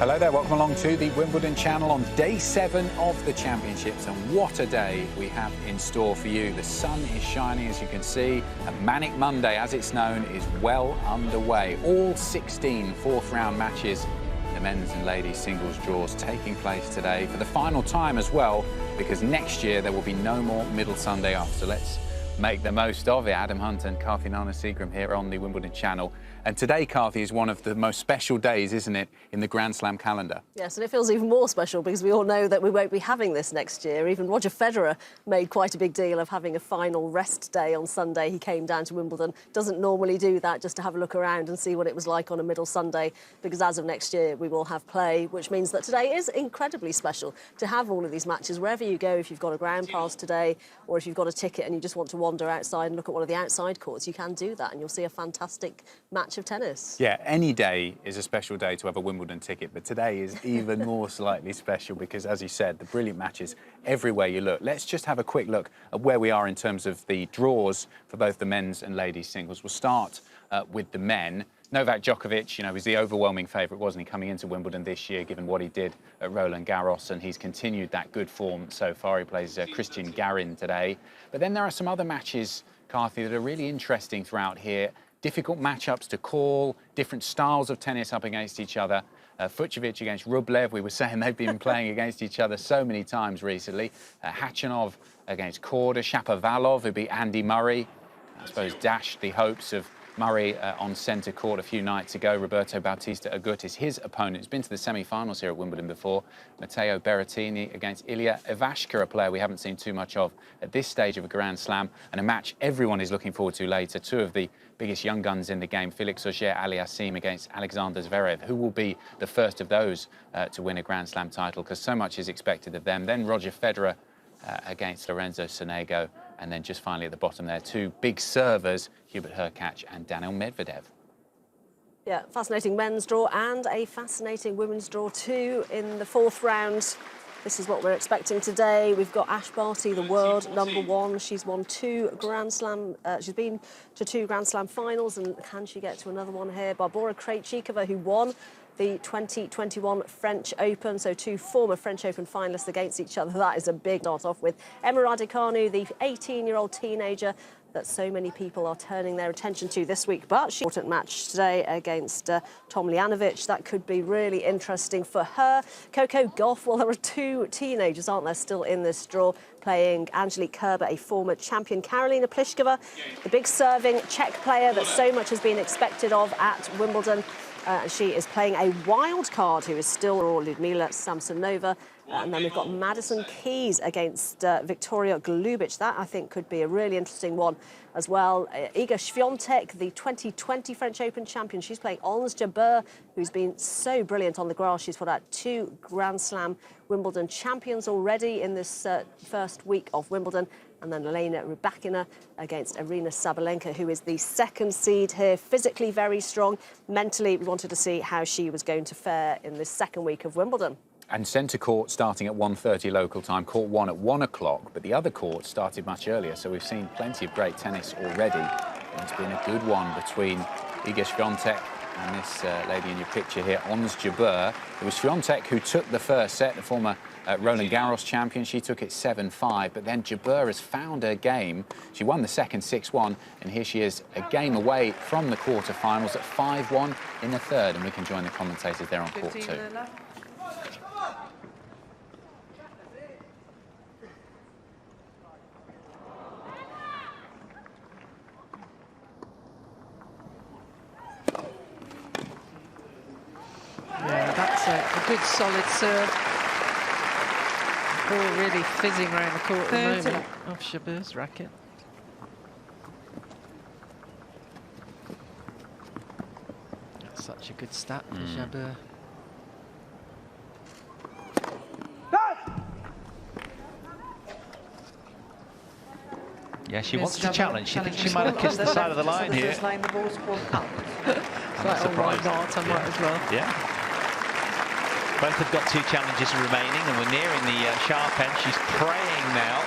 Hello there, welcome along to the Wimbledon Channel on day 7 of the championships, and what a day we have in store for you. The sun is shining, as you can see, and Manic Monday, as it's known, is well underway. All 16 fourth-round matches, the men's and ladies singles draws taking place today for the final time as well, because next year there will be no more middle Sunday off. So let's make the most of it. Adam Hunt and Karthi Nanasegram here on the Wimbledon Channel. And today, Karthi, is one of the most special days, isn't it, in the Grand Slam calendar? Yes, and it feels even more special because we all know that we won't be having this next year. Even Roger Federer made quite a big deal of having a final rest day on Sunday. He came down to Wimbledon. Doesn't normally do that, just to have a look around and see what it was like on a middle Sunday, because as of next year, we will have play, which means that today is incredibly special to have all of these matches. Wherever you go, if you've got a ground pass today, or if you've got a ticket and you just want to wander outside and look at one of the outside courts, you can do that, and you'll see a fantastic match of tennis. Yeah, any day is a special day to have a Wimbledon ticket, but today is even more slightly special because, as you said, the brilliant matches everywhere you look. Let's just have a quick look at where we are in terms of the draws for both the men's and ladies singles. We'll start with the men. Novak Djokovic, you know, was the overwhelming favourite, wasn't he, coming into Wimbledon this year, given what he did at Roland Garros, and he's continued that good form so far. He plays Christian Garen today. But then there are some other matches, Karthi, that are really interesting throughout here. Difficult matchups to call, different styles of tennis up against each other. Fucsovics against Rublev, we were saying they've been playing against each other so many times recently. Khachanov against Korda, Chapovalov, who beat Andy Murray. I suppose dashed the hopes of Murray on centre court a few nights ago. Roberto Bautista Agut is his opponent. He's been to the semi-finals here at Wimbledon before. Mateo Beretini against Ilya Ivashka, a player we haven't seen too much of at this stage of a Grand Slam, and a match everyone is looking forward to later. Two of the biggest young guns in the game, Felix Auger-Aliassime against Alexander Zverev, who will be the first of those to win a Grand Slam title, because so much is expected of them. Then Roger Federer against Lorenzo Sanuk, and then just finally at the bottom there, two big servers, Hubert Hurkacz and Daniil Medvedev. Yeah, fascinating men's draw and a fascinating women's draw too in the fourth round. This is what we're expecting today. We've got Ash Barty, the world #1. She's won she's been to 2 Grand Slam finals, and can she get to another one here? Barbora Krejcikova, who won the 2021 French Open, so 2 former French Open finalists against each other. That is a big start off with. Emma Radicano, the 18-year-old teenager that so many people are turning their attention to this week. But she's important match today against Tomljanovic. That could be really interesting for her. Coco Gauff, well, there are 2 teenagers, aren't there, still in this draw, playing Angelique Kerber, a former champion. Karolina Pliskova, the big serving Czech player that so much has been expected of at Wimbledon. She is playing a wild card who is still Ludmila Samsonova. And then we've got Madison Keys against Victoria Golubic. That, I think, could be a really interesting one as well. Iga Swiatek, the 2020 French Open champion. She's playing Ons Jabeur, who's been so brilliant on the grass. She's put out 2 Grand Slam Wimbledon champions already in this first week of Wimbledon. And then Elena Rybackina against Aryna Sabalenka, who is the 2nd seed here, physically very strong. Mentally, we wanted to see how she was going to fare in this 2nd week of Wimbledon. And centre court starting at 1:30 local time, court 1 at 1 o'clock, but the other court started much earlier, so we've seen plenty of great tennis already. And it's been a good one between Iga Swiatek and this lady in your picture here, Ons Jabeur. It was Swiatek who took the first set, the former Roland Garros champion. She took it 7-5, but then Jabeur has found her game. She won the second 6-1, and here she is a game away from the quarterfinals at 5-1 in the third, and we can join the commentators there on court 2. Yeah, that's a good solid serve. Ball really fizzing around the court at the moment off Jabeur's racket. That's such a good stat for Jabeur. Yeah, she wants to challenge. She thinks she might have kissed the side of the line here. The ball's called up. I'm not surprised. I might as well. Yeah. Both have got 2 challenges remaining, and we're nearing the sharp end. She's praying now.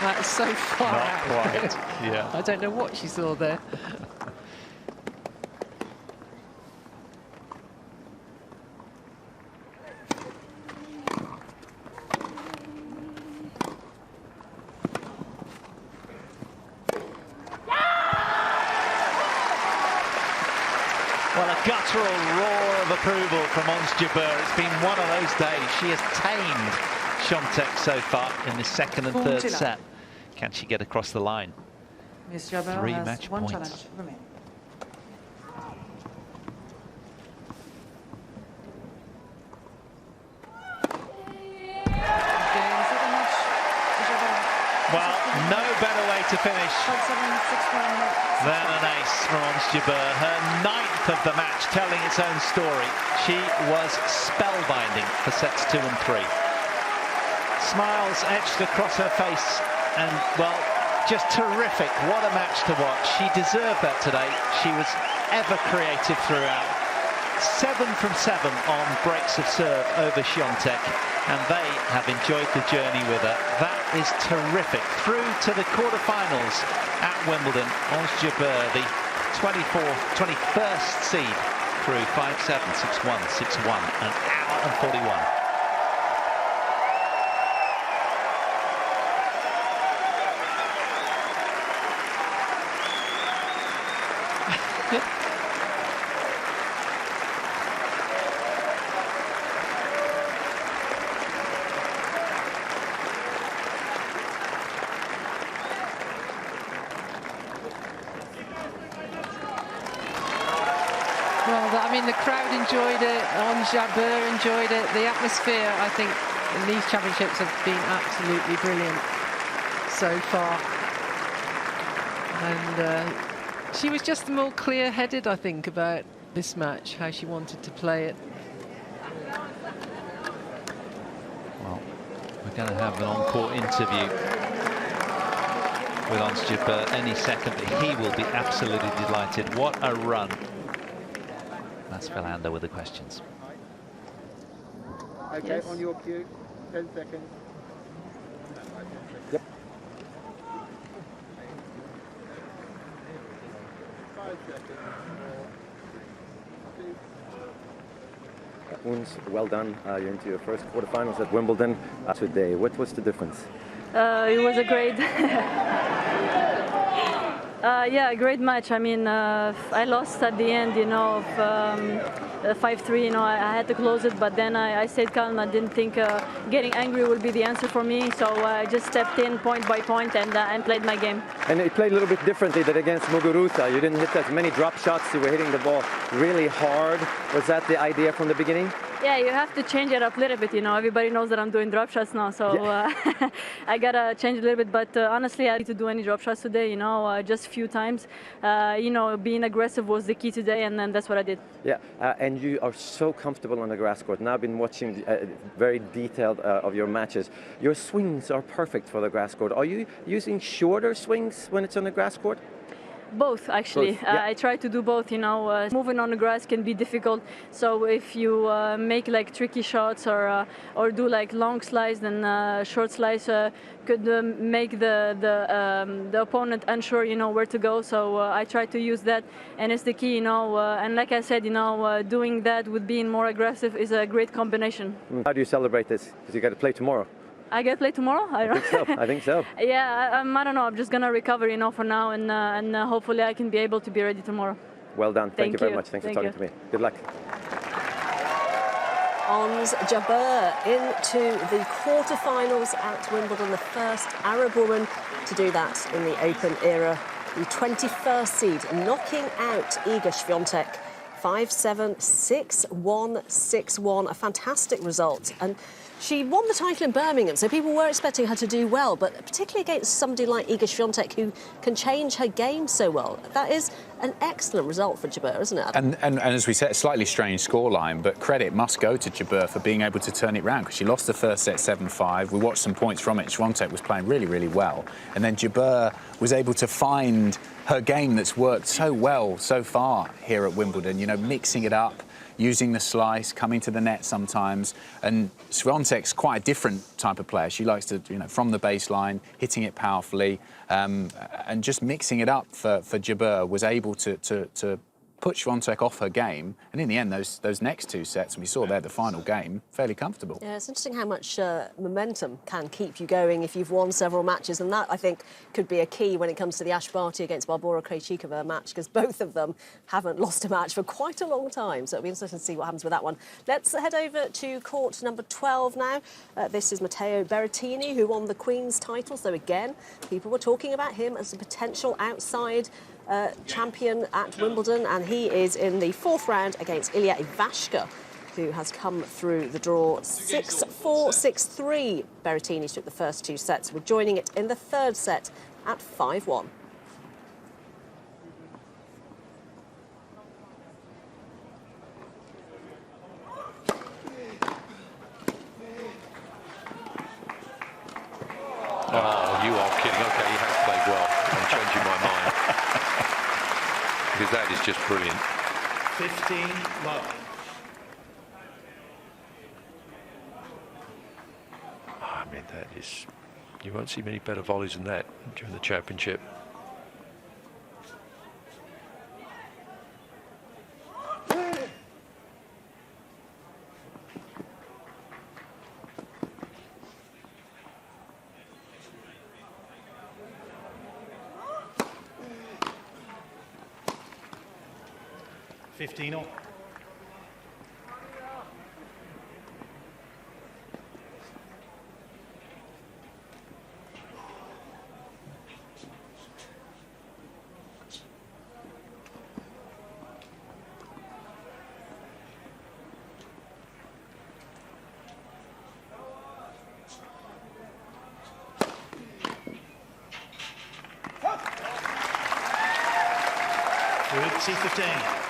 That's so far out. Not quite. Yeah. I don't know what she saw there. guttural roar of approval from Ons Jabeur. It's been one of those days. She has tamed Świątek so far in the second and third set. Can she get across the line? Miss Jabeur 3 has match one points. challenge remaining. Well, no better way to finish than an ace from Ons Jabeur. Her 9th of the match, telling its own story. She was spellbinding for sets 2 and 3. Smiles etched across her face, and, well, just terrific. What a match to watch. She deserved that today. She was ever creative throughout. 7 from 7 on breaks of serve over Świątek, and they have enjoyed the journey with her. That is terrific. Through to the quarterfinals at Wimbledon. Ons Jabeur, the 21st seed, through 5-7, 6-1, 6-1, an hour and 41. I mean, the crowd enjoyed it, Ons Jabeur enjoyed it. The atmosphere, I think, in these championships have been absolutely brilliant so far. And she was just more clear-headed, I think, about this match, how she wanted to play it. Well, we're going to have an encore interview with Ons Jabeur any second. He will be absolutely delighted. What a run. That's Philander with the questions. Okay, yes. On your cue, 10 seconds. Yep. 5 seconds. Ons, well done. You're into your first quarterfinals at Wimbledon today. What was the difference? It was a great yeah, great match. I mean, I lost at the end, you know, of 5-3. You know, I had to close it, but then I stayed calm. I didn't think getting angry would be the answer for me, so I just stepped in point by point and played my game. And it played a little bit differently than against Muguruza. You didn't hit as many drop shots. You were hitting the ball really hard. Was that the idea from the beginning? Yeah, you have to change it up a little bit, you know. Everybody knows that I'm doing drop shots now, so yeah. I gotta change a little bit. But honestly, I didn't do any drop shots today, you know, just a few times. You know, being aggressive was the key today, and then that's what I did. Yeah, and you are so comfortable on the grass court. Now I've been watching very detailed of your matches. Your swings are perfect for the grass court. Are you using shorter swings when it's on the grass court? Both, actually. Both, yeah. I try to do both, you know. Moving on the grass can be difficult, so if you make like tricky shots or do like long slice, then short slice could make the opponent unsure, you know, where to go. So I try to use that, and it's the key, you know. And like I said, you know, doing that with being more aggressive is a great combination. How do you celebrate this? Because you got to play tomorrow. I get to play tomorrow? I think so. I think so. Yeah, I don't know. I'm just gonna recover, you know, for now, and hopefully I can be able to be ready tomorrow. Well done. Thank you very much. Thanks for talking to me. Good luck. Ons Jabeur into the quarterfinals at Wimbledon, the first Arab woman to do that in the Open era. The 21st seed, knocking out Iga Świątek. 5-7, 6-1, 6-1. A fantastic result. And she won the title in Birmingham, so people were expecting her to do well, but particularly against somebody like Iga Świątek, who can change her game so well. That is an excellent result for Jabeur, isn't it? And as we said, a slightly strange scoreline, but credit must go to Jabeur for being able to turn it round, because she lost the first set 7-5. We watched some points from it. Świątek was playing really, really well. And then Jabeur was able to find her game that's worked so well so far here at Wimbledon, you know, mixing it up, using the slice, coming to the net sometimes. And Świątek's quite a different type of player. She likes to, you know, from the baseline, hitting it powerfully, and just mixing it up for Jabeur was able to put Swiatek off her game, and in the end, those next 2 sets, and we saw there the final game, fairly comfortable. Yeah, it's interesting how much momentum can keep you going if you've won several matches, and that, I think, could be a key when it comes to the Ash Barty against Barbora Krejcikova match, because both of them haven't lost a match for quite a long time, so it'll be interesting to see what happens with that one. Let's head over to court number 12 now. This is Mateo Beretini, who won the Queen's title, so again, people were talking about him as a potential outside champion at Wimbledon, and he is in the 4th round against Ilya Ivashka, who has come through the draw 6-4, 6-3. Beretini took the first 2 sets. We're joining it in the 3rd set at 5-1. Oh, you are kidding. Okay, you have played well. I'm changing my mind. Because that is just brilliant. 15 love. I mean, that is... You won't see many better volleys than that during the championship. All. Good, C15.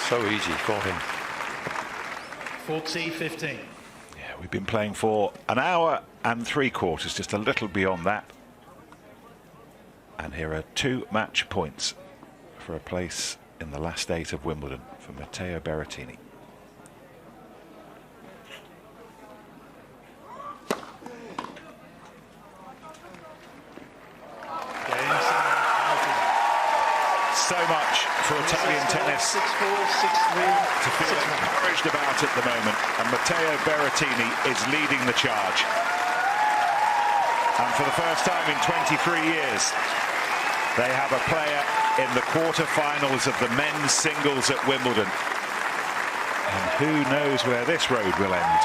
So easy for him. 40-15. Yeah, we've been playing for an hour and 3/4, just a little beyond that. And here are 2 match points for a place in the last 8 of Wimbledon for Mateo Beretini. So much for Italian tennis 6-4, 6-3, to feel encouraged about at the moment, and Mateo Baratini is leading the charge. And for the first time in 23 years, they have a player in the quarterfinals of the men's singles at Wimbledon. And who knows where this road will end.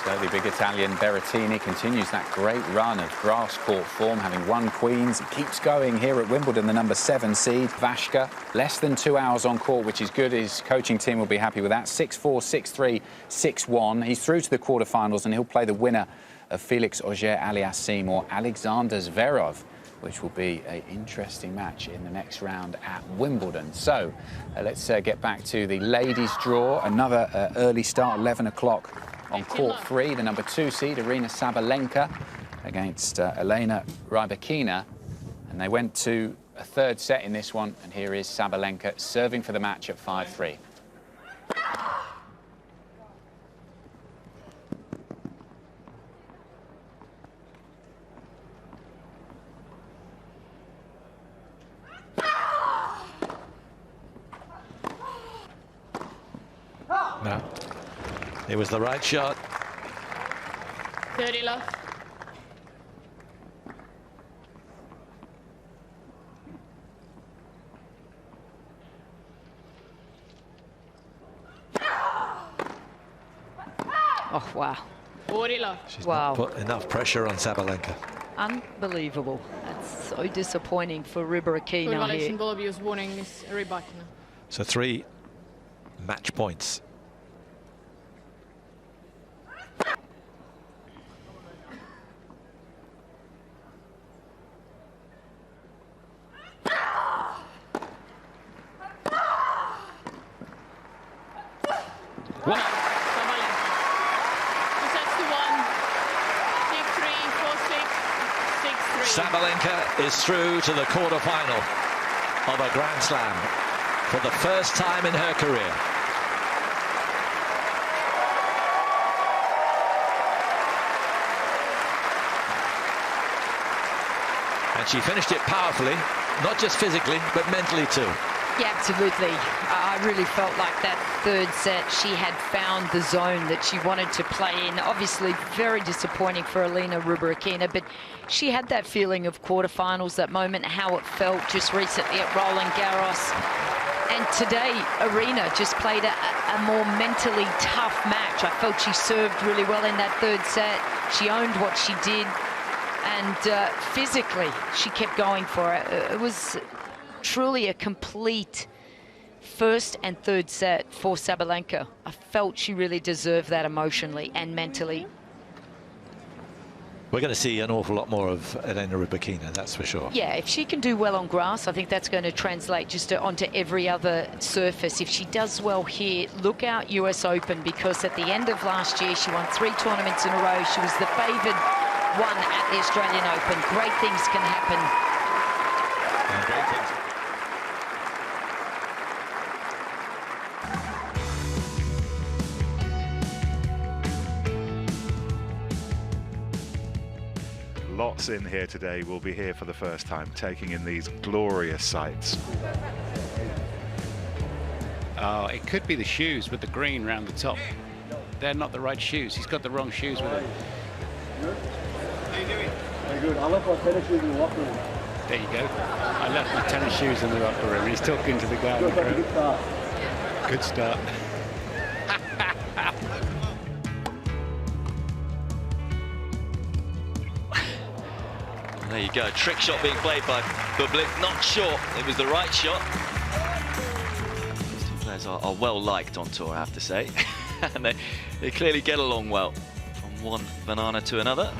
So the big Italian Berettini continues that great run of grass court form, having won Queens. He keeps going here at Wimbledon, the number 7 seed. Vashka, less than 2 hours on court, which is good. His coaching team will be happy with that. 6-4, 6-3, 6-1. He's through to the quarterfinals, and he'll play the winner of Felix Auger-Aliassime or Alexander Zverev, which will be an interesting match in the next round at Wimbledon. So let's get back to the ladies' draw. Another early start, 11 o'clock on court 3. The number 2 seed, Aryna Sabalenka, against Elena Rybackina. And they went to a 3rd set in this one. And here is Sabalenka serving for the match at 5-3. No. It was the right shot. 30 love. Oh, wow. She's Wow. not put enough pressure on Sabalenka. Unbelievable. That's so disappointing for Rybackina here. So 3 match points. Sabalenka is through to the quarter-final of a Grand Slam for the first time in her career. And she finished it powerfully, not just physically, but mentally too. Yeah, absolutely. I really felt like that third set, she had found the zone that she wanted to play in. Obviously, very disappointing for Elena Rybackina, but she had that feeling of quarterfinals, that moment, how it felt just recently at Roland Garros. And today, Arena just played a more mentally tough match. I felt she served really well in that third set. She owned what she did, and physically, she kept going for it. It was truly a complete first and third set for Sabalenka. I felt she really deserved that emotionally and mentally. We're going to see an awful lot more of Elena Rybackina, that's for sure. Yeah, if she can do well on grass, I think that's going to translate just onto every other surface. If she does well here, look out US Open, because at the end of last year, she won 3 tournaments in a row. She was the favoured one at the Australian Open. Great things can happen. And great things. Lots in here today. Will be here for the first time, taking in these glorious sights. Oh, it could be the shoes with the green round the top. They're not the right shoes. He's got the wrong shoes with him. Very good. I left my tennis shoes in the locker room. There you go. I left my tennis shoes in the locker room. He's talking to the guy. Good start. Good start. There you go, trick shot being played by Bublik. Not sure it was the right shot. These two players are well liked on tour, I have to say. And they clearly get along well from one banana to another.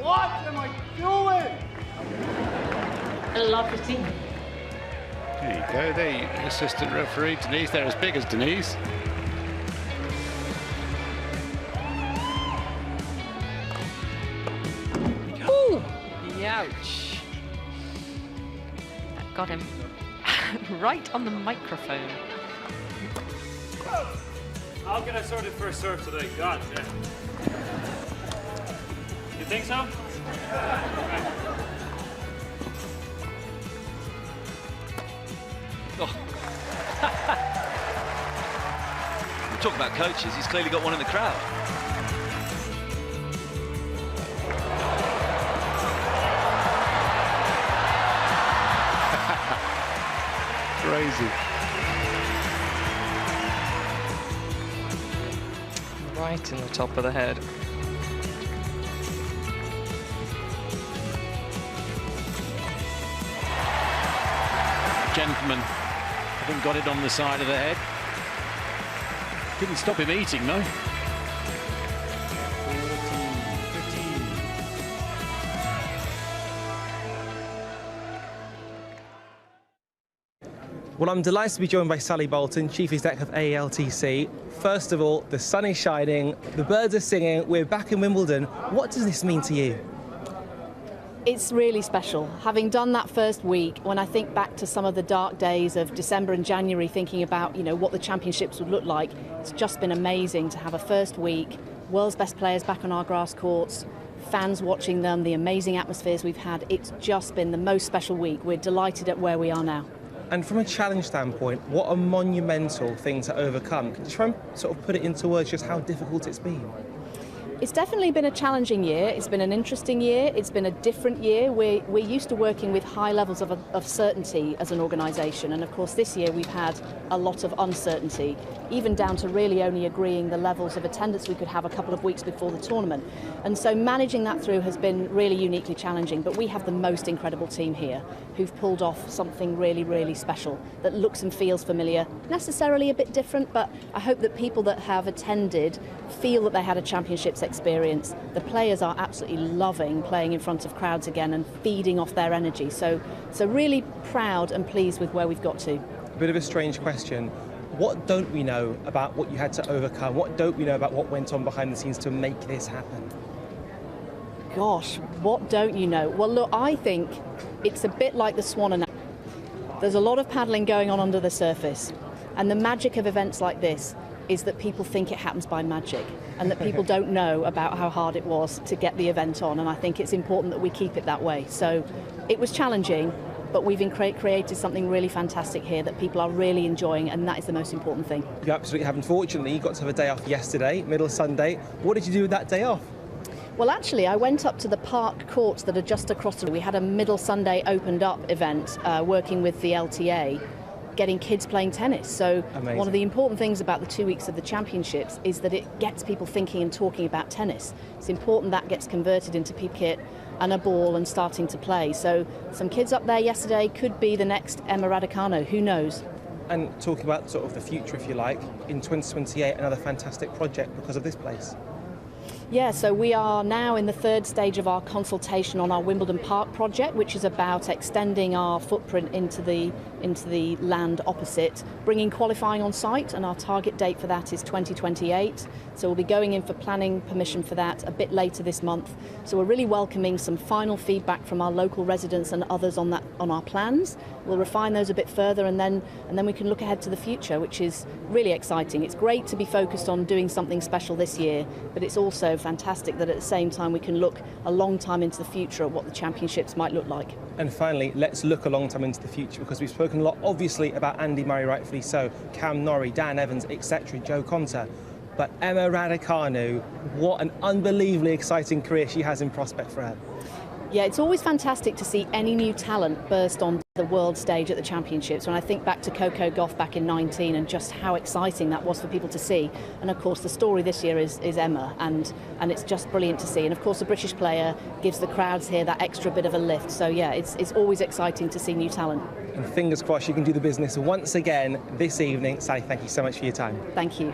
What am I doing? Lovely. There you go, the assistant referee, Denise. They're as big as Denise. Ouch. That got him right on the microphone. I'll get us sorted for a serve today. God damn. You think so? Oh. We're talking about coaches. He's clearly got one in the crowd. Crazy. Right in the top of the head. Gentleman, I think, got it on the side of the head. Didn't stop him eating, no. Well, I'm delighted to be joined by Sally Bolton, Chief Exec of AELTC. First of all, the sun is shining, the birds are singing, we're back in Wimbledon. What does this mean to you? It's really special. Having done that first week, when I think back to some of the dark days of December and January, thinking about, what the championships would look like, it's just been amazing to have a first week, world's best players back on our grass courts, fans watching them, the amazing atmospheres we've had. It's just been the most special week. We're delighted at where we are now. And from a challenge standpoint, what a monumental thing to overcome. Can you try and sort of put it into words just how difficult it's been? It's definitely been a challenging year. It's been an interesting year. It's been a different year. We're used to working with high levels of certainty as an organisation, and of course this year we've had a lot of uncertainty, even down to really only agreeing the levels of attendance we could have a couple of weeks before the tournament. And so managing that through has been really uniquely challenging, but we have the most incredible team here who've pulled off something really, really special that looks and feels familiar, necessarily a bit different, but I hope that people that have attended feel that they had a championships experience. The players are absolutely loving playing in front of crowds again and feeding off their energy. So really proud and pleased with where we've got to. A bit of a strange question. What don't we know about what you had to overcome? What don't we know about what went on behind the scenes to make this happen? Gosh, what don't you know? Well, look, I think it's a bit like the swan analogy. There's a lot of paddling going on under the surface, and the magic of events like this is that people think it happens by magic and that people don't know about how hard it was to get the event on, and I think it's important that we keep it that way. So it was challenging, but we've created something really fantastic here that people are really enjoying, and that is the most important thing. You absolutely have. Unfortunately, you got to have a day off yesterday, middle of Sunday. What did you do with that day off? Well, actually, I went up to the park courts that are just across the road. We had a Middle Sunday opened up event working with the LTA, getting kids playing tennis. So amazing. One of the important things about the 2 weeks of the championships is that it gets people thinking and talking about tennis. It's important that gets converted into kit and a ball and starting to play. So some kids up there yesterday could be the next Emma Radicano, who knows? And talking about sort of the future, if you like, in 2028, another fantastic project because of this place. Yeah, so we are now in the third stage of our consultation on our Wimbledon Park project, which is about extending our footprint into the land opposite, bringing qualifying on site, and our target date for that is 2028. So we'll be going in for planning permission for that a bit later this month. So we're really welcoming some final feedback from our local residents and others on our plans. We'll refine those a bit further, and then we can look ahead to the future, which is really exciting. It's great to be focused on doing something special this year, but it's also fantastic that at the same time we can look a long time into the future at what the championships might look like. And finally, let's look a long time into the future, because we've spoken a lot, obviously, about Andy Murray, rightfully so, Cam Norrie, Dan Evans, etc., Joe Conter. But Emma Radicano, what an unbelievably exciting career she has in prospect for her. Yeah, it's always fantastic to see any new talent burst on the world stage at the championships. When I think back to Coco Gauff back in 19 and just how exciting that was for people to see. And of course the story this year is Emma, and it's just brilliant to see. And of course a British player gives the crowds here that extra bit of a lift. So yeah, it's always exciting to see new talent. And fingers crossed you can do the business once again this evening. Sally, thank you so much for your time. Thank you.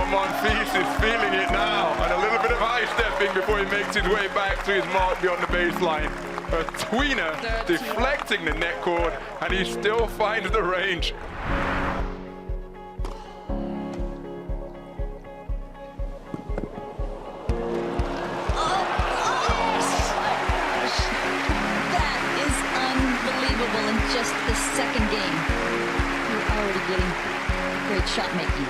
Monfils is feeling it now, and a little bit of high stepping before he makes his way back to his mark beyond the baseline. A tweener deflecting the net cord, and he still finds the range. That is unbelievable in just the second game. You're already getting great shot making.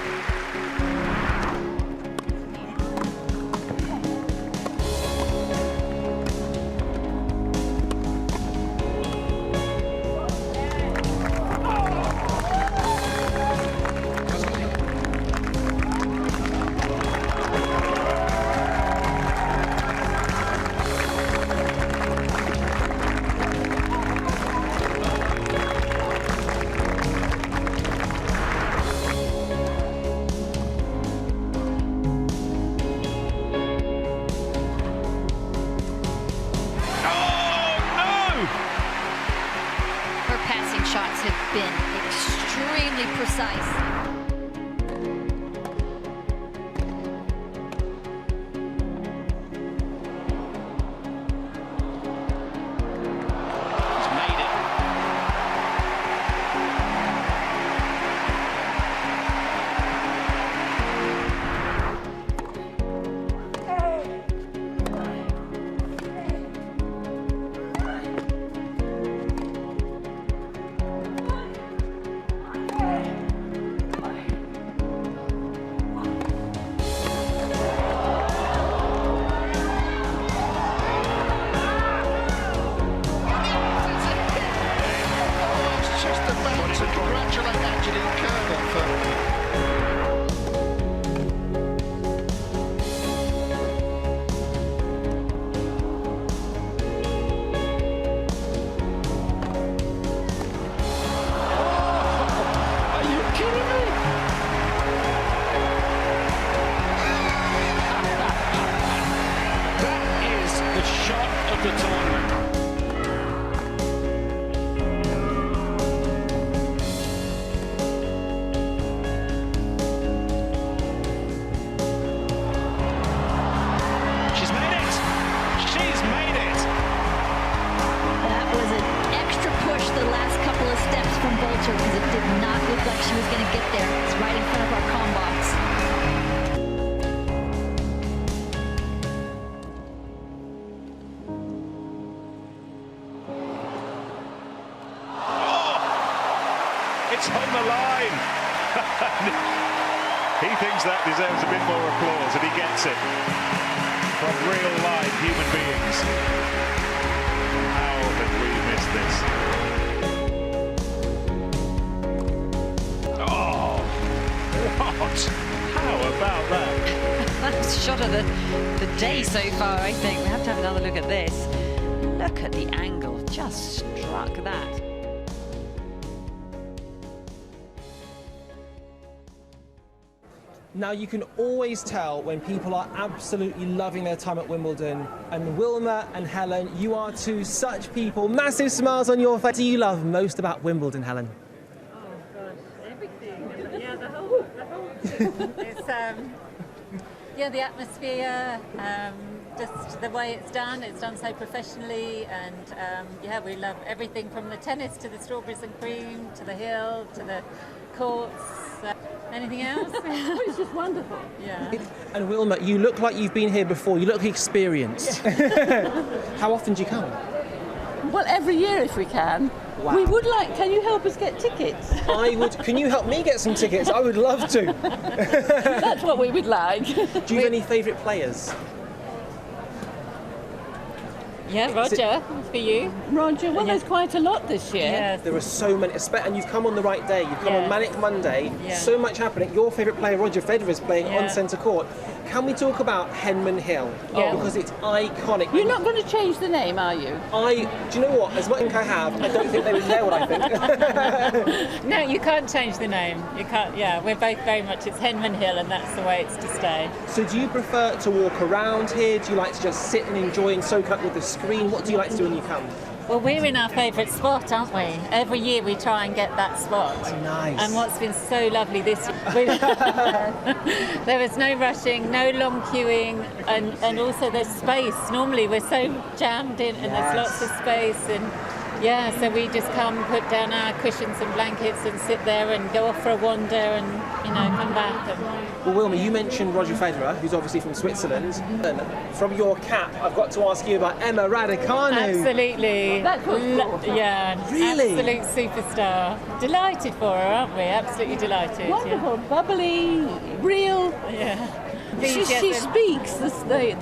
He thinks that deserves a bit more applause, and he gets it from real live human beings. How have we missed this? Oh, what? How about that? That's a shot of the day so far, I think. We have to have another look at this. Look at the angle, just struck that. Now, you can always tell when people are absolutely loving their time at Wimbledon. And Wilma and Helen, you are two such people. Massive smiles on your face. What do you love most about Wimbledon, Helen? Oh, gosh, everything. Yeah, the whole it's, yeah, the atmosphere, just the way it's done so professionally, and yeah, we love everything from the tennis to the strawberries and cream, to the hill, to the courts. Anything else? It's just wonderful. Yeah. And Wilma, you look like you've been here before. You look experienced. How often do you come? Well, every year if we can. Wow. We would like, can you help us get tickets? I would. Can you help me get some tickets? I would love to. That's what we would like. Do you have any favourite players? Yeah, Roger, for you. Roger, well, there's quite a lot this year. Yes. There are so many, and you've come on the right day. You've come on Manic Monday. Yeah. So much happening. Your favourite player, Roger Federer, is playing on centre court. Can we talk about Henman Hill? Yeah. Because it's iconic. You're not going to change the name, are you? Do you know what? As much as I have, I don't think they would care what I think. No, you can't change the name. You can't. Yeah, we're both very much. It's Henman Hill, and that's the way it's to stay. So, do you prefer to walk around here? Do you like to just sit and enjoy and soak up with the screen? What do you like to do when you come? Well, we're in our favourite spot, aren't we? Every year we try and get that spot. Nice. And what's been so lovely this year, there was no rushing, no long queuing, and also there's space. Normally we're so jammed in, and there's lots of space, and yeah, so we just come, put down our cushions and blankets, and sit there and go off for a wander, and come back. Well, Wilma, you mentioned Roger Federer, who's obviously from Switzerland. And from your cap, I've got to ask you about Emma Radicano. Absolutely. Yeah. Really? Absolute superstar. Delighted for her, aren't we? Absolutely delighted. Wonderful, bubbly, real. Yeah. She speaks the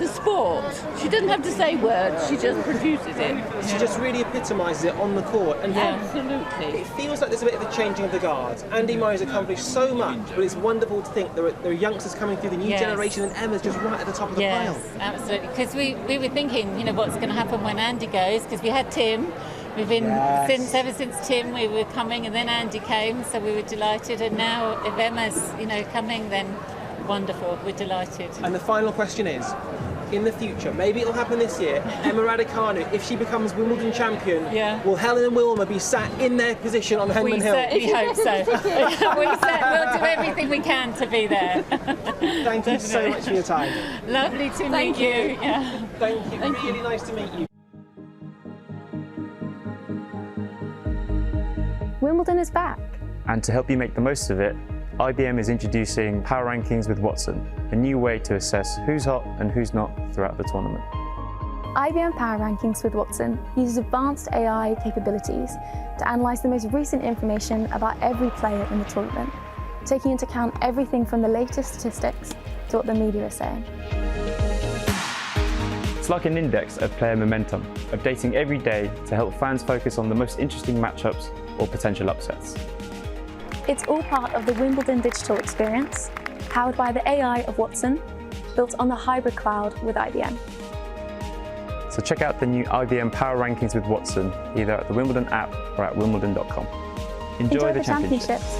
sport. She doesn't have to say words, she just produces it. She just really epitomises it on the court. And absolutely. It feels like there's a bit of a changing of the guard. Andy Murray's accomplished so much, but it's wonderful to think there are youngsters coming through the new generation, and Emma's just right at the top of the pile. Yes, absolutely. Because we were thinking, what's going to happen when Andy goes, because we had Tim. We've been ever since Tim we were coming, and then Andy came, so we were delighted. And now if Emma's coming, then wonderful. We're delighted. And the final question is, in the future, maybe it'll happen this year, Emma Radicano, if she becomes Wimbledon champion, will Helen and Wilma be sat in their position on Henman Hill? We certainly hope so. We'll do everything we can to be there. Thank you so much for your time. Lovely to meet you. Yeah. Thank you. Really nice to meet you. Wimbledon is back. And to help you make the most of it, IBM is introducing Power Rankings with Watson, a new way to assess who's hot and who's not throughout the tournament. IBM Power Rankings with Watson uses advanced AI capabilities to analyse the most recent information about every player in the tournament, taking into account everything from the latest statistics to what the media is saying. It's like an index of player momentum, updating every day to help fans focus on the most interesting matchups or potential upsets. It's all part of the Wimbledon digital experience, powered by the AI of Watson, built on the hybrid cloud with IBM. So check out the new IBM Power Rankings with Watson, either at the Wimbledon app or at wimbledon.com. Enjoy the championships.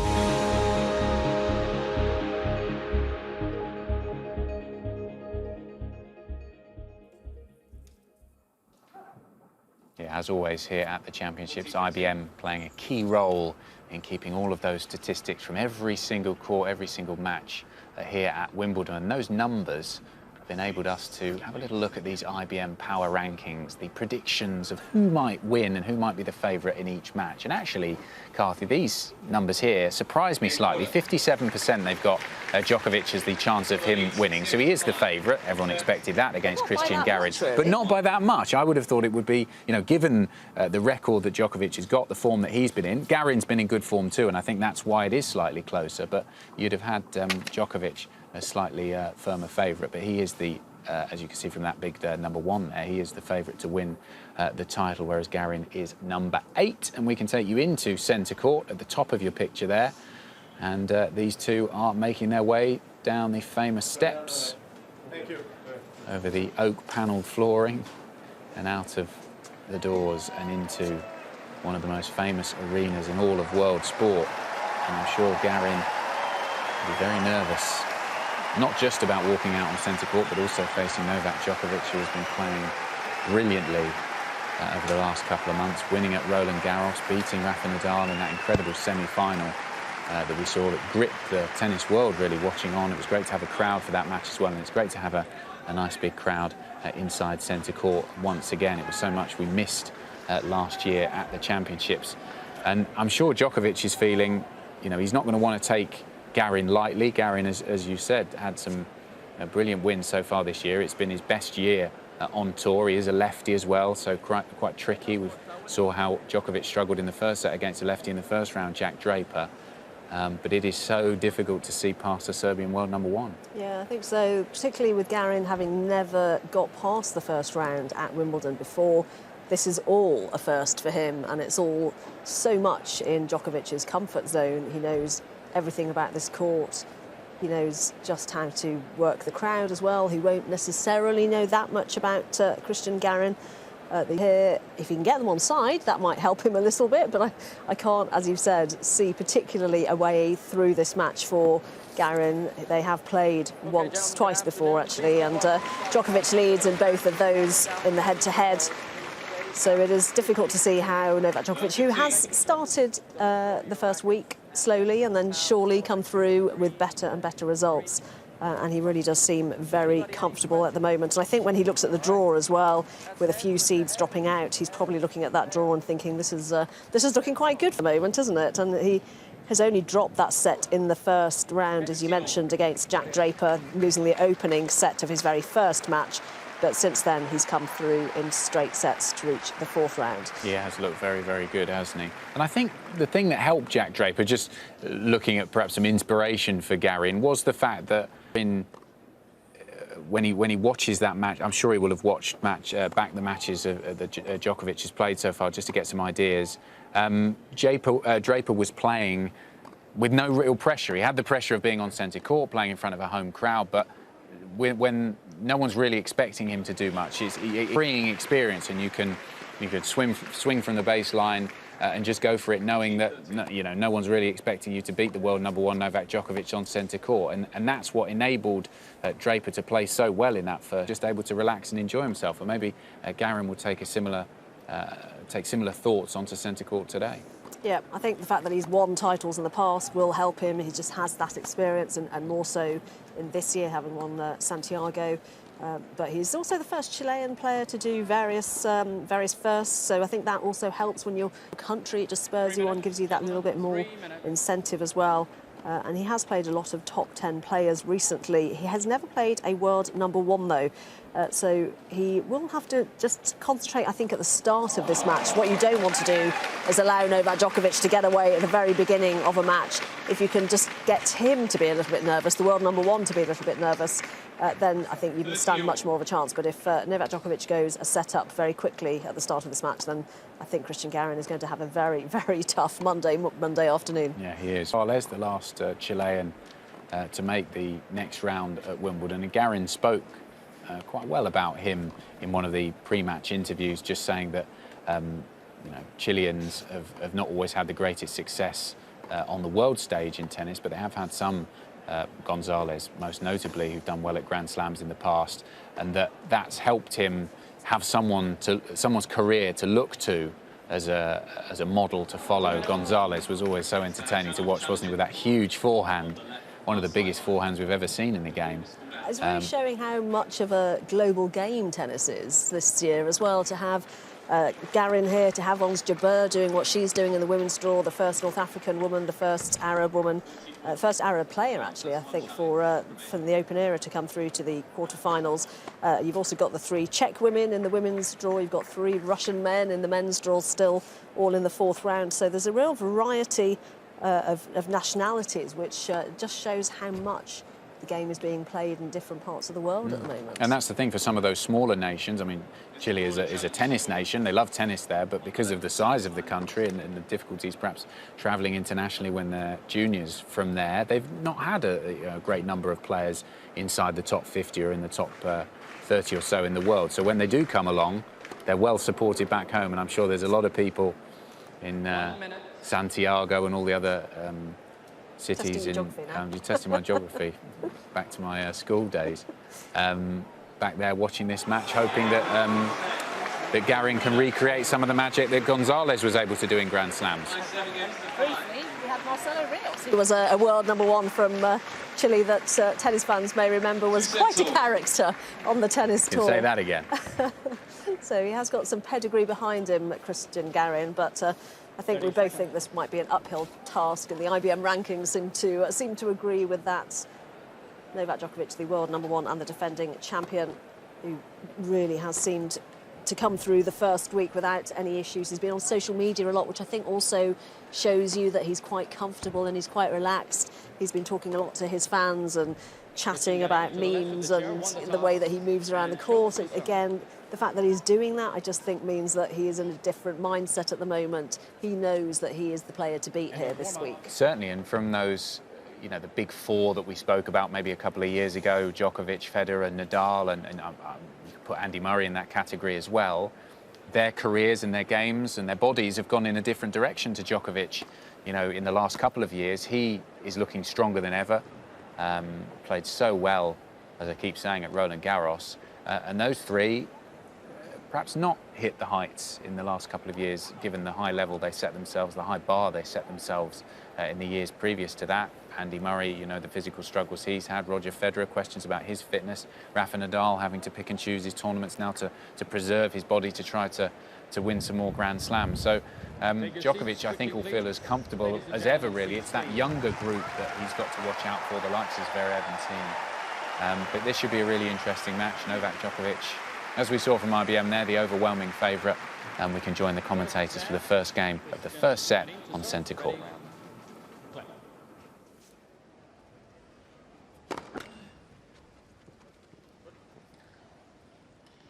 Yeah, as always here at the Championships, IBM playing a key role in keeping all of those statistics from every single court, every single match here at Wimbledon. And those numbers have enabled us to have a little look at these IBM Power Rankings, the predictions of who might win and who might be the favourite in each match. And actually, Carthy, these numbers here surprised me slightly. 57% they've got Djokovic as the chance of him winning. So he is the favourite. Everyone expected that against Christian Garen. But not by that much. I would have thought it would be, you know, given the record that Djokovic has got, the form that he's been in. Garen's been in good form too, and I think that's why it is slightly closer. But you'd have had Djokovic a slightly firmer favourite. But he is the, as you can see from that big number 1 there, he is the favourite to win the title, whereas Garen is number 8. And we can take you into centre court at the top of your picture there. And these two are making their way down the famous steps over the oak panelled flooring and out of the doors and into one of the most famous arenas in all of world sport. And I'm sure Garen will be very nervous, not just about walking out on centre court, but also facing Novak Djokovic, who has been playing brilliantly over the last couple of months, winning at Roland Garros, beating Rafa Nadal in that incredible semi-final that we saw that gripped the tennis world really watching on. It was great to have a crowd for that match as well, and it's great to have a nice big crowd inside centre court once again. It was so much we missed last year at the championships. And I'm sure Djokovic is feeling, you know, he's not going to want to take Garen lightly. Garen, as you said, had some brilliant wins so far this year. It's been his best year on tour. He is a lefty as well, so quite tricky. We saw how Djokovic struggled in the first set against a lefty in the first round, Jack Draper. But it is so difficult to see past the Serbian world number 1. Yeah, I think so, particularly with Garen having never got past the first round at Wimbledon before. This is all a first for him, and it's all so much in Djokovic's comfort zone. He knows everything about this court. He knows just how to work the crowd as well. He won't necessarily know that much about Christian Garen. If he can get them on side, that might help him a little bit, but I can't, as you've said, see particularly a way through this match for Garen. They have played twice before, actually, and Djokovic leads in both of those in the head-to-head. So it is difficult to see how Novak Djokovic, who has started the first week slowly and then surely come through with better and better results. And he really does seem very comfortable at the moment. And I think when he looks at the draw as well, with a few seeds dropping out, he's probably looking at that draw and thinking, this is looking quite good for the moment, isn't it? And he has only dropped that set in the first round, as you mentioned, against Jack Draper, losing the opening set of his very first match. But since then, he's come through in straight sets to reach the 4th round. He has looked very, very good, hasn't he? And I think the thing that helped Jack Draper, just looking at perhaps some inspiration for Garen, was the fact that when he watches that match, I'm sure he will have watched back the matches that Djokovic has played so far, just to get some ideas. Draper was playing with no real pressure. He had the pressure of being on centre court, playing in front of a home crowd, but when no one's really expecting him to do much, it's a freeing experience, and you can swing from the baseline and just go for it, knowing that no one's really expecting you to beat the world number 1 Novak Djokovic on centre court, and that's what enabled Draper to play so well in that first, just able to relax and enjoy himself. And maybe Garen will take similar thoughts onto centre court today. Yeah, I think the fact that he's won titles in the past will help him. He just has that experience, and more so in this year, having won Santiago. But he's also the first Chilean player to do various firsts, so I think that also helps when you're a country. It just spurs you on, gives you that little bit more incentive as well. And he has played a lot of top 10 players recently. He has never played a world number 1, though. So he will have to just concentrate, I think, at the start of this match. What you don't want to do is allow Novak Djokovic to get away at the very beginning of a match. If you can just get him to be a little bit nervous, the world number 1 to be a little bit nervous, then I think you can stand much more of a chance. But if Novak Djokovic goes a set up very quickly at the start of this match, then I think Christian Garen is going to have a very, very tough Monday afternoon. Yeah, he is. Well, there's the last Chilean to make the next round at Wimbledon. And Garen spoke quite well about him in one of the pre-match interviews, just saying that Chileans have not always had the greatest success on the world stage in tennis, but they have had some, Gonzalez most notably, who've done well at Grand Slams in the past, and that's helped him have someone's career to look to as a model to follow. Gonzalez was always so entertaining to watch, wasn't he, with that huge forehand. one of the biggest forehands we've ever seen in the game. It's really showing how much of a global game tennis is this year as well, to have Garen here, to have Ons Jabeur doing what she's doing in the women's draw, the first North African woman, the first Arab woman, first Arab player actually, I think, from the Open era to come through to the quarterfinals. You've also got the 3 Czech women in the women's draw. You've got 3 Russian men in the men's draw, still all in the 4th round. So there's a real variety of nationalities, which just shows how much the game is being played in different parts of the world at the moment. And that's the thing for some of those smaller nations. I mean, Chile is a tennis nation. They love tennis there, but because of the size of the country and the difficulties perhaps travelling internationally when they're juniors from there, they've not had a great number of players inside the top 50 or in the top 30 or so in the world. So when they do come along, they're well supported back home, and I'm sure there's a lot of people in Santiago and all the other cities in you're testing my geography back to my school days, back there watching this match, hoping that that Garen can recreate some of the magic that Gonzalez was able to do in Grand Slams. Briefly, we had Marcelo Rios, who was a world #1 from Chile that tennis fans may remember was quite a character on the tennis tour. Say that again. So he has got some pedigree behind him, Christian Garen, but I think we both think this might be an uphill task, and the IBM rankings seem to agree with that. Novak Djokovic, the world #1 and the defending champion, who really has seemed to come through the first week without any issues. He's been on social media a lot, which I think also shows you that he's quite comfortable and he's quite relaxed. He's been talking a lot to his fans and chatting about memes and the way that he moves around the court. And again, the fact that he's doing that, I just think means that he is in a different mindset at the moment. He knows that he is the player to beat here this week. Certainly, and from those, the big 4 that we spoke about maybe a couple of years ago, Djokovic, Federer, Nadal, and you could put Andy Murray in that category as well, their careers and their games and their bodies have gone in a different direction to Djokovic. In the last couple of years, he is looking stronger than ever. Played so well, as I keep saying, at Roland Garros. And those 3 perhaps not hit the heights in the last couple of years, given the high level they set themselves, the high bar they set themselves in the years previous to that. Andy Murray, the physical struggles he's had. Roger Federer, questions about his fitness. Rafa Nadal having to pick and choose his tournaments now to preserve his body to try to win some more Grand Slams. So Djokovic, I think, will feel as comfortable as ever, really. It's that younger group that he's got to watch out for, the likes of Zverev and Thiem. But this should be a really interesting match. Novak Djokovic, as we saw from IBM there, the overwhelming favourite, and we can join the commentators for the first game of the first set on centre court.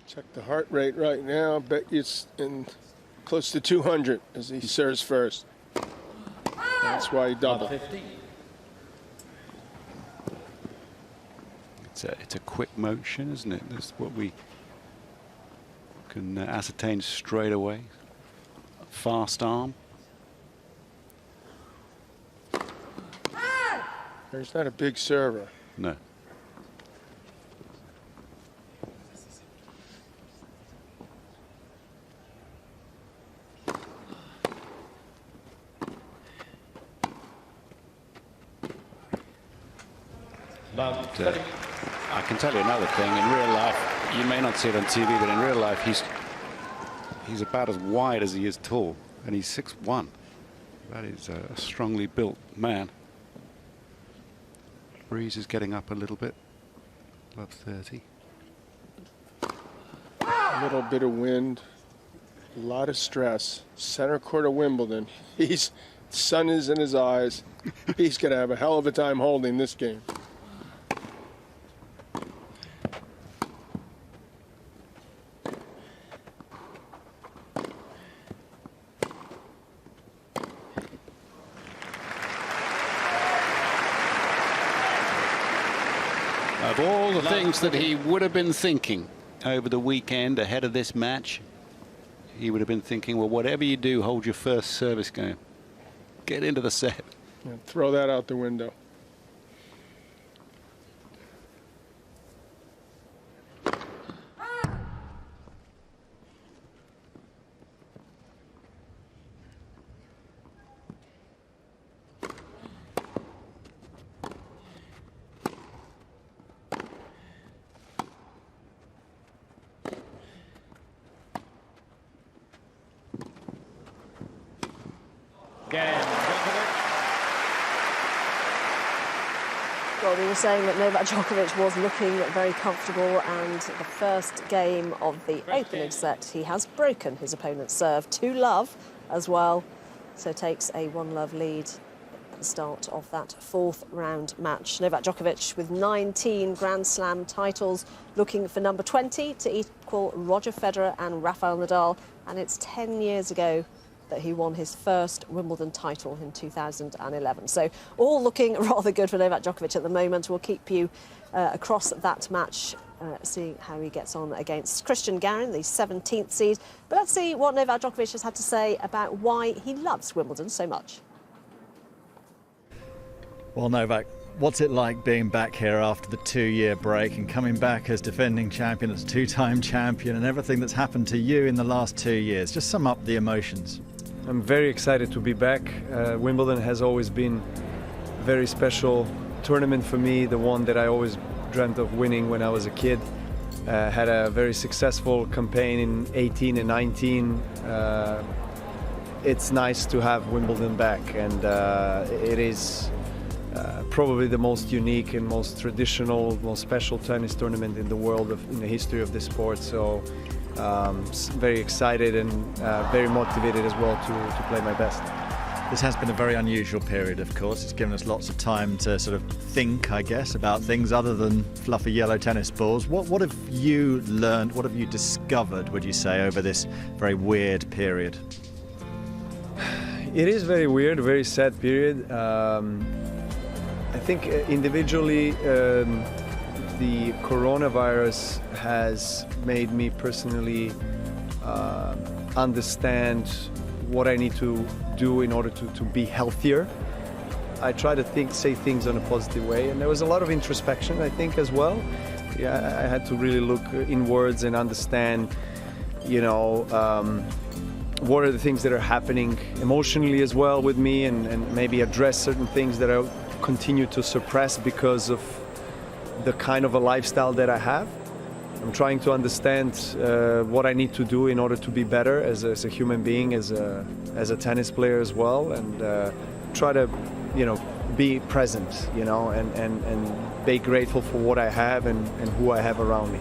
Check the heart rate right now. Bet it's in close to 200 as he serves first. That's why he doubled. It's a quick motion, isn't it? That's what we can ascertain straight away. Fast arm. He's not a big server. No. But I can tell you another thing. In real life, you may not see it on TV, but in real life, he's about as wide as he is tall, and he's 6'1". That is a strongly built man. Breeze is getting up a little bit, above 30. A little bit of wind, a lot of stress. Center court of Wimbledon. Sun is in his eyes. He's going to have a hell of a time holding this game. Of all the things that he would have been thinking over the weekend ahead of this match, he would have been thinking, well, whatever you do, hold your first service game. Get into the set. Yeah, throw that out the window. Again, Djokovic. Well, we were saying that Novak Djokovic was looking very comfortable, and the first game of the opening set, he has broken his opponent's serve. 2-love as well, so takes a 1-love lead at the start of that fourth round match. Novak Djokovic with 19 Grand Slam titles, looking for number 20 to equal Roger Federer and Rafael Nadal, and it's 10 years ago that he won his first Wimbledon title in 2011. So all looking rather good for Novak Djokovic at the moment. We'll keep you across that match, seeing how he gets on against Christian Garen, the 17th seed. But let's see what Novak Djokovic has had to say about why he loves Wimbledon so much. Well, Novak, what's it like being back here after the 2-year break and coming back as defending champion, as two-time champion, and everything that's happened to you in the last 2 years? Just sum up the emotions. I'm very excited to be back. Wimbledon has always been a very special tournament for me, the one that I always dreamt of winning when I was a kid. Had a very successful campaign in 18 and 19. It's nice to have Wimbledon back, and it is probably the most unique and most traditional, most special tennis tournament in the world, in the history of the sport. So very excited and very motivated as well to play my best. This has been a very unusual period, of course. It's given us lots of time to sort of think, I guess, about things other than fluffy yellow tennis balls. What have you learned, what have you discovered, would you say, over this very weird period? It is very weird, a very sad period. I think individually, the coronavirus has made me personally understand what I need to do in order to be healthier. I try to say things in a positive way, and there was a lot of introspection, I think, as well. Yeah, I had to really look inwards and understand, what are the things that are happening emotionally as well with me, and maybe address certain things that I continue to suppress because of the kind of a lifestyle that I have. I'm trying to understand what I need to do in order to be better as a human being, as a tennis player as well, and try to, be present, and be grateful for what I have and who I have around me.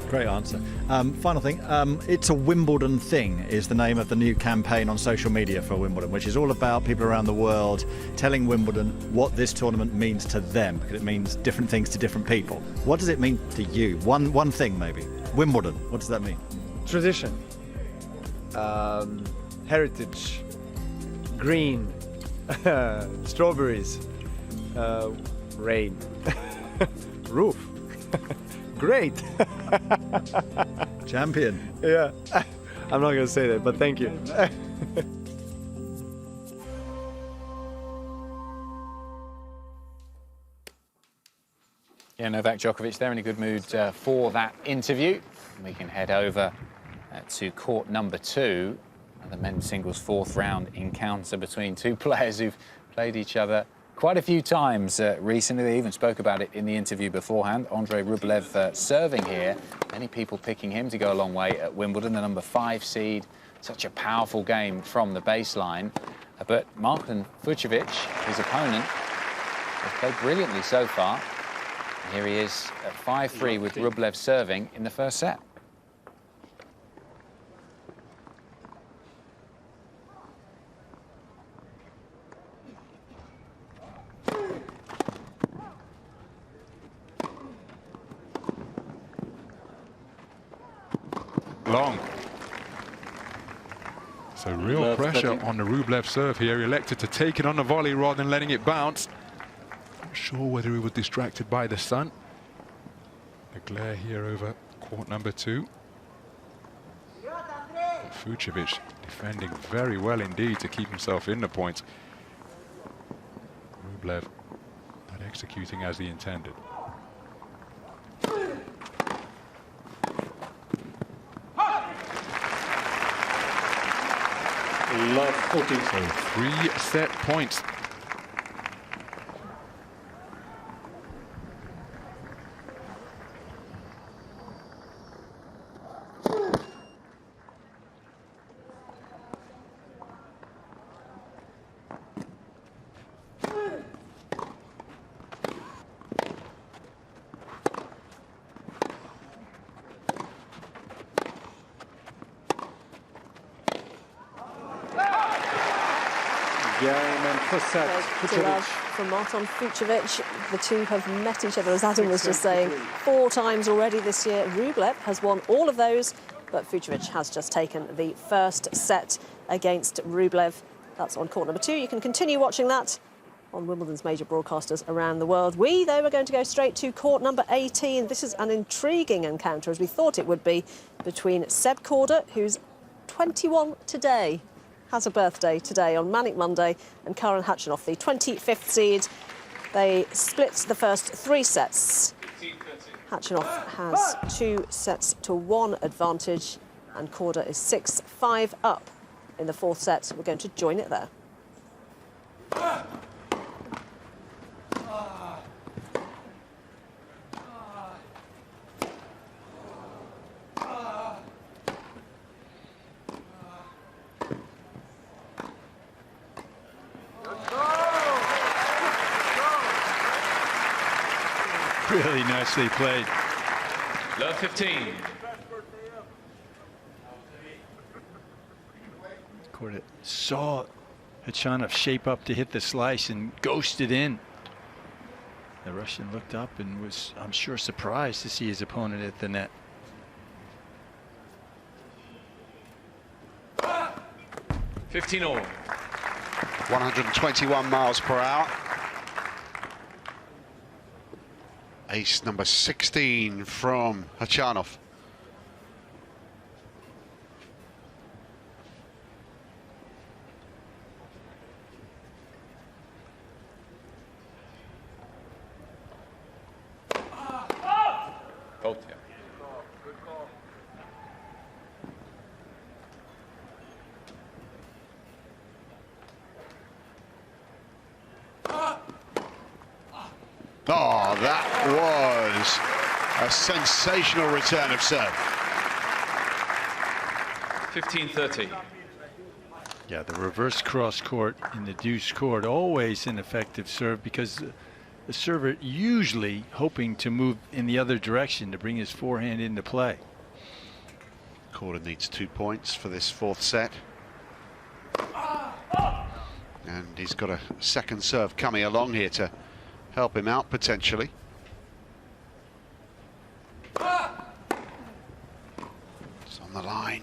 Great answer. Final thing, It's a Wimbledon Thing is the name of the new campaign on social media for Wimbledon, which is all about people around the world telling Wimbledon what this tournament means to them, because it means different things to different people. What does it mean to you? One thing, maybe. Wimbledon, what does that mean? Tradition, heritage, green, strawberries, rain, roof. Great. Champion. Yeah. I'm not going to say that, but thank you. Yeah, Novak Djokovic, they're in a good mood for that interview. We can head over to court number 2, the men's singles fourth round encounter between two players who've played each other quite a few times recently. They even spoke about it in the interview beforehand. Andrei Rublev serving here. Many people picking him to go a long way at Wimbledon, the number 5 seed. Such a powerful game from the baseline. But Martin Fucsovics, his opponent, has played brilliantly so far. And here he is at 5-3 with Rublev serving in the first set. Long. So real pressure on the Rublev serve here. He elected to take it on the volley rather than letting it bounce. Not sure whether he was distracted by the sun. The glare here over court number 2. Fucsovics defending very well indeed to keep himself in the points. Rublev not executing as he intended. Love 14. So 3 set points. game, and plus set. Big love from Marton Fucsovics. The two have met each other, as Adam was just saying, 4 times already this year. Rublev has won all of those, but Fucsovics has just taken the first set against Rublev. That's on court number 2. You can continue watching that on Wimbledon's major broadcasters around the world. We, though, are going to go straight to court number 18. This is an intriguing encounter, as we thought it would be, between Seb Korda, who's 21 today, has a birthday today on Manic Monday, and Karen Khachanov, the 25th seed. They split the first 3 sets. Khachanov has 2 sets to 1 advantage, and Korda is 6-5 up in the 4th set. We're going to join it there. Really nicely played. Love 15. Korda saw Khachanov shape up to hit the slice and ghosted in. The Russian looked up and was, I'm sure, surprised to see his opponent at the net. $15 all. 121 miles per hour. Ace number 16 from Khachanov. Bolton. Oh, that was a sensational return of serve. 15-30. Yeah, the reverse cross court in the deuce court, always an effective serve, because the server usually hoping to move in the other direction to bring his forehand into play. Korda needs 2 points for this 4th set. And he's got a second serve coming along here to help him out potentially. It's on the line.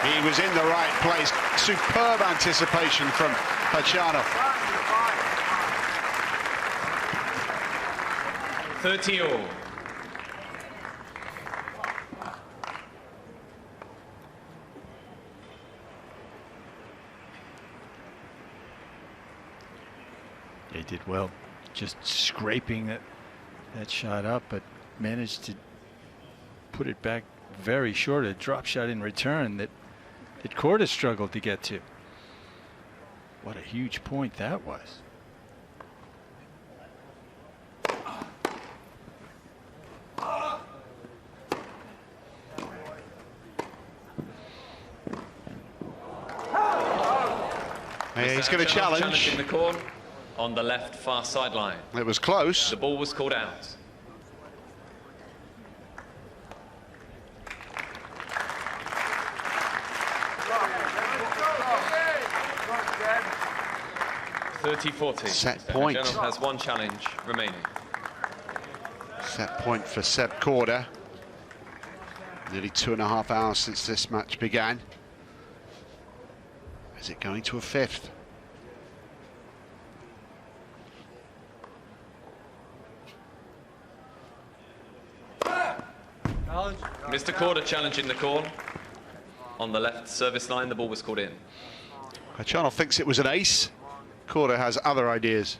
He was in the right place. Superb anticipation from Khachanov. 30 all. They did well, just scraping that shot up, but managed to put it back very short. A drop shot in return that Korda struggled to get to. What a huge point that was. He's going to challenge. Challenging the corner on the left far sideline. It was close. The ball was called out. Set point. Khachanov has 1 challenge remaining. Set point for Seb Korda. Nearly 2.5 hours since this match began. Is it going to a 5th? Mr. Korda challenging the call. On the left service line, the ball was called in. Khachanov thinks it was an ace. Korda has other ideas.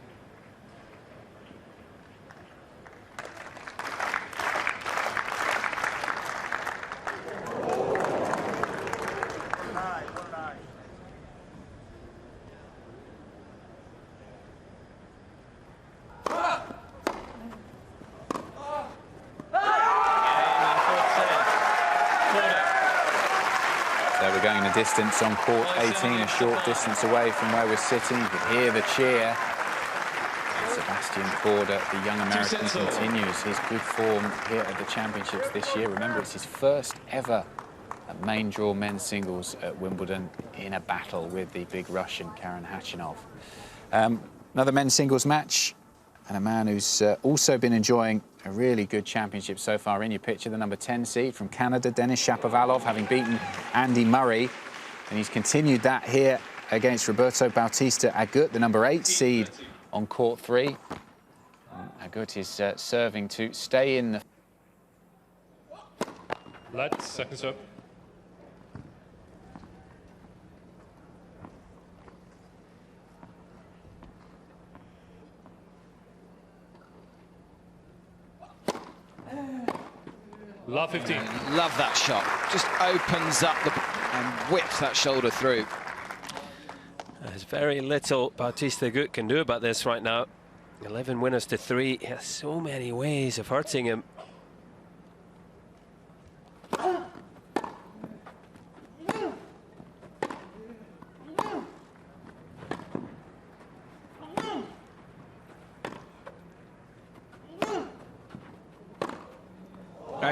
going the distance on court 18, a short distance away from where we're sitting. You could hear the cheer. Sebastian Korda, the young American, continues his good form here at the championships this year. Remember, it's his first ever main draw men's singles at Wimbledon in a battle with the big Russian Karen Khachanov. Another men's singles match, and a man who's also been enjoying a really good championship so far. In your picture, the number 10 seed from Canada, Denis Shapovalov, having beaten Andy Murray. And he's continued that here against Roberto Bautista Agut, the number 8 seed on court 3. Agut is serving to stay in the... Light, second serve. Love 15. Love that shot. Just opens up and whips that shoulder through. There's very little Bautista Agut can do about this right now. 11 winners to 3. He has so many ways of hurting him.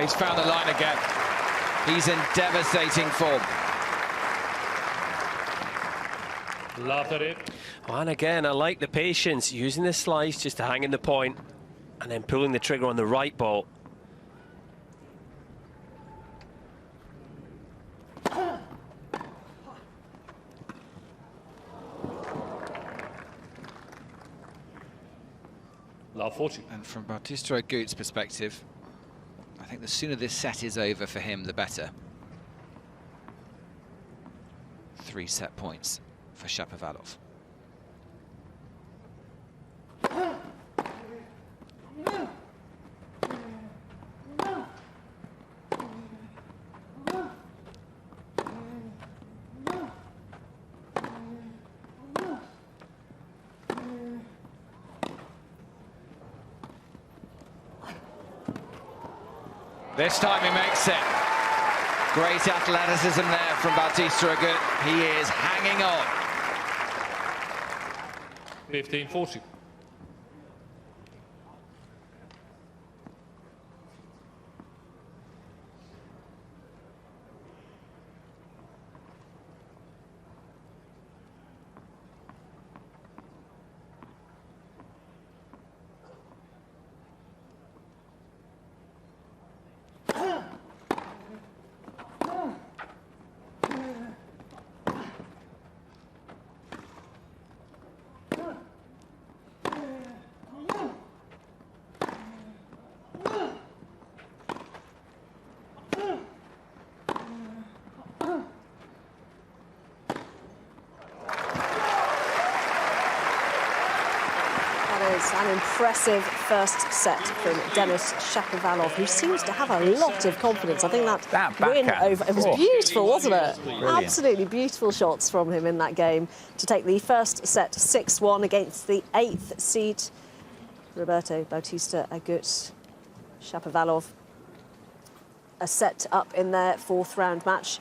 He's found the line again. He's in devastating form. Love it. And again, I like the patience, using the slice just to hang in the point and then pulling the trigger on the right ball. Love 40. And from Bautista Agut's perspective, I think the sooner this set is over for him, the better. 3 set points for Shapovalov. This time he makes it. Great athleticism there from Bautista Agut. He is hanging on. 15-40. An impressive first set from Denis Shapovalov, who seems to have a lot of confidence. I think that win over, it was beautiful, wasn't it? Brilliant. Absolutely beautiful shots from him in that game to take the first set 6-1 against the 8th seed, Roberto Bautista Agut. Shapovalov a set up in their 4th round match.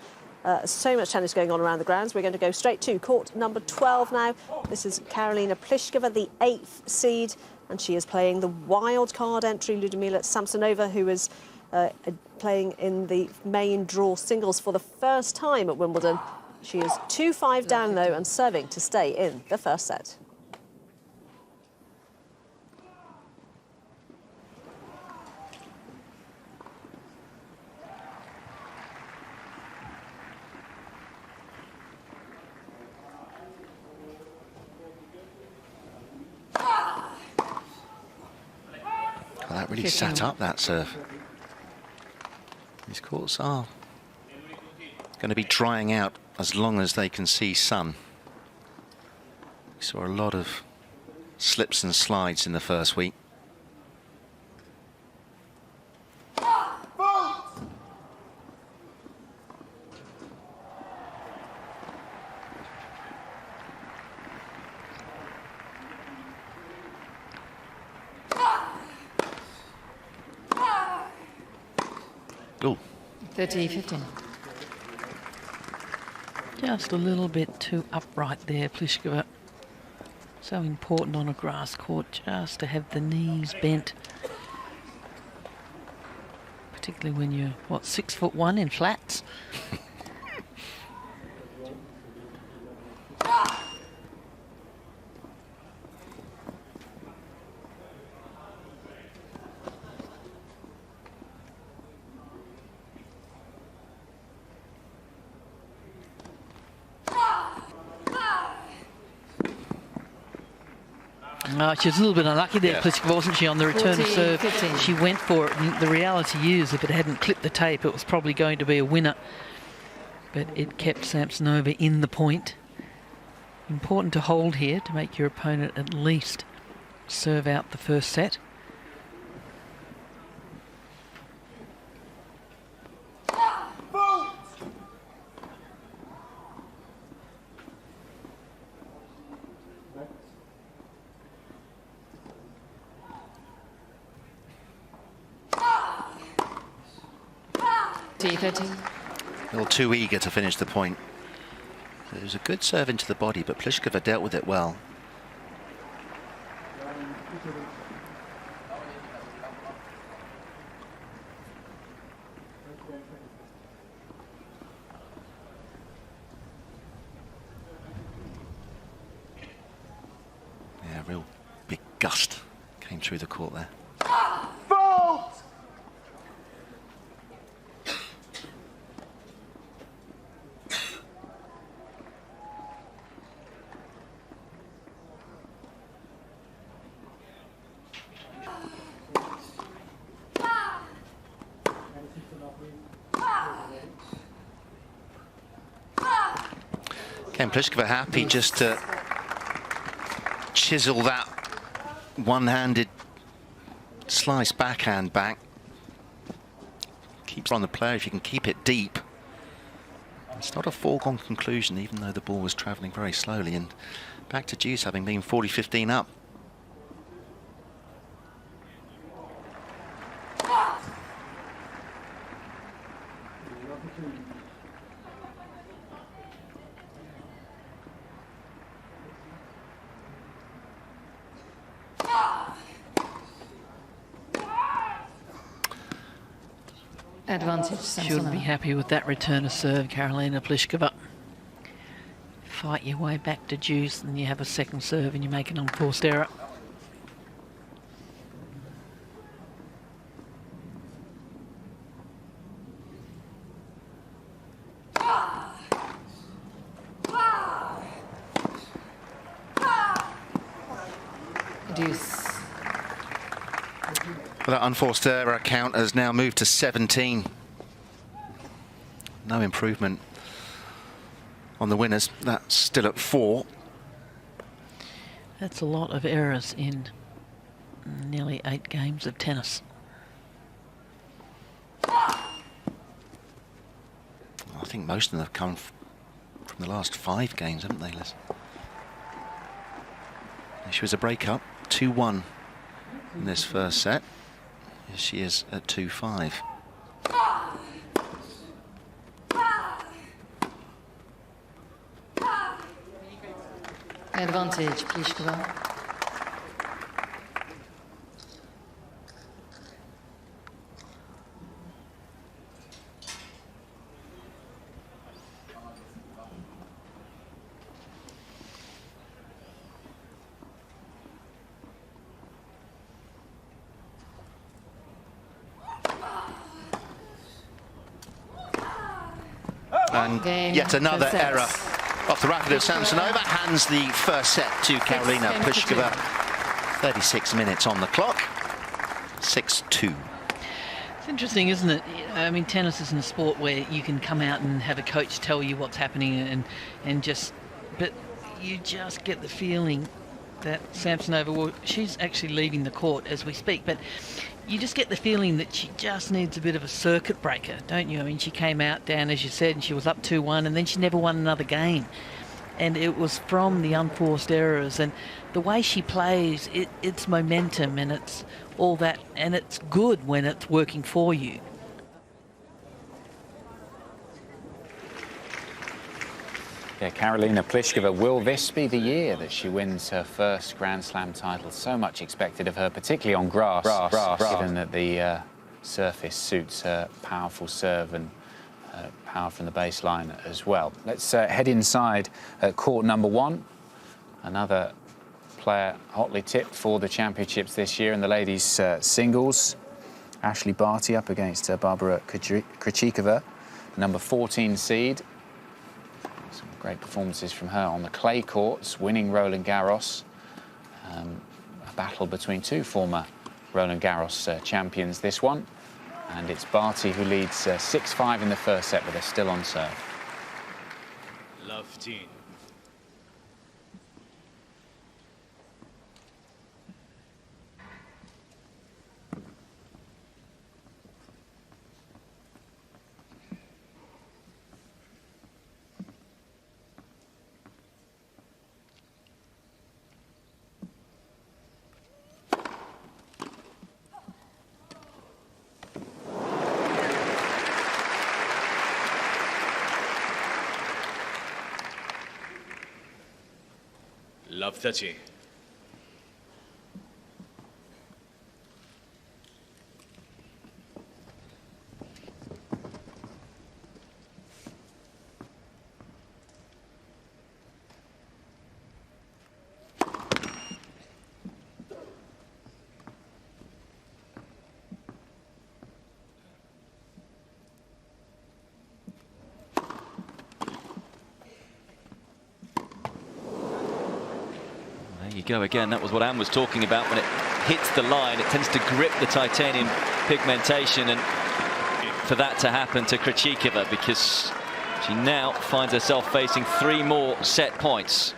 So much tennis going on around the grounds. We're going to go straight to court number 12 now. This is Karolina Pliskova, the 8th seed, and she is playing the wild card entry, Ludmila Samsonova, who is playing in the main draw singles for the first time at Wimbledon. She is 2-5 down, though, and serving to stay in the first set. Well, that really sat up, that serve. These courts are going to be drying out as long as they can see sun. We saw a lot of slips and slides in the first week. Ooh. 30-15. Just a little bit too upright there, Pliskova. So important on a grass court just to have the knees bent. Particularly when you're, what, 6'1" in flats? She was a little bit unlucky there, Pliskova, wasn't she, on the return of serve? 15. She went for it, and the reality is, if it hadn't clipped the tape, it was probably going to be a winner. But it kept Samsonova in the point. Important to hold here to make your opponent at least serve out the first set. A little too eager to finish the point. It was a good serve into the body, but Pliskova dealt with it well. Yeah, real big gust came through the court there. Pliskova happy just to chisel that one-handed slice backhand back. Keeps on the player if you can keep it deep. It's not a foregone conclusion, even though the ball was travelling very slowly. And back to deuce, having been 40-15 up. Advantage. Shouldn't be happy with that return of serve, Karolina Pliskova. Fight your way back to deuce, and you have a second serve and you make an unforced error. Deuce. Well, that unforced error count has now moved to 17. No improvement on the winners. That's still at 4. That's a lot of errors in nearly 8 games of tennis. I think most of them have come from the last 5 games, haven't they, Liz? She was a break-up, 2-1 in this first set. Here she is at 2-5. Advantage, Pliskova. And yet another error off the racket of Samsonova. Hands the first set to Karolina Pliskova. 36 minutes on the clock. 6-2. It's interesting, isn't it? I mean, tennis isn't a sport where you can come out and have a coach tell you what's happening and just... But you just get the feeling that Samsonova, well, she's actually leaving the court as we speak, but you just get the feeling that she just needs a bit of a circuit breaker, don't you? I mean, she came out down, as you said, and she was up 2-1, and then she never won another game. And it was from the unforced errors. And the way she plays, it's momentum, and it's all that, and it's good when it's working for you. Yeah, Karolina Pliskova, will this be the year that she wins her first Grand Slam title? So much expected of her, particularly on grass. Given that the surface suits her powerful serve and power from the baseline as well. Let's head inside court number 1. Another player hotly tipped for the championships this year in the ladies' singles. Ashley Barty up against Barbara Krejcikova, number 14 seed. Some great performances from her on the clay courts, winning Roland Garros. A battle between 2 former Roland Garros champions, this one. And it's Barty who leads 6-5 in the first set, but they're still on serve. Love 15. Love 30. There you go again. That was what Anne was talking about. When it hits the line, it tends to grip the titanium pigmentation, and for that to happen to Krejcikova, because she now finds herself facing 3 more set points.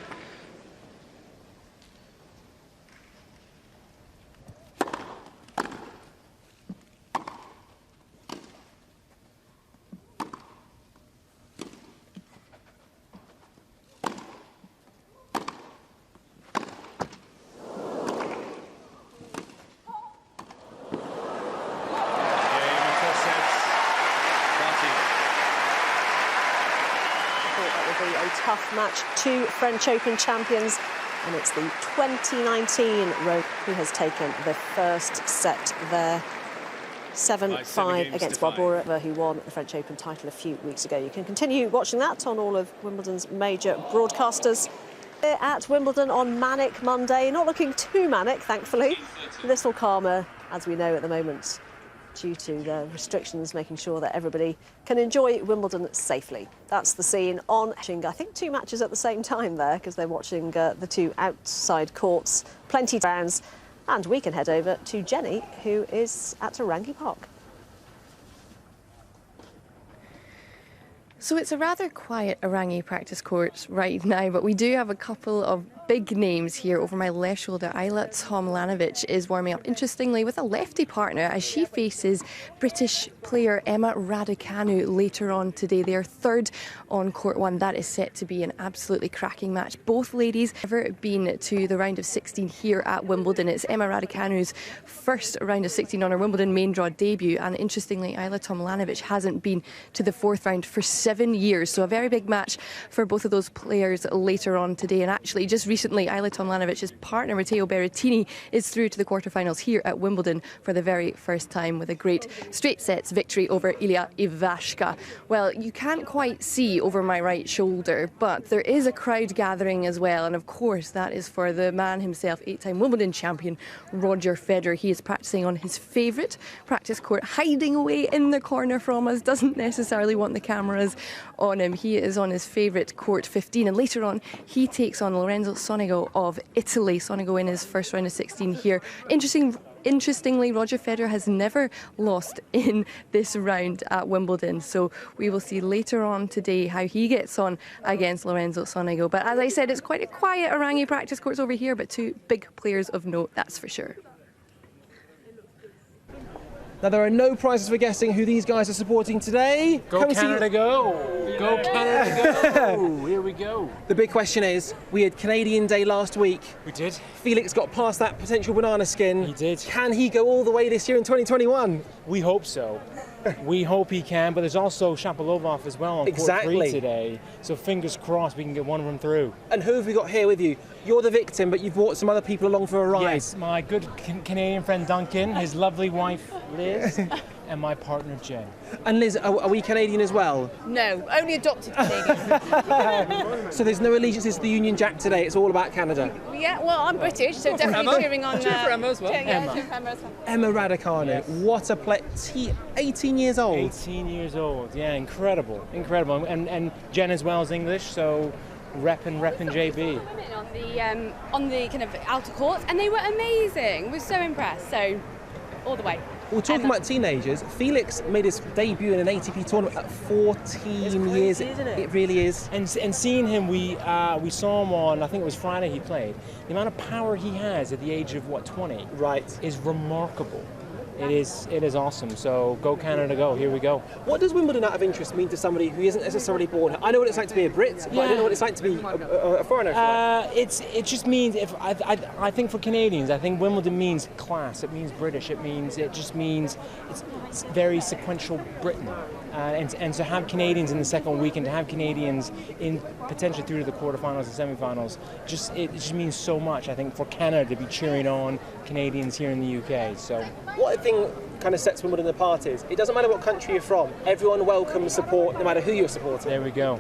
Tough match, 2 French Open champions, and it's the 2019 road who has taken the first set there. 7-5 against Barbora, who won the French Open title a few weeks ago. You can continue watching that on all of Wimbledon's major broadcasters. We're at Wimbledon on Manic Monday, not looking too manic, thankfully. A little calmer, as we know at the moment, due to the restrictions, making sure that everybody can enjoy Wimbledon safely. That's the scene on, I think, 2 matches at the same time there, because they're watching the 2 outside courts, plenty of rounds. And we can head over to Jenny, who is at Orangi Park. So it's a rather quiet Orangi practice court right now, but we do have a couple of big names here. Over my left shoulder, Ayla Tomljanovic is warming up, interestingly, with a lefty partner as she faces British player Emma Radicano later on today. They are third on court 1. That is set to be an absolutely cracking match. Both ladies have ever been to the round of 16 here at Wimbledon. It's Emma Radicano's first round of 16 on her Wimbledon main draw debut, and interestingly, Ayla Tomljanovic hasn't been to the 4th round for 7 years. So a very big match for both of those players later on today. And actually, just recently, Ayla Tomljanovic's partner Mateo Beretini is through to the quarterfinals here at Wimbledon for the very first time with a great straight sets victory over Ilya Ivashka. Well, you can't quite see over my right shoulder, but there is a crowd gathering as well, and of course that is for the man himself, 8-time Wimbledon champion Roger Federer. He is practicing on his favourite practice court, hiding away in the corner from us, doesn't necessarily want the cameras on him. He is on his favourite court 15, and later on he takes on Lorenzo Sanuk of Italy. Sanuk in his first round of 16 here. Interestingly, Roger Federer has never lost in this round at Wimbledon, so we will see later on today how he gets on against Lorenzo Sanuk. But as I said, it's quite a quiet Orangi practice courts over here, but 2 big players of note, that's for sure. Now, there are no prizes for guessing who these guys are supporting today. Go Canada, go! Go Canada, go! Here we go. The big question is, we had Canadian Day last week. We did. Felix got past that potential banana skin. He did. Can he go all the way this year in 2021? We hope so. We hope he can, but there's also Chapovalov as well on court 3 today. So fingers crossed we can get one of them through. And who have we got here with you? You're the victim, but you've brought some other people along for a ride. Yes, my good Canadian friend Duncan, his lovely wife Liz, and my partner Jen. And Liz, are we Canadian as well? No, only adopted Canadian. So there's no allegiances to the Union Jack today, it's all about Canada? Yeah, well, I'm British, so definitely cheering on... Cheer for Emma as well. Yeah, cheer for Emma as well. Emma Radicano, what a play. 18 years old. 18 years old, yeah, incredible. And Jen as well is English, so repping JB. On the kind of outer courts, and they were amazing. We're so impressed, so all the way. Well, talking about teenagers, Felix made his debut in an ATP tournament at 14 years. Isn't it? It really is. And seeing him, we saw him on, I think it was Friday he played. The amount of power he has at the age of, 20? Right. Is remarkable. It is awesome. So go Canada, go. Here we go. What does Wimbledon out of interest mean to somebody who isn't necessarily born here? I know what it's like to be a Brit, but I don't know what it's like to be a foreigner. It just means, I think for Canadians, I think Wimbledon means class. It means British. It just means it's very sequential Britain. And to have Canadians in the second week and to have Canadians in potentially through to the quarterfinals and semi-finals, it just means so much, I think, for Canada to be cheering on Canadians here in the UK. So what thing kind of sets Wimbledon apart is it doesn't matter what country you're from, everyone welcomes support no matter who you're supporting. There we go.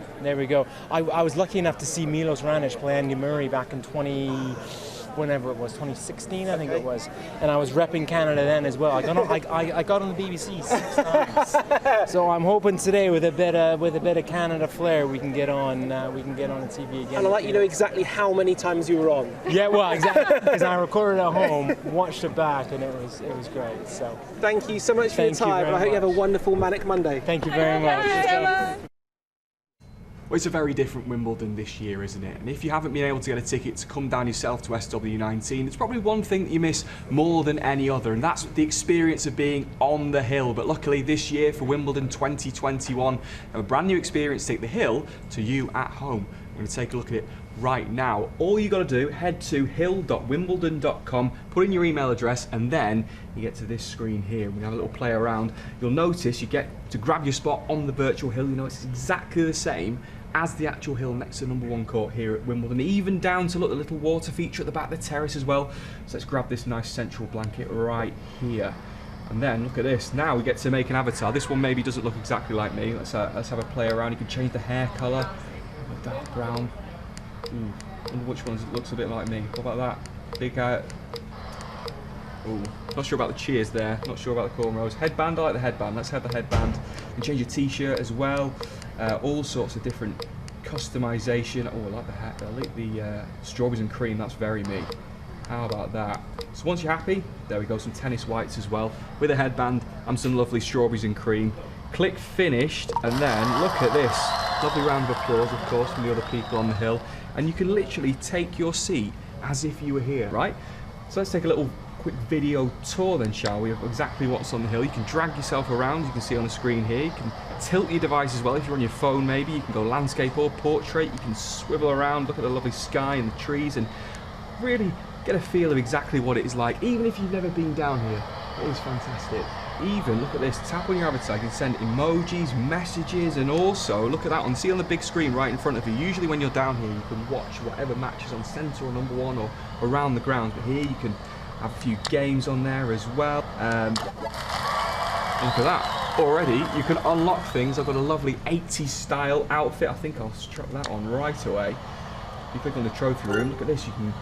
I was lucky enough to see Milos Raonic play Andy Murray back in 2016, I think it was, and I was repping Canada then as well. I got on the BBC 6 times, so I'm hoping today with a bit of Canada flair we can get on the TV again. And I'd like you know exactly how many times you were on. Yeah, well, exactly, because I recorded at home, watched it back, and it was great. So thank you so much for your time. I hope you have a wonderful Manic Monday. Thank you very much. Well, it's a very different Wimbledon this year, isn't it? And if you haven't been able to get a ticket to come down yourself to SW19, it's probably one thing that you miss more than any other, and that's the experience of being on the hill. But luckily this year for Wimbledon 2021, a brand new experience, Take the Hill to you at home. We're going to take a look at it right now. All you got to do, head to hill.wimbledon.com, put in your email address, and then you get to this screen here. We have a little play around. You'll notice you get to grab your spot on the virtual hill. You know, it's exactly the same as the actual hill next to the #1 court here at Wimbledon, even down to, look, the little water feature at the back of the terrace as well. So let's grab this nice central blanket right here. And then look at this, now we get to make an avatar. This one maybe doesn't look exactly like me. Let's have a play around. You can change the hair colour, dark brown. Wonder which one looks a bit like me. What about that? Big not sure about the cheers there, not sure about the cornrows. Headband, I like the headband. Let's have the headband. And change your t-shirt as well. All sorts of different customization. Oh, I like the hat. I like the strawberries and cream. That's very me. How about that? So once you're happy, there we go, some tennis whites as well with a headband and some lovely strawberries and cream. Click finished, and then look at this. Lovely round of applause, of course, from the other people on the hill. And you can literally take your seat as if you were here, right? So let's take a little quick video tour then, shall we, of exactly what's on the hill. You can drag yourself around, you can see on the screen here. You can tilt your device as well. If you're on your phone maybe, you can go landscape or portrait. You can swivel around, look at the lovely sky and the trees, and really get a feel of exactly what it is like, even if you've never been down here. It is fantastic. Even, look at this, tap on your avatar, you can send emojis, messages, and also, look at that one, see on the big screen right in front of you. Usually when you're down here, you can watch whatever matches on centre or #1 or around the grounds, but here you can have a few games on there as well. Look at that. Already, you can unlock things. I've got a lovely 80s style outfit. I think I'll strap that on right away. If you click on the trophy room, look at this, you can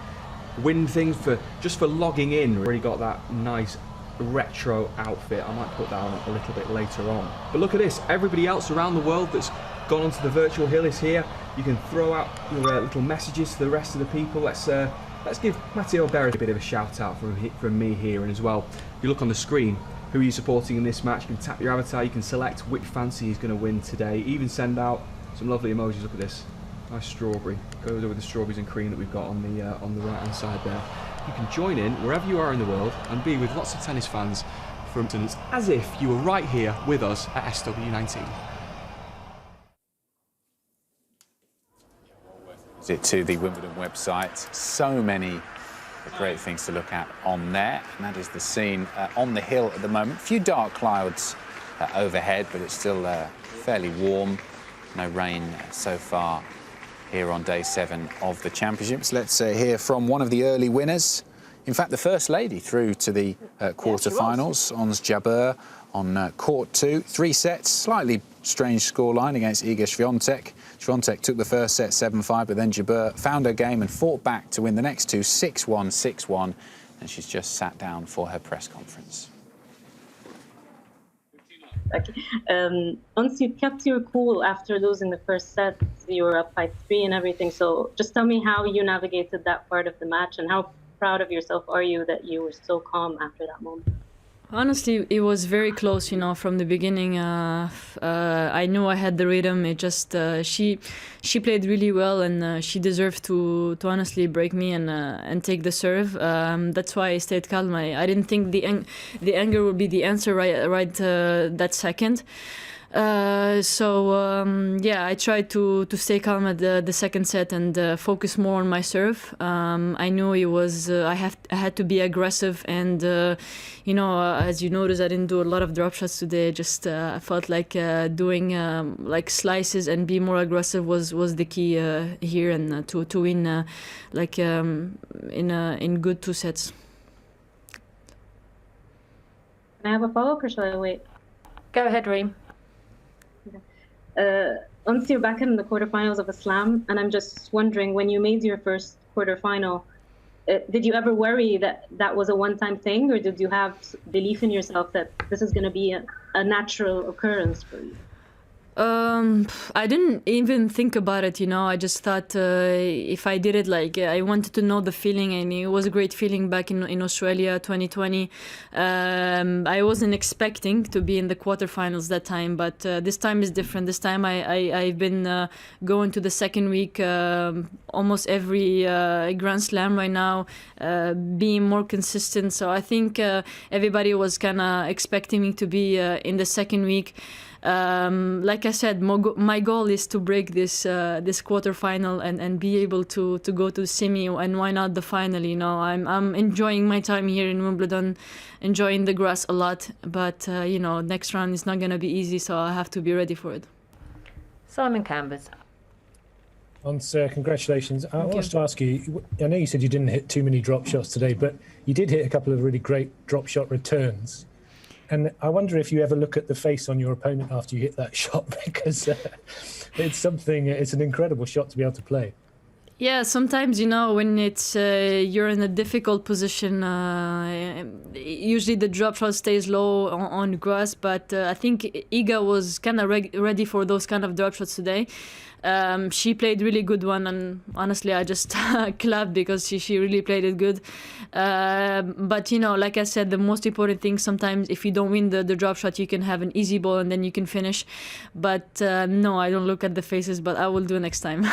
win things just for logging in. Already got that nice retro outfit. I might put that on a little bit later on. But look at this, everybody else around the world that's gone onto the virtual hill is here. You can throw out your little messages to the rest of the people. Let's give Mateo Beretini a bit of a shout out from me here, and as well, if you look on the screen, who are you supporting in this match? You can tap your avatar, you can select which fancy is going to win today, even send out some lovely emojis. Look at this, nice strawberry, goes over the strawberries and cream that we've got on the right hand side there. You can join in wherever you are in the world and be with lots of tennis fans from tennis, as if you were right here with us at SW19. Visit to the Wimbledon website. So many Great things to look at on there, and that is the scene on the hill at the moment. A few dark clouds overhead, but it's still fairly warm. No rain so far here on day 7 of the championships. Let's hear from one of the early winners. In fact, the first lady through to the quarterfinals, Ons Jabeur on court 2. 3 sets, slightly strange scoreline against Iga Swiatek. Swiatek took the first set 7-5, but then Jabeur found her game and fought back to win the next 2, 6-1, 6-1, and she's just sat down for her press conference. Okay. Once you kept your cool after losing the first set, you were up by 3 and everything. So just tell me how you navigated that part of the match and how proud of yourself are you that you were so calm after that moment? Honestly, it was very close, you know, from the beginning. I knew I had the rhythm. It just she played really well, and she deserved to honestly break me and take the serve. That's why I stayed calm. I didn't think the anger would be the answer right that second. Yeah, I tried to stay calm at the second set and focus more on my serve. I knew it was I had to be aggressive, and you know, as you notice, I didn't do a lot of drop shots today. Just I felt like doing like slices and be more aggressive was the key here, and to win like in good 2 sets. Can I have a follow-up or shall I wait? Go ahead, Reem. Once you're back in the quarterfinals of a slam, and I'm just wondering, when you made your first quarterfinal, did you ever worry that that was a one-time thing, or did you have belief in yourself that this is going to be a natural occurrence for you? I didn't even think about it, you know. I just thought if I did it, like I wanted to know the feeling, and it was a great feeling back in Australia 2020. I wasn't expecting to be in the quarterfinals that time, but this time is different. This time I've been going to the second week almost every Grand Slam right now, being more consistent. So I think everybody was kind of expecting me to be in the second week. Like I said, my goal is to break this quarterfinal and be able to go to the semi, and why not the final. You know, I'm enjoying my time here in Wimbledon, enjoying the grass a lot. But you know, next round is not going to be easy, so I have to be ready for it. Simon Cambers. Congratulations. I wanted to ask you, I know you said you didn't hit too many drop shots today, but you did hit a couple of really great drop shot returns. And I wonder if you ever look at the face on your opponent after you hit that shot, because it's an incredible shot to be able to play. Yeah, sometimes, you know, when it's you're in a difficult position, usually the drop shot stays low on grass, but I think Iga was kind of ready for those kind of drop shots today. She played really good one, and honestly I just clapped because she really played it good. But you know, like I said, the most important thing sometimes, if you don't win the drop shot, you can have an easy ball and then you can finish. But no, I don't look at the faces, but I will do next time.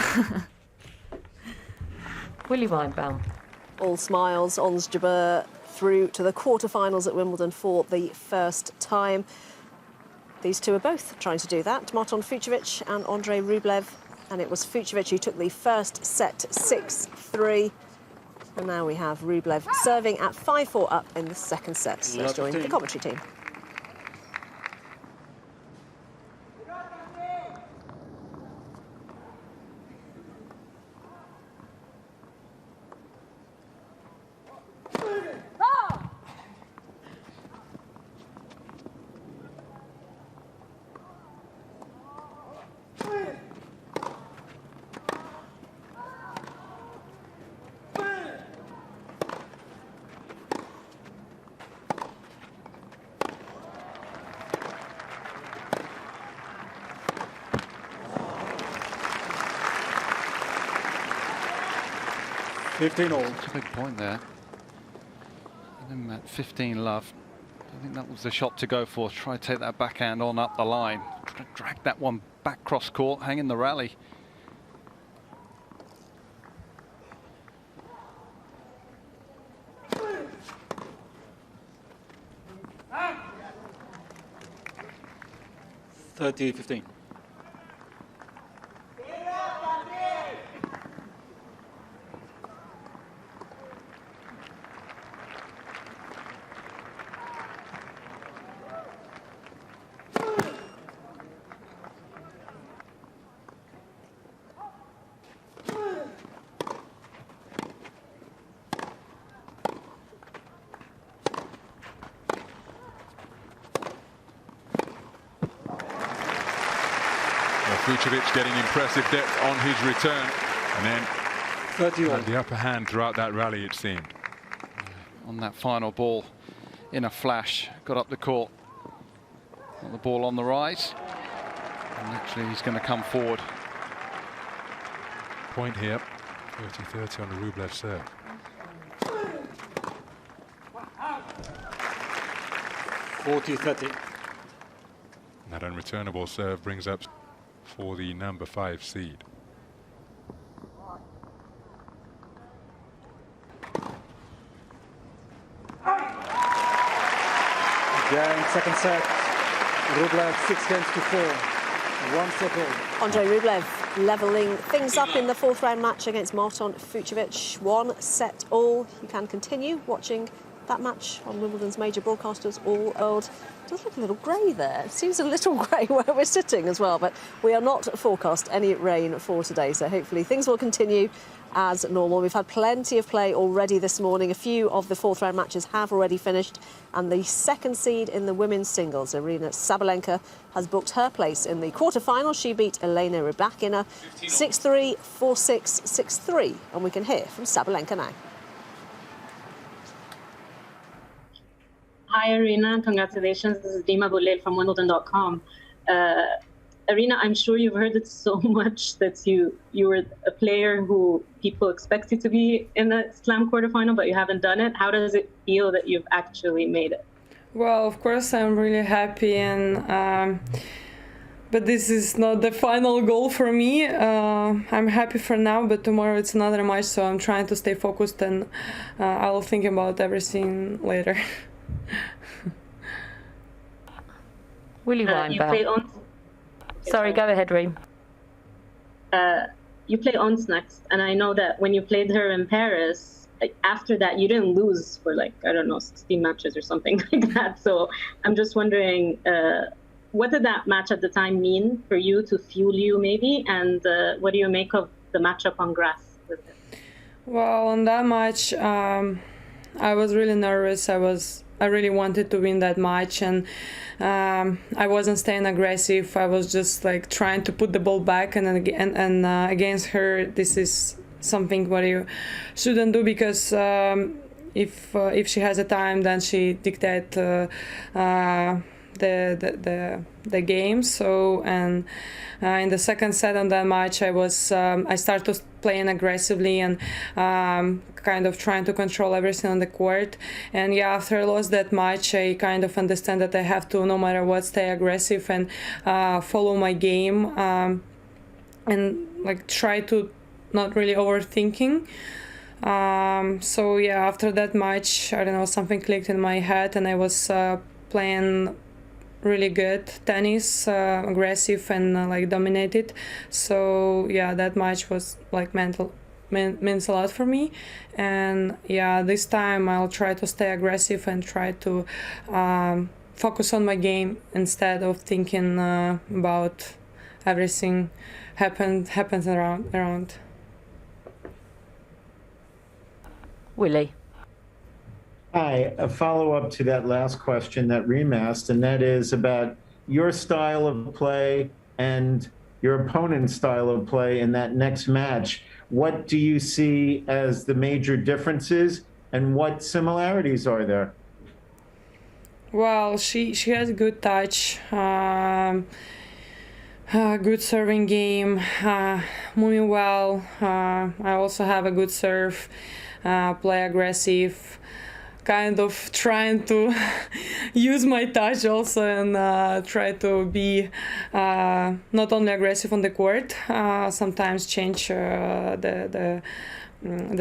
Willie Weinbaum. All smiles. Ons Jabeur through to the quarterfinals at Wimbledon for the first time. These two are both trying to do that, Marton Fucsovics and Andrei Rublev. And it was Fucsovics who took the first set 6-3. And now we have Rublev serving at 5-4 up in the second set. So let's join the commentary team. That's a big point there. And then at 15 love. I think that was the shot to go for. Try to take that backhand on up the line. Drag that one back cross court, hang in the rally. (30-15). Fucsovic getting impressive depth on his return, and then had the upper hand throughout that rally, it seemed. On that final ball, in a flash, got up the court. Got the ball on the rise, and actually he's going to come forward. Point here, 30-30 on the Rublev serve. That unreturnable serve brings up for the number 5 seed. Garen, second set. Rublev 6 games to 4. 1 set all. Andrei Rublev levelling things up in the fourth round match against Marton Fucsovic. 1 set all. You can continue watching that match on Wimbledon's major broadcasters all world. It does look a little grey there. It seems a little grey where we're sitting as well, but we are not forecast any rain for today, so hopefully things will continue as normal. We've had plenty of play already this morning. A few of the fourth round matches have already finished, and the second seed in the women's singles, Arina Sabalenka, has booked her place in the quarterfinals. She beat Elena Rybackina 6-3, 4-6, 6-3, and we can hear from Sabalenka now. Hi, Arina. Congratulations. This is Dima Boulel from Wimbledon.com. Arina, I'm sure you've heard it so much that you were a player who people expect you to be in the Slam quarterfinal, but you haven't done it. How does it feel that you've actually made it? Well, of course, I'm really happy, and but this is not the final goal for me. I'm happy for now, but tomorrow it's another match, so I'm trying to stay focused, and I'll think about everything later. Willie Weinberg. Sorry, go ahead, Reem. You play Ons next, and I know that when you played her in Paris, like, after that you didn't lose for, like, I don't know, 16 matches or something like that. So I'm just wondering, what did that match at the time mean for you to fuel you maybe, and what do you make of the matchup on grass with it? Well, on that match, I was really nervous. I really wanted to win that match, and I wasn't staying aggressive. I was just like trying to put the ball back, and against her, this is something what you shouldn't do, because if she has a time, then she dictates the game. So, and in the second set on that match, I started playing aggressively and kind of trying to control everything on the court. And yeah, after I lost that match, I kind of understand that I have to, no matter what, stay aggressive and follow my game, and like try to not really overthinking. So yeah, after that match, I don't know, something clicked in my head, and I was playing really good tennis, aggressive and like dominated. So yeah, that match was like means a lot for me. And yeah, this time I'll try to stay aggressive and try to focus on my game instead of thinking about everything happens around. Willie. Hi, a follow-up to that last question that Reem asked, and that is about your style of play and your opponent's style of play in that next match. What do you see as the major differences, and what similarities are there? Well, she has good touch, good serving game, moving well. I also have a good serve, play aggressive, kind of trying to use my touch also, and try to be not only aggressive on the court, sometimes change the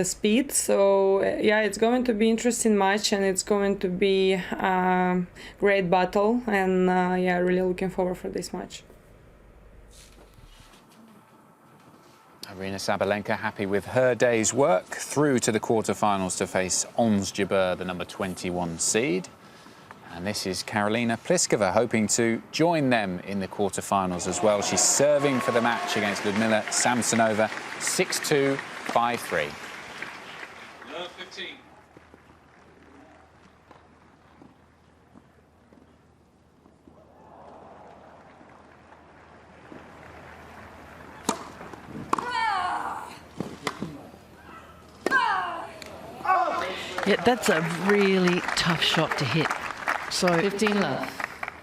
speed. So yeah, it's going to be interesting match, and it's going to be a great battle, and yeah, really looking forward for this match. Arina Sabalenka happy with her day's work, through to the quarterfinals to face Ons Jabeur, the number 21 seed. And this is Karolina Pliskova hoping to join them in the quarterfinals as well. She's serving for the match against Ludmila Samsonova, 6-2, 5-3. Love 15. Yeah, that's a really tough shot to hit. So 15 love.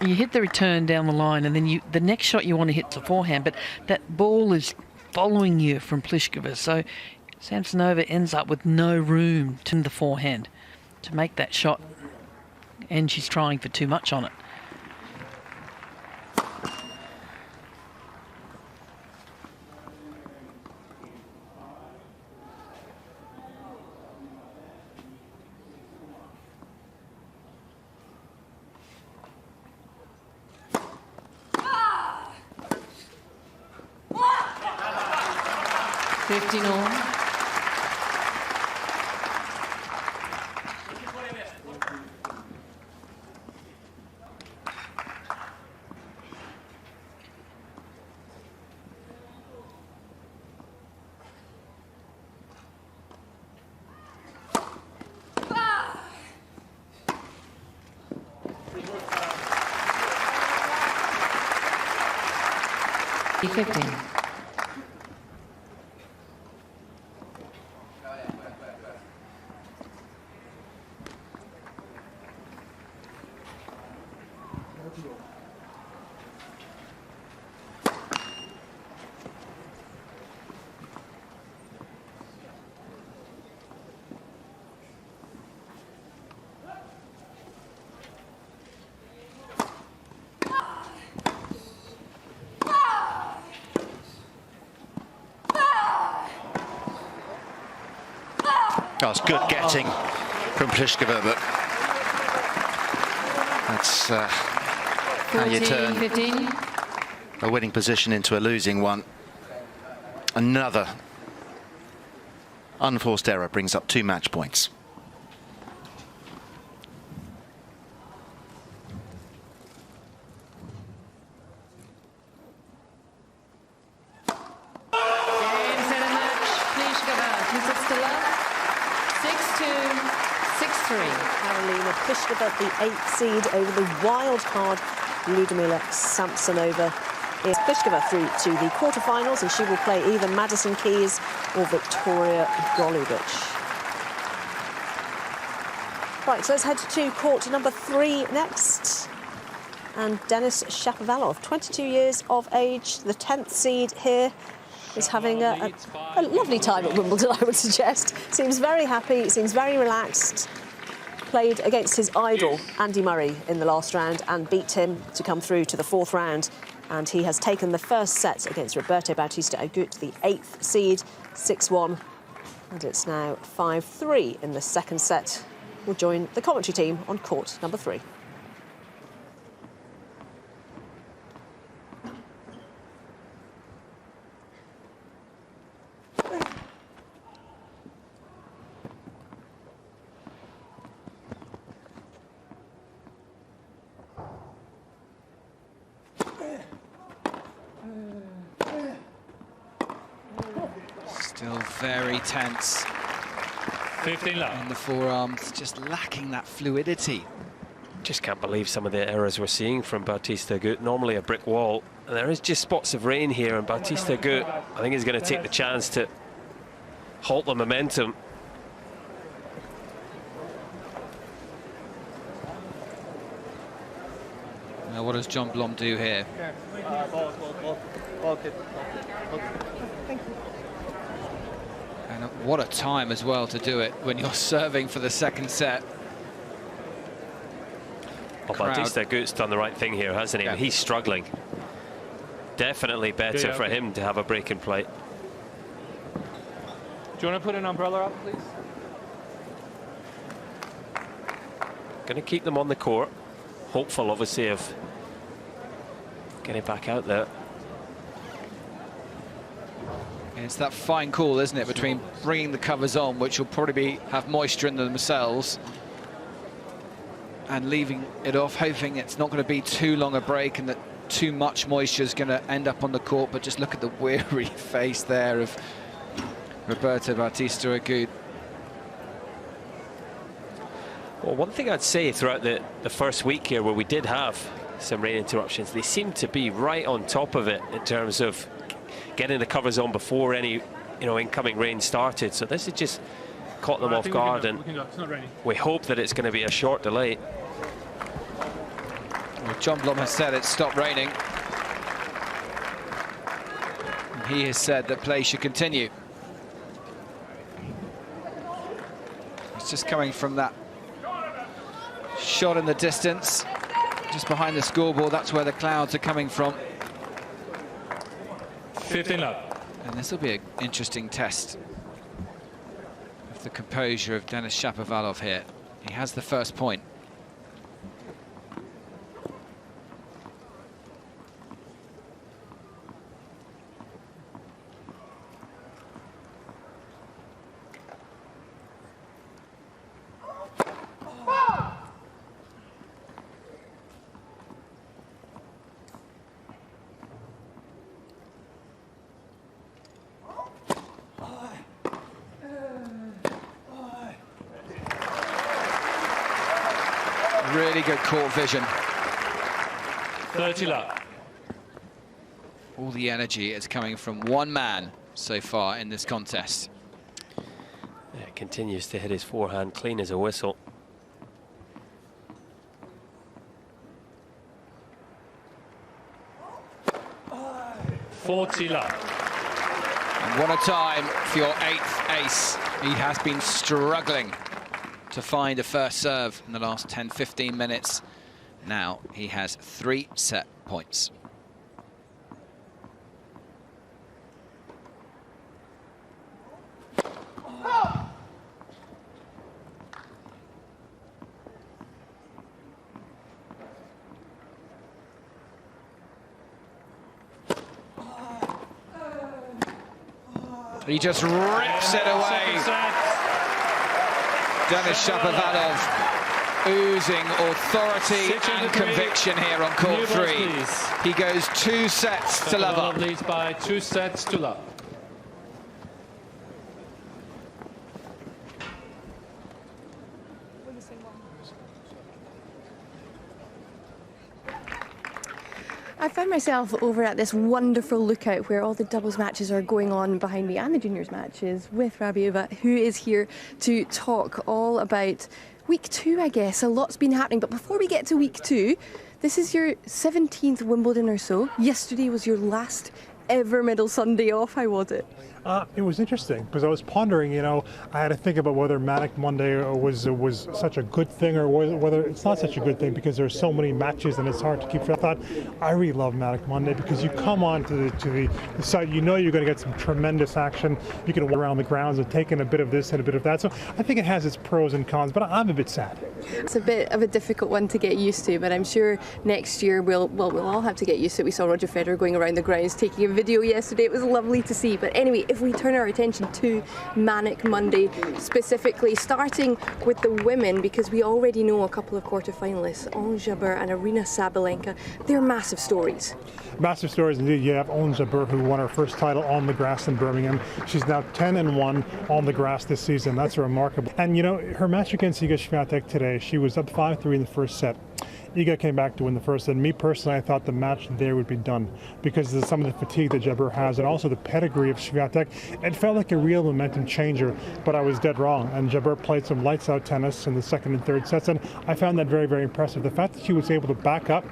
You hit the return down the line, and then the next shot you want to hit to forehand, but that ball is following you from Pliskova. So Samsonova ends up with no room to the forehand to make that shot, and she's trying for too much on it. Oh, it's good getting from Pliskova, but that's how you turn 15. a winning position into a losing one. Another unforced error brings up 2 match points. Pliskova, the 8th seed over the wild card Ludmila Samsonova. Is Pliskova through to the quarterfinals, and she will play either Madison Keys or Victoria Golubic. Right, so let's head to court number 3 next. And Denis Chapovalov, 22 years of age, the 10th seed here, is having a lovely time at Wimbledon, I would suggest. Seems very happy, seems very relaxed. Played against his idol, Andy Murray, in the last round and beat him to come through to the 4th round. And he has taken the first set against Roberto Bautista Agut, the 8th seed, 6-1. And it's now 5-3 in the second set. We'll join the commentary team on court number 3. Still very tense. 15 love. In the forearms, just lacking that fluidity. Just can't believe some of the errors we're seeing from Bautista Agut. Normally a brick wall. And there is just spots of rain here, and Bautista Agut, I think, is going to take the chance to halt the momentum. Now what does John Blom do here? And what a time as well to do it when you're serving for the second set. Well, Bautista Agut's done the right thing here, hasn't he? Yeah. He's struggling. Definitely better for him to have a break in play. Do you want to put an umbrella up, please? Going to keep them on the court. Hopeful, obviously, of getting back out there. It's that fine call, isn't it, between bringing the covers on, which will probably have moisture in themselves, and leaving it off, hoping it's not going to be too long a break and that too much moisture is going to end up on the court. But just look at the weary face there of Roberto Bautista Agut. Well, one thing I'd say throughout the first week here, where we did have some rain interruptions, they seem to be right on top of it in terms of getting the covers on before any incoming rain started. So this is just caught them off guard, and we hope that it's going to be a short delay. Well, John Blom has said it's stopped raining. And he has said that play should continue. It's just coming from that shot in the distance, just behind the scoreboard. That's where the clouds are coming from. 15 love. And this will be an interesting test of the composure of Denis Chapovalov here. He has the first point. Really good court vision. 30 love. All the energy is coming from one man so far in this contest. Yeah, continues to hit his forehand clean as a whistle. $40 love. And what a time for your 8th ace. He has been struggling to find a first serve in the last 10-15 minutes. Now he has 3 set points. He just rips it away. Denis Chapovalov oozing authority and conviction here on court 3. He goes 2 sets to love up. Leads by 2 sets to love. I found myself over at this wonderful lookout where all the doubles matches are going on behind me and the juniors matches with Rabiova, who is here to talk all about week 2, I guess. A lot's been happening, but before we get to week 2, this is your 17th Wimbledon or so. Yesterday was your last ever middle Sunday off. How was it? It was interesting because I was pondering, you know, I had to think about whether Manic Monday was such a good thing or whether it's not such a good thing because there's so many matches and it's hard to keep track. I thought I really love Manic Monday because you come on to the site, you know you're going to get some tremendous action. You can walk around the grounds and take in a bit of this and a bit of that. So I think it has its pros and cons, but I'm a bit sad. It's a bit of a difficult one to get used to, but I'm sure next year we'll all have to get used to it. We saw Roger Federer going around the grounds taking a video yesterday. It was lovely to see. But anyway, if we turn our attention to Manic Monday, specifically starting with the women, because we already know a couple of quarterfinalists, Ons Jabeur and Aryna Sabalenka. They're massive stories. Massive stories indeed. You have Ons Jabeur, who won her first title on the grass in Birmingham. She's now 10-1 on the grass this season. That's remarkable. And you know, her match against Iga Swiatek today, she was up 5-3 in the first set. Iga came back to win the first, and me personally, I thought the match there would be done because of some of the fatigue that Jabeur has and also the pedigree of Swiatek. It felt like a real momentum changer, but I was dead wrong. And Jabeur played some lights-out tennis in the second and third sets, and I found that very, very impressive. The fact that she was able to back up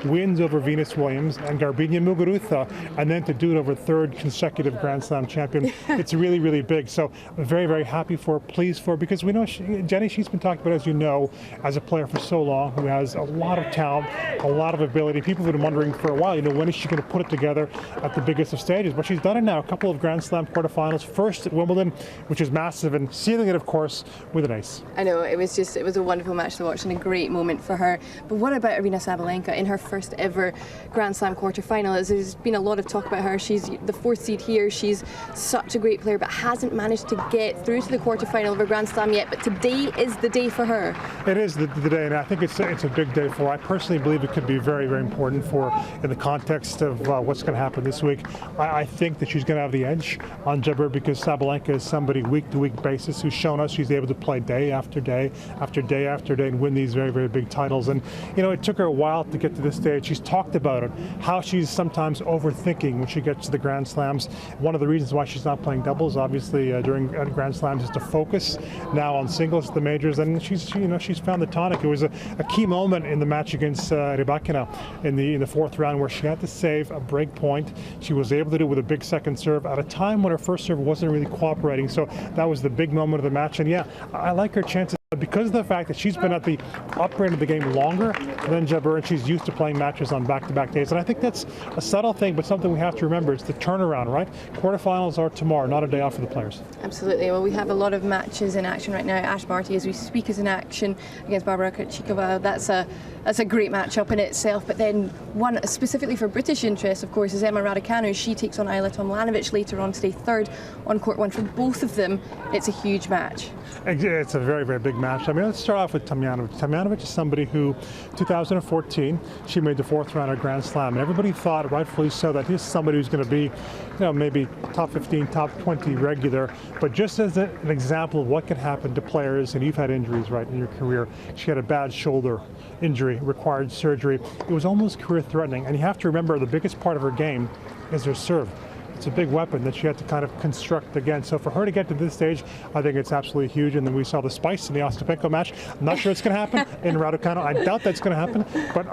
wins over Venus Williams and Garbiñe Muguruza, and then to do it over third consecutive Grand Slam champion, it's really, really big. So I'm very, very happy for her, pleased for her, because we know Jenny, she's been talked about, as you know, as a player for so long, who has a lot of talent, a lot of ability. People have been wondering for a while, you know, when is she going to put it together at the biggest of stages? But she's done it now. A couple of Grand Slam quarterfinals, first at Wimbledon, which is massive, and sealing it, of course, with an ace. I know, it was a wonderful match to watch and a great moment for her. But what about Aryna Sabalenka in her first ever Grand Slam quarterfinal? There's been a lot of talk about her. She's the 4th seed here. She's such a great player, but hasn't managed to get through to the quarterfinal of a Grand Slam yet. But today is the day for her. It is the day, and I think it's a big day for her. I personally believe it could be very, very important for in the context of what's going to happen this week. I think that she's going to have the edge on Jabeur because Sabalenka is somebody week-to-week basis who's shown us she's able to play day after day after day after day and win these very, very big titles. And you know, it took her a while to get to this stage. She's talked about it, how she's sometimes overthinking when she gets to the Grand Slams. One of the reasons why she's not playing doubles, obviously, during Grand Slams is to focus now on singles at the majors, and she's found the tonic. It was a key moment in the match against Rybackina in the fourth round where she had to save a break point. She was able to do it with a big second serve at a time when her first serve wasn't really cooperating, so that was the big moment of the match. And yeah, I like her chances because of the fact that she's been at the upper end of the game longer than Jabeur, and she's used to playing matches on back-to-back days. And I think that's a subtle thing, but something we have to remember. It's the turnaround, right? Quarterfinals are tomorrow, not a day off for the players. Absolutely. Well, we have a lot of matches in action right now. Ash Barty, as we speak, is in action against Barbara Krejcikova. That's a great matchup in itself. But then one specifically for British interest, of course, is Emma Radicano. She takes on Ayla Tomljanovic later on today, third on court one. For both of them, it's a huge match. It's a very, very big match. I mean, let's start off with Tomljanovic. Tomljanovic is somebody who, 2014, she made the fourth round of Grand Slam, and everybody thought, rightfully so, that he's somebody who's going to be, maybe top 15, top 20 regular. But just as an example of what can happen to players, and you've had injuries, right, in your career. She had a bad shoulder injury, required surgery. It was almost career-threatening, and you have to remember the biggest part of her game is her serve. It's a big weapon that she had to kind of construct again. So for her to get to this stage, I think it's absolutely huge. And then we saw the spice in the Ostapenko match. I'm not sure it's going to happen in Radicano. I doubt that's going to happen. But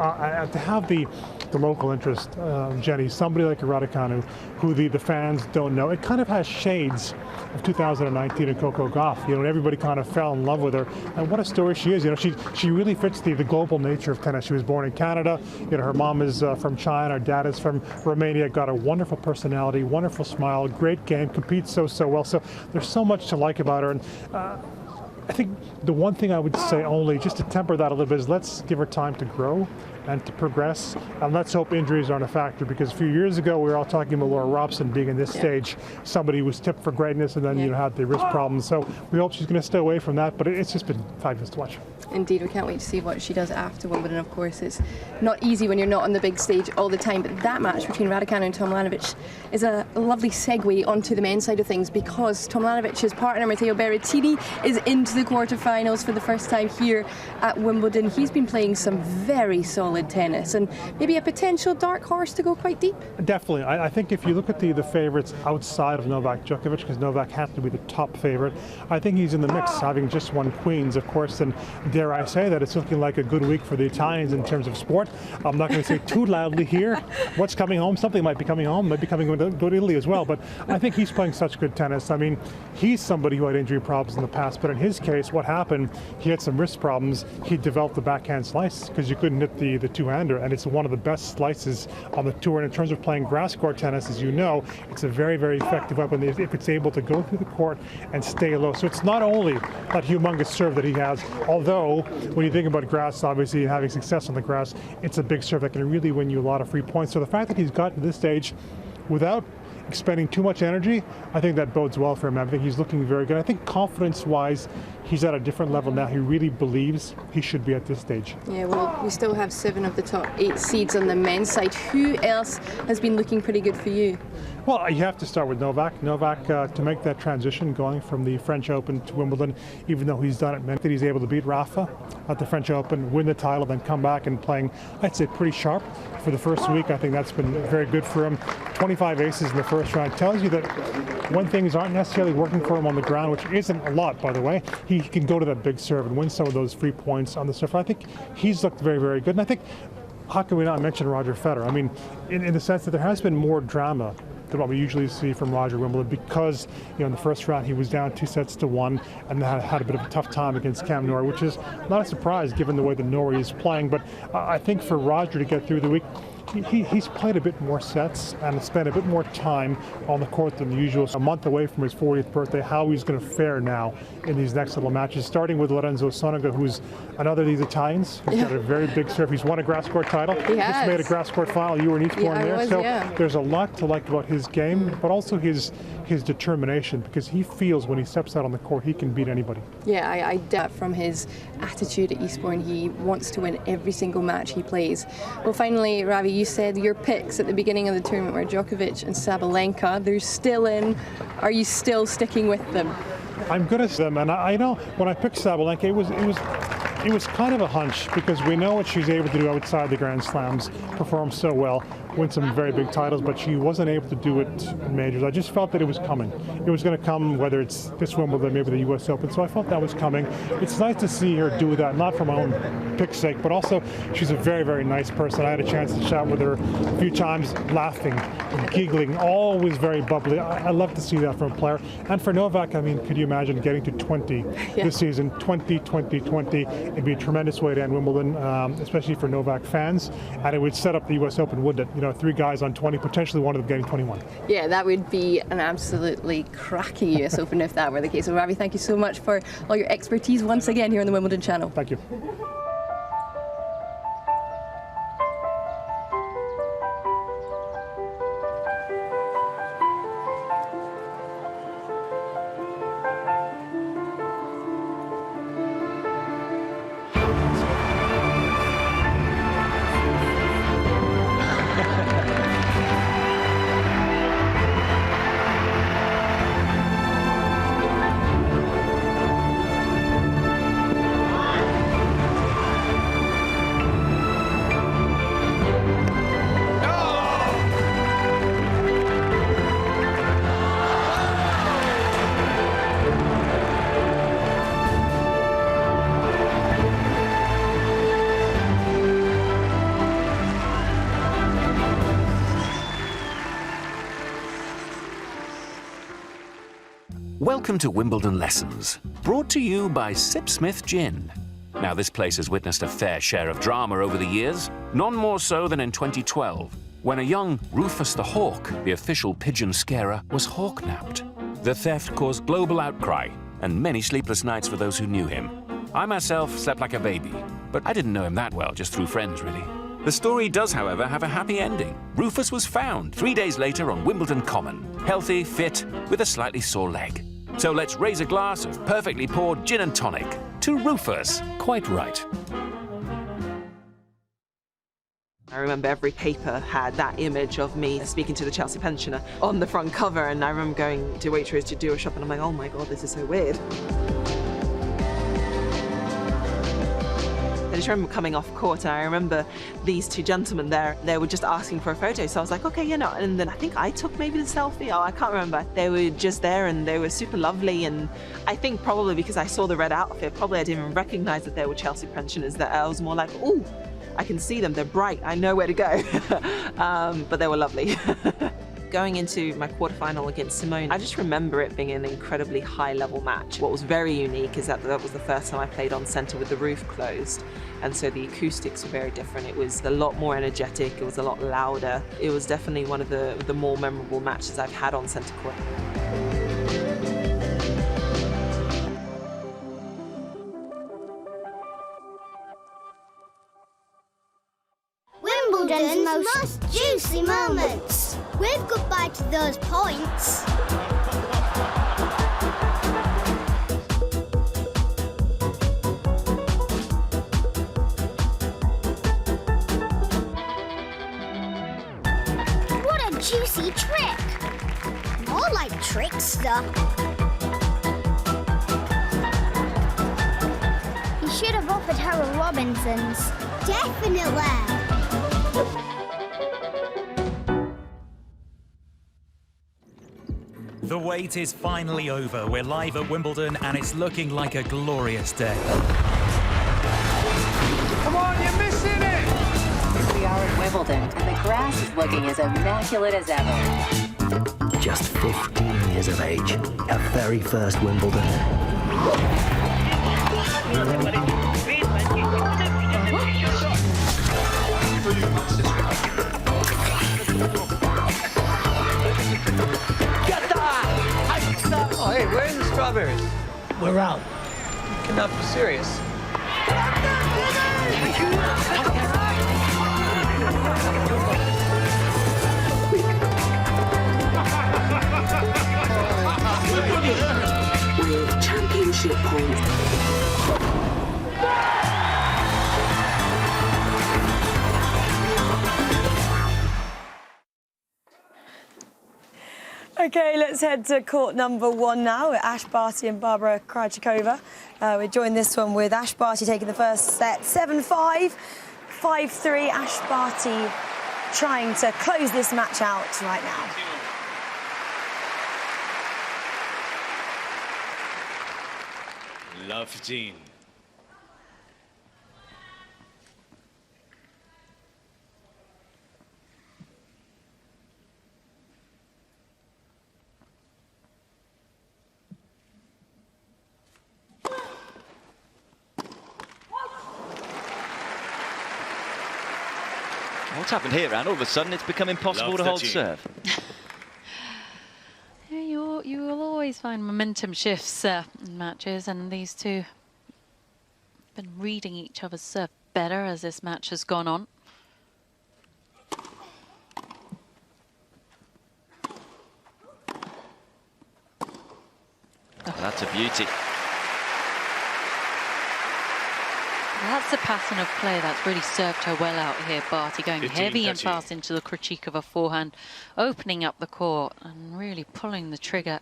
to have the local interest, Jenny, somebody like a Radicano, who the fans don't know, it kind of has shades of 2019 and Coco Gauff. And everybody kind of fell in love with her. And what a story she is. She really fits the global nature of tennis. She was born in Canada. Her mom is from China. Her dad is from Romania. Got a wonderful personality, wonderful smile, great game, competes so well. So there's so much to like about her. And I think the one thing I would say only, just to temper that a little bit, is let's give her time to grow and to progress, and let's hope injuries aren't a factor, because a few years ago we were all talking about Laura Robson being in this stage, somebody who was tipped for greatness and then had the wrist problems. So we hope she's going to stay away from that, but it's just been fabulous to watch. Indeed, we can't wait to see what she does after Wimbledon. Of course, it's not easy when you're not on the big stage all the time, but that match between Radicano and Tomljanovic is a lovely segue onto the men's side of things, because Tomljanovic's partner Mateo Beretini is into the quarterfinals for the first time here at Wimbledon. He's been playing some very solid tennis, and maybe a potential dark horse to go quite deep. Definitely. I think if you look at the favourites outside of Novak Djokovic, because Novak had to be the top favourite, I think he's in the mix, having just won Queens, of course, and dare I say that it's looking like a good week for the Italians in terms of sport. I'm not going to say too loudly here what's coming home. Something might be coming home, might be coming to Italy as well, but I think he's playing such good tennis. I mean, he's somebody who had injury problems in the past, but in his case, what happened, he had some wrist problems. He developed the backhand slice because you couldn't hit the two-hander, and it's one of the best slices on the tour. And in terms of playing grass court tennis, as you know, it's a very, very effective weapon if it's able to go through the court and stay low. So it's not only that humongous serve that he has, although when you think about grass, obviously having success on the grass, it's a big serve that can really win you a lot of free points. So the fact that he's gotten to this stage without expending too much energy, I think that bodes well for him. I think he's looking very good. I think confidence-wise, he's at a different level now. He really believes he should be at this stage. Yeah, well, we still have 7 of the top 8 seeds on the men's side. Who else has been looking pretty good for you? Well, you have to start with Novak. Novak, to make that transition going from the French Open to Wimbledon, even though he's done it, he's able to beat Rafa at the French Open, win the title, then come back and playing, I'd say, pretty sharp for the first week. I think that's been very good for him. 25 aces in the first round tells you that when things aren't necessarily working for him on the ground, which isn't a lot, by the way, he can go to that big serve and win some of those free points on the serve. I think he's looked very, very good. And I think, how can we not mention Roger Federer? I mean, in the sense that there has been more drama than what we usually see from Roger Wimbledon, because in the first round he was down 2-1 and had a bit of a tough time against Cam Norrie, which is not a surprise given the way that Norrie is playing. But I think for Roger to get through the week, he's played a bit more sets and spent a bit more time on the court than usual. So a month away from his 40th birthday, how he's going to fare now in these next little matches, starting with Lorenzo Sanuk, who's another of these Italians. He's got a very big serve. He's won a grass court title. He has. Just made a grass court final. You were in Eastbourne there. There's a lot to like about his game, but also his determination, because he feels when he steps out on the court, he can beat anybody. Yeah, I doubt from his attitude at Eastbourne, he wants to win every single match he plays. Well, finally, Ravi, you said your picks at the beginning of the tournament were Djokovic and Sabalenka. They're still in. Are you still sticking with them? I'm good at them, and I know when I picked Sabalenka, it It was kind of a hunch because we know what she's able to do outside the Grand Slams, perform so well, win some very big titles, but she wasn't able to do it in majors. I just felt that it was coming. It was going to come, whether it's this Wimbledon, maybe the US Open, so I felt that was coming. It's nice to see her do that, not for my own pick's sake, but also she's a very, very nice person. I had a chance to chat with her a few times, laughing, giggling, always very bubbly. I love to see that from a player. And for Novak, I mean, could you imagine getting to 20 this season, 20, 20, 20? It'd be a tremendous way to end Wimbledon, especially for Novak fans, and it would set up the US Open, wouldn't it? You know, 3 guys on 20, potentially one of them getting 21. Yeah, that would be an absolutely cracking US Open if that were the case. So, Ravi, thank you so much for all your expertise once again here on the Wimbledon Channel. Thank you. Welcome to Wimbledon Lessons, brought to you by Sipsmith Gin. Now, this place has witnessed a fair share of drama over the years, none more so than in 2012, when a young Rufus the Hawk, the official pigeon scarer, was hawk-napped. The theft caused global outcry and many sleepless nights for those who knew him. I myself slept like a baby, but I didn't know him that well, just through friends, really. The story does, however, have a happy ending. Rufus was found 3 days later on Wimbledon Common, healthy, fit, with a slightly sore leg. So let's raise a glass of perfectly poured gin and tonic to Rufus. Quite right. I remember every paper had that image of me speaking to the Chelsea pensioner on the front cover, and I remember going to Waitrose to do a shop, and I'm like, oh my God, this is so weird. I just remember coming off court, and I remember these 2 gentlemen there, they were just asking for a photo, so I was like, okay, you know, and then I think I took maybe the selfie, I can't remember. They were just there and they were super lovely, and I think probably because I saw the red outfit, probably I didn't even recognize that they were Chelsea pensioners, that I was more like, ooh, I can see them, they're bright, I know where to go. But they were lovely. Going into my quarterfinal against Simone, I just remember it being an incredibly high-level match. What was very unique is that was the first time I played on centre with the roof closed, and so the acoustics were very different. It was a lot more energetic, it was a lot louder. It was definitely one of the more memorable matches I've had on centre court. Wimbledon's most juicy moments. Wave goodbye to those points. What a juicy trick. More like trickster. He should have offered her a Robinson's. Definitely. The wait is finally over. We're live at Wimbledon and it's looking like a glorious day. Come on, you're missing it! Here we are at Wimbledon and the grass is looking as immaculate as ever. Just 15 years of age, her very first Wimbledon. Oh, hey, where are the strawberries? We're out. You cannot be serious. With championship points. Okay, let's head to court number 1 now with Ash Barty and Barbara Krejcikova. We join this one with Ash Barty taking the first set 7-5, 5-3. Ash Barty trying to close this match out right now. Love 15. What's happened here, Anne? All of a sudden it's become impossible to hold serve. Yeah, you will always find momentum shifts in matches, and these two have been reading each other's serve better as this match has gone on. That's a beauty. That's a pattern of play that's really served her well out here, Barty, going 15, heavy and 13. fast into the Krejcikova forehand, opening up the court and really pulling the trigger.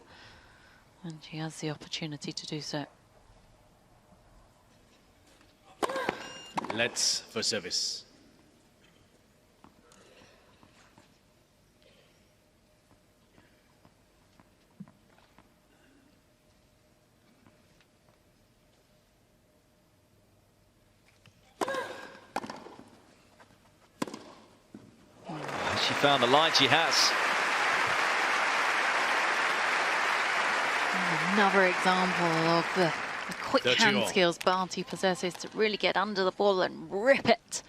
And she has the opportunity to do so. Let's for service. She found the line, she has. Another example of the quick 30 hand all. skills Barty possesses to really get under the ball and rip it.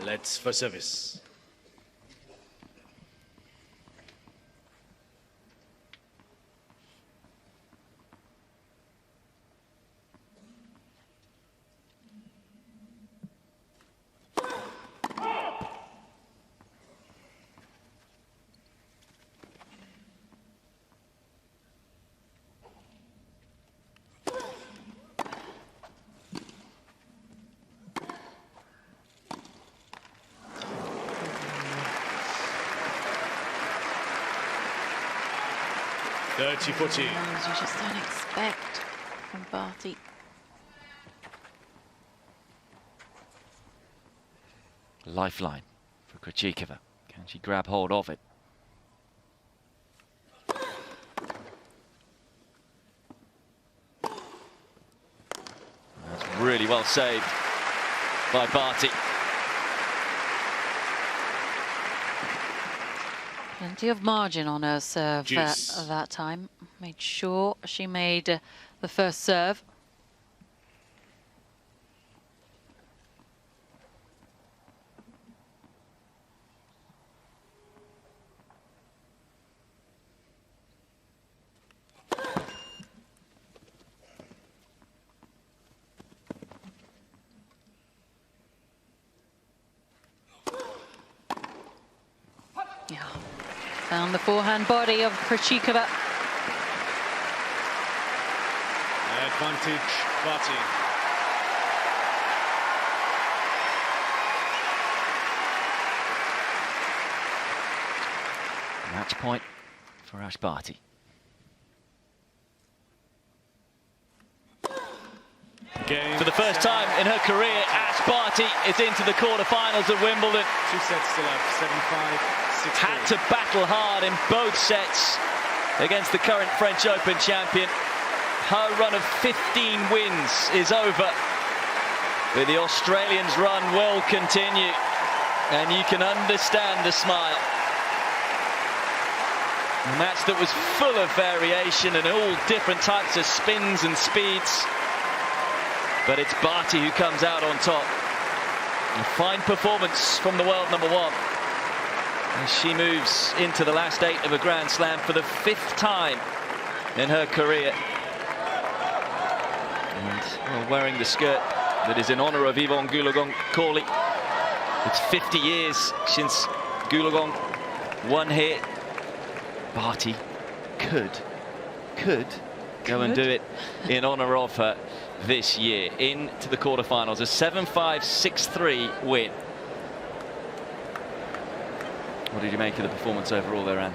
Let's for service. Those you just don't expect from Barty. Lifeline for Krejcikova. Can she grab hold of it? That's really well saved by Barty. Plenty of margin on her serve Juice. that time. Made sure she made the first serve. Yeah. Found the forehand body of Krejcikova. Advantage, Barty. Match point for Ash Barty. Game. For the first time in her career, Ash Barty is into the quarterfinals at Wimbledon. 2 sets to love, 7-5, 6-4. Had to battle hard in both sets against the current French Open champion. Her run of 15 wins is over, but the Australians' run will continue, and you can understand the smile. A match that was full of variation and all different types of spins and speeds, but it's Barty who comes out on top. A fine performance from the world number 1 as she moves into the last 8 of a Grand Slam for the 5th time in her career. And well, wearing the skirt that is in honor of Yvonne Goolagong-Cawley. It's 50 years since Goolagong won here. Barty could go and do it in honour of her this year. Into the quarterfinals, a 7-5, 6-3 win. What did you make of the performance overall there, Anne?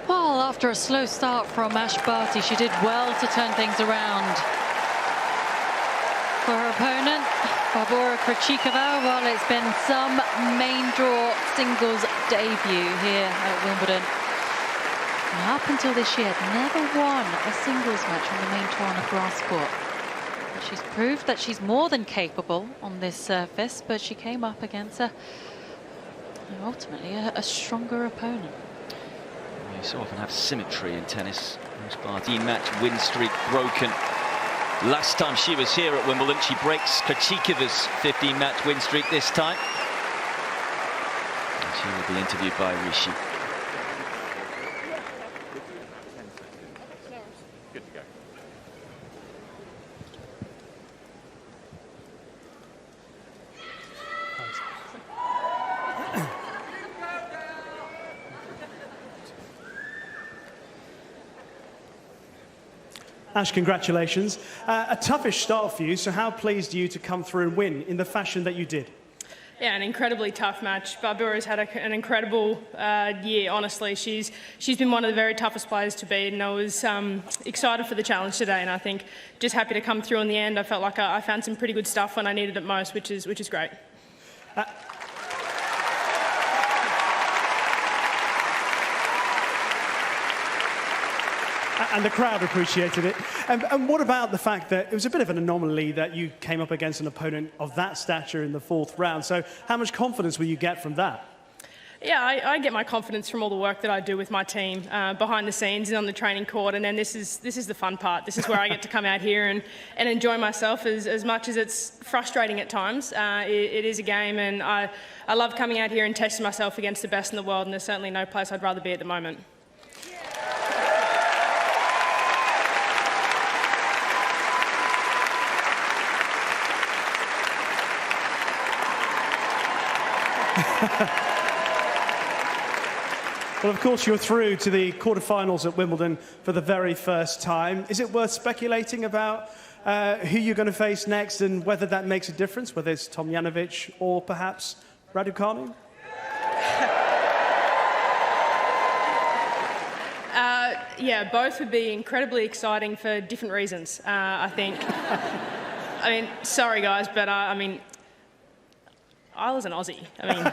Well, after a slow start from Ash Barty, she did well to turn things around. For her opponent, Barbora Krejcikova, well, it's been some main draw singles debut here at Wimbledon. And up until this year, never won a singles match on the main tour on a grass court. She's proved that she's more than capable on this surface, but she came up against ultimately a stronger opponent. You so often have symmetry in tennis. Ash Barty match win streak broken. Last time she was here at Wimbledon, she breaks Krejcikova's 15-match win streak this time. And she will be interviewed by Rishi. Good to go. Ash, congratulations. A toughish start for you, so how pleased are you to come through and win in the fashion that you did? Yeah, an incredibly tough match. Barbora's had an incredible year, honestly. She's been one of the very toughest players to beat, and I was excited for the challenge today, and I think just happy to come through in the end. I felt like I found some pretty good stuff when I needed it most, which is great. And the crowd appreciated it. And what about the fact that it was a bit of an anomaly that you came up against an opponent of that stature in the 4th round? So how much confidence will you get from that? Yeah, I get my confidence from all the work that I do with my team behind the scenes and on the training court, and then this is the fun part. This is where I get to come out here and enjoy myself as much as it's frustrating at times. It is a game, and I love coming out here and testing myself against the best in the world, and there's certainly no place I'd rather be at the moment. Well, of course, you're through to the quarterfinals at Wimbledon for the very first time. Is it worth speculating about who you're going to face next and whether that makes a difference, whether it's Tomljanovic or perhaps Radicano? Yeah, both would be incredibly exciting for different reasons, I think. I mean, sorry, guys, but I mean, I was an Aussie. I mean,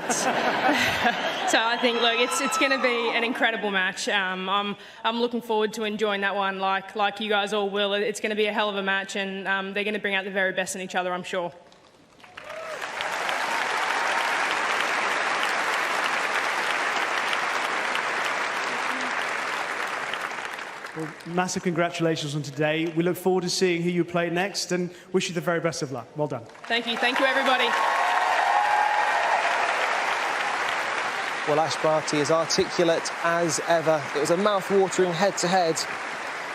so I think, look, it's going to be an incredible match. I'm looking forward to enjoying that one, like you guys all will. It's going to be a hell of a match, and they're going to bring out the very best in each other, I'm sure. Well, massive congratulations on today. We look forward to seeing who you play next and wish you the very best of luck. Well done. Thank you. Thank you, everybody. Well, Ash Barty is articulate as ever. It was a mouth-watering head-to-head.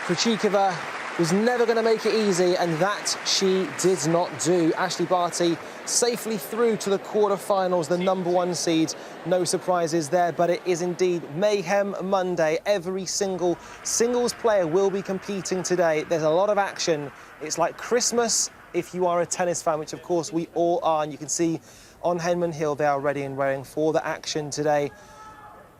Krejcikova was never going to make it easy, and that she did not do. Ashleigh Barty safely through to the quarterfinals, the #1 seed. No surprises there, but it is indeed Mayhem Monday. Every single singles player will be competing today. There's a lot of action. It's like Christmas if you are a tennis fan, which of course we all are, and you can see on Henman Hill they are ready and raring for the action today.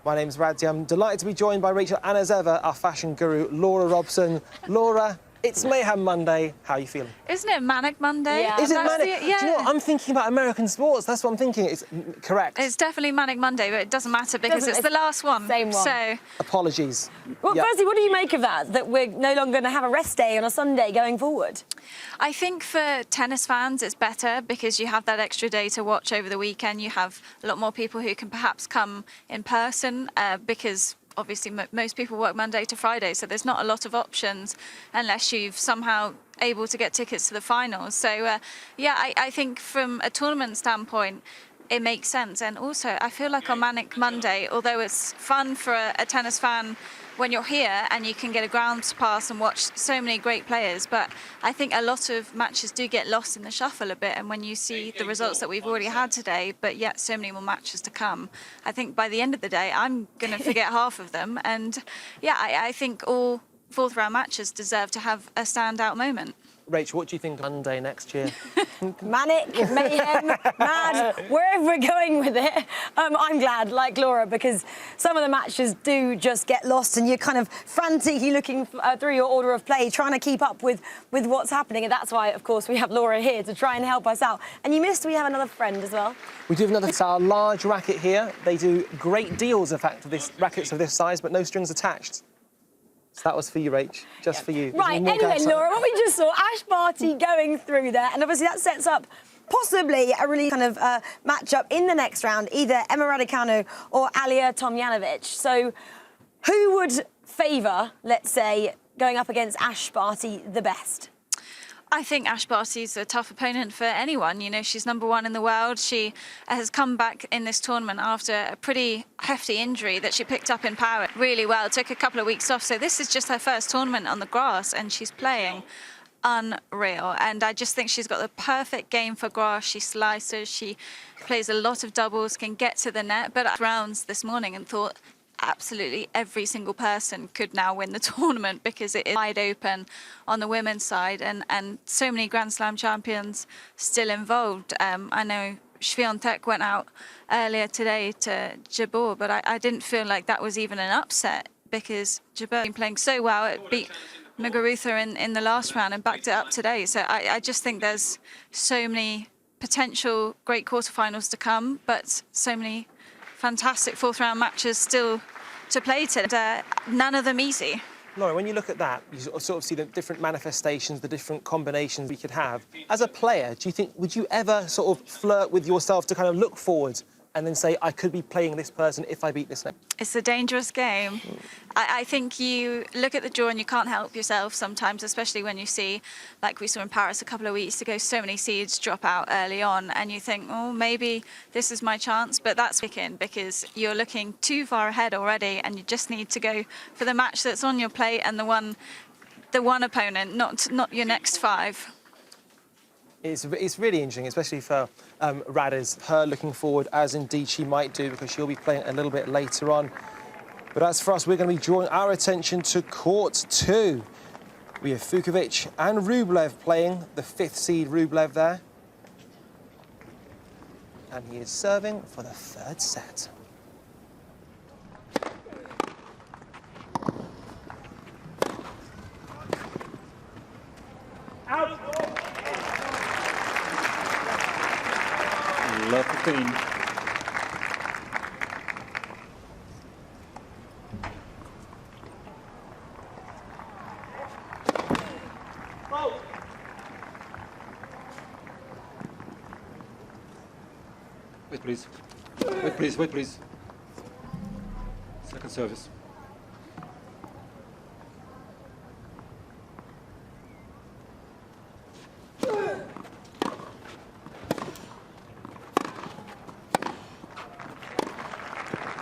My name's Radzi. I'm delighted to be joined by Rachel and, as ever, our fashion guru, Laura Robson. Laura, it's Mayhem Monday. How are you feeling? Isn't it Manic Monday? Yeah. Is it That's Manic? the- yeah. Do you know what? I'm thinking about American sports. That's what I'm thinking. It's correct. It's definitely Manic Monday, but it doesn't matter because it's the last one. Same one. So Apologies. Well, Yep. firstly, what do you make of that we're no longer going to have a rest day on a Sunday going forward? I think for tennis fans it's better because you have that extra day to watch over the weekend. You have a lot more people who can perhaps come in person because obviously most people work Monday to Friday, so there's not a lot of options unless you've somehow able to get tickets to the finals. So yeah, I think from a tournament standpoint it makes sense. And also I feel like on Manic Monday, although it's fun for a tennis fan when you're here and you can get a grounds pass and watch so many great players, but I think a lot of matches do get lost in the shuffle a bit, and when you see the results that we've already had today, but yet so many more matches to come, I think by the end of the day I'm going to forget half of them. And yeah, I think all fourth round matches deserve to have a standout moment. Rach, what do you think of Monday next year? Manic, mayhem, mad, wherever we're going with it. I'm glad, like Laura, because some of the matches do just get lost and you're kind of frantically looking through your order of play, trying to keep up with what's happening. And that's why, of course, we have Laura here to try and help us out. And you missed, we have another friend as well. We do have another, it's our large racket here. They do great deals, in fact, of this rackets of this size, but no strings attached. So that was for you, Rach, just for you. Right, anyway, Laura, what we just saw, Ash Barty going through there, and obviously that sets up possibly a really kind of matchup in the next round, either Emma Radicano or Alia Tomljanovic. So who would favour, let's say, going up against Ash Barty the best? I think Ash Barty's a tough opponent for anyone. You know, she's #1 in the world. She has come back in this tournament after a pretty hefty injury that she picked up in Paris really well. Took a couple of weeks off. So this is just her first tournament on the grass and she's playing unreal. And I just think she's got the perfect game for grass. She slices, she plays a lot of doubles, can get to the net. But I rounds this morning and thought, absolutely every single person could now win the tournament because it is wide open on the women's side and so many Grand Slam champions still involved. I know Swiatek went out earlier today to Jabeur, but I didn't feel like that was even an upset because Jabeur been playing so well. It beat Muguruza in the last round and backed it up today. So I just think there's so many potential great quarterfinals to come, but so many fantastic fourth round matches still to play today. None of them easy. Laura, when you look at that, you sort of see the different manifestations, the different combinations we could have. As a player, do you think, would you ever sort of flirt with yourself to kind of look forward and then say, I could be playing this person if I beat this next? It's a dangerous game. I think you look at the draw and you can't help yourself sometimes, especially when you see, like we saw in Paris a couple of weeks ago, so many seeds drop out early on and you think, oh, maybe this is my chance, but that's picking because you're looking too far ahead already and you just need to go for the match that's on your plate and the one opponent, not your next five. It's really interesting, especially for Radis, her looking forward, as indeed she might do, because she'll be playing a little bit later on. But as for us, we're going to be drawing our attention to court 2. We have Fucsovics and Rublev playing, the 5th seed Rublev there. And he is serving for the 3rd set. Out! Love 15. Wait, please. Wait, please. Wait, please. Second service.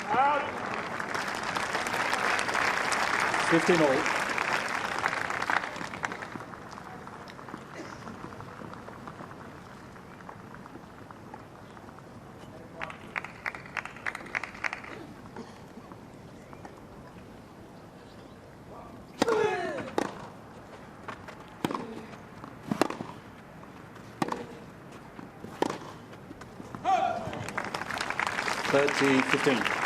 Out. 15-all.30-15.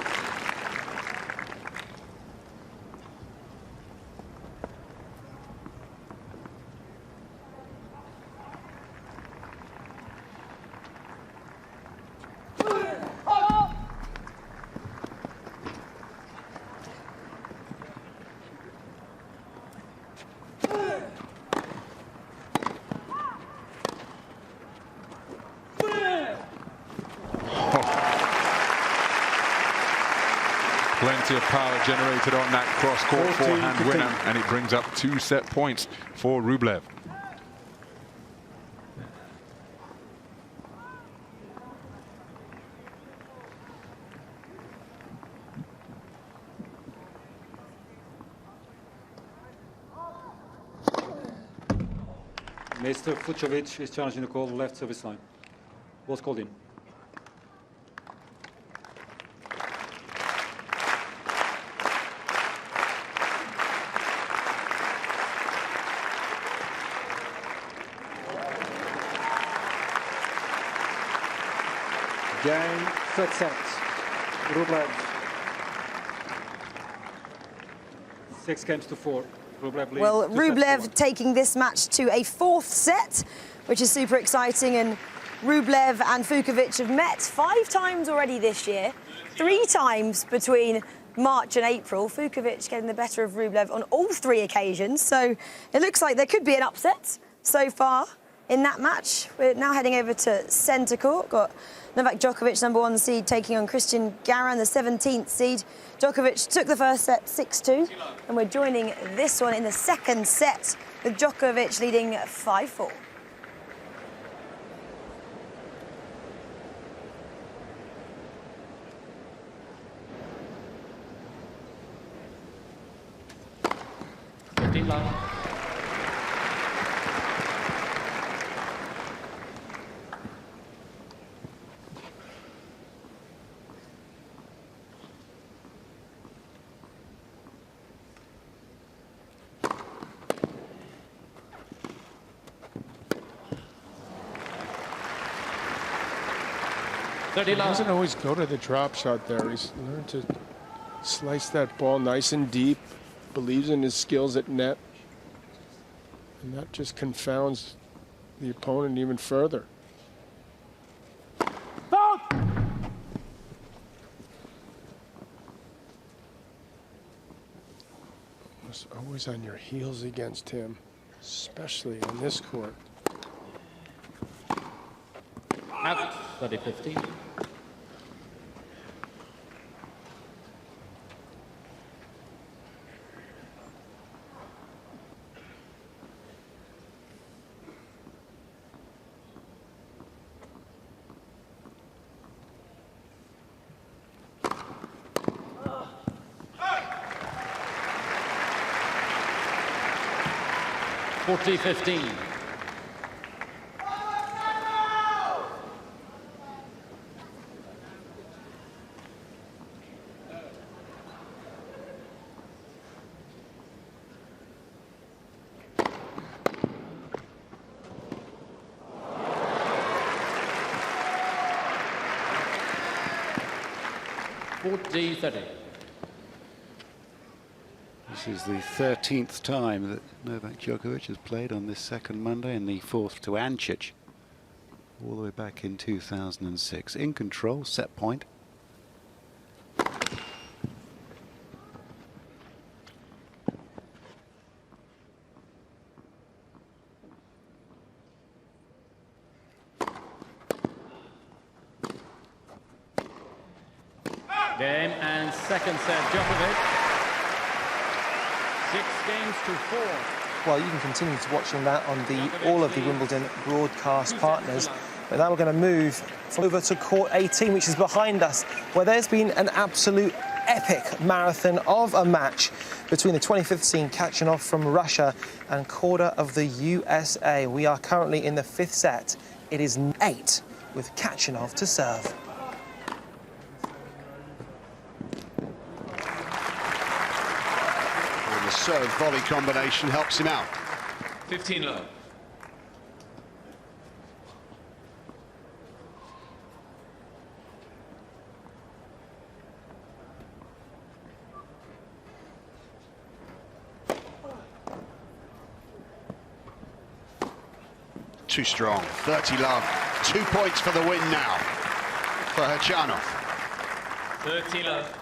Plenty of power generated on that cross-court forehand winner, and it brings up 2 set points for Rublev. Mr. Fucsovics is challenging the call left service line. Ball's called in. Game, third set. Rublev. 6 games to 4. Rublev leads. Well, Rublev taking this match to a fourth set, which is super exciting. And Rublev and Fucsovics have met 5 times already this year, 3 times between March and April. Fucsovics getting the better of Rublev on all 3 occasions. So it looks like there could be an upset so far in that match. We're now heading over to centre court. Got Novak Djokovic, #1 seed, taking on Christian Garen, the 17th seed. Djokovic took the first set 6-2, and we're joining this one in the second set with Djokovic leading 5-4. He doesn't always go to the drop shot there. He's learned to slice that ball nice and deep, believes in his skills at net, and that just confounds the opponent even further. Always on your heels against him, especially on this court. Out, 30-15. $40-15. This is the 13th time that Novak Djokovic has played on this second Monday, and the 4th to Ancic all the way back in 2006. In control, set point. Game and second set, Djokovic. 6 games to 4. Well, you can continue to watching that on all of the Wimbledon broadcast partners. But now we're going to move over to court 18, which is behind us, where there's been an absolute epic marathon of a match between the 25th seed Khachanov from Russia and Korda of the USA. We are currently in the 5th set. It is 8 with Khachanov to serve. The serve volley combination helps him out. 15 love. Too strong. 30 love. 2 points for the win now for Khachanov. 30 love.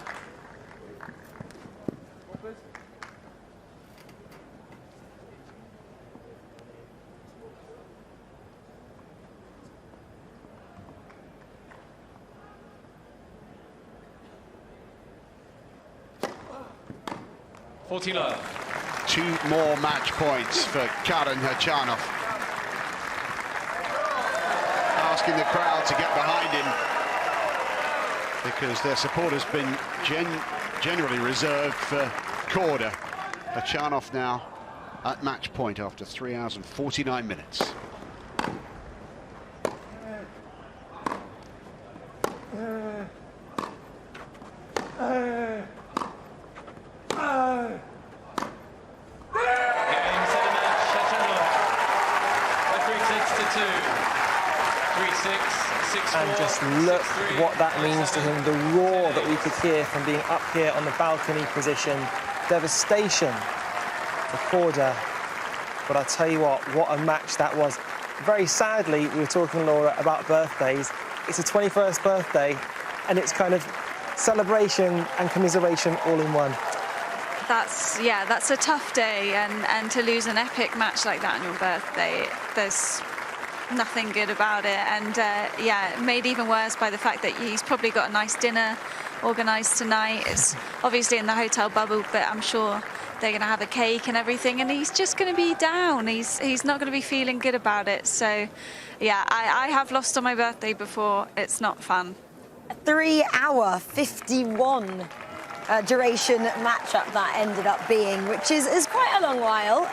love. 2 more match points for Karen Khachanov. Asking the crowd to get behind him because their support has been generally reserved for Korda. Khachanov now at match point after 3 hours and 49 minutes. And just look what that means to him, the roar that we could hear from being up here on the balcony position. Devastation for Korda. But I'll tell you what a match that was. Very sadly, we were talking, Laura, about birthdays. It's a 21st birthday, and it's kind of celebration and commiseration all in one. That's a tough day, and to lose an epic match like that on your birthday, there's nothing good about it. And made even worse by the fact that he's probably got a nice dinner organised tonight. It's obviously in the hotel bubble, but I'm sure they're going to have a cake and everything, and he's just going to be down. He's not going to be feeling good about it. So, yeah, I have lost on my birthday before. It's not fun. A 3-hour 51 duration matchup that ended up being, which is quite a long while.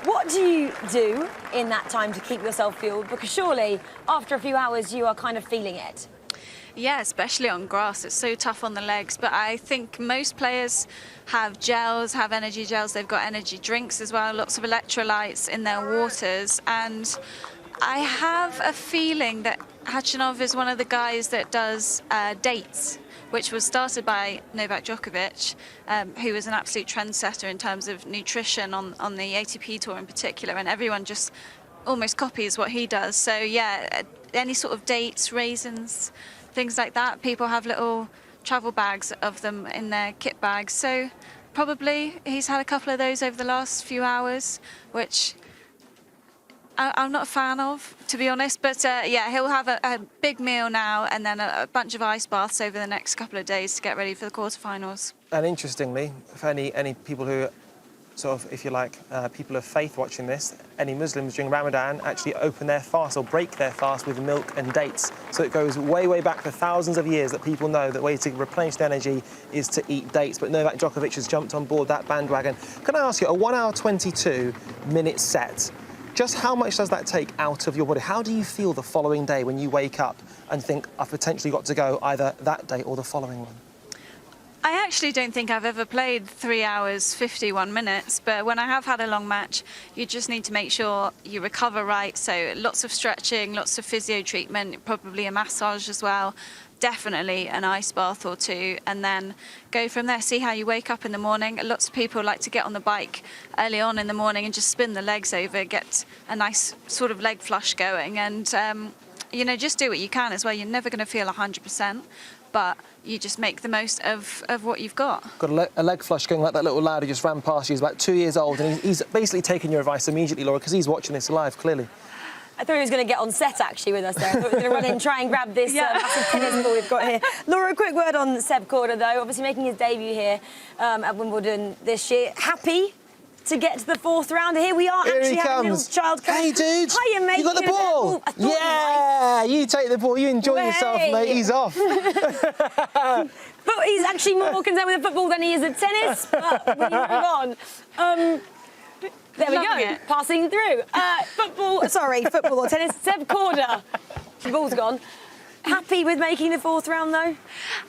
What do you do in that time to keep yourself fueled? Because surely after a few hours you are kind of feeling it. Yeah, especially on grass. It's so tough on the legs. But I think most players have gels, have energy gels. They've got energy drinks as well, lots of electrolytes in their waters. And I have a feeling that Khachanov is one of the guys that does dates, which was started by Novak Djokovic, who was an absolute trendsetter in terms of nutrition on the ATP Tour in particular, and everyone just almost copies what he does. So yeah, any sort of dates, raisins, things like that. People have little travel bags of them in their kit bags. So probably he's had a couple of those over the last few hours, which I'm not a fan of, to be honest. But yeah, he'll have a big meal now and then a bunch of ice baths over the next couple of days to get ready for the quarterfinals. And interestingly, for any people who sort of, if you like, people of faith watching this, any Muslims during Ramadan actually open their fast or break their fast with milk and dates. So it goes way, way back for thousands of years that people know that the way to replenish their energy is to eat dates. But Novak Djokovic has jumped on board that bandwagon. Can I ask you, a 1 hour 22-minute set, just how much does that take out of your body? How do you feel the following day when you wake up and think, I've potentially got to go either that day or the following one? I actually don't think I've ever played 3 hours, 51 minutes, but when I have had a long match, you just need to make sure you recover right. So lots of stretching, lots of physio treatment, probably a massage as well, definitely an ice bath or two, and then go from there. See how you wake up in the morning. Lots of people like to get on the bike early on in the morning and just spin the legs over, get a nice sort of leg flush going, and you know, just do what you can as well. You're never going to feel 100%, but you just make the most of what you've got. Got a leg flush going like that little lad who just ran past you. He's about 2 years old, and he's basically taken your advice immediately, Laura, because he's watching this live, clearly. I thought he was going to get on set, actually, with us there. I thought he was going to run in and try and grab this massive tennis ball we've got here. Laura, a quick word on Seb Korda, though. Obviously making his debut here at Wimbledon this year. Happy to get to the fourth round. Here we are, actually having a little child come. Hey, dude. Hiya, mate. You got the ball. Yeah, you take the ball. You enjoy yourself, mate. He's off. But he's actually more concerned with the football than he is at tennis. But we move on. There we go, passing through. Football or tennis. Seb Korda. The ball's gone. Happy with making the fourth round, though?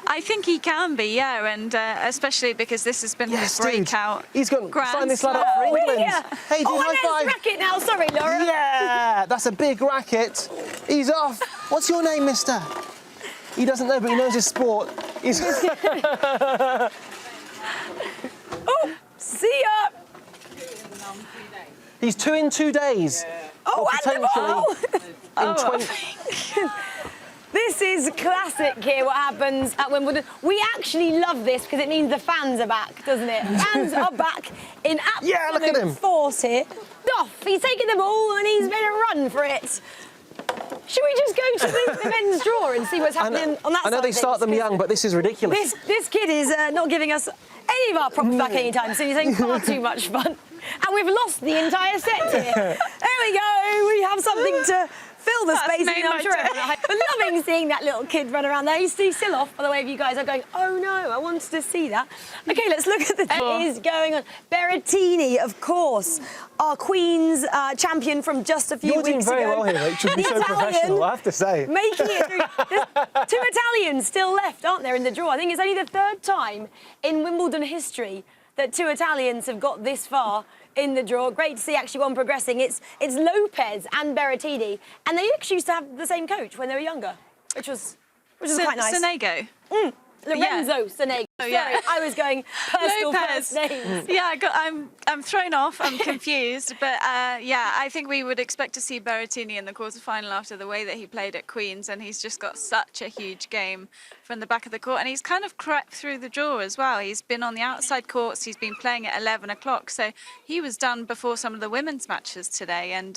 I think he can be, yeah, and especially because this has been his breakout. Dude. He's got to sign this lad up for England. Hey, dude, high five. Racket now. Sorry, Laura. Yeah, that's a big racket. He's off. What's your name, mister? He doesn't know, but he knows his sport. He's... Oh, see ya. He's 2 in 2 days. Yeah. Oh, and the ball! This is classic here, what happens at Wimbledon. We actually love this because it means the fans are back, doesn't it? Fans are back in absolute force here. Off, he's taking the ball and he's made a run for it. Should we just go to the men's draw and see what's happening on that side? I know they start them young, but this is ridiculous. This kid is not giving us any of our props back anytime soon. He's having far too much fun. And we've lost the entire set here. There we go. We have something to fill the space in, I'm sure everyone at home. But loving seeing that little kid run around there. He's still off, by the way, if you guys are going, oh no, I wanted to see that. OK, let's look at what is going on. Beretini, of course, our Queen's champion from just a few weeks ago. You're doing very well here, Rachel. You're so professional, I have to say. Making it through. There's 2 Italians still left, aren't there, in the draw? I think it's only the 3rd time in Wimbledon history that 2 Italians have got this far in the draw. Great to see actually one progressing. It's Lopez and Beretidi, and they actually used to have the same coach when they were younger, which was quite nice. Sonego. Lorenzo Sanuk. Oh, yeah. Sorry, I was going personal Lopez. first names. Yeah, I'm thrown off. I'm confused. But yeah, I think we would expect to see Berettini in the quarterfinal after the way that he played at Queen's, and he's just got such a huge game from the back of the court, and he's kind of crept through the draw as well. He's been on the outside courts. He's been playing at 11 o'clock, so he was done before some of the women's matches today, and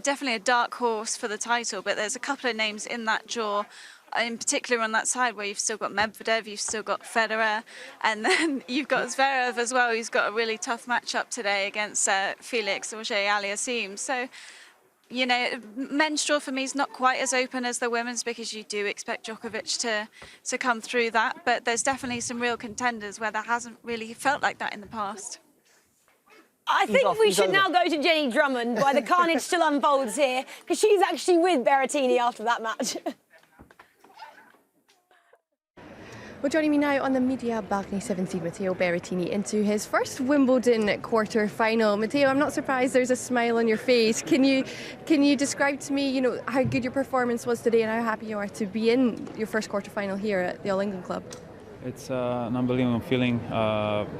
definitely a dark horse for the title. But there's a couple of names in that draw, in particular on that side where you've still got Medvedev, you've still got Federer, and then you've got Zverev as well, who's got a really tough matchup today against Felix Auger-Aliassime. So, you know, men's draw for me is not quite as open as the women's, because you do expect Djokovic to come through that, but there's definitely some real contenders where that hasn't really felt like that in the past. I think we should now go to Jenny Drummond while the carnage still unfolds here, because she's actually with Berettini after that match. Well, joining me now on the media balcony, 17, Mateo Beretini into his first Wimbledon quarter-final. Mateo, I'm not surprised there's a smile on your face. Can you describe to me, you know, how good your performance was today and how happy you are to be in your first quarter-final here at the All England Club? It's an unbelievable feeling.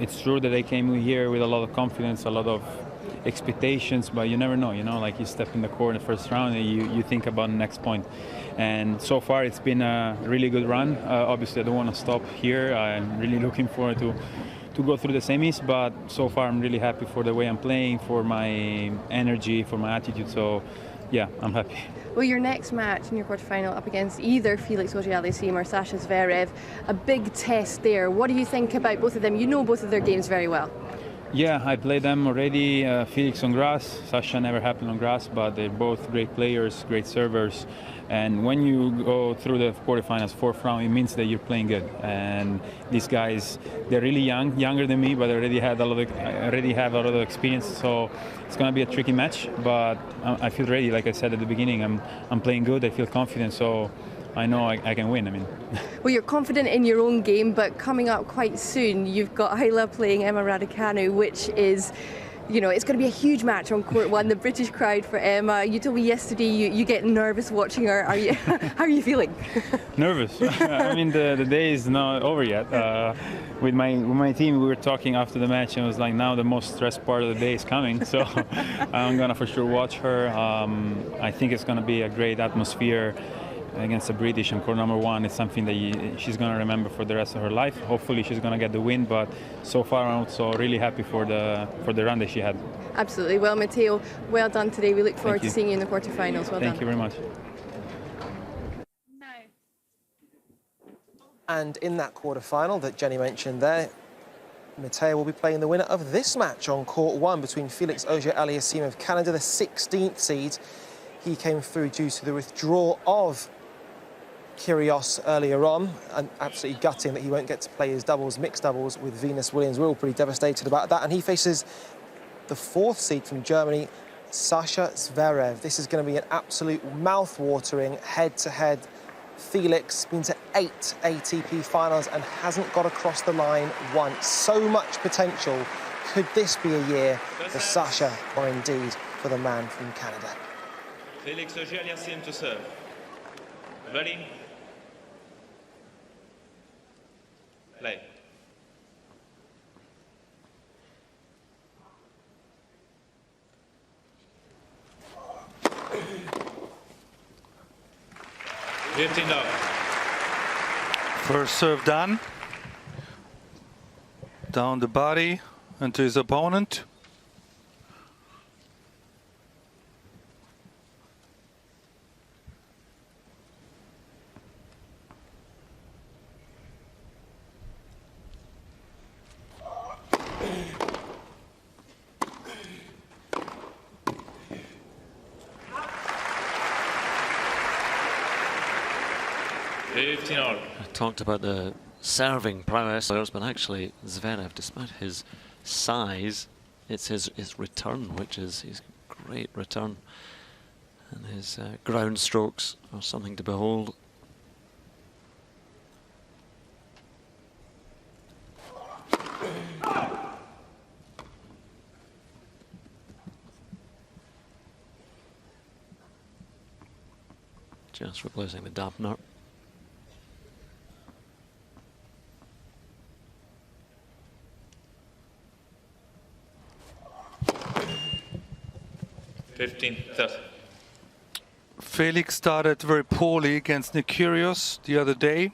It's true that I came here with a lot of confidence, a lot of expectations, but you never know, you know, like you step in the court in the first round and you think about the next point. And so far it's been a really good run. Obviously I don't want to stop here. I'm really looking forward to go through the semis, but so far I'm really happy for the way I'm playing, for my energy, for my attitude. So yeah, I'm happy. Well, your next match in your quarterfinal up against either Felix Auger-Aliassime or Sasha Zverev, a big test there. What do you think about both of them? You know both of their games very well. Yeah, I played them already. Felix on grass, Sasha never happened on grass, but they're both great players, great servers. And when you go through the quarterfinals, fourth round, it means that you're playing good. And these guys, they're really young, younger than me, but they already have a lot of experience. So it's going to be a tricky match, but I feel ready. Like I said at the beginning, I'm playing good. I feel confident, so I know I can win. I mean. Well, you're confident in your own game, but coming up quite soon, you've got Isla playing Emma Radicano, which is, you know, it's going to be a huge match on court one. The British crowd for Emma. You told me yesterday you get nervous watching her. Are you? How are you feeling? Nervous. I mean, the day is not over yet. With my team, we were talking after the match, and it was like, now the most stressed part of the day is coming. So I'm gonna for sure watch her. I think it's gonna be a great atmosphere against the British on court number one. It's something that she's going to remember for the rest of her life. Hopefully she's going to get the win, but so far I'm also really happy for the run that she had. Absolutely. Well, Mateo, well done today. We look forward to seeing you in the quarterfinals. Well done. Thank you very much. And in that quarterfinal that Jenny mentioned there, Mateo will be playing the winner of this match on court one between Felix Auger-Aliassime of Canada, the 16th seed. He came through due to the withdrawal of Kyrgios earlier on, and absolutely gutting that he won't get to play his doubles, mixed doubles with Venus Williams. We're all pretty devastated about that. And he faces the 4th seed from Germany, Sasha Zverev. This is going to be an absolute mouth-watering head-to-head. Felix been to 8 ATP finals and hasn't got across the line once. So much potential. Could this be a year for Sasha, or indeed for the man from Canada? Felix Auger-Aliassime to serve. Ready? Play. First serve done. Down the body into his opponent. I talked about the serving prowess, but actually Zverev, despite his size, it's his return, which is his great return, and his ground strokes are something to behold. just replacing the dampener. Felix started very poorly against Nikirios the other day.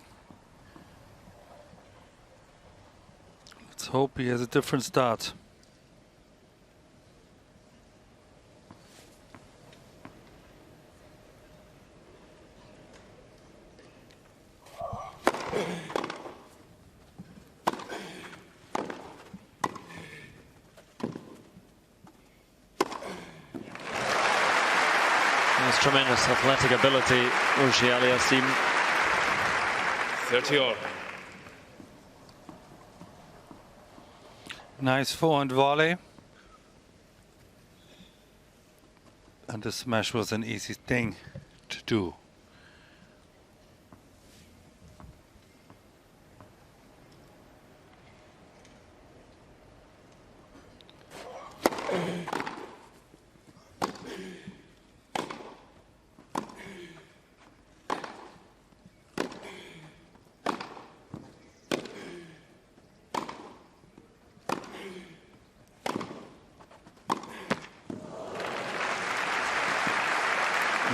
Let's hope he has a different start. There's tremendous athletic ability, Uji Aliassim. 30-all. Nice forehand volley. And the smash was an easy thing to do.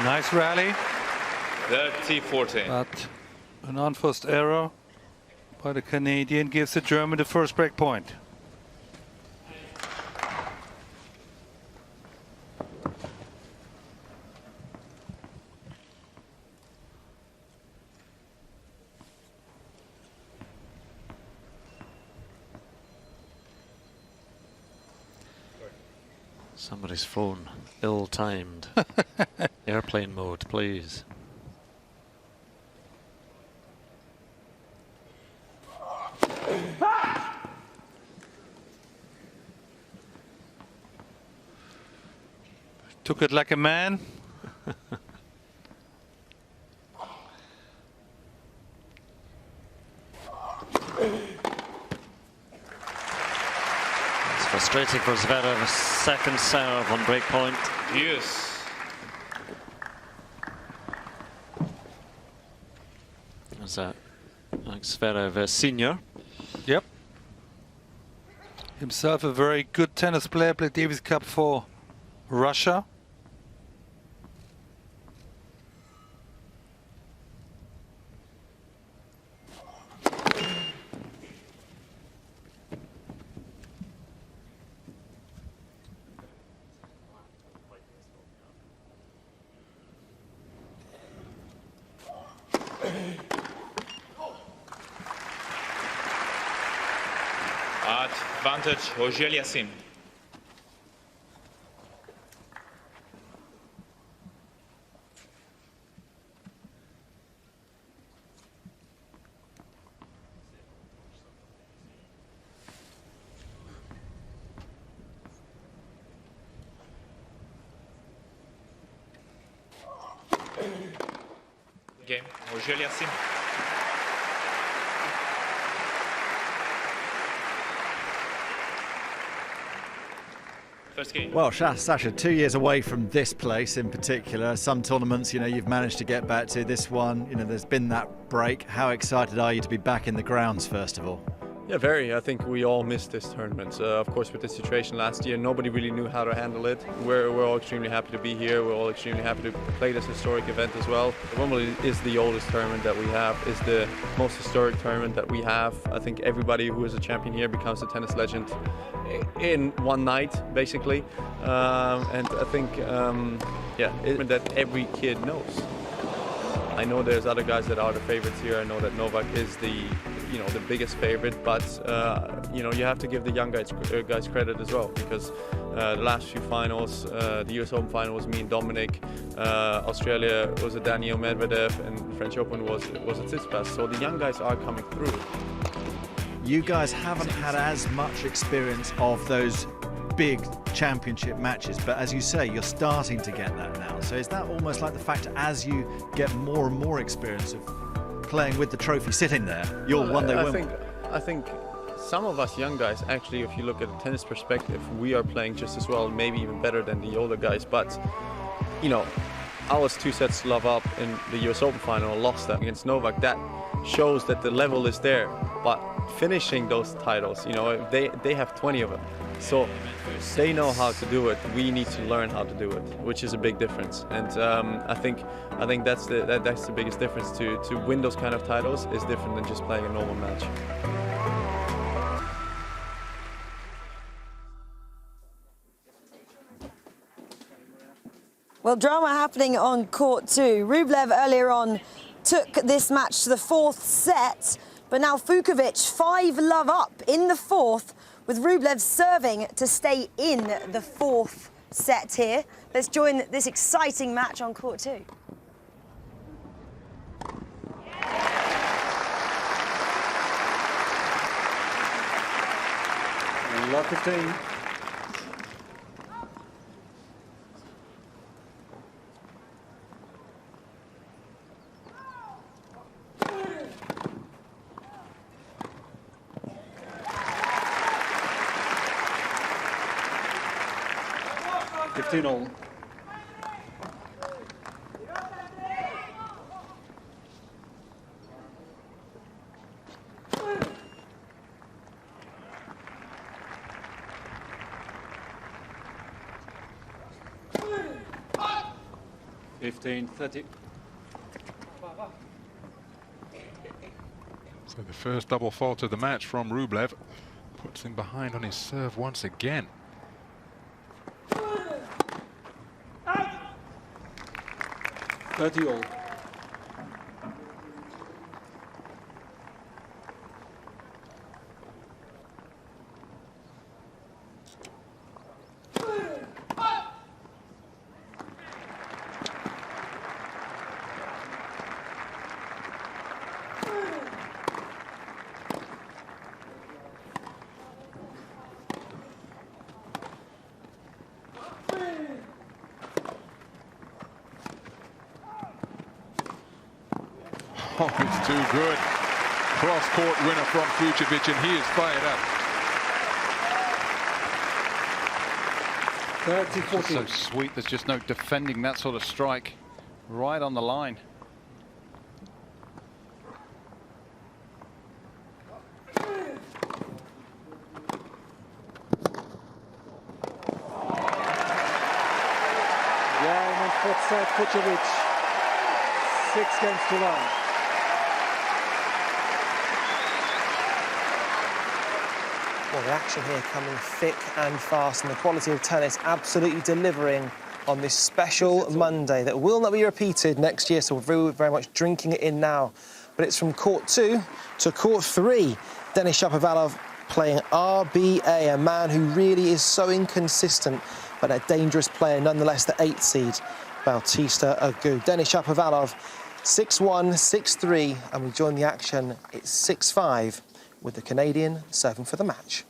Nice rally. 30-14. But an unforced error by the Canadian gives the German the first break point. Somebody's phone, ill-timed. Airplane mode, please. Took it like a man. It's frustrating for Zverev, a second serve on break point. Yes. That's that. Zverev, senior. Yep. Himself a very good tennis player, played Davis Cup for Russia. Advantage, Uji Aliassim. Game, Uji Aliassim. Well, Sasha, 2 years away from this place in particular. Some tournaments, you know, you've managed to get back to. This one, you know, there's been that break. How excited are you to be back in the grounds, first of all? Yeah, very. I think we all missed this tournament. Of course, with the situation last year, nobody really knew how to handle it. We're all extremely happy to be here. We're all extremely happy to play this historic event as well. Wimbledon is the oldest tournament that we have, is the most historic tournament that we have. I think everybody who is a champion here becomes a tennis legend in one night, basically. And I think, that every kid knows. I know there's other guys that are the favorites here. I know that Novak is the biggest favorite, but you have to give the young guys credit as well, because the last few finals, the US Open final was me and Dominic, Australia was a Daniil Medvedev, and the French Open was a Tsitsipas. So the young guys are coming through. You guys haven't had as much experience of those big championship matches, but as you say, you're starting to get that now. So is that almost like the fact as you get more and more experience of playing with the trophy sitting there, you'll one day win? I think some of us young guys, actually, if you look at a tennis perspective, we are playing just as well, maybe even better than the older guys. But I was 2 sets to love up in the US Open final, lost that against Novak. That shows that the level is there. But finishing those titles, you know, they have 20 of them. So they know how to do it. We need to learn how to do it, which is a big difference. And I think that's the biggest difference. To win those kind of titles is different than just playing a normal match. Well, drama happening on court 2. Rublev earlier on took this match to the 4th set, but now Fucsovics 5-love up in the 4th, with Rublev serving to stay in the 4th set here. Let's join this exciting match on court 2. Love 15. All. $15-30. So the first double fault of the match from Rublev puts him behind on his serve once again. 30 all. Oh, it's too good. Cross-court winner from Fucsovics, and he is fired up. 30-40. So sweet, there's just no defending that sort of strike. Right on the line. Garen on 4th set, Fucsovics. 6-1. Well, the action here coming thick and fast, and the quality of tennis absolutely delivering on this special Monday that will not be repeated next year, so we're very, very much drinking it in now. But it's from court 2 to court 3. Denis Chapovalov playing RBA, a man who really is so inconsistent, but a dangerous player nonetheless, the 8th seed, Bautista Agut. Denis Chapovalov, 6-1, 6-3, and we join the action. It's 6-5. With the Canadian serving for the match.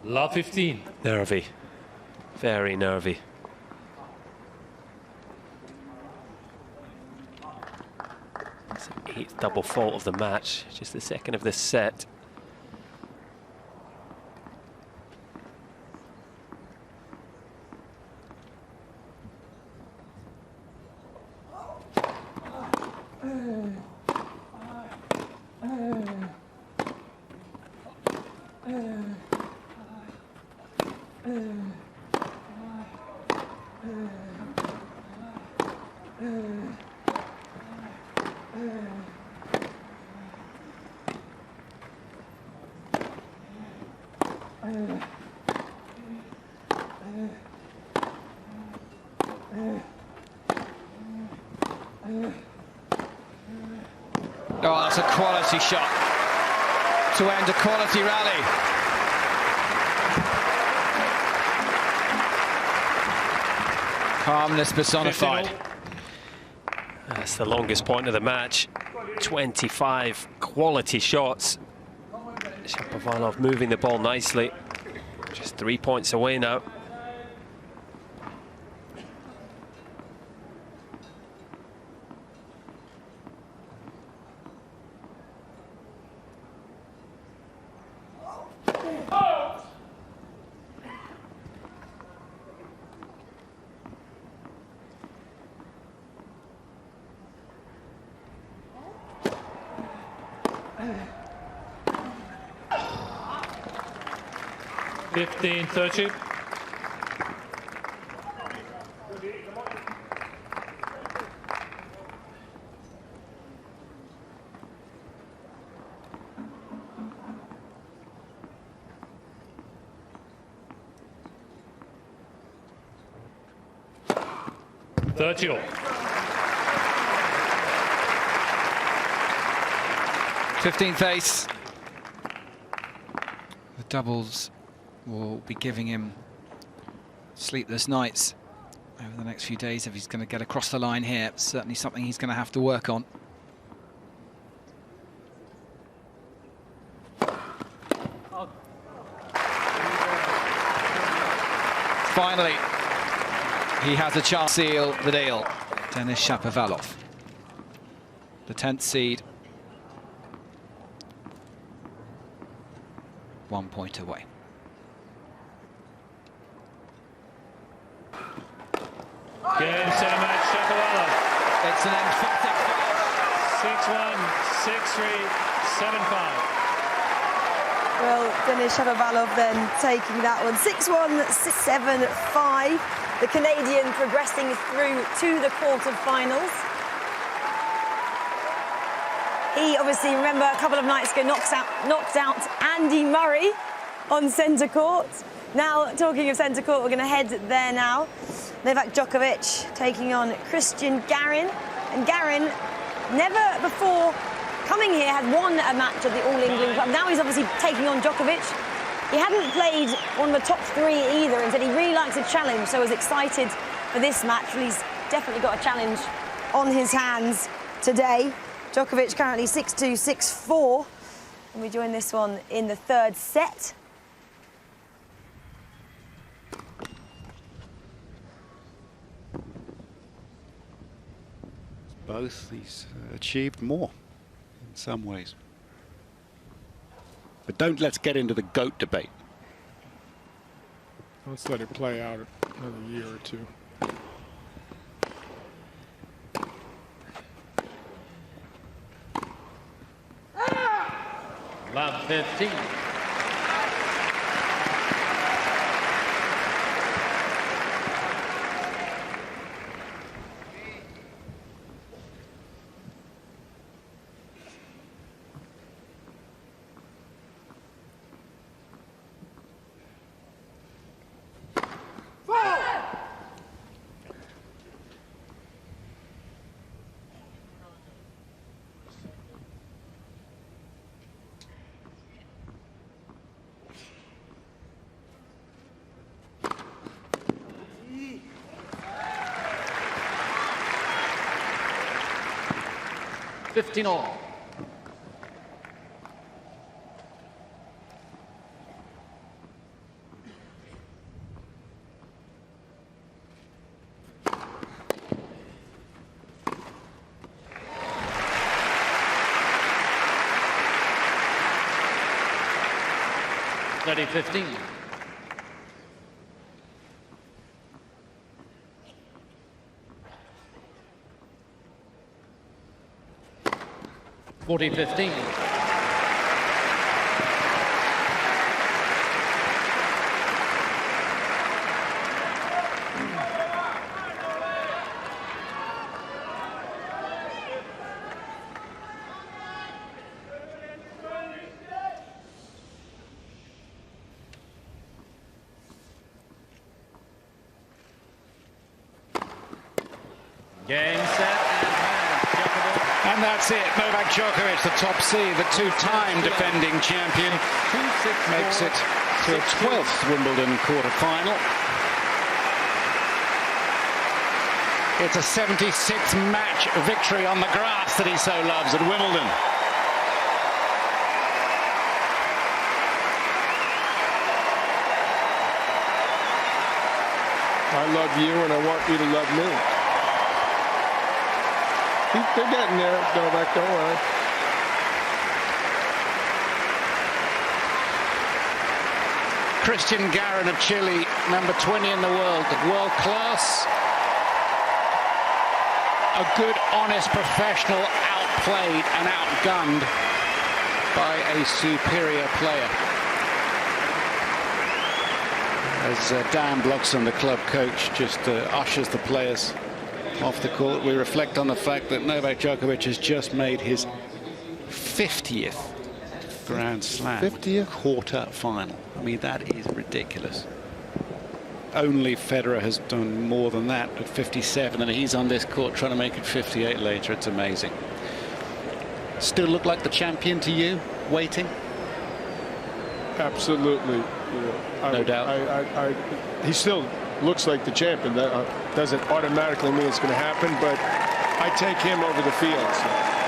Love 15. Nervy. Very nervy. Eighth double fault of the match, just the second of this set. Oh, that's a quality shot to end a quality rally. Calmness personified. That's the longest point of the match. 25 quality shots. Chapovalov moving the ball nicely. Just 3 points away now. $15-30. $30. 15th ace. The doubles will be giving him sleepless nights over the next few days if he's going to get across the line here. Certainly something he's going to have to work on. Finally, he has a chance to seal the deal. Denis Chapovalov, the 10th seed, 1 point away. Game, set, match, Chapovalov. It's an emphatic finish. 6-1, 6-3, 7-5. Well, Denis Chapovalov then taking that one. 6-1, 7-5. The Canadian progressing through to the quarterfinals. He obviously, remember, a couple of nights ago knocked out Andy Murray on centre court. Now, talking of centre court, we're going to head there now. Novak Djokovic taking on Christian Garen. And Garen, never before coming here, had won a match at the All England Club. Now he's obviously taking on Djokovic. He hadn't played one of the top three either and said he really likes a challenge, so was excited for this match. Well, he's definitely got a challenge on his hands today. Djokovic currently 6-2, 6-4. And we join this one in the third set. Both, he's achieved more in some ways. But let's get into the GOAT debate. Let's let it play out another year or two. Love 15. $15. $15. 40-15. Game, set, and that's it. Novak Djokovic, the top seed, the two-time defending champion, makes it to a 12th Wimbledon quarter-final. It's a 76th match victory on the grass that he so loves at Wimbledon. I love you, and I want you to love me. They're getting there, Novak, don't worry. Christian Garen of Chile, number 20 in the world, world class. A good, honest professional, outplayed and outgunned by a superior player. As Dan Bloxham, the club coach, just ushers the players off the court, we reflect on the fact that Novak Djokovic has just made his 50th Grand Slam 50th quarter final. I mean, that is ridiculous. Only Federer has done more than that at 57, and he's on this court trying to make it 58 later. It's amazing. Still look like the champion to you, waiting? Absolutely. No doubt. He still looks like the champion. That doesn't automatically mean it's going to happen, but I take him over the field. So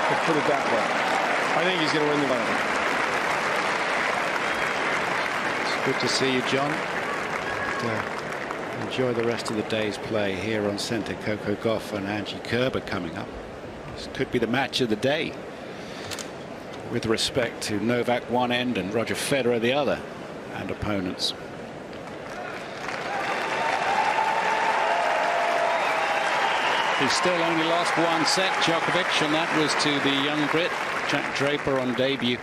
let's put it that way. I think he's going to win the final. It's good to see you, John. Enjoy the rest of the day's play here on centre. Coco Gauff and Angie Kerber coming up. This could be the match of the day, with respect to Novak one end and Roger Federer the other, and opponents. He's still only lost one set, Djokovic, and that was to the young Brit, Jack Draper, on debut.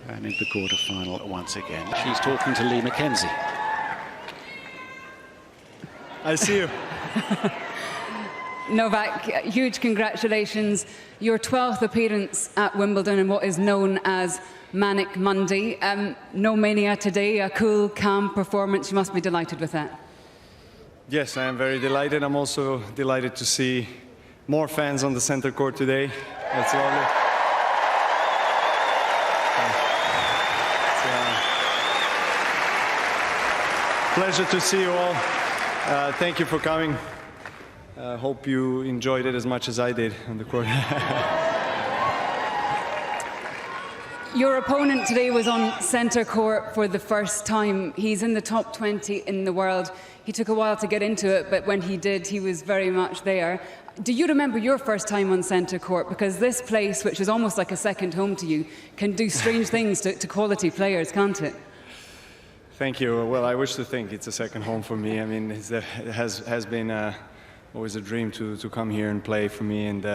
And in the quarterfinal once again. She's talking to Lee McKenzie. I see you. Novak, huge congratulations. Your 12th appearance at Wimbledon in what is known as Manic Monday. No mania today, a cool, calm performance. You must be delighted with that. Yes, I am very delighted. I'm also delighted to see more fans on the center court today. That's lovely. Pleasure to see you all. Thank you for coming. Hope you enjoyed it as much as I did on the court. Your opponent today was on centre court for the first time. He's in the top 20 in the world. He took a while to get into it, but when he did, he was very much there. Do you remember your first time on centre court? Because this place, which is almost like a second home to you, can do strange things to quality players, can't it? Thank you. Well, I wish to think it's a second home for me. I mean, it has been always a dream to come here and play for me, and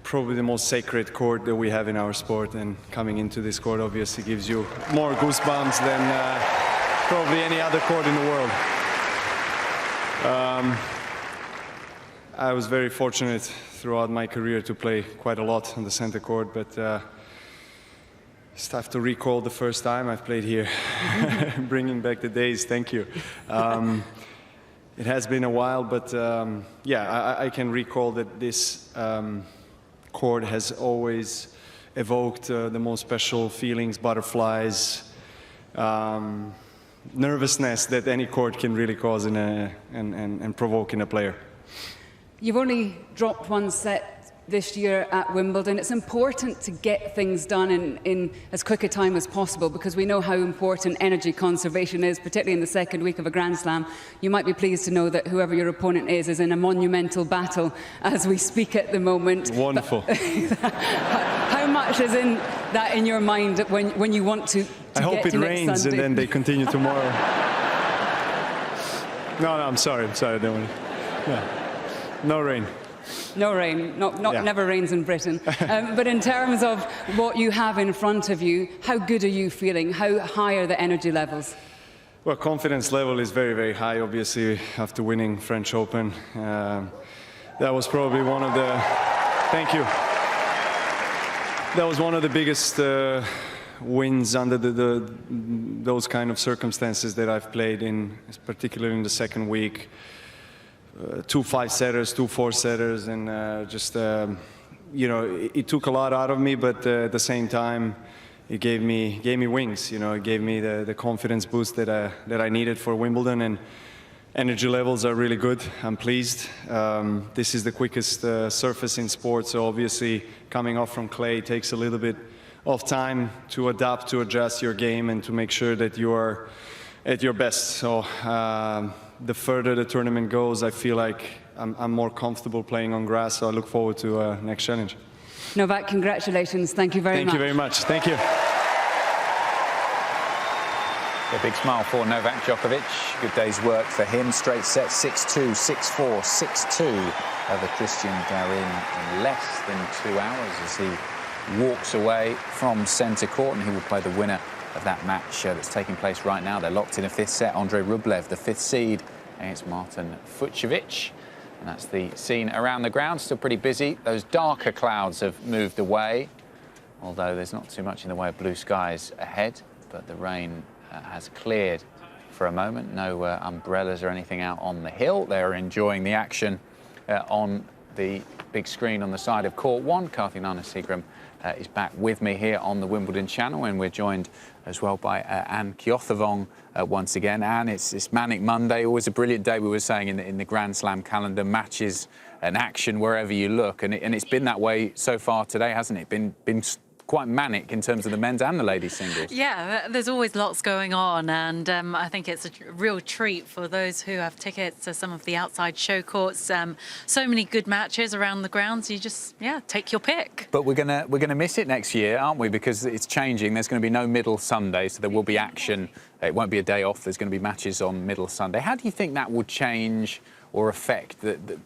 probably the most sacred court that we have in our sport. And coming into this court obviously gives you more goosebumps than probably any other court in the world. I was very fortunate throughout my career to play quite a lot on the center court, but just have to recall the first time I've played here, bringing back the days. Thank you. It has been a while, but yeah, I can recall that this court has always evoked the most special feelings, butterflies, nervousness that any court can really cause and provoke in a player. You've only dropped one set this year at Wimbledon. It's important to get things done in as quick a time as possible, because we know how important energy conservation is, particularly in the second week of a Grand Slam. You might be pleased to know that whoever your opponent is in a monumental battle as we speak at the moment. Wonderful. How much is in that in your mind when you want to I hope it rains and then they continue tomorrow. No, I'm sorry. I don't want to. Yeah. No rain. No rain, never rains in Britain. But in terms of what you have in front of you, how good are you feeling? How high are the energy levels? Well, confidence level is very, very high, obviously, after winning French Open. That was probably one of the... Thank you. That was one of the biggest wins under those kind of circumstances that I've played in, particularly in the second week. 2 5-setters, 2 4-setters, and just, you know, it took a lot out of me, but at the same time, it gave me wings. You know, it gave me the confidence boost that I needed for Wimbledon, and energy levels are really good. I'm pleased. This is the quickest surface in sports, so obviously coming off from clay takes a little bit of time to adapt, to adjust your game, and to make sure that you are at your best. So the further the tournament goes, I feel like I'm more comfortable playing on grass. So I look forward to next challenge. Novak, congratulations. Thank you very much. Thank you very much. Thank you. A big smile for Novak Djokovic. Good day's work for him. Straight set 6-2, 6-4, 6-2 over Christian Garen in less than 2 hours as he walks away from centre court, and he will play the winner of that match that's taking place right now. They're locked in a fifth set. Andrei Rublev, the fifth seed, against Martin Fucsovics. And that's the scene around the ground. Still pretty busy. Those darker clouds have moved away, although there's not too much in the way of blue skies ahead. But the rain has cleared for a moment. No umbrellas or anything out on the hill. They're enjoying the action on the big screen on the side of court one. Karthi Nanasegram is back with me here on the Wimbledon Channel, and we're joined as well by Anne Kjothavong once again. Anne, it's Manic Monday, always a brilliant day, we were saying, in the Grand Slam calendar. Matches and action wherever you look, and it's been that way so far today, hasn't it? Been quite manic in terms of the men's and the ladies singles. Yeah, there's always lots going on, and I think it's a real treat for those who have tickets to some of the outside show courts. So many good matches around the grounds. You just, take your pick. But we're gonna miss it next year, aren't we? Because it's changing. There's going to be no middle Sunday, so there will be action. It won't be a day off. There's going to be matches on middle Sunday. How do you think that will change or affect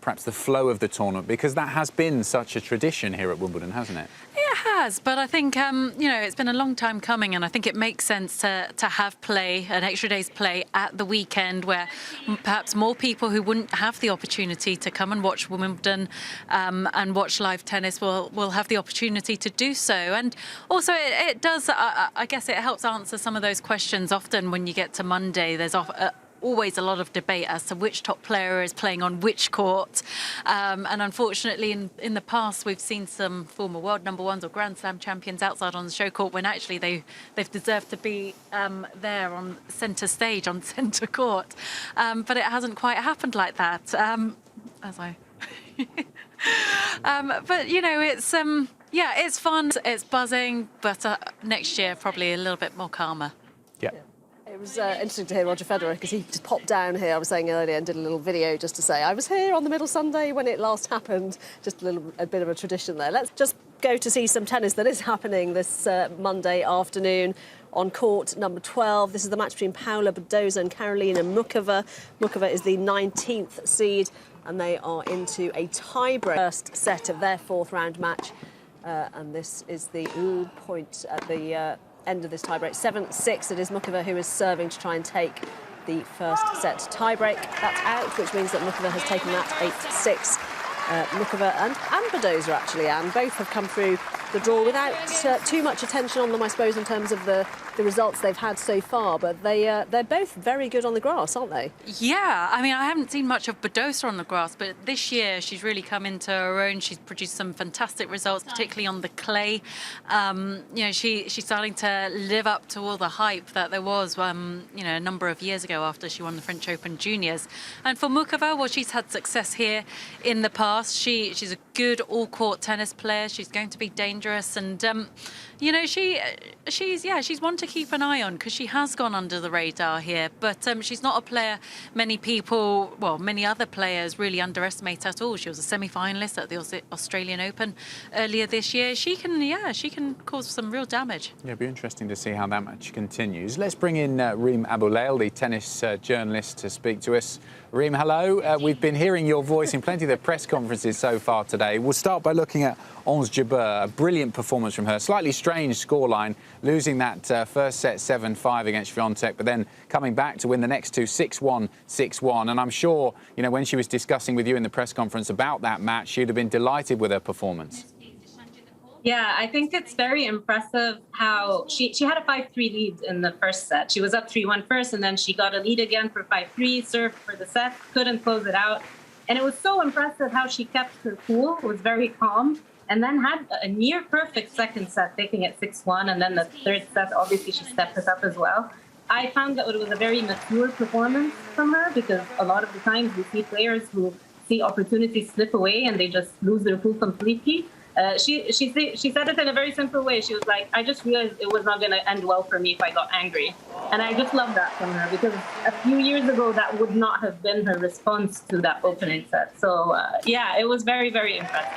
perhaps the flow of the tournament? Because that has been such a tradition here at Wimbledon, hasn't it? It has, but I think, it's been a long time coming, and I think it makes sense to have play, an extra day's play at the weekend, where perhaps more people who wouldn't have the opportunity to come and watch Wimbledon and watch live tennis will have the opportunity to do so. And also it does, I guess it helps answer some of those questions. Often when you get to Monday, there's always a lot of debate as to which top player is playing on which court. And unfortunately, in the past, we've seen some former world number ones or Grand Slam champions outside on the show court when actually they've deserved to be there on centre stage, on centre court. But it hasn't quite happened like that, but, it's fun, it's buzzing, but next year, probably a little bit more calmer. Yeah. It was interesting to hear Roger Federer, because he just popped down here, I was saying earlier, and did a little video just to say, I was here on the middle Sunday when it last happened. Just a bit of a tradition there. Let's just go to see some tennis that is happening this Monday afternoon on court number 12. This is the match between Paula Badoza and Karolina Muchova. Muchova is the 19th seed, and they are into a tiebreak first set of their fourth round match. And this is the point at the end of this tiebreak. 7-6. It is Muchova who is serving to try and take the first set tiebreak. That's out, which means that Muchova has taken that 8-6. Muchova and Badoza, actually, Anne, both have come through the draw without too much attention on them, I suppose, in terms of the results they've had so far. But they're both very good on the grass, aren't they? Yeah, I mean, I haven't seen much of Badoza on the grass, but this year she's really come into her own. She's produced some fantastic results, particularly on the clay. She's starting to live up to all the hype that there was, a number of years ago after she won the French Open Juniors. And for Muchova, well, she's had success here in the past. She's a good all-court tennis player. She's going to be dangerous, and she's one to keep an eye on, because she has gone under the radar here. But she's not a player many other players really underestimate at all. She was a semi-finalist at the Australian Open earlier this year. She can cause some real damage. Yeah, it'll be interesting to see how that match continues. Let's bring in Reem Abouleil, the tennis journalist, to speak to us. Reem, hello. We've been hearing your voice in plenty of the press conferences so far today. We'll start by looking at Ons Jabeur. A brilliant performance from her. Slightly strange scoreline, losing that first set 7-5 against Swiatek, but then coming back to win the next two 6-1, 6-1. And I'm sure, when she was discussing with you in the press conference about that match, she'd have been delighted with her performance. Yeah, I think it's very impressive how she had a 5-3 lead in the first set. She was up 3-1 first, and then she got a lead again for 5-3, served for the set, couldn't close it out. And it was so impressive how she kept her cool, was very calm, and then had a near perfect second set, taking it 6-1. And then the third set, obviously, she stepped it up as well. I found that it was a very mature performance from her, because a lot of the times we see players who see opportunities slip away and they just lose their cool completely. She said it in a very simple way. She was like, I just realized it was not going to end well for me if I got angry. And I just love that from her, because a few years ago, that would not have been her response to that opening set. So, yeah, it was very, very impressive.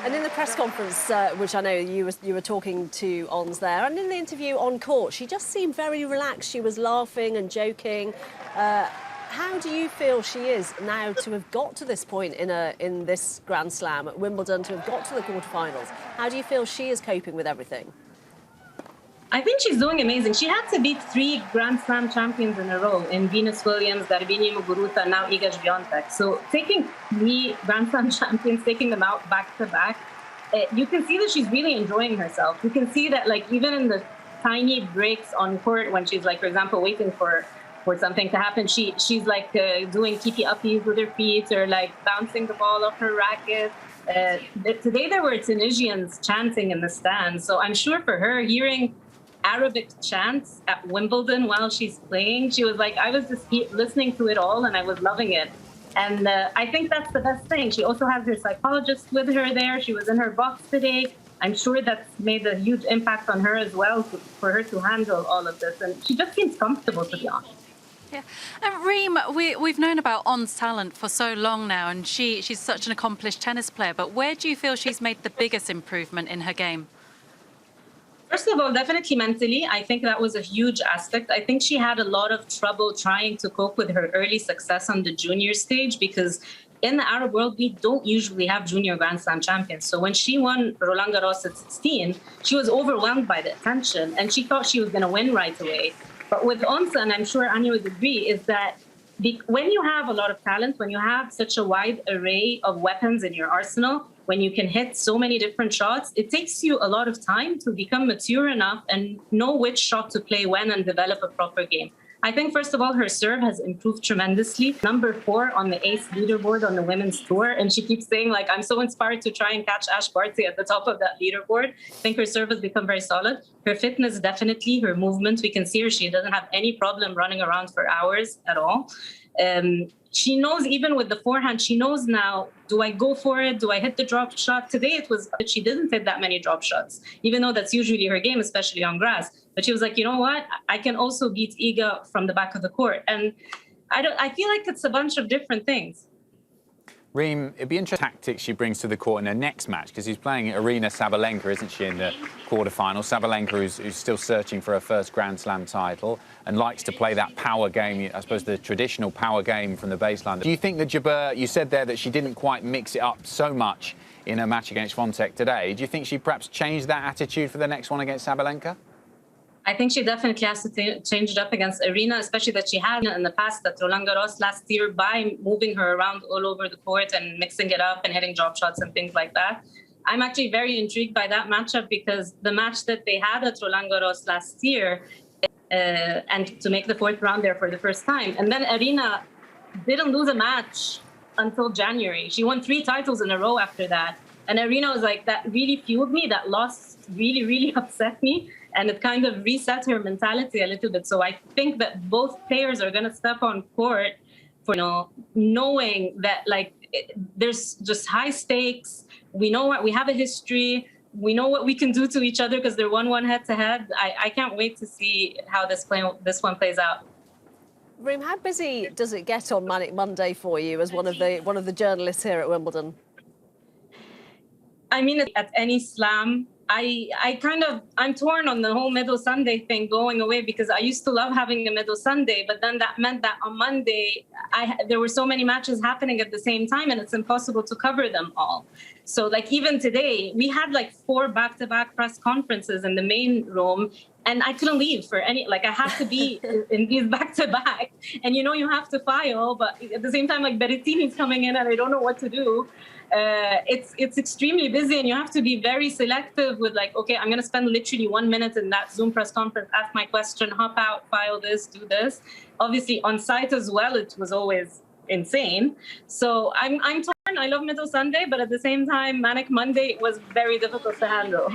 And in the press conference, which I know you were talking to Ons there, and in the interview on court, she just seemed very relaxed. She was laughing and joking. How do you feel she is now to have got to this point in this Grand Slam at Wimbledon, to have got to the quarterfinals? How do you feel she is coping with everything? I think she's doing amazing. She had to beat 3 Grand Slam champions in a row in Venus Williams, Garbine Muguruza, and now Iga Świątek. So taking 3 Grand Slam champions, taking them out back to back, you can see that she's really enjoying herself. You can see that, like, even in the tiny breaks on court when she's, like, for example, waiting for something to happen, she's like doing keepy-uppies with her feet, or like bouncing the ball off her racket. Today there were Tunisians chanting in the stands, so I'm sure for her, hearing Arabic chants at Wimbledon while she's playing, she was like, I was just listening to it all and I was loving it. And I think that's the best thing. She also has her psychologist with her there. She was in her box today. I'm sure that's made a huge impact on her as well, for her to handle all of this. And she just seems comfortable, to be honest. Yeah, and Reem, we've known about On's talent for so long now, and she's such an accomplished tennis player. But where do you feel she's made the biggest improvement in her game? First of all, definitely mentally. I think that was a huge aspect. I think she had a lot of trouble trying to cope with her early success on the junior stage, because in the Arab world, we don't usually have junior Grand Slam champions. So when she won Roland Garros at 16, she was overwhelmed by the attention, and she thought she was going to win right away. But with Ons, and I'm sure Anya would agree, is that when you have a lot of talent, when you have such a wide array of weapons in your arsenal, when you can hit so many different shots, it takes you a lot of time to become mature enough and know which shot to play when and develop a proper game. I think, first of all, her serve has improved tremendously. Number 4 on the ACE leaderboard on the women's tour. And she keeps saying, like, I'm so inspired to try and catch Ash Barty at the top of that leaderboard. I think her serve has become very solid. Her fitness, definitely. Her movement, we can see her. She doesn't have any problem running around for hours at all. She knows, even with the forehand, she knows now, do I go for it? Do I hit the drop shot? Today it was that she didn't hit that many drop shots, even though that's usually her game, especially on grass. But she was like, you know what? I can also beat Iga from the back of the court. And I feel like it's a bunch of different things. Reem, it'd be interesting tactics she brings to the court in her next match, because she's playing Arena Sabalenka, isn't she, in the quarterfinals? Sabalenka, who's still searching for her first Grand Slam title and likes to play that power game, I suppose the traditional power game from the baseline. Do you think that Jabeur, you said there that she didn't quite mix it up so much in her match against Swiatek today. Do you think she perhaps changed that attitude for the next one against Sabalenka? I think she definitely has to change it up against Arena, especially that she had in the past at Roland Garros last year, by moving her around all over the court and mixing it up and hitting drop shots and things like that. I'm actually very intrigued by that matchup, because the match that they had at Roland Garros last year, and to make the 4th round there for the first time. And then Arena didn't lose a match until January. She won 3 titles in a row after that. And Arena was like, that really fueled me. That loss really, really upset me. And it kind of reset her mentality a little bit. So I think that both players are going to step on court for, knowing that, like, there's just high stakes. We know what we have, a history. We know what we can do to each other, because they're 1-1 head-to-head. I can't wait to see how this one plays out. Reem, how busy does it get on Manic Monday for you as one of the journalists here at Wimbledon? I mean, at any slam, I'm torn on the whole middle Sunday thing going away, because I used to love having a middle Sunday, but then that meant that on Monday, there were so many matches happening at the same time, and it's impossible to cover them all. So, like, even today, we had like 4 back-to-back press conferences in the main room, and I couldn't leave for any, like, I had to be in these back-to-back, and you have to file, but at the same time, like, Berettini's coming in and I don't know what to do. It's extremely busy, and you have to be very selective with, like, okay, I'm going to spend literally 1 minute in that Zoom press conference, ask my question, hop out, file this, do this. Obviously, on site as well, it was always insane. So I'm torn. I love Middle Sunday, but at the same time, Manic Monday was very difficult to handle.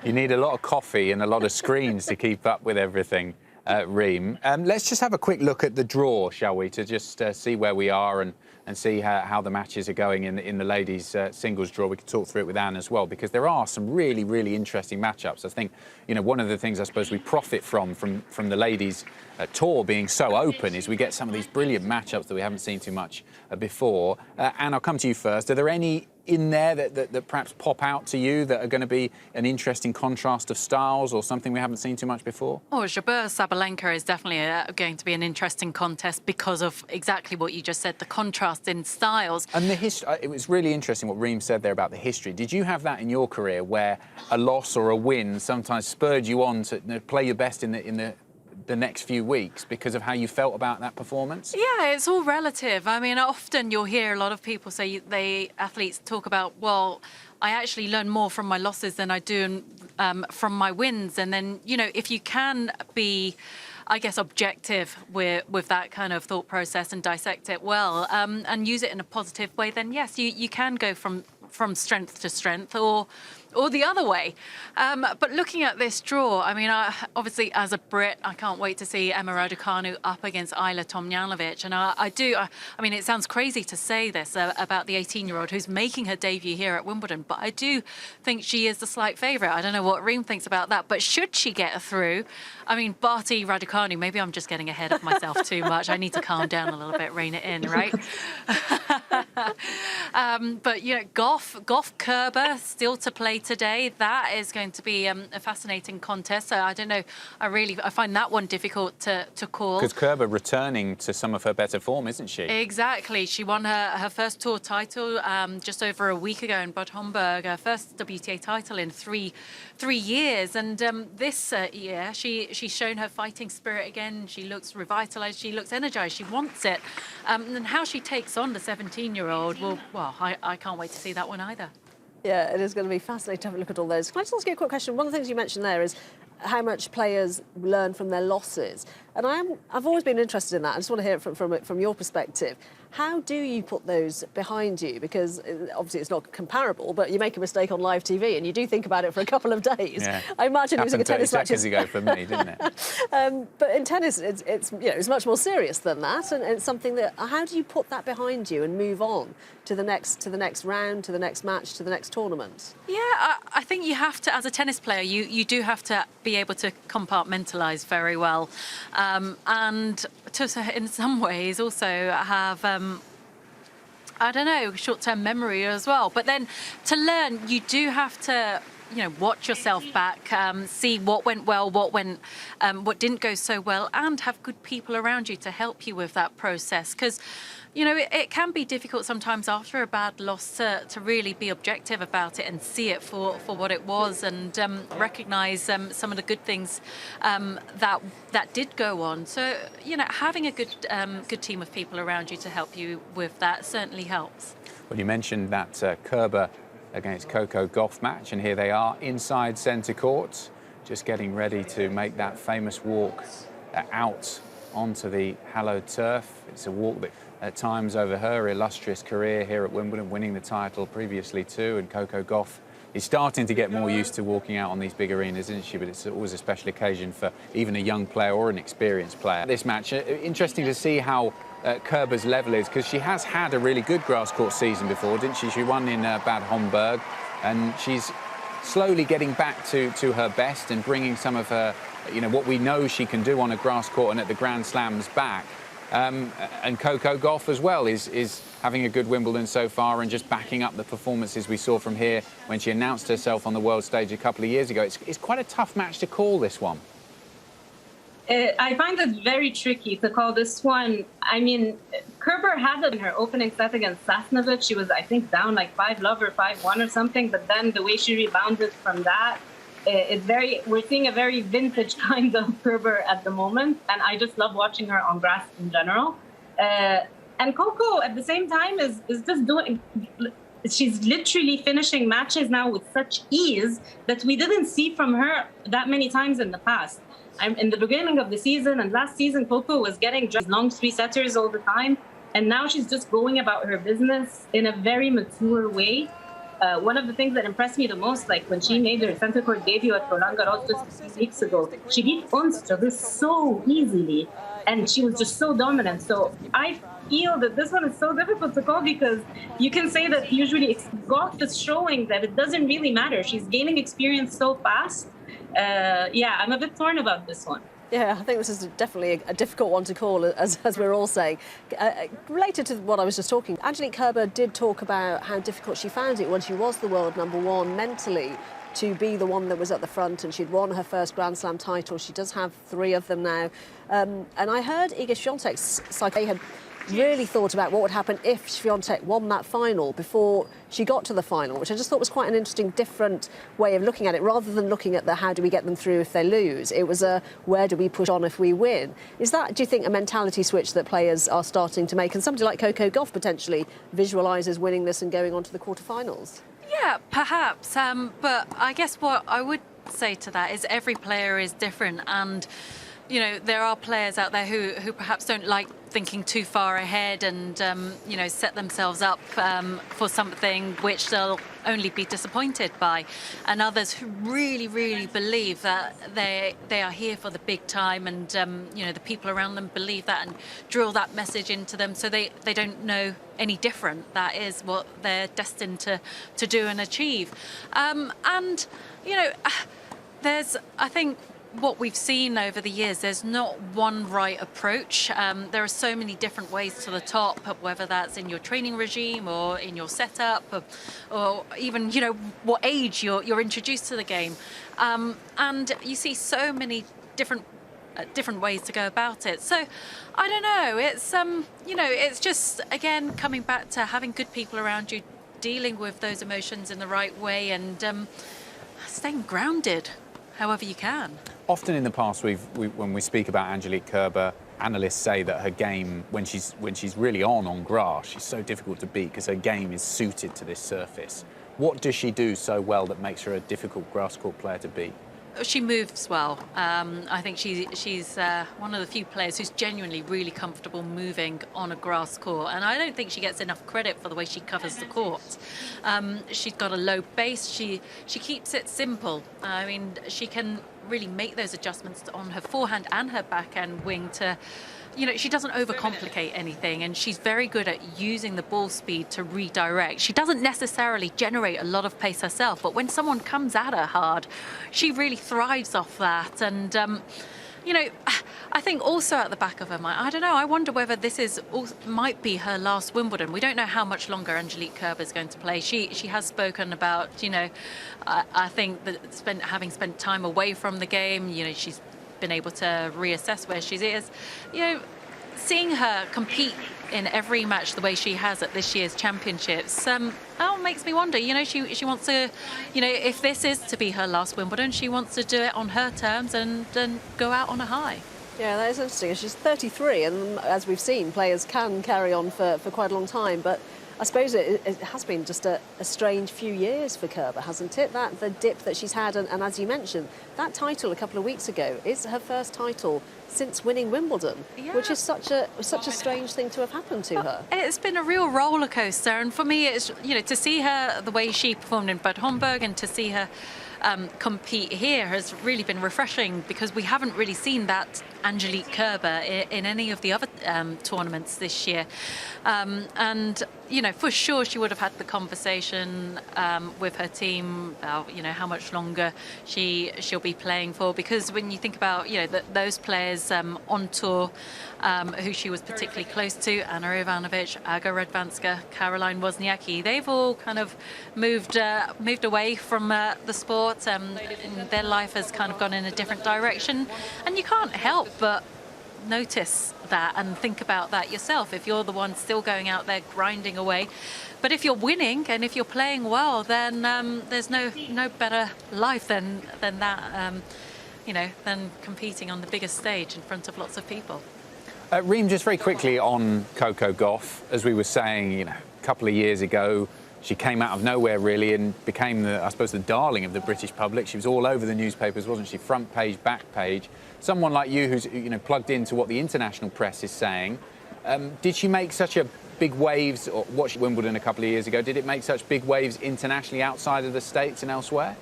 You need a lot of coffee and a lot of screens to keep up with everything, Reem. Let's just have a quick look at the draw, shall we, to just see where we are and and see how the matches are going in the ladies' singles draw. We could talk through it with Anne as well, because there are some really, really interesting matchups. I think, you know, one of the things I suppose we profit from the ladies' tour being so open is we get some of these brilliant matchups that we haven't seen too much before. Anne, I'll come to you first. Are there any in there that perhaps pop out to you that are going to be an interesting contrast of styles or something we haven't seen too much before? Oh, Jabeur Sabalenka is definitely going to be an interesting contest because of exactly what you just said, the contrast in styles. And the history, it was really interesting what Reem said there about the history. Did you have that in your career where a loss or a win sometimes spurred you on to play your best in the next few weeks because of how you felt about that performance? Yeah, it's all relative. I mean, often you'll hear a lot of people say athletes talk about, well, I actually learn more from my losses than I do from my wins. And then, you know, if you can be, I guess, objective with that kind of thought process and dissect it well and use it in a positive way, then yes, you can go from strength to strength or the other way. But looking at this draw, I mean, obviously as a Brit, I can't wait to see Emma Radicano up against Ayla Tomljanovic. And I mean, it sounds crazy to say this about the 18-year-old who's making her debut here at Wimbledon, but I do think she is the slight favourite. I don't know what Reem thinks about that, but should she get through, I mean, Barty, Radicano, maybe I'm just getting ahead of myself too much. I need to calm down a little bit, rein it in, right? But, you know, Goff Kerber still to play today. That is going to be a fascinating contest. So I don't know. I find that one difficult to call. Because Kerber returning to some of her better form, isn't she? Exactly. She won her first tour title just over a week ago in Bad Homburg, her first WTA title in three years. And this year, she's shown her fighting spirit again. She looks revitalized. She looks energized. She wants it. And how she takes on the 17-year-old, well, I can't wait to see that one either. Yeah, it is going to be fascinating to have a look at all those. Can I just ask you a quick question? One of the things you mentioned there is how much players learn from their losses. And I've always been interested in that. I just want to hear it from your perspective. How do you put those behind you? Because obviously it's not comparable, but you make a mistake on live TV and you do think about it for a couple of days. Yeah. I imagine losing a tennis match. 30 seconds ago for me, didn't it? But in tennis, it's much more serious than that, and it's something that. How do you put that behind you and move on to the next round, to the next match, to the next tournament? Yeah, I think you have to, as a tennis player, you do have to be able to compartmentalise very well, and to, in some ways, also have. I don't know, short-term memory as well. But then to learn, you do have to, you know, watch yourself back, see what went well, what didn't go so well, and have good people around you to help you with that process. Because, you know, it can be difficult sometimes after a bad loss to really be objective about it and see it for what it was, and recognise some of the good things that did go on. So, you know, having a good team of people around you to help you with that certainly helps. Well, you mentioned that Kerber against Coco Gauff match, and here they are inside centre court, just getting ready to make that famous walk out onto the hallowed turf. It's a walk that at times over her illustrious career here at Wimbledon, winning the title previously too, and Coco Gauff is starting to get more used to walking out on these big arenas, isn't she? But it's always a special occasion for even a young player or an experienced player. This match, interesting to see how Kerber's level is, because she has had a really good grass court season before, didn't she? She won in Bad Homburg, and she's slowly getting back to her best and bringing some of her, you know, what we know she can do on a grass court and at the Grand Slams back. And Coco Gauff as well is having a good Wimbledon so far, and just backing up the performances we saw from here when she announced herself on the world stage a couple of years ago. It's quite a tough match to call, this one. I find it very tricky to call this one. I mean, Kerber had it in her opening set against Sasnovich. She was, I think, down like 5-love or 5-1 or something. But then the way she rebounded from that, we're seeing a very vintage kind of Kerber at the moment. And I just love watching her on grass in general. And Coco, at the same time, is just doing... She's literally finishing matches now with such ease that we didn't see from her that many times in the past. In the beginning of the season and last season, Coco was getting long three-setters all the time. And now she's just going about her business in a very mature way. One of the things that impressed me the most, like when she made her center court debut at Roland Garros just 6 weeks ago, she beat Untitled so easily, and she was just so dominant. So I feel that this one is so difficult to call, because you can say that usually golf is showing that it doesn't really matter. She's gaining experience so fast. Yeah, I'm a bit torn about this one. Yeah, I think this is definitely a difficult one to call, as we're all saying. Related to what I was just talking, Angelique Kerber did talk about how difficult she found it when she was the world #1 mentally, to be the one that was at the front, and she'd won her first Grand Slam title. She does have 3 of them now. And I heard Iga Świątek's psyche had really thought about what would happen if Świątek won that final before she got to the final, which I just thought was quite an interesting, different way of looking at it, rather than looking at the how do we get them through if they lose. It was a where do we push on if we win. Is that, do you think, a mentality switch that players are starting to make, and somebody like Coco Gauff potentially visualises winning this and going on to the quarterfinals? Yeah, perhaps. But I guess what I would say to that is every player is different, and you know, there are players out there who perhaps don't like thinking too far ahead and, you know, set themselves up for something which they'll only be disappointed by. And others who really, really believe that they are here for the big time, and, you know, the people around them believe that and drill that message into them, so they don't know any different. That is what they're destined to do and achieve. And, you know, there's, I think, what we've seen over the years, there's not one right approach. There are so many different ways to the top, whether that's in your training regime or in your setup, or even, you know, what age you're introduced to the game. And you see so many different ways to go about it. So I don't know, it's you know, it's just, again, coming back to having good people around you, dealing with those emotions in the right way, and staying grounded however you can. Often in the past, when we speak about Angelique Kerber, analysts say that her game, when she's really on grass, she's so difficult to beat because her game is suited to this surface. What does she do so well that makes her a difficult grass court player to beat? She moves well. I think she's one of the few players who's genuinely really comfortable moving on a grass court, and I don't think she gets enough credit for the way she covers the court. She's got a low base. She keeps it simple. I mean, she can really make those adjustments on her forehand and her backhand wing to, you know, she doesn't overcomplicate anything, and she's very good at using the ball speed to redirect. She doesn't necessarily generate a lot of pace herself, but when someone comes at her hard, she really thrives off that. And you know, I think also at the back of her mind, I don't know, I wonder whether this might be her last Wimbledon. We don't know how much longer Angelique Kerber is going to play. She has spoken about, you know, I think that having spent time away from the game, you know, she's been able to reassess where she is. You know, seeing her compete in every match the way she has at this year's championships, makes me wonder. You know, she wants to, you know, if this is to be her last Wimbledon, she wants to do it on her terms and go out on a high. Yeah, that is interesting. She's 33, and as we've seen, players can carry on for quite a long time, but I suppose it has been just a strange few years for Kerber, hasn't it? That the dip that she's had, and as you mentioned, that title a couple of weeks ago is her first title since winning Wimbledon, which is such a strange thing to have happened to her. It's been a real roller coaster, and for me, it's, you know, to see her the way she performed in Bad Homburg and to see her compete here has really been refreshing, because we haven't really seen that Angelique Kerber in any of the other tournaments this year. And, you know, for sure she would have had the conversation with her team about, you know, how much longer she'll be playing for, because when you think about, you know, those players on tour who she was particularly close to, Anna Ivanovic, Aga Radwanska, Caroline Wozniacki, they've all kind of moved away from the sport. Their life has kind of gone in a different direction, and you can't help but notice that and think about that yourself if you're the one still going out there grinding away. But if you're winning and if you're playing well, then there's no better life than that, you know, than competing on the biggest stage in front of lots of people. Reem, just very quickly on Coco Gauff, as we were saying, you know, a couple of years ago, she came out of nowhere really and became I suppose the darling of the British public. She was all over the newspapers, wasn't she? Front page, back page. Someone like you who's, you know, plugged into what the international press is saying. Did she make such a big waves, or watched Wimbledon a couple of years ago, did it make such big waves internationally outside of the States and elsewhere?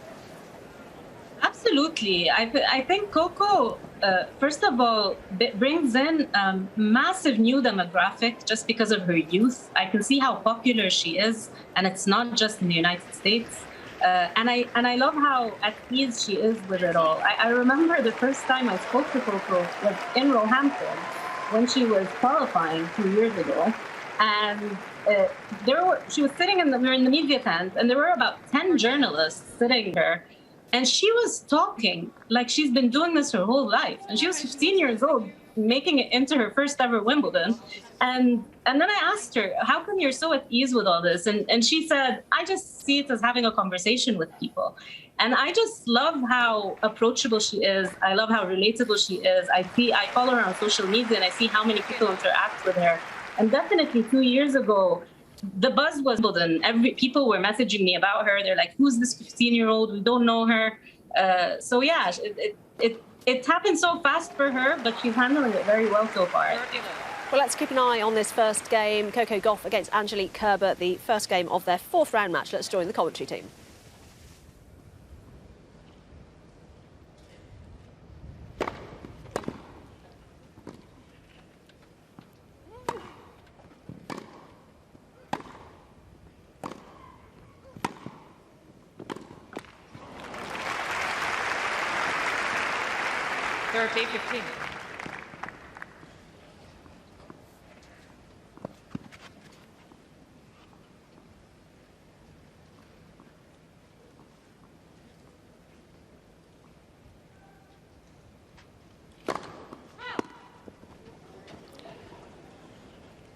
Absolutely. I think Coco, first of all, brings in massive new demographic just because of her youth. I can see how popular she is, and it's not just in the United States. And I love how at ease she is with it all. I remember the first time I spoke to Coco was in Roehampton when she was qualifying 2 years ago. And she was sitting we were in the media tent, and there were about 10 journalists sitting there. And she was talking like she's been doing this her whole life. And she was 15 years old, making it into her first ever Wimbledon. And then I asked her, how come you're so at ease with all this? And she said, I just see it as having a conversation with people. And I just love how approachable she is. I love how relatable she is. I follow her on social media, and I see how many people interact with her. And definitely 2 years ago, the buzz was Wimbledon. People were messaging me about her. They're like, who's this 15-year-old? We don't know her. So yeah, it happened so fast for her, but she's handling it very well so far. Well, let's keep an eye on this first game. Coco Gauff against Angelique Kerber, the first game of their fourth round match. Let's join the commentary team. Serve 8-15.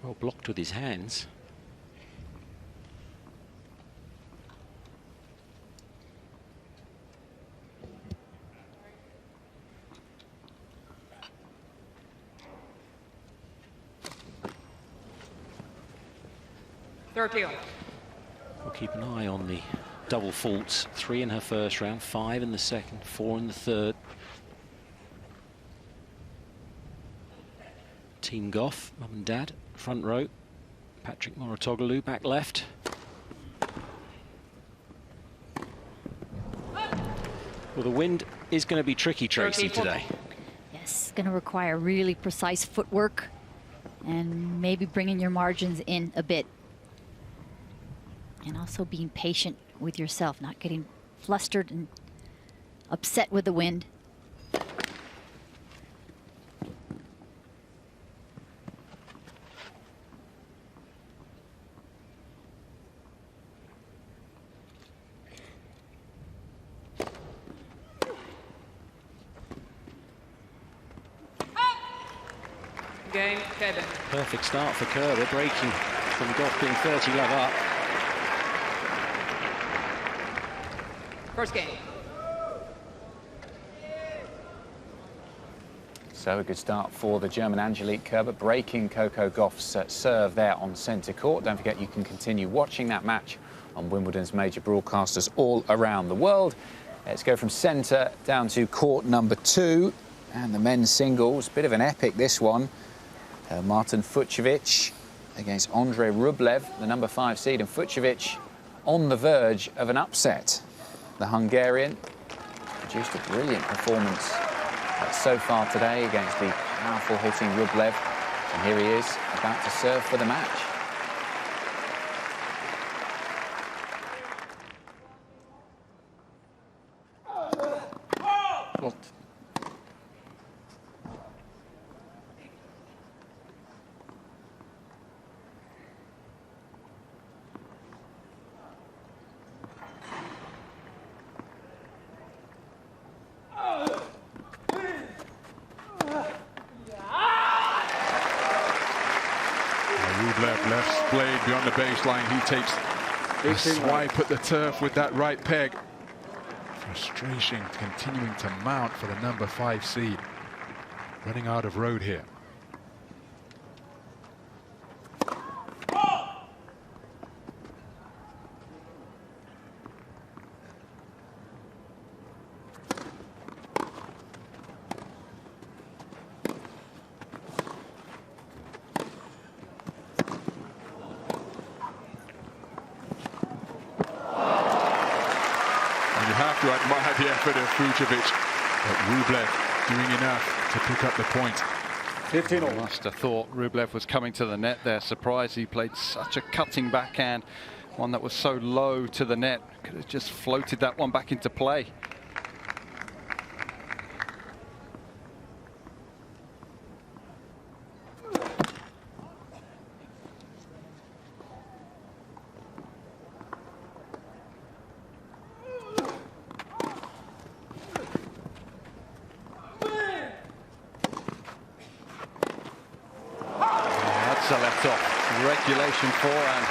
Well blocked with his hands. We'll keep an eye on the double faults. 3 in her first round, 5 in the second, 4 in the third. Team Gauff, mum and dad, front row. Patrick Mouratoglou back left. Well, the wind is going to be tricky, Tracy, today. Yes, going to require really precise footwork and maybe bringing your margins in a bit. And also being patient with yourself, not getting flustered and upset with the wind. Game, Kerber. Perfect start for Kerber, breaking from Gauff being 30 love up. First game. So a good start for the German Angelique Kerber, breaking Coco Gauff's serve there on centre court. Don't forget you can continue watching that match on Wimbledon's major broadcasters all around the world. Let's go from centre down to court number 2 and the men's singles. Bit of an epic, this one. Martin Fucsovics against Andre Rublev, the number 5 seed, and Fucsovics on the verge of an upset. The Hungarian produced a brilliant performance so far today against the powerful hitting Rublev, and here he is about to serve for the match. Left blade beyond the baseline. He takes a swipe at the turf with that right peg. Frustration continuing to mount for the number 5 seed. Running out of road here. And you have to admire the effort of Fucsovic, but Rublev doing enough to pick up the point. 15 all. Must have thought Rublev was coming to the net there. Surprised he played such a cutting backhand, one that was so low to the net. Could have just floated that one back into play. Left off. Regulation forehand.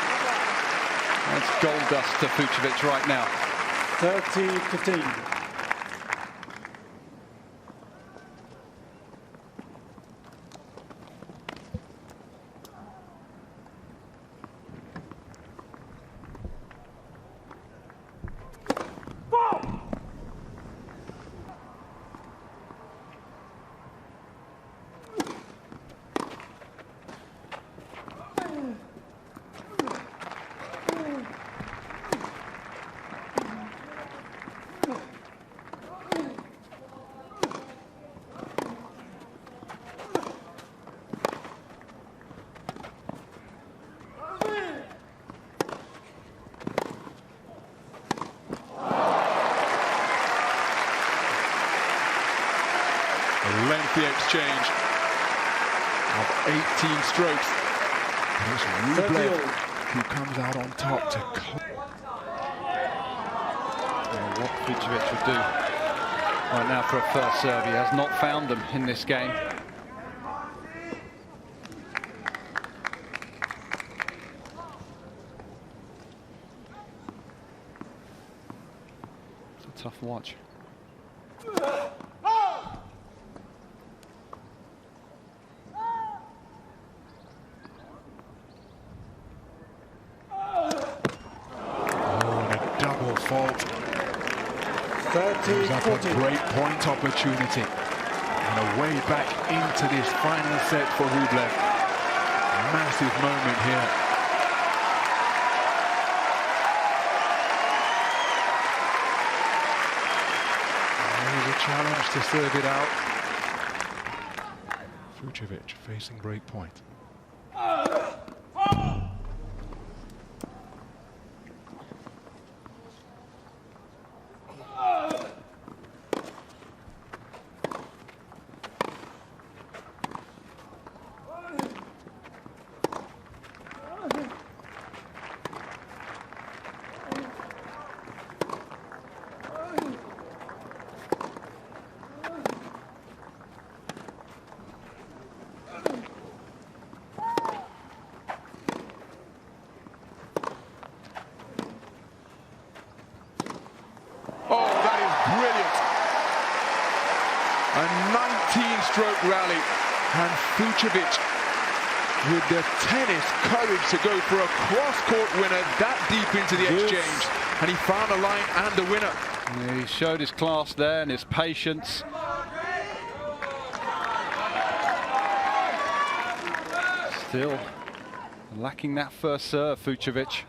That's gold dust to Fucsovic right now. 30-15. Lengthy exchange of 18 strokes. And it's Rublev who comes out on top to what Fucsovic would do right now for a first serve. He has not found them in this game. It's a tough watch. Gives up a great point opportunity. And a way back into this final set for Rublev. Massive moment here. Here's a challenge to serve it out. Fucsovic facing break point. A 19-stroke rally, and Fucsovic with the tennis courage to go for a cross-court winner that deep into the exchange, and he found a line and the winner. Yeah, he showed his class there and his patience. Still lacking that first serve, Fucsovic.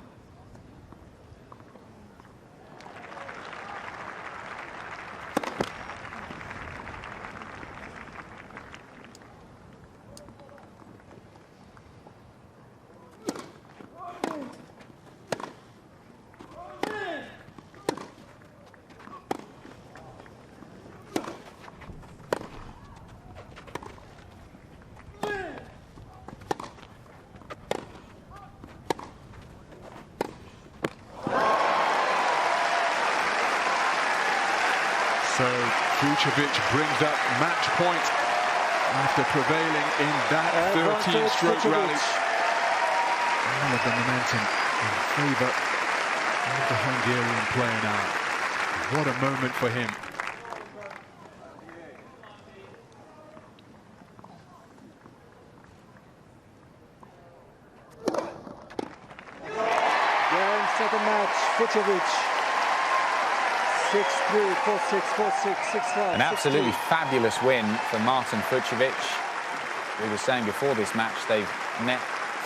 So Fucsovic brings up match point after prevailing in that 13-stroke rally. All of the momentum in favour of the Hungarian player now. What a moment for him. Garen, second match, Fucsovic. 6-3, 4-6, 4-6, 6-5. An absolutely fabulous win for Martin Fucsovic. We were saying before this match they've net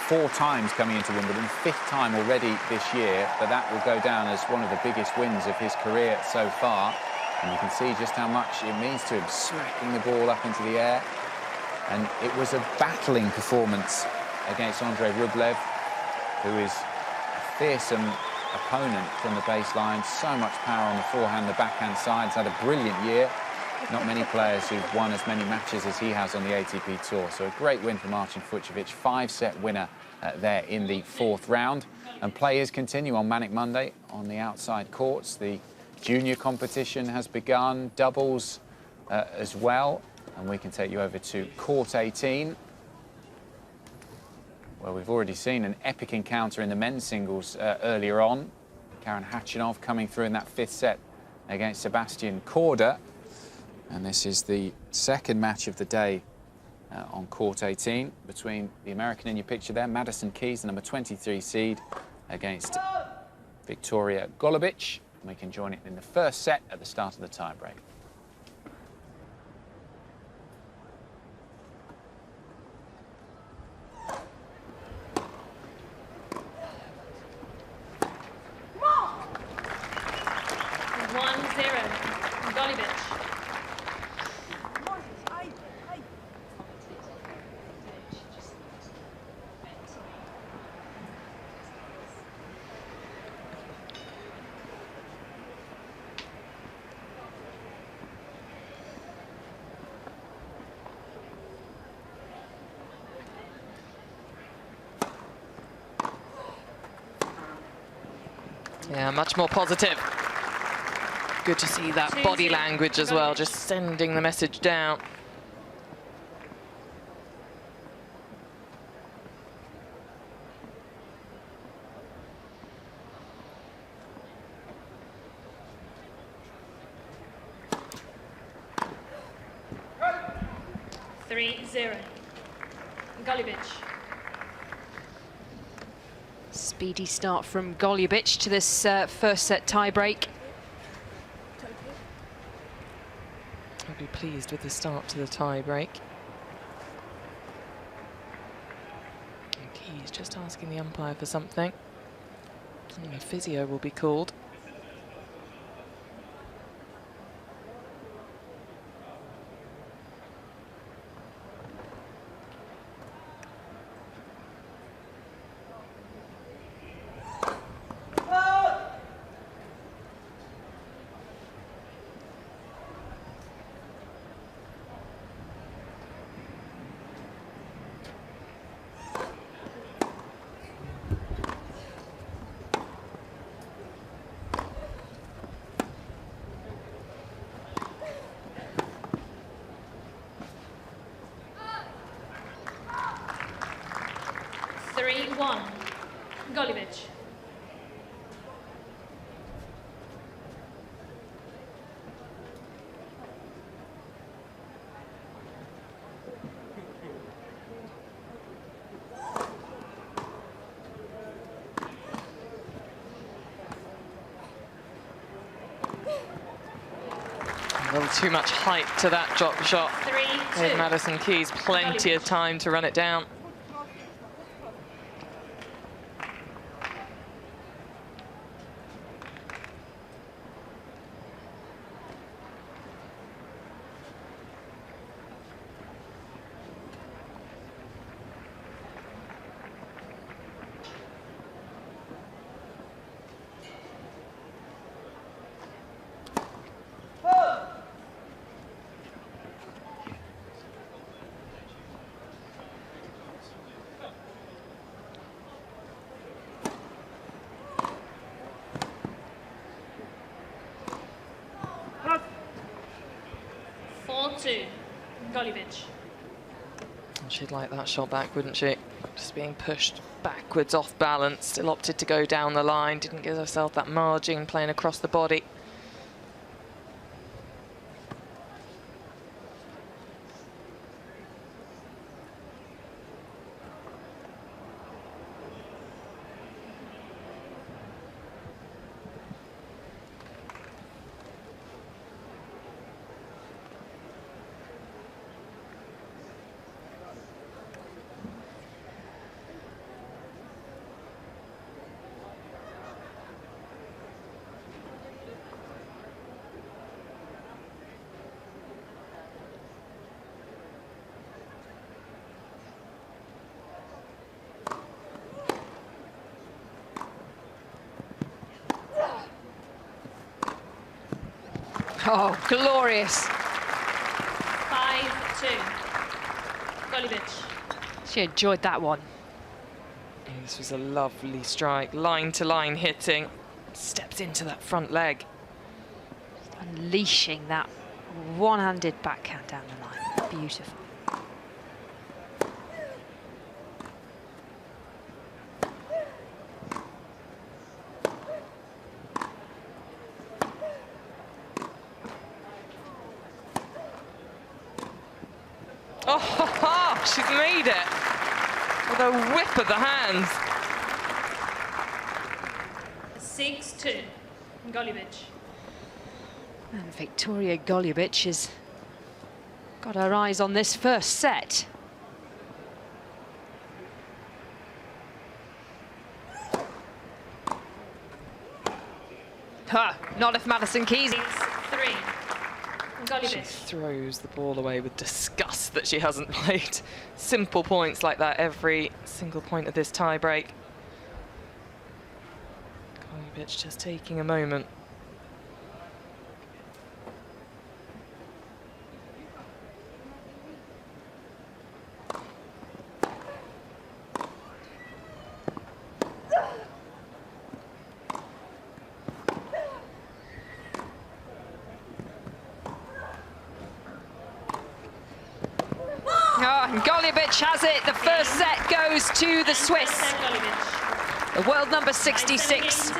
4 times coming into Wimbledon, 5th time already this year, but that will go down as one of the biggest wins of his career so far. And you can see just how much it means to him, smacking the ball up into the air. And it was a battling performance against Andrei Rublev, who is a fearsome opponent from the baseline. So much power on the forehand, the backhand side. He's had a brilliant year. Not many players who've won as many matches as he has on the ATP Tour. So a great win for Marcin Fucsovics, 5-set winner there in the 4th round. And players continue on Manic Monday on the outside courts. The junior competition has begun, doubles as well. And we can take you over to court 18, where we've already seen an epic encounter in the men's singles earlier on. Karen Khachanov coming through in that 5th set against Sebastian Korda. And this is the 2nd match of the day on court 18 between the American in your picture there, Madison Keys, the number 23 seed, against Victoria Golubic. And we can join it in the 1st set at the start of the tiebreak. Yeah, much more positive. Good to see that body language as well, just sending the message down. Golubic. Speedy start from Golubic to this 1st set tiebreak. I'll be pleased with the start to the tiebreak. He's just asking the umpire for something. A physio will be called. Golubic. A little too much height to that drop shot. 3-2. Gave Madison Keys plenty of time to run it down. Golubic. She'd like that shot back, wouldn't she? Just being pushed backwards off balance. Still opted to go down the line. Didn't give herself that margin playing across the body. Oh, glorious. 5-2. Golubic. She enjoyed that one. This was a lovely strike, line-to-line hitting. Stepped into that front leg. Unleashing that one-handed backhand down the line. Beautiful. Oh, she's made it with a whip of the hands. 6-2. Golubic. And Victoria Golubic has got her eyes on this first set. Not if Madison Keys. 6-3. She throws the ball away with disgust that she hasn't played simple points like that every single point of this tie break. Golubic just taking a moment. And Golubic has it. The first set goes to the Swiss. The world number 66.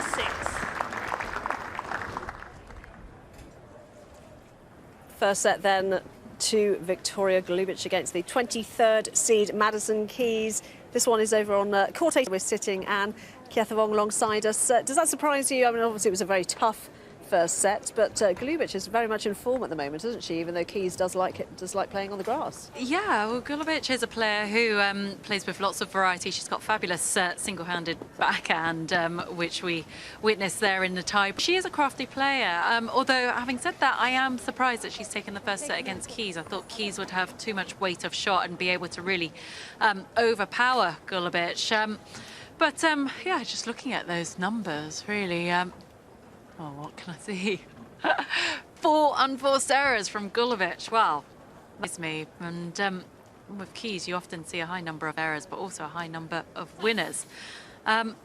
First set then to Victoria Golubic against the 23rd seed Madison Keys. This one is over on court 8. We're sitting and Kiethavong alongside us. Does that surprise you? I mean, obviously it was a very tough first set, but Golubic is very much in form at the moment, isn't she? Even though Keys does like playing on the grass. Yeah, well, Golubic is a player who plays with lots of variety. She's got fabulous single-handed backhand, which we witnessed there in the tie. She is a crafty player. Although, having said that, I am surprised that she's taken the first set against Keys. I thought Keys would have too much weight of shot and be able to really overpower Golubic. Yeah, just looking at those numbers, really. Oh, what can I see? 4 unforced errors from Golubic. Wow, that's me. And with Keys, you often see a high number of errors, but also a high number of winners. But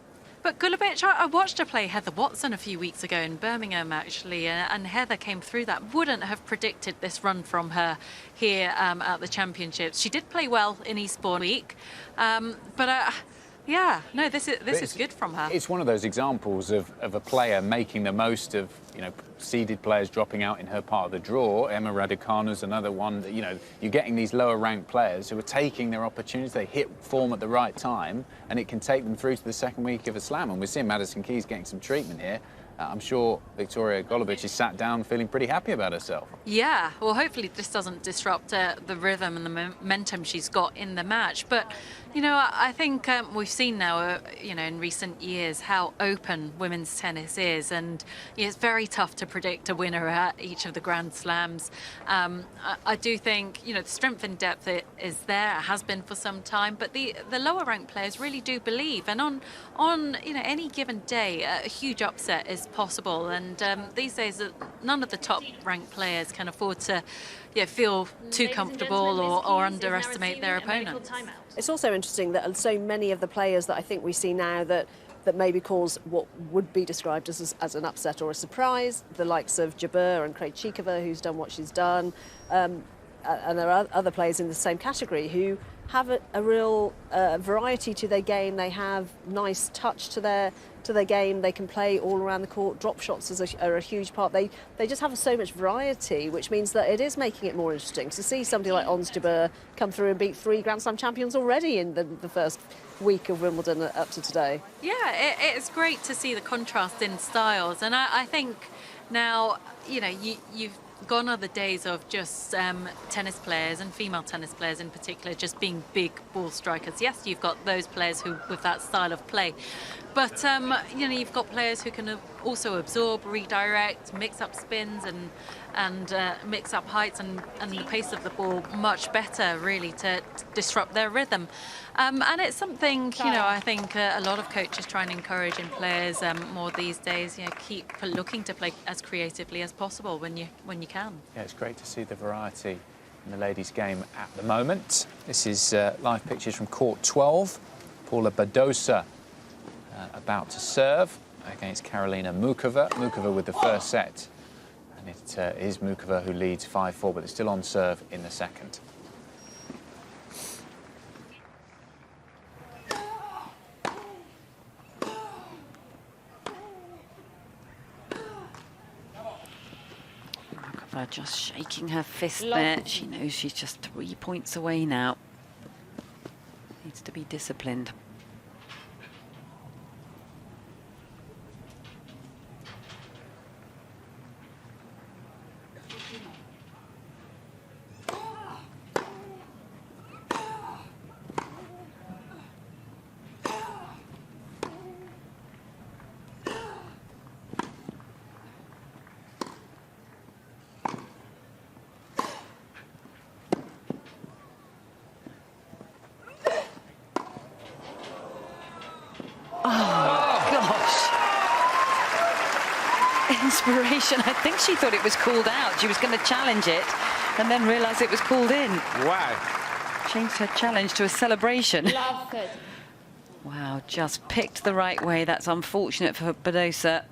Golubic, I watched her play Heather Watson a few weeks ago in Birmingham, actually, and Heather came through that. Wouldn't have predicted this run from her here at the Championships. She did play well in Eastbourne week, yeah, no, this is good from her. It's one of those examples of a player making the most of, seeded players dropping out in her part of the draw. Emma Radicano's another one that, you're getting these lower ranked players who are taking their opportunities. They hit form at the right time and it can take them through to the second week of a slam. And we're seeing Madison Keys getting some treatment here. I'm sure Victoria Golubic is sat down feeling pretty happy about herself. Yeah, well, hopefully this doesn't disrupt the rhythm and the momentum she's got in the match. But, I think we've seen now, in recent years how open women's tennis is. And it's very tough to predict a winner at each of the Grand Slams. I do think, the strength and depth is there, it has been for some time. But the lower ranked players really do believe. And on any given day, a huge upset is possible, and these days none of the top ranked players can afford to feel too comfortable or underestimate their opponents. It's also interesting that so many of the players that I think we see now that maybe cause what would be described as an upset or a surprise, the likes of Jabeur and Krejcikova, who's done what she's done, and there are other players in the same category who have a real variety to their game. They have nice touch to their game. They can play all around the court. Drop shots are a huge part. They just have so much variety, which means that it is making it more interesting to see somebody like Ons Jabeur come through and beat 3 Grand Slam champions already in the first week of Wimbledon up to today. Yeah, it's great to see the contrast in styles, and I think now you've gone are the days of just tennis players and female tennis players in particular just being big ball strikers. Yes, you've got those players who with that style of play, but you've got players who can also absorb, redirect, mix up spins and mix up heights and the pace of the ball much better, really, to disrupt their rhythm. And it's something, I think a lot of coaches try and encourage in players more these days, keep looking to play as creatively as as possible when you can. Yeah, it's great to see the variety in the ladies' game at the moment. This is live pictures from court 12. Paula Badosa about to serve against Karolina Muchova. Muchova with the first set. And it is Muchova who leads 5-4, but they're still on serve in the second. Muchova just shaking her fist there. She knows she's just 3 points away now. Needs to be disciplined. Inspiration. I think she thought it was called out. She was going to challenge it and then realised it was called in. Wow. Changed her challenge to a celebration. Wow, just picked the right way. That's unfortunate for Badosa.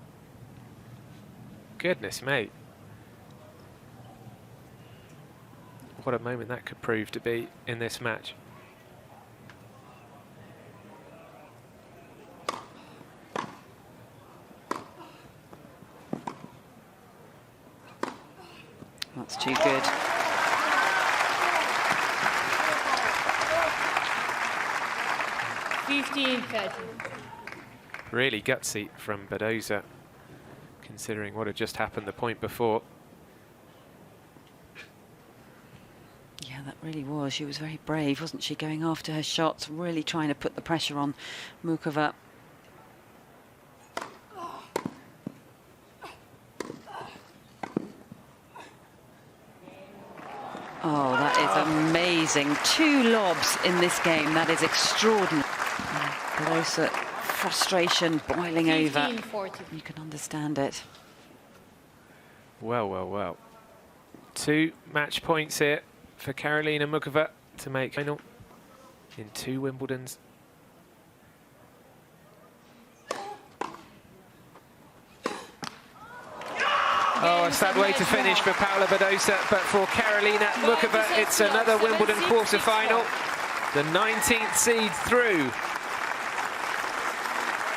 Goodness me. What a moment that could prove to be in this match. That's too good. Really gutsy from Badosa, considering what had just happened the point before. Yeah, that really was. She was very brave, wasn't she? Going after her shots, really trying to put the pressure on Muchova. Oh, that is amazing. 2 lobs in this game. That is extraordinary. Badosa, frustration boiling over. You can understand it. Well, well, well. 2 match points here for Karolina Muchova to make final in 2 Wimbledons. Oh, a sad way to finish for Paula Badosa, but for Karolina Muchova, it's another Wimbledon quarter-final. The 19th seed through.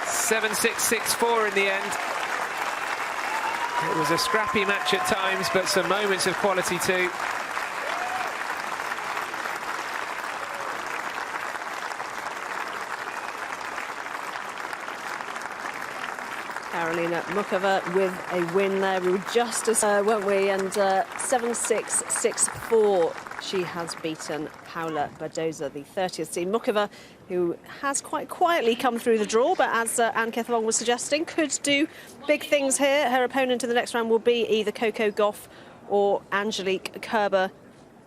7-6, 6-4 in the end. It was a scrappy match at times, but some moments of quality too. Karolina Muchova with a win there. We were just as, weren't we? And 7-6, 6-4. She has beaten Paula Badosa, the 30th seed. Muchova, who has quite quietly come through the draw, but as Anne Kethelong was suggesting, could do big things here. Her opponent in the next round will be either Coco Gauff or Angelique Kerber.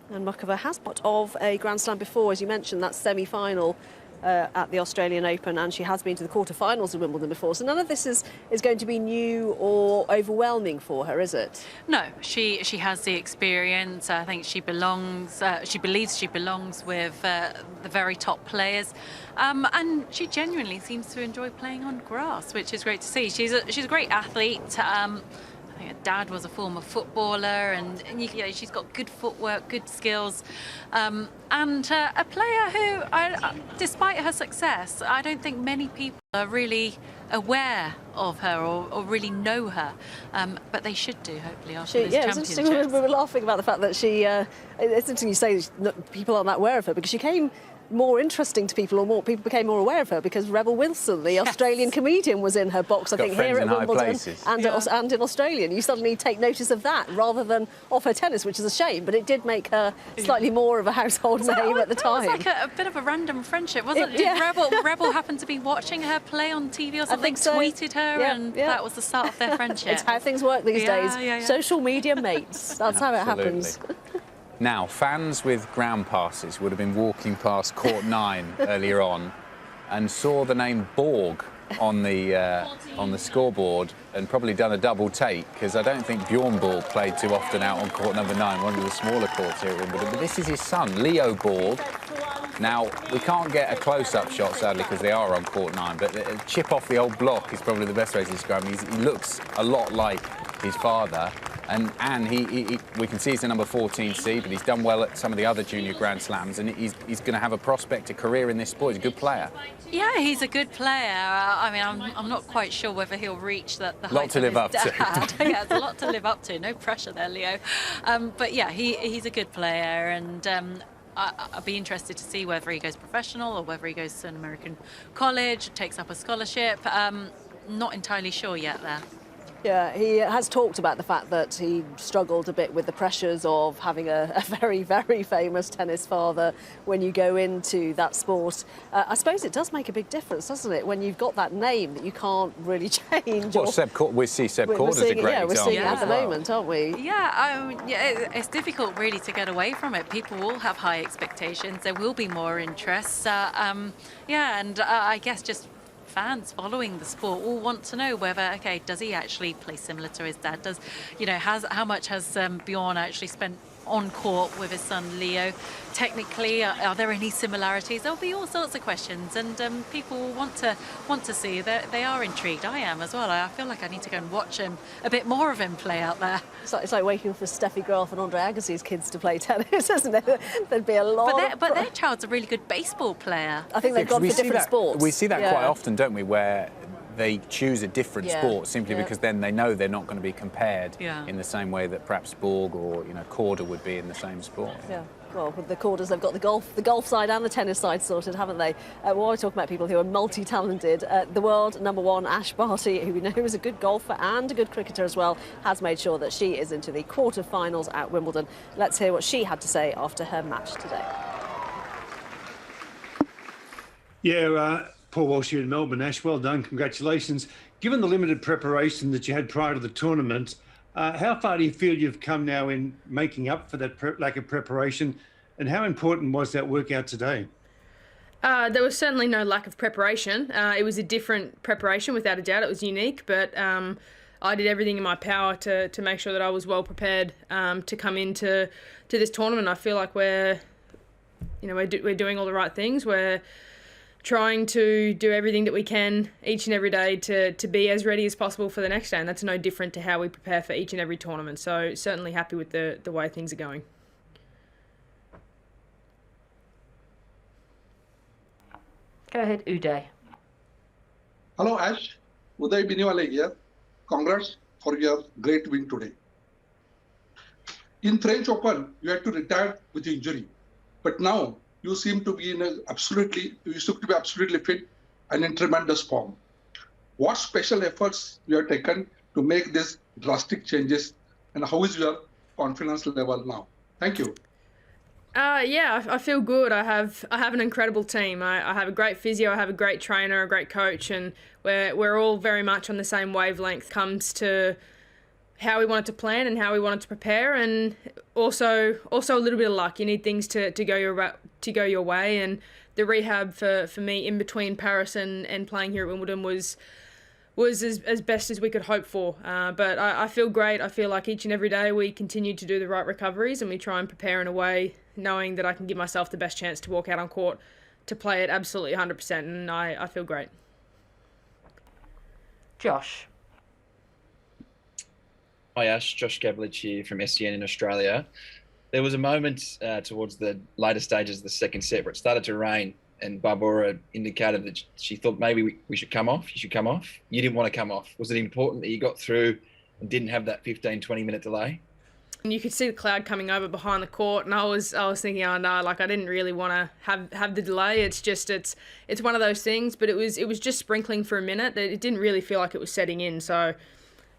And Muchova has part of a Grand Slam before, as you mentioned, that semi-final at the Australian Open, and she has been to the quarterfinals of Wimbledon before. So none of this is going to be new or overwhelming for her, is it? No, she has the experience. I think she belongs. She believes she belongs with the very top players, and she genuinely seems to enjoy playing on grass, which is great to see. She's a great athlete. I think her dad was a former footballer, and she's got good footwork, good skills, and a player who, despite her success, I don't think many people are really aware of her or really know her, but they should do, hopefully, after this championship. Interesting. We were laughing about the fact that she, it's interesting you say people aren't that aware of her, because she came more interesting to people, or more people became more aware of her because Rebel Wilson, the Australian comedian, was in her box, I think, here at Wimbledon and in Australia. You suddenly take notice of that rather than of her tennis, which is a shame, but it did make her slightly more of a household name at the time. It was like a bit of a random friendship, wasn't it? Did Rebel happen to be watching her play on TV or something, tweeted her, and that was the start of their friendship? It's how things work these days. Social media mates. That's how it happens. Now, fans with ground passes would have been walking past court 9 earlier on and saw the name Borg on the scoreboard and probably done a double take, because I don't think Bjorn Borg played too often out on court number 9, one of the smaller courts here at Wimbledon. But this is his son, Leo Borg. Now, we can't get a close-up shot, sadly, because they are on court 9, but a chip off the old block is probably the best way to describe him. He looks a lot like his father, and we can see he's the number 14 seed, but he's done well at some of the other junior Grand Slams, and he's going to have a prospect, a career in this sport. He's a good player. Yeah, he's a good player. I mean, I'm not quite sure whether he'll reach the height to live of his up dad. to. Yeah, it's a lot to live up to. No pressure there, Leo. But yeah, he's a good player, and I'd be interested to see whether he goes professional or whether he goes to an American college, takes up a scholarship. Not entirely sure yet there. Yeah, he has talked about the fact that he struggled a bit with the pressures of having a very, very famous tennis father when you go into that sport. I suppose it does make a big difference, doesn't it, when you've got that name that you can't really change. Well, we see Seb Cord as a great example. We're seeing it at the moment, aren't we? Yeah, it's difficult really to get away from it. People will have high expectations. There will be more interest. And I guess just fans following the sport will want to know whether, okay, does he actually play similar to his dad? How much has Bjorn actually spent on court with his son Leo? Technically, are there any similarities? There'll be all sorts of questions, and people will want to see that. They are intrigued. I am as well. I feel like I need to go and watch him, a bit more of him play out there. It's like waiting for Steffi Graf and Andre Agassi's kids to play tennis, isn't it? There'd be a lot. But their child's a really good baseball player. I think they've gone for different sports. We see that quite often, don't we, where they choose a different sport simply because then they know they're not going to be compared in the same way that perhaps Borg or Korda would be in the same sport. Yeah. Well, with the Cordas, they've got the golf side and the tennis side sorted, haven't they? We're talking about people who are multi-talented. The world number 1, Ash Barty, who we know is a good golfer and a good cricketer as well, has made sure that she is into the quarterfinals at Wimbledon. Let's hear what she had to say after her match today. Yeah, Paul Walsh here in Melbourne. Ash, well done, congratulations. Given the limited preparation that you had prior to the tournament, how far do you feel you've come now in making up for that lack of preparation, and how important was that workout today? There was certainly no lack of preparation. It was a different preparation, without a doubt. It was unique, but I did everything in my power to make sure that I was well prepared to come into this tournament. I feel like we're doing all the right things. We're trying to do everything that we can each and every day to be as ready as possible for the next day, and that's no different to how we prepare for each and every tournament. So certainly happy with the way things are going. Go ahead, Uday. Hello, Ash. Uday Biniwale here. Congrats for your great win today. In French Open, you had to retire with injury, but now you seem to be absolutely fit and in tremendous form. What special efforts you have taken to make these drastic changes, and how is your confidence level now? Thank you. I feel good. I have an incredible team. I have a great physio, I have a great trainer, a great coach, and we're all very much on the same wavelength comes to how we wanted to plan and how we wanted to prepare, and also a little bit of luck. You need things to go your way, and the rehab for me in between Paris and playing here at Wimbledon was as best as we could hope for. But I feel great. I feel like each and every day we continue to do the right recoveries, and we try and prepare in a way knowing that I can give myself the best chance to walk out on court to play it absolutely 100%, and I feel great. Josh. Hi Ash, Josh Gavlich here from SCN in Australia. There was a moment towards the later stages of the second set where it started to rain, and Barbora indicated that she thought maybe we should come off. You should come off. You didn't want to come off. Was it important that you got through and didn't have that 15-20 minute delay? And you could see the cloud coming over behind the court, and I was thinking, oh no, like I didn't really want to have the delay. It's one of those things, but it was just sprinkling for a minute. It didn't really feel like it was setting in. So,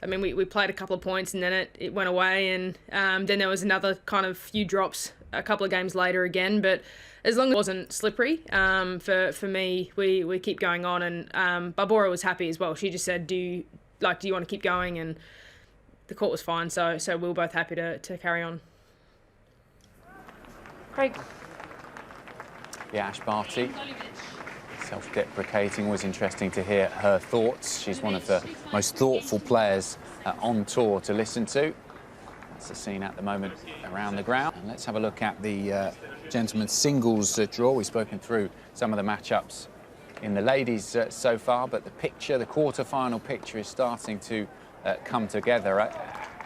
I mean, we played a couple of points and then it went away, and then there was another kind of few drops a couple of games later again. But as long as it wasn't slippery, for me, we keep going on, and Barbora was happy as well. She just said, do you want to keep going? And the court was fine, so we were both happy to carry on. Craig. Yeah, Ash Barty Self-deprecating, was interesting to hear her thoughts. She's one of the most thoughtful players on tour to listen to. That's the scene at the moment around the ground. And let's have a look at the gentlemen's singles draw. We've spoken through some of the matchups in the ladies so far, but the picture, the quarter-final picture, is starting to come together.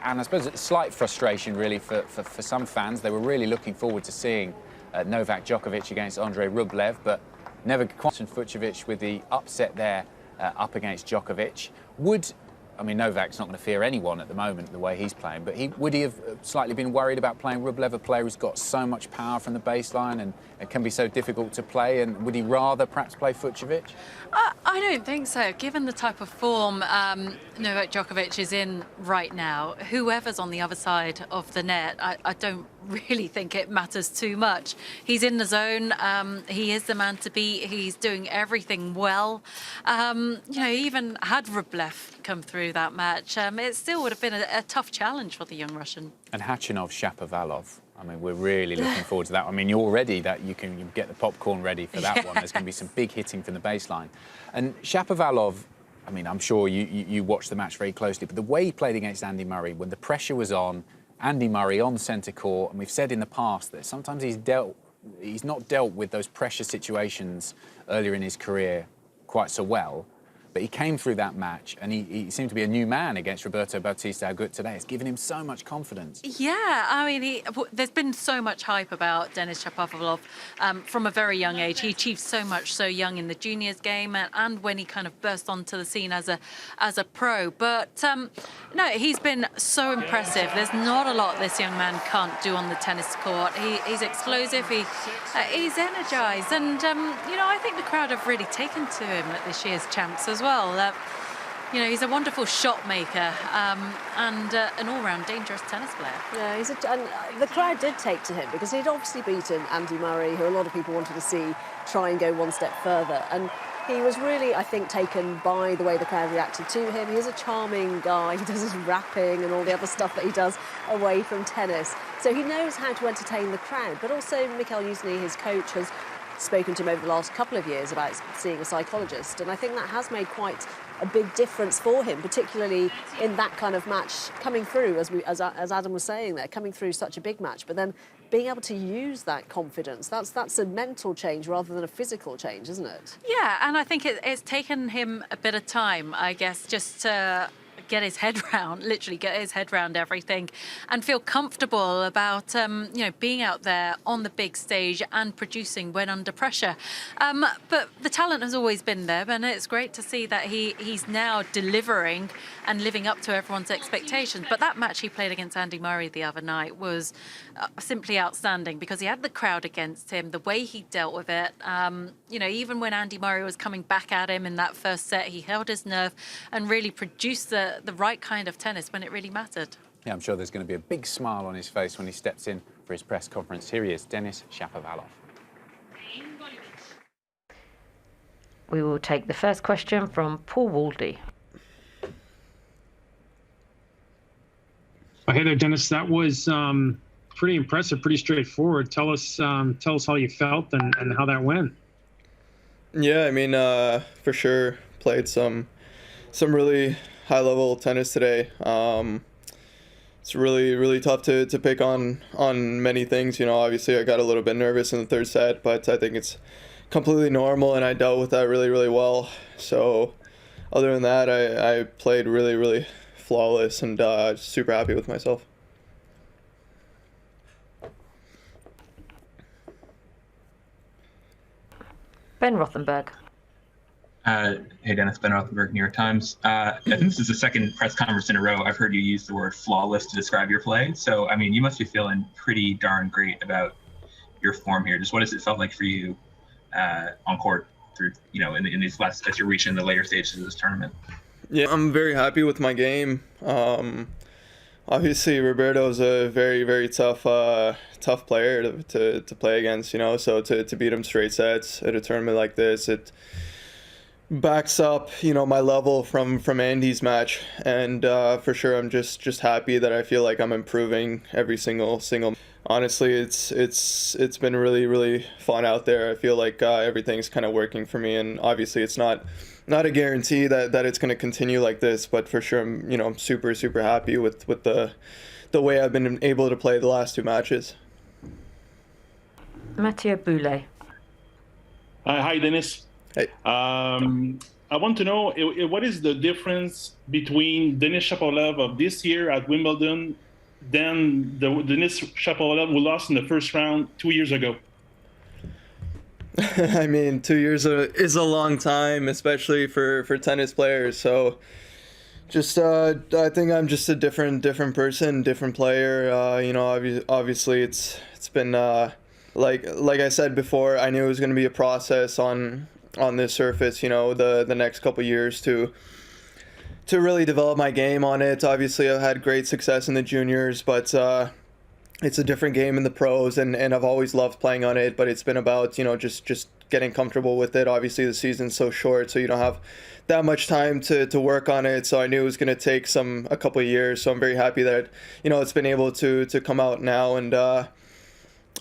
And I suppose it's a slight frustration, really, for some fans. They were really looking forward to seeing Novak Djokovic against Andrei Rublev, but never quite Fucsovics with the upset there up against Djokovic. I mean, Novak's not going to fear anyone at the moment, the way he's playing, but would he have slightly been worried about playing Rublev, a player who's got so much power from the baseline and it can be so difficult to play, and would he rather perhaps play Fucsovic? I don't think so. Given the type of form Novak Djokovic is in right now, whoever's on the other side of the net, I don't really think it matters too much. He's in the zone. He is the man to beat. He's doing everything well. Even had Rublev come through that match, it still would have been a tough challenge for the young Russian. And Khachanov, Chapovalov. I mean, we're really looking forward to that. I mean, you're already you get the popcorn ready for that one. There's going to be some big hitting from the baseline. And Chapovalov, I mean, I'm sure you watched the match very closely, but the way he played against Andy Murray, when the pressure was on, Andy Murray on centre court, and we've said in the past that sometimes he's not dealt with those pressure situations earlier in his career quite so well. But he came through that match, and he seemed to be a new man against Roberto Bautista Agut today. It's given him so much confidence. Yeah, I mean, there's been so much hype about Denis Shapovalov from a very young age. He achieved so much so young in the juniors game, and when he kind of burst onto the scene as a pro. But no, he's been so impressive. There's not a lot this young man can't do on the tennis court. He's explosive. He's energised, and I think the crowd have really taken to him at this year's champs as well. He's a wonderful shot maker and an all-round dangerous tennis player. Yeah, and the crowd did take to him because he'd obviously beaten Andy Murray, who a lot of people wanted to see try and go one step further. And he was really, I think, taken by the way the crowd reacted to him. He's a charming guy. He does his rapping and all the other stuff that he does away from tennis. So he knows how to entertain the crowd. But also, Mikhail Yuzny, his coach, has spoken to him over the last couple of years about seeing a psychologist, and I think that has made quite a big difference for him, particularly in that kind of match, coming through, as Adam was saying there, coming through such a big match, but then being able to use that confidence, that's a mental change rather than a physical change, isn't it? Yeah, and I think it's taken him a bit of time, I guess, just to get his head round everything and feel comfortable about being out there on the big stage and producing when under pressure. But the talent has always been there, and it's great to see that he's now delivering and living up to everyone's expectations. But that match he played against Andy Murray the other night was simply outstanding because he had the crowd against him, the way he dealt with it. Even when Andy Murray was coming back at him in that first set, he held his nerve and really produced the right kind of tennis when it really mattered. Yeah, I'm sure there's going to be a big smile on his face when he steps in for his press conference. Here he is, Denis Shapovalov. We will take the first question from Paul Waldy. Oh, hey there, Denis. That was pretty impressive, pretty straightforward. Tell us how you felt and how that went. Yeah, I mean, for sure, played some really high-level tennis today. It's really tough to pick on many things. Obviously I got a little bit nervous in the third set, but I think it's completely normal, and I dealt with that really well. So other than that, I played really flawless and super happy with myself. Ben Rothenberg. Hey Dennis, Ben Rothenberg, New York Times. I think this is the second press conference in a row I've heard you use the word flawless to describe your play. So, I mean, you must be feeling pretty darn great about your form here. Just what has it felt like for you on court through, in these last, as you're reaching the later stages of this tournament? Yeah, I'm very happy with my game. Obviously, Roberto's a very tough player to play against, so to beat him straight sets at a tournament like this, backs up, my level from Andy's match, and for sure I'm just happy that I feel like I'm improving every single. Honestly, it's been really fun out there. I feel like everything's kind of working for me, and obviously it's not a guarantee that it's going to continue like this, but for sure I'm super happy with the way I've been able to play the last 2 matches. Mateo Boulay. Hi, Dennis. Hey. I want to know what is the difference between Denis Shapovalov of this year at Wimbledon than the Denis Shapovalov who lost in the first round 2 years ago? I mean, 2 years is a long time, especially for tennis players. So, I think I'm just a different person, different player. Obviously, it's been like I said before. I knew it was going to be a process on this surface. The next couple years to really develop my game on it. Obviously, I've had great success in the juniors, but it's a different game in the pros, and I've always loved playing on it, but it's been about, just getting comfortable with it. Obviously, the season's so short, so you don't have that much time to work on it, so I knew it was going to take a couple of years, so I'm very happy that, it's been able to come out now, and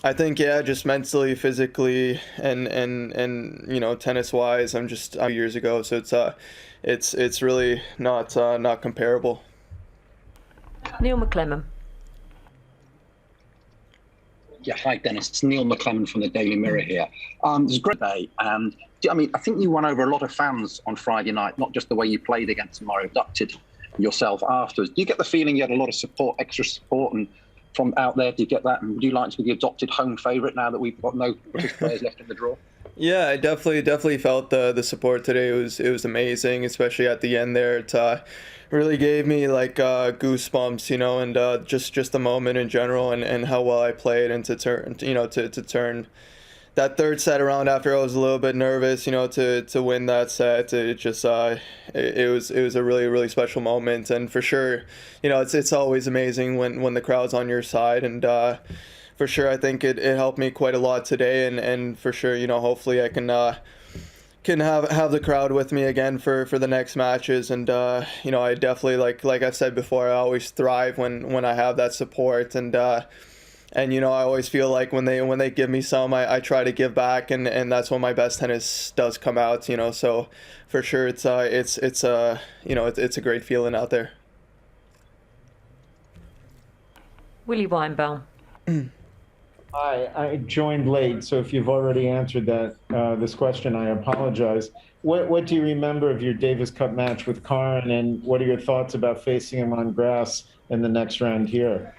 I think, just mentally, physically, and tennis-wise, I'm just years ago, so it's really not comparable. Neil McClellan. Yeah, hi Dennis. It's Neil McClellan from the Daily Mirror here. It was a great day, and I think you won over a lot of fans on Friday night, not just the way you played against them or inducted yourself afterwards. Do you get the feeling you had a lot of support, extra support, and from out there, do you get that? And would you like to be the adopted home favourite now that we've got no British players left in the draw? Yeah, I definitely felt the support today. It was amazing, especially at the end there. It really gave me goosebumps, and just the moment in general, and how well I played, and to turn that third set around after I was a little bit nervous, to win that set. It was a really special moment, and for sure, it's always amazing when the crowd's on your side, and for sure I think it helped me quite a lot today, and for sure, hopefully I can have the crowd with me again for the next matches, and I definitely like I've said before, I always thrive when I have that support, and I always feel like when they give me some, I try to give back, and that's when my best tennis does come out, so for sure it's a great feeling out there. Willie Weinbaum. Hi, I joined late, so if you've already answered this question, I apologize. What do you remember of your Davis Cup match with Garen, and what are your thoughts about facing him on grass in the next round here?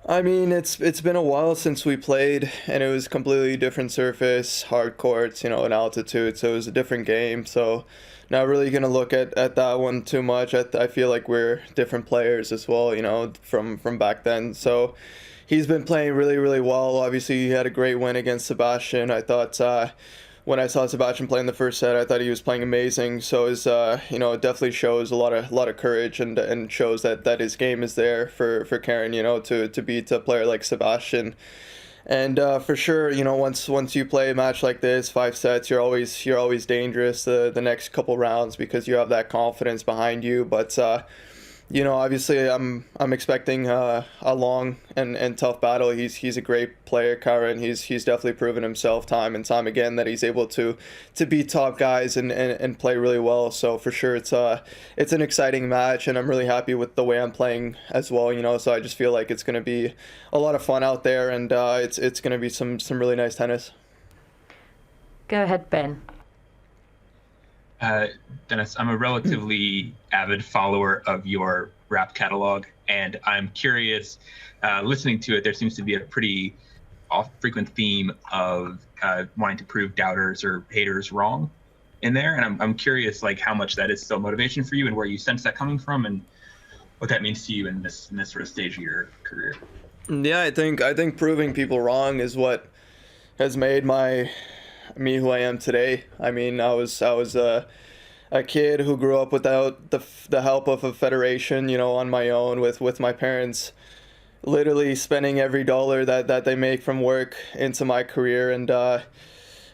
I mean, it's been a while since we played, and it was completely different surface, hard courts, and altitude, so it was a different game. So not really going to look at that one too much. I feel like we're different players as well, from back then. So he's been playing really well. Obviously, he had a great win against Sebastian. I thought when I saw Sebastian play in the first set, I thought he was playing amazing. So it definitely shows a lot of courage, and shows that his game is there for Garen, to beat a player like Sebastian. And for sure, once you play a match like this, 5 sets, you're always dangerous the next couple rounds, because you have that confidence behind you. But obviously I'm expecting a long and tough battle. He's a great player, Garen. He's definitely proven himself time and time again that he's able to beat top guys and play really well. So for sure it's an exciting match, and I'm really happy with the way I'm playing as well. So I just feel like it's going to be a lot of fun out there, and it's going to be some really nice tennis. Go ahead, Ben. Dennis, I'm a relatively avid follower of your rap catalog, and I'm curious, listening to it, there seems to be a pretty frequent theme of wanting to prove doubters or haters wrong in there, and I'm curious how much that is still motivation for you, and where you sense that coming from, and what that means to you in this sort of stage of your career. Yeah, I think proving people wrong is what has made me who I am today. I mean, I was a kid who grew up without the help of a federation, on my own, with my parents literally spending every dollar that they make from work into my career, and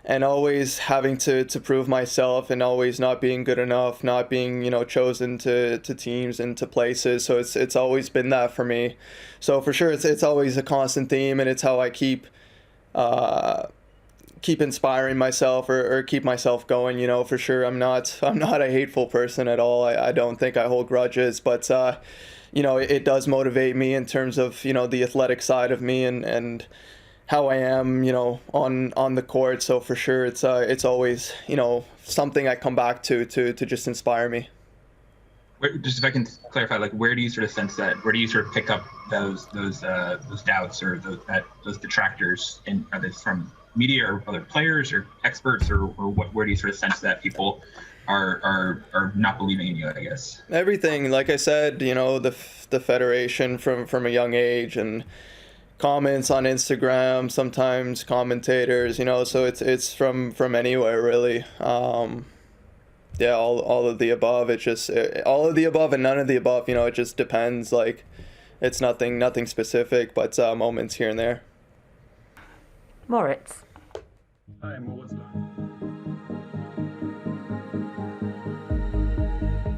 and always having to prove myself, and always not being good enough, not being, you know, chosen to teams and to places. So it's always been that for me. So for sure, it's always a constant theme, and it's how I keep inspiring myself or keep myself going. You know, for sure, I'm not a hateful person at all. I don't think I hold grudges, but you know, it does motivate me in terms of, you know, the athletic side of me and how I am, you know, on the court. So for sure, it's always, you know, something I come back to just inspire me. Just if I can clarify, like, where do you sort of sense that? Where do you sort of pick up those doubts or those detractors? Are they from media or other players or experts, or what? Where do you sort of sense that people are not believing in you, I guess? Everything, like I said, you know, the federation from a young age, and comments on Instagram, sometimes commentators, you know, so it's from anywhere really. Yeah, all of the above. It's just all of the above and none of the above, you know. It just depends. Like, it's nothing specific, but moments here and there. Moritz. Hi, Moritz.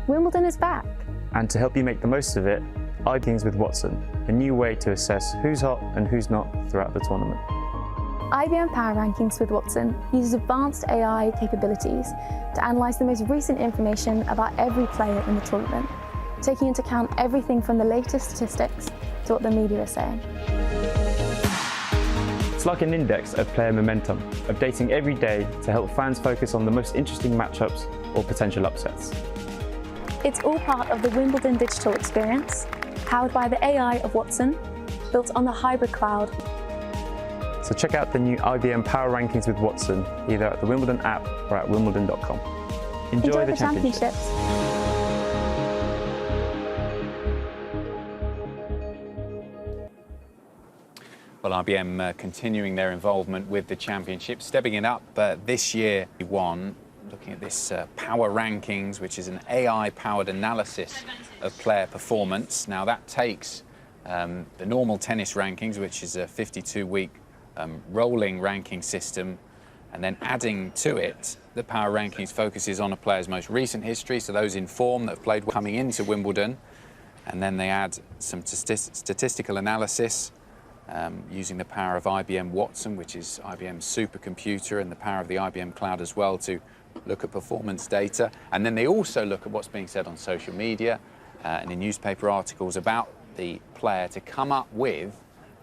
Wimbledon is back. And to help you make the most of it, Rankings with Watson, a new way to assess who's hot and who's not throughout the tournament. Ibm Power Rankings with Watson uses advanced AI capabilities to analyse the most recent information about every player in the tournament, taking into account everything from the latest statistics to what the media are saying. It's like an index of player momentum, updating every day to help fans focus on the most interesting matchups or potential upsets. It's all part of the Wimbledon digital experience, powered by the AI of Watson, built on the hybrid cloud. So check out the new IBM Power Rankings with Watson, either at the Wimbledon app or at wimbledon.com. Enjoy the championships. Well, IBM continuing their involvement with the championship, stepping it up this year. He won. Looking at this Power Rankings, which is an AI-powered analysis of player performance. Now that takes the normal tennis rankings, which is a 52-week rolling ranking system, and then adding to it, the Power Rankings focuses on a player's most recent history, so those in form that have played coming into Wimbledon, and then they add some statistical analysis using the power of IBM Watson, which is IBM's supercomputer, and the power of the IBM cloud as well to look at performance data. And then they also look at what's being said on social media and in newspaper articles about the player to come up with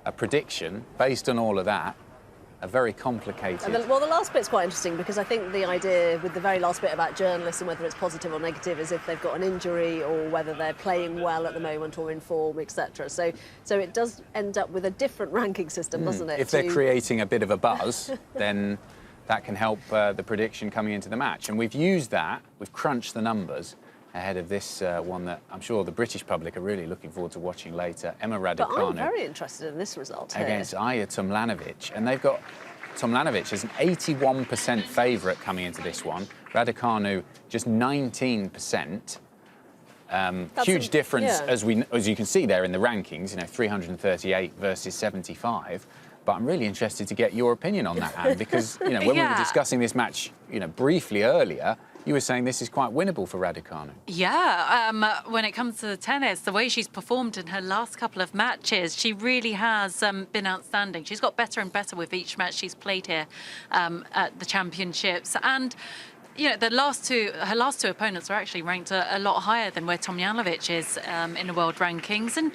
a prediction based on all of that. A very complicated... Well, the last bit's quite interesting, because I think the idea with the very last bit about journalists and whether it's positive or negative is if they've got an injury or whether they're playing well at the moment or in form, etc. So it does end up with a different ranking system, doesn't it? If they're creating a bit of a buzz, then that can help the prediction coming into the match. And we've used that, we've crunched the numbers ahead of this one that I'm sure the British public are really looking forward to watching later. Emma Radicano. But I'm very interested in this result here. Against Aya Tomljanovic. And they've got Tomljanovic as an 81% favourite coming into this one. Radicano just 19%. Huge difference, yeah. as you can see there in the rankings, you know, 338 versus 75. But I'm really interested to get your opinion on that, Anne, because, you know, when we were discussing this match, you know, briefly earlier, you were saying this is quite winnable for Radicano. Yeah, when it comes to the tennis, the way she's performed in her last couple of matches, she really has been outstanding. She's got better and better with each match she's played here at the championships. And you know, her last two opponents are actually ranked a lot higher than where Tomljanovic is in the world rankings. And,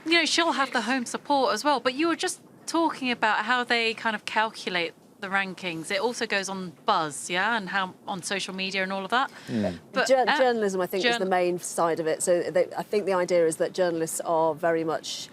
you know, she'll have the home support as well. But you were just talking about how they kind of calculate the rankings. It also goes on buzz, yeah, and how on social media and all of that. But journalism, I think, is the main side of it. So I think the idea is that journalists are very much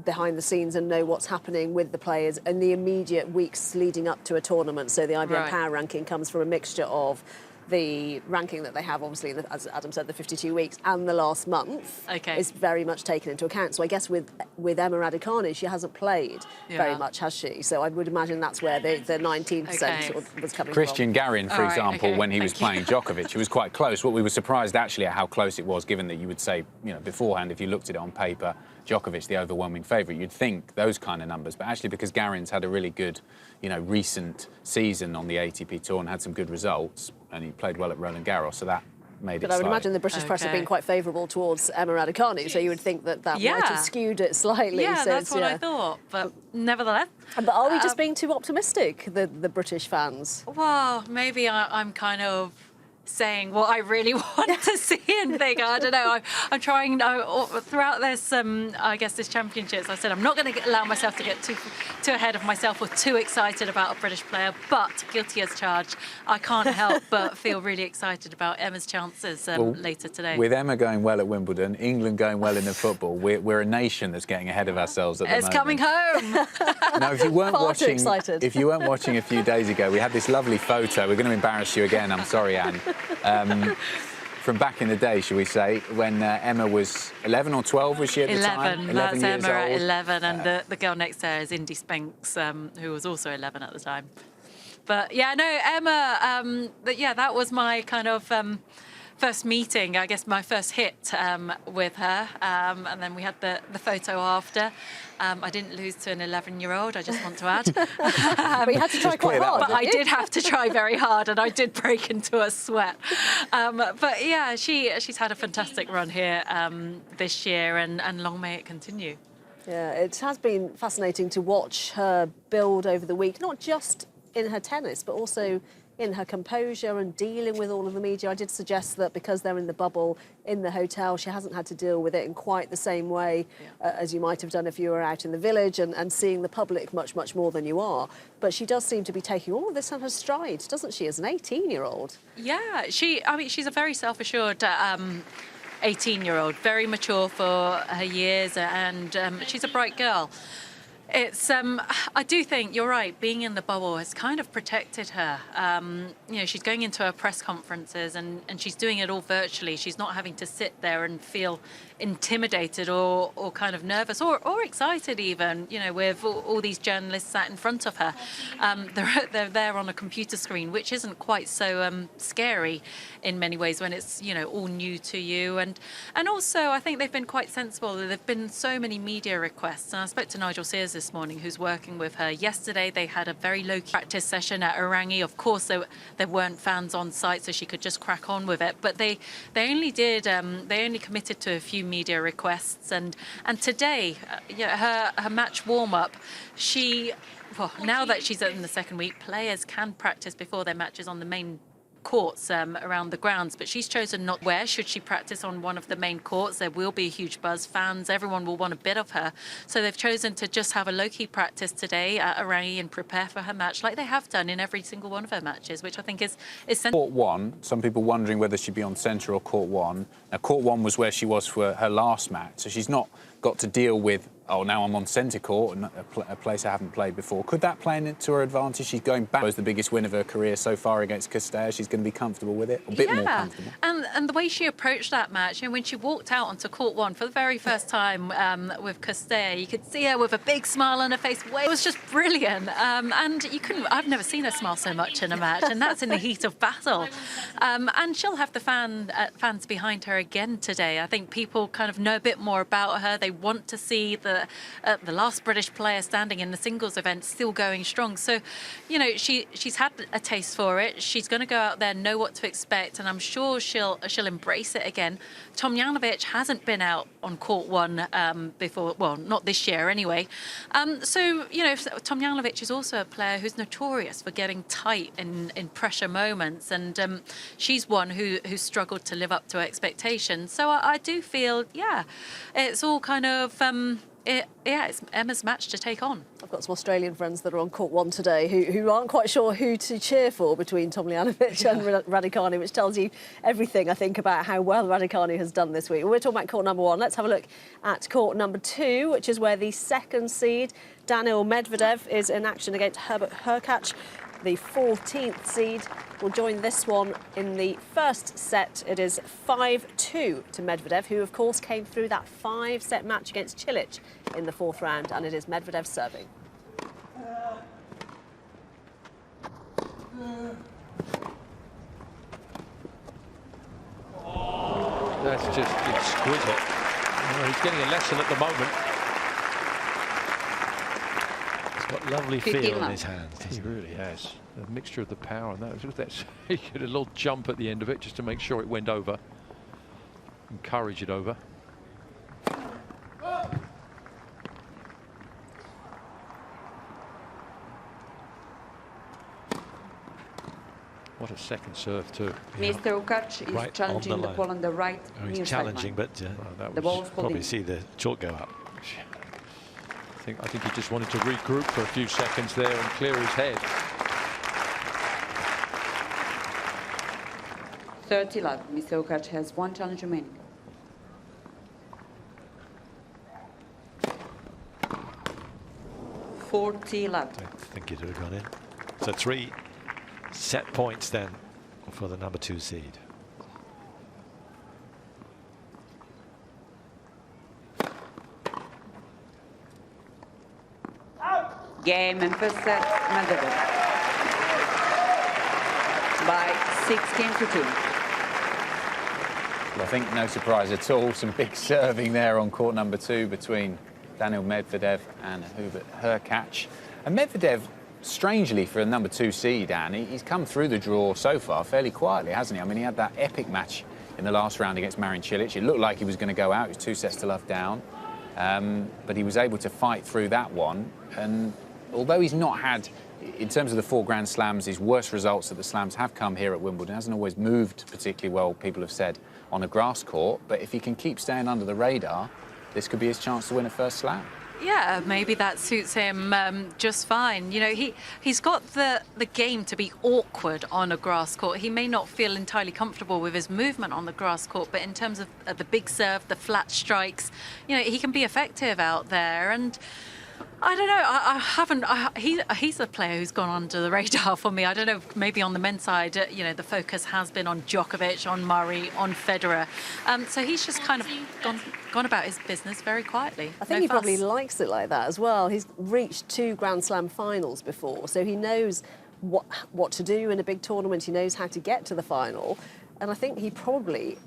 behind the scenes and know what's happening with the players in the immediate weeks leading up to a tournament. So the IBM Power Ranking comes from a mixture of the ranking that they have, obviously, as Adam said, the 52 weeks and the last month is very much taken into account. So I guess with Emma Radicano, she hasn't played very much, has she? So I would imagine that's where the 19% sort of was coming Christian from. Garen, for example, when he was playing Djokovic, it was quite close. What we were surprised actually at how close it was, given that you would say, you know, beforehand, if you looked at it on paper, Djokovic the overwhelming favourite. You'd think those kind of numbers, but actually because Garen's had a really good, recent season on the ATP Tour and had some good results, and he played well at Roland Garros, so that made it But I would imagine the British press have been quite favourable towards Emma Raducanu, so you would think that might have skewed it slightly. Yeah, so that's what I thought, but nevertheless. But are we just being too optimistic, the British fans? Well, maybe I'm kind of saying what I really want to see and think. I don't know. I'm trying throughout this, this championships. I said I'm not going to allow myself to get too ahead of myself or too excited about a British player. But guilty as charged, I can't help but feel really excited about Emma's chances later today. With Emma going well at Wimbledon, England going well in the football, we're a nation that's getting ahead of ourselves at the moment. It's coming home. Now, if you weren't watching a few days ago, we had this lovely photo. We're going to embarrass you again. I'm sorry, Anne. From back in the day, shall we say, when Emma was 11 or 12, was she at the time? 11. That's years Emma old. at 11, and the girl next to her is Indy Spanks, who was also 11 at the time. But yeah, no, Emma. That was my kind of first meeting. I guess my first hit with her, and then we had the photo after. I didn't lose to an 11-year-old, I just want to add. But you had to try quite hard. But I did have to try very hard, and I did break into a sweat. But yeah, she's had a fantastic run here this year, and long may it continue. Yeah, it has been fascinating to watch her build over the week, not just in her tennis, but also in her composure and dealing with all of the media. I did suggest that because they're in the bubble in the hotel, she hasn't had to deal with it in quite the same way as you might have done if you were out in the village and seeing the public much, much more than you are. But she does seem to be taking all of this on her stride, doesn't she, as an 18-year-old? Yeah, she's a very self-assured 18-year-old, very mature for her years, and she's a bright girl. It's I do think you're right. Being in the bubble has kind of protected her. She's going into her press conferences and she's doing it all virtually. She's not having to sit there and feel intimidated or kind of nervous or excited even. With all these journalists sat in front of her, they're there on a computer screen, which isn't quite so scary in many ways when it's all new to you. And also I think they've been quite sensible. There've been so many media requests, and I spoke to Nigel Sears this morning, who's working with her. Yesterday they had a very low practice session at Orangi. Of course there weren't fans on site, so she could just crack on with it, but they only committed to a few media requests, and today her match warm-up, now that she's in the second week, players can practice before their matches on the main courts around the grounds, but she's chosen not. Where should she practice on one of the main courts? There will be a huge buzz. Fans, everyone will want a bit of her, so they've chosen to just have a low-key practice today at Orangi and prepare for her match like they have done in every single one of her matches, which I think is central. Court 1, some people wondering whether she'd be on centre or court 1. Now court 1 was where she was for her last match, so she's not got to deal with, now I'm on centre court, and a place I haven't played before. Could that play into her advantage? She's going back. It was the biggest win of her career so far against Castella. She's going to be comfortable with it, a bit more comfortable. And the way she approached that match, when she walked out onto court 1 for the very first time with Castella, you could see her with a big smile on her face. It was just brilliant. And I've never seen her smile so much in a match, and that's in the heat of battle. And she'll have the fans behind her again today. I think people kind of know a bit more about her. They want to see the last British player standing in the singles event still going strong. So, she's had a taste for it. She's going to go out there, know what to expect, and I'm sure she'll embrace it again. Tomljanovic hasn't been out on court 1 before, well, not this year anyway. Tomljanovic is also a player who's notorious for getting tight in pressure moments, and she's one who struggled to live up to expectations. So I do feel, it's all kind of it's Emma's match to take on. I've got some Australian friends that are on court 1 today who aren't quite sure who to cheer for between Tomljanovic and Radicano, which tells you everything, I think, about how well Radicano has done this week. We're talking about court number 1. Let's have a look at court number 2, which is where the second seed, Daniil Medvedev, is in action against Herbert Hurkacz. The 14th seed will join this one in the first set. It is 5-2 to Medvedev, who, of course, came through that 5-set match against Cilic in the 4th round, and it is Medvedev serving. That's just exquisite. Well, he's getting a lesson at the moment. He's got lovely feel in his hands. He really has. A mixture of the power and that. Look at that. He did a little jump at the end of it just to make sure it went over. Encourage it over. What a second serve too. Mr. Ukac is right challenging the ball on the right. Oh, he's challenging, but that the was probably see the chalk go up. I think he just wanted to regroup for a few seconds there and clear his head. 30 love. Mr. Ukac has one challenge remaining. $40 love. I think it would have gone in. So 3 set points then for the number 2 seed. Game and first set, Medvedev. By 16-2. Well, I think no surprise at all. Some big serving there on court number 2 between Daniil Medvedev and Hubert Hurkacz. And Medvedev, strangely for a number 2 seed, Anne, he's come through the draw so far fairly quietly, hasn't he? I mean, he had that epic match in the last round against Marin Cilic. It looked like he was going to go out. He was 2 sets to love down. But he was able to fight through that one. And although he's not had, in terms of the 4 Grand Slams, his worst results at the Slams have come here at Wimbledon. Hasn't always moved particularly well, people have said, on a grass court. But if he can keep staying under the radar, this could be his chance to win a first Slam. Yeah, maybe that suits him just fine. You know, he's got the game to be awkward on a grass court. He may not feel entirely comfortable with his movement on the grass court, but in terms of the big serve, the flat strikes, you know, he can be effective out there. And I don't know. He's a player who's gone under the radar for me. I don't know. Maybe on the men's side, you know, the focus has been on Djokovic, on Murray, on Federer. So he's just kind of gone about his business very quietly. I think he probably likes it like that as well. He's reached 2 Grand Slam finals before, so he knows what to do in a big tournament. He knows how to get to the final, and I think he probably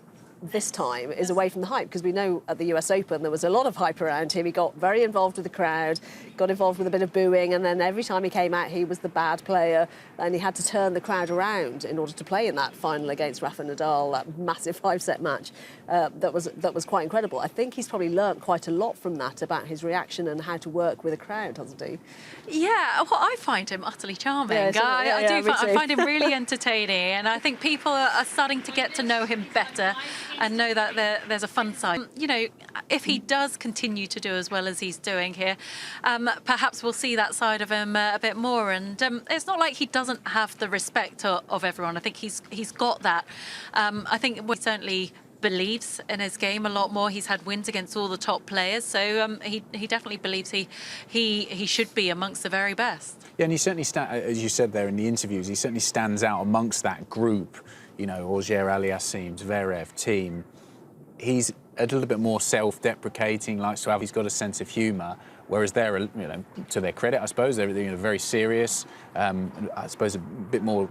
this time is away from the hype, because we know at the US Open there was a lot of hype around him. He got very involved with the crowd, got involved with a bit of booing, and then every time he came out he was the bad player, and he had to turn the crowd around in order to play in that final against Rafa Nadal, that massive 5-set match. That was quite incredible. I think he's probably learnt quite a lot from that about his reaction and how to work with a crowd, hasn't he? Yeah, well, I find him utterly charming. I find him really entertaining, and I think people are starting to get to know him better and know that there's a fun side. You know, if he does continue to do as well as he's doing here, perhaps we'll see that side of him a bit more. And it's not like he doesn't have the respect of everyone. I think he's got that. I think he certainly believes in his game a lot more. He's had wins against all the top players, so he definitely believes he should be amongst the very best. Yeah, and he certainly, as you said there in the interviews, he certainly stands out amongst that group. You know, Auger-Aliassime, Zverev, Thiem. He's a little bit more self-deprecating, likes to have. He's got a sense of humour, whereas they're, you know, to their credit, I suppose, they're very serious. I suppose a bit more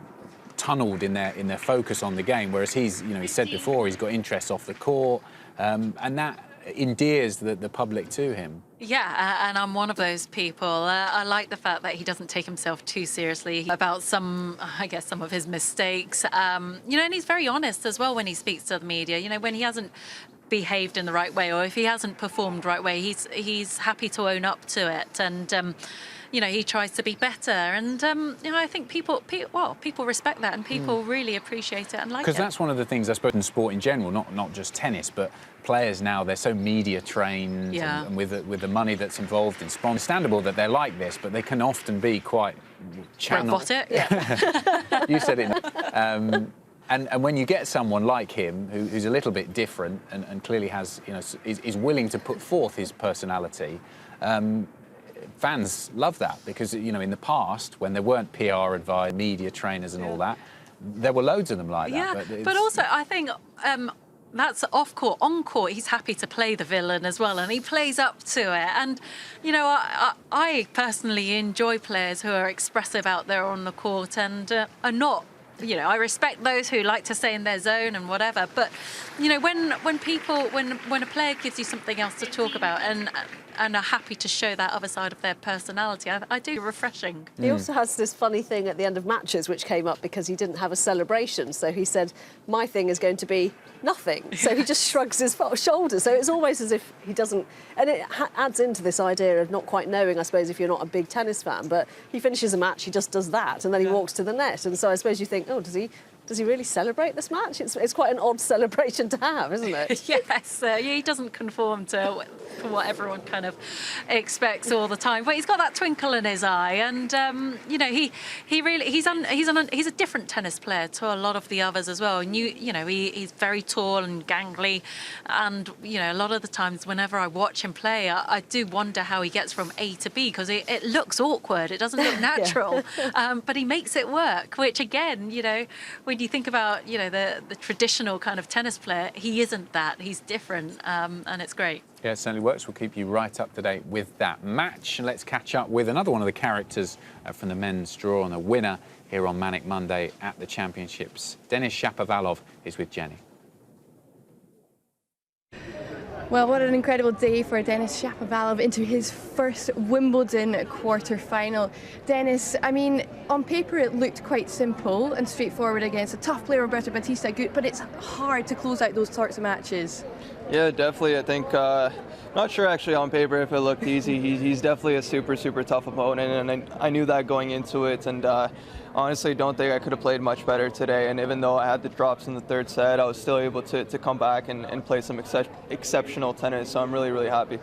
tunnelled in their focus on the game. Whereas he said before, he's got interests off the court, and that endears the public to him. Yeah, and I'm one of those people. I like the fact that he doesn't take himself too seriously about some of his mistakes. You know, and he's very honest as well when he speaks to the media. You know, when he hasn't behaved in the right way, or if he hasn't performed the right way, he's happy to own up to it. And you know, he tries to be better, and you know, I think people respect that, and people really appreciate it and like it. Because that's one of the things, I suppose, in sport in general, not just tennis, but players now, they're so media trained, yeah. and with the money that's involved in sponsors. Understandable that they're like this, but they can often be quite robotic. Yeah. You said it. And when you get someone like him who's a little bit different and clearly has, you know, is willing to put forth his personality. Fans love that, because, you know, in the past, when there weren't PR advice, media trainers and all that, there were loads of them like that. Yeah, but also I think that's off court. On court, he's happy to play the villain as well, and he plays up to it. And, you know, I personally enjoy players who are expressive out there on the court and are not you know, I respect those who like to stay in their zone and whatever. But, you know, when a player gives you something else to talk about and are happy to show that other side of their personality, I do refreshing. He also has this funny thing at the end of matches which came up because he didn't have a celebration. So he said, my thing is going to be nothing. So he just shrugs his shoulders. So it's almost as if he doesn't... And it adds into this idea of not quite knowing, I suppose, if you're not a big tennis fan. But he finishes a match, he just does that, and then he walks to the net. And so I suppose you think, oh, does he really celebrate this match? It's quite an odd celebration to have, isn't it? Yes, he doesn't conform to what everyone kind of expects all the time. But he's got that twinkle in his eye, and you know, he's a different tennis player to a lot of the others as well. And you know, he's very tall and gangly, and you know, a lot of the times whenever I watch him play, I do wonder how he gets from A to B, because it looks awkward. It doesn't look natural, but he makes it work. Which again, you know, when you think about, you know, the traditional kind of tennis player, he isn't that. He's different, and it's great. Yeah, it certainly works. We'll keep you right up to date with that match. And let's catch up with another one of the characters from the men's draw and the winner here on Manic Monday at the Championships. Denis Chapovalov is with Jenny. Well, what an incredible day for Denis Chapovalov into his first Wimbledon quarter-final. Denis, I mean, on paper it looked quite simple and straightforward against a tough player, Roberto Bautista Agut, but it's hard to close out those sorts of matches. Yeah, definitely. I think, not sure actually on paper if it looked easy. He's definitely a super, super tough opponent, and I knew that going into it. And honestly, don't think I could have played much better today. And even though I had the drops in the third set, I was still able to come back and play some exceptional tennis. So I'm really, really happy.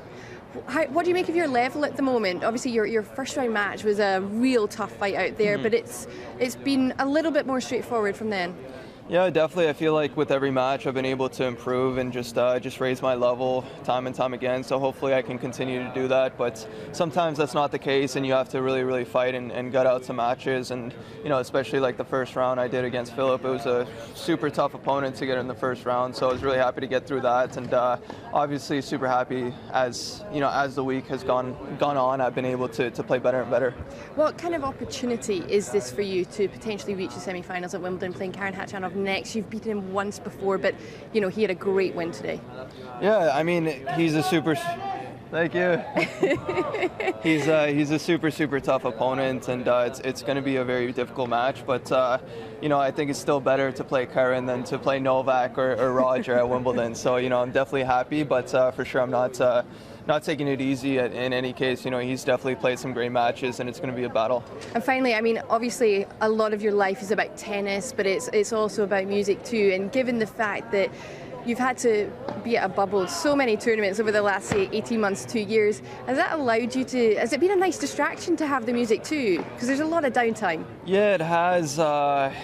What do you make of your level at the moment? Obviously, your first round match was a real tough fight out there, but it's been a little bit more straightforward from then. Yeah, definitely. I feel like with every match I've been able to improve and just raise my level time and time again. So hopefully I can continue to do that. But sometimes that's not the case, and you have to really, really fight and gut out some matches. And you know, especially like the first round I did against Philip, it was a super tough opponent to get in the first round. So I was really happy to get through that, and obviously super happy as you know, as the week has gone on, I've been able to play better and better. What kind of opportunity is this for you to potentially reach the semi-finals at Wimbledon, playing Karen Khachanov next? You've beaten him once before, but you know, he had a great win today. Yeah, I mean, he's a super. Thank you. He's a super, super tough opponent, and it's going to be a very difficult match. But you know, I think it's still better to play Karen than to play Novak or Roger at Wimbledon. So you know, I'm definitely happy, but for sure I'm not taking it easy in any case. You know, he's definitely played some great matches, and it's going to be a battle. And finally, I mean, obviously a lot of your life is about tennis, but it's also about music too. And given the fact that you've had to be at a bubble so many tournaments over the last, say, 18 months, 2 years, has that allowed you to, has it been a nice distraction to have the music too? Because there's a lot of downtime. Yeah, it has.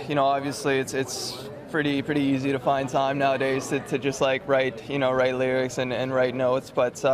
You know, obviously it's pretty easy to find time nowadays to just like write lyrics and write notes, but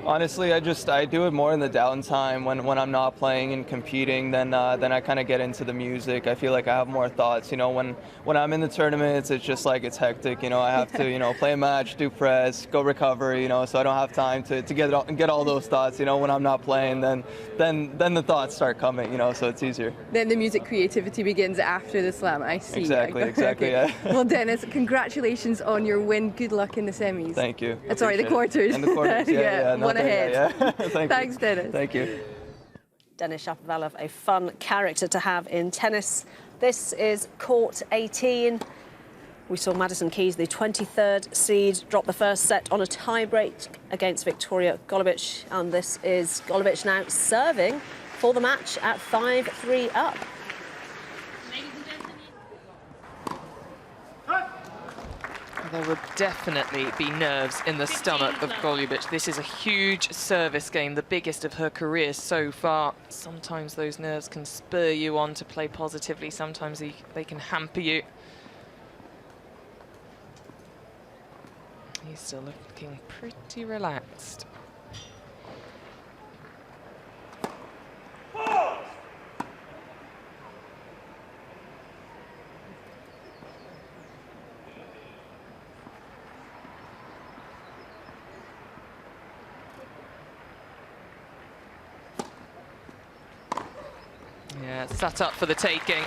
honestly I do it more in the downtime when I'm not playing and competing. Then I kind of get into the music. I feel like I have more thoughts. You know, when I'm in the tournaments, it's just like it's hectic. You know, I have to play a match, do press, go recover. You know, so I don't have time to get all those thoughts. You know, when I'm not playing, then the thoughts start coming. You know, so it's easier. Then the music creativity begins after the slam. I see. Exactly. Okay. Yeah. Well, Denis, congratulations on your win. Good luck in the semis. Thank you. Sorry, the quarters. And the quarters, yeah. One ahead. Yeah. Thanks, Denis. Thank you. Denis Shapovalov, a fun character to have in tennis. This is court 18. We saw Madison Keys, the 23rd seed, drop the first set on a tie-break against Victoria Golubic. And this is Golubic now serving for the match at 5-3 up. There will definitely be nerves in the stomach of Golubic. This is a huge service game, the biggest of her career so far. Sometimes those nerves can spur you on to play positively. Sometimes they can hamper you. He's still looking pretty relaxed. Yeah, set up for the taking.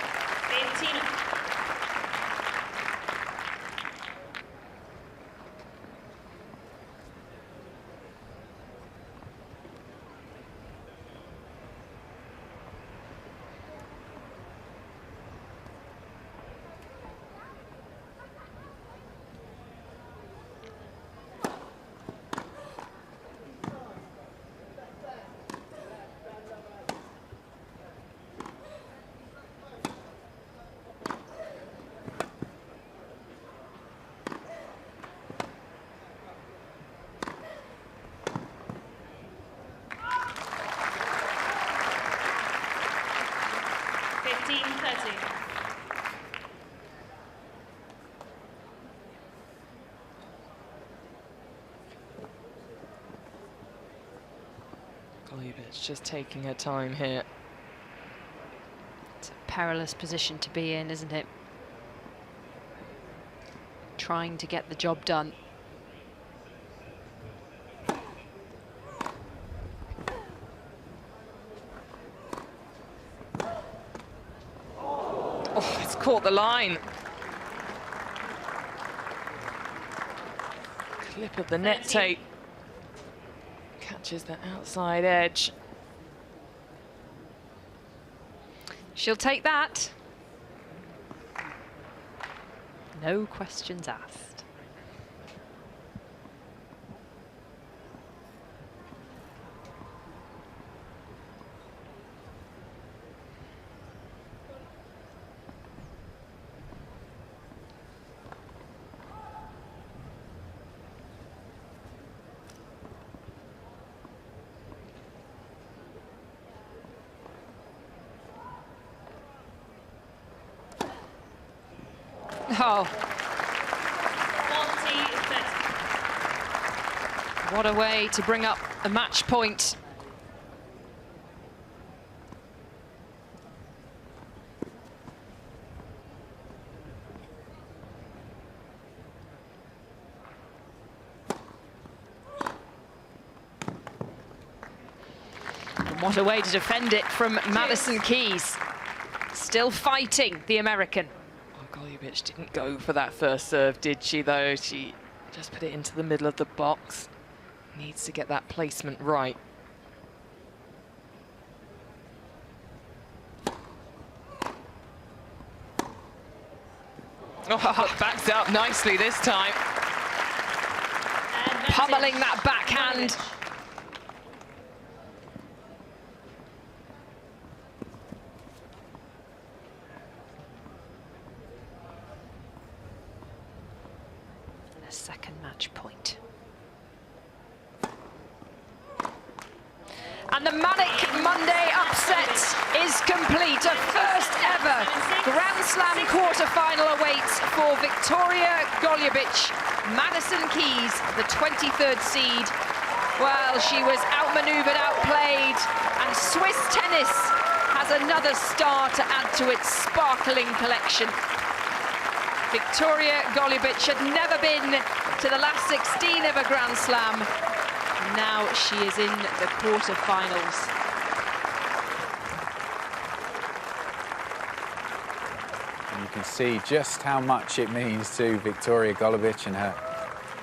15-30. Golubic just taking her time here. It's a perilous position to be in, isn't it? Trying to get the job done. Oh, it's caught the line. Clip of the net tape. Catches the outside edge. She'll take that. No questions asked. Oh. 40-30. What a way to bring up a match point. And what a way to defend it from Madison Keys. Still fighting, the American. Golubic didn't go for that first serve, did she, though? She just put it into the middle of the box. Needs to get that placement right. Oh, backs up nicely this time. Pummeling that backhand. Second match point. And the Manic Monday upset is complete. A first ever Grand Slam quarterfinal awaits for Victoria Golubic. Madison Keys, the 23rd seed. Well, she was outmaneuvered, outplayed, and Swiss tennis has another star to add to its sparkling collection. Victoria Golubic had never been to the last 16 of a Grand Slam. Now she is in the quarterfinals. And you can see just how much it means to Victoria Golubic and her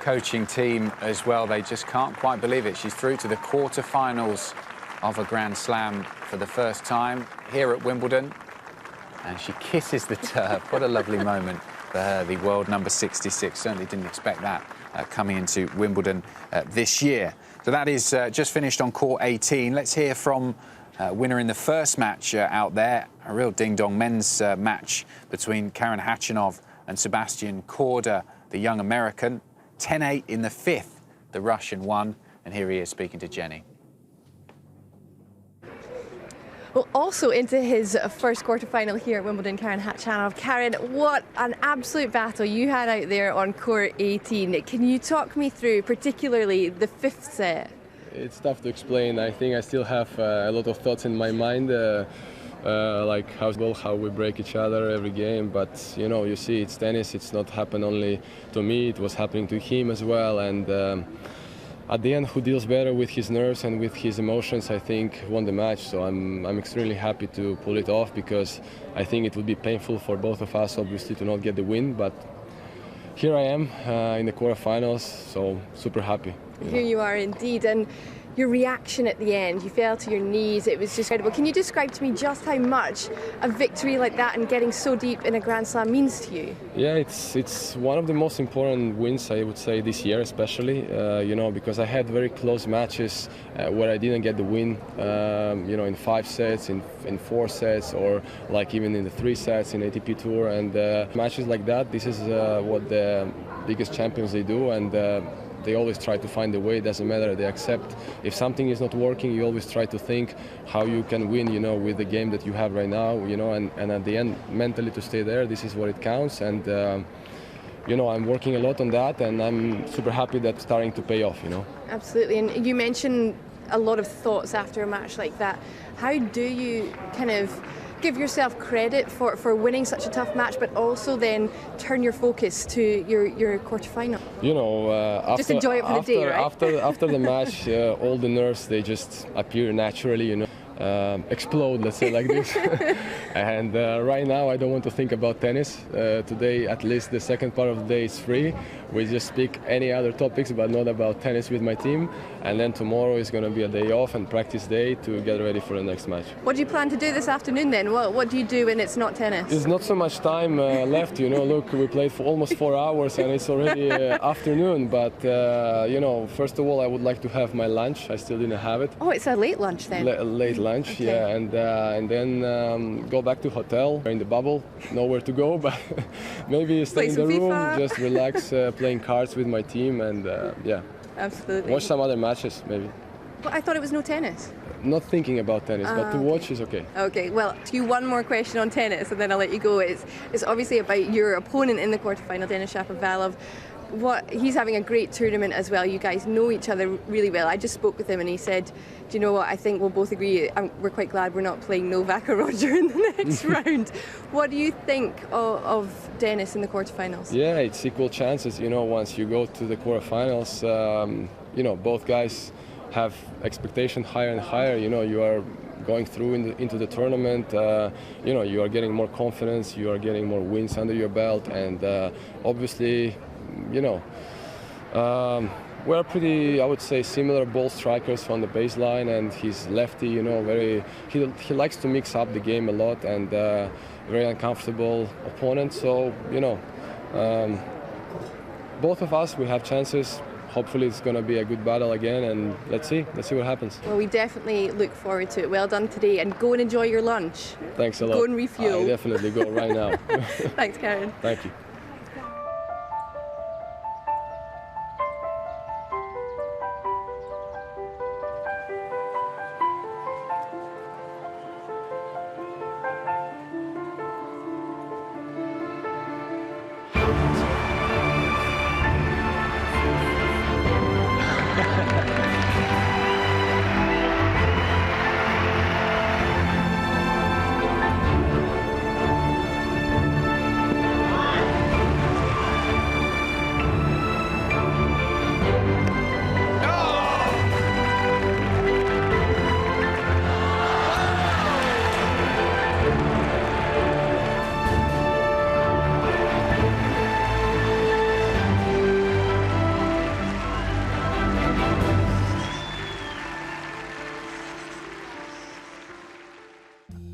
coaching team as well. They just can't quite believe it. She's through to the quarterfinals of a Grand Slam for the first time here at Wimbledon. And she kisses the turf. What a lovely moment for her, the world number 66. Certainly didn't expect that coming into Wimbledon this year. So that is just finished on court 18. Let's hear from winner in the first match out there. A real ding-dong men's match between Karen Khachanov and Sebastian Korda, the young American. 10-8 in the fifth, the Russian won. And here he is speaking to Jenny. Well, also into his first quarterfinal here at Wimbledon, Karen Khachanov. Karen, what an absolute battle you had out there on court 18. Can you talk me through particularly the fifth set? It's tough to explain. I think I still have a lot of thoughts in my mind, like how we break each other every game. But, you know, you see it's tennis. It's not happened only to me. It was happening to him as well. And at the end, who deals better with his nerves and with his emotions, I think, won the match. So I'm extremely happy to pull it off, because I think it would be painful for both of us, obviously, to not get the win. But here I am in the quarterfinals, so super happy. Here you are indeed. And your reaction at the end, you fell to your knees, it was just incredible. Can you describe to me just how much a victory like that and getting so deep in a Grand Slam means to you? Yeah, it's one of the most important wins, I would say, this year especially, you know, because I had very close matches where I didn't get the win, you know, in 5 sets, in 4 sets, or like even in the 3 sets in ATP Tour. And matches like that, this is what the biggest champions they do. And they always try to find a way. It doesn't matter. They accept if something is not working. You always try to think how you can win, you know, with the game that you have right now, you know, and at the end, mentally to stay there. This is what it counts. And you know, I'm working a lot on that, and I'm super happy that's starting to pay off, you know. Absolutely. And you mentioned a lot of thoughts after a match like that. How do you kind of give yourself credit for winning such a tough match, but also then turn your focus to your quarterfinal? You know, just enjoy it for the day, right? After the match, all the nerves, they just appear naturally, you know. Explode, let's say, like this. And right now I don't want to think about tennis. Today, at least the second part of the day is free. We just speak any other topics, but not about tennis with my team. And then tomorrow is going to be a day off and practice day to get ready for the next match. What do you plan to do this afternoon then? What do you do when it's not tennis? There's not so much time left, you know. Look, we played for almost 4 hours and it's already afternoon. But, you know, first of all, I would like to have my lunch. I still didn't have it. Oh, it's a late lunch then? Late lunch, okay. Yeah. And then go back to hotel, in the bubble, nowhere to go, but maybe stay in the room, FIFA. Just relax, playing cards with my team, and yeah. Absolutely. Watch some other matches, maybe. Well, I thought it was no tennis. Not thinking about tennis, but to watch is okay. Okay, well, to you one more question on tennis, and then I'll let you go. It's obviously about your opponent in the quarterfinal, Denis Chapovalov. He's having a great tournament as well. You guys know each other really well. I just spoke with him and he said, do you know what, I think we'll both agree, we're quite glad we're not playing Novak or Roger in the next round. What do you think of Denis in the quarterfinals? Yeah, it's equal chances. You know, once you go to the quarterfinals, you know, both guys have expectation higher and higher. You know, you are going through into the tournament, you know, you are getting more confidence, you are getting more wins under your belt, and obviously, you know, we're pretty, I would say, similar ball strikers from the baseline, and he's lefty, you know, he likes to mix up the game a lot, and very uncomfortable opponent. So, you know, both of us, we have chances. Hopefully it's going to be a good battle again, and let's see what happens. Well, we definitely look forward to it. Well done today, and go and enjoy your lunch. Thanks a lot. Go and refuel. I definitely go right now. Thanks, Garen. Thank you.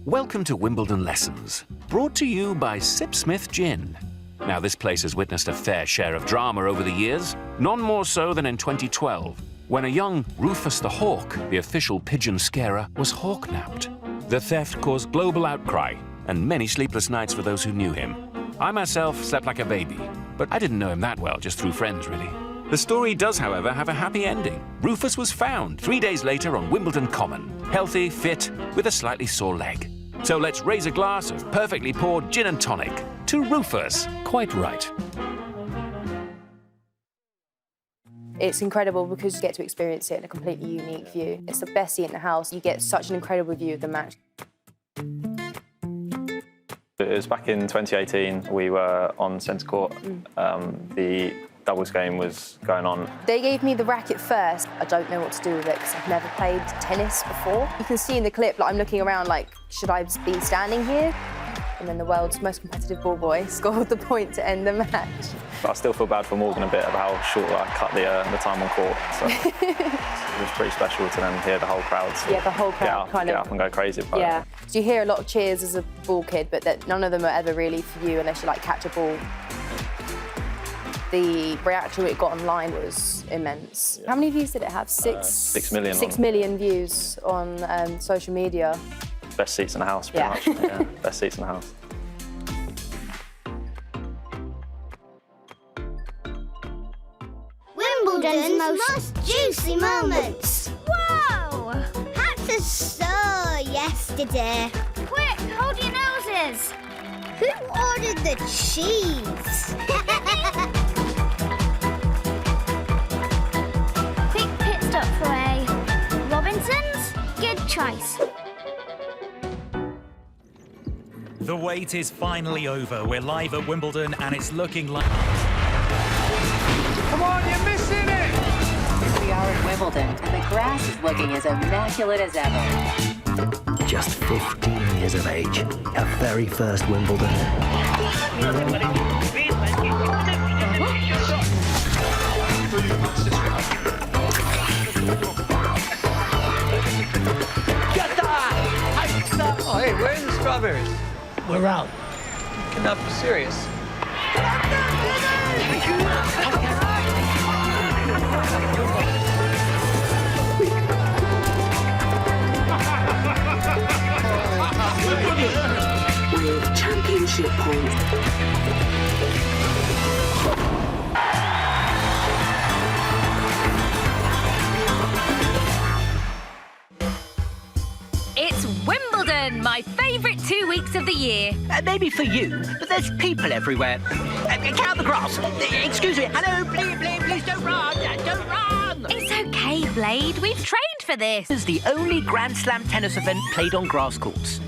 Welcome to Wimbledon Lessons, brought to you by Sipsmith Gin. Now, this place has witnessed a fair share of drama over the years, none more so than in 2012, when a young Rufus the Hawk, the official pigeon scarer, was hawk-napped. The theft caused global outcry and many sleepless nights for those who knew him. I myself slept like a baby, but I didn't know him that well, just through friends, really. The story does, however, have a happy ending. Rufus was found 3 days later on Wimbledon Common, healthy, fit, with a slightly sore leg. So let's raise a glass of perfectly poured gin and tonic to Rufus. Quite right. It's incredible because you get to experience it in a completely unique view. It's the best seat in the house. You get such an incredible view of the match. It was back in 2018. We were on centre court. The doubles game was going on. They gave me the racket first. I don't know what to do with it because I've never played tennis before. You can see in the clip, like, I'm looking around like, should I be standing here? And then the world's most competitive ball boy scored the point to end the match. But I still feel bad for Morgan a bit about how short I cut the time on court. So it was pretty special to then hear the whole crowd. Yeah, the whole crowd get up and go crazy. Yeah. So you hear a lot of cheers as a ball kid, but that none of them are ever really for you unless you like catch a ball. The reaction it got online was immense. Yeah. How many views did it have? 6 million. 6 million views on social media. Best seats in the house, pretty much. Yeah, best seats in the house. Wimbledon's most juicy moments. Whoa! Had to soar yesterday. Quick, hold your noses. Who ordered the cheese? Quick pit stop for a Robinson's. Good choice. The wait is finally over. We're live at Wimbledon and it's looking like... Come on, you're missing it! We are at Wimbledon and the grass is looking as immaculate as ever. Just 15 years of age. Her very first Wimbledon. Get that! Oh, hey, where's the strawberries? We're out. You cannot be serious. With championship points. It's Wimbledon, my favourite 2 weeks of the year. Maybe for you, but there's people everywhere. Count the grass. Excuse me. Hello, please don't run. Don't run. It's okay, Blade. We've trained for this. This is the only Grand Slam tennis event played on grass courts.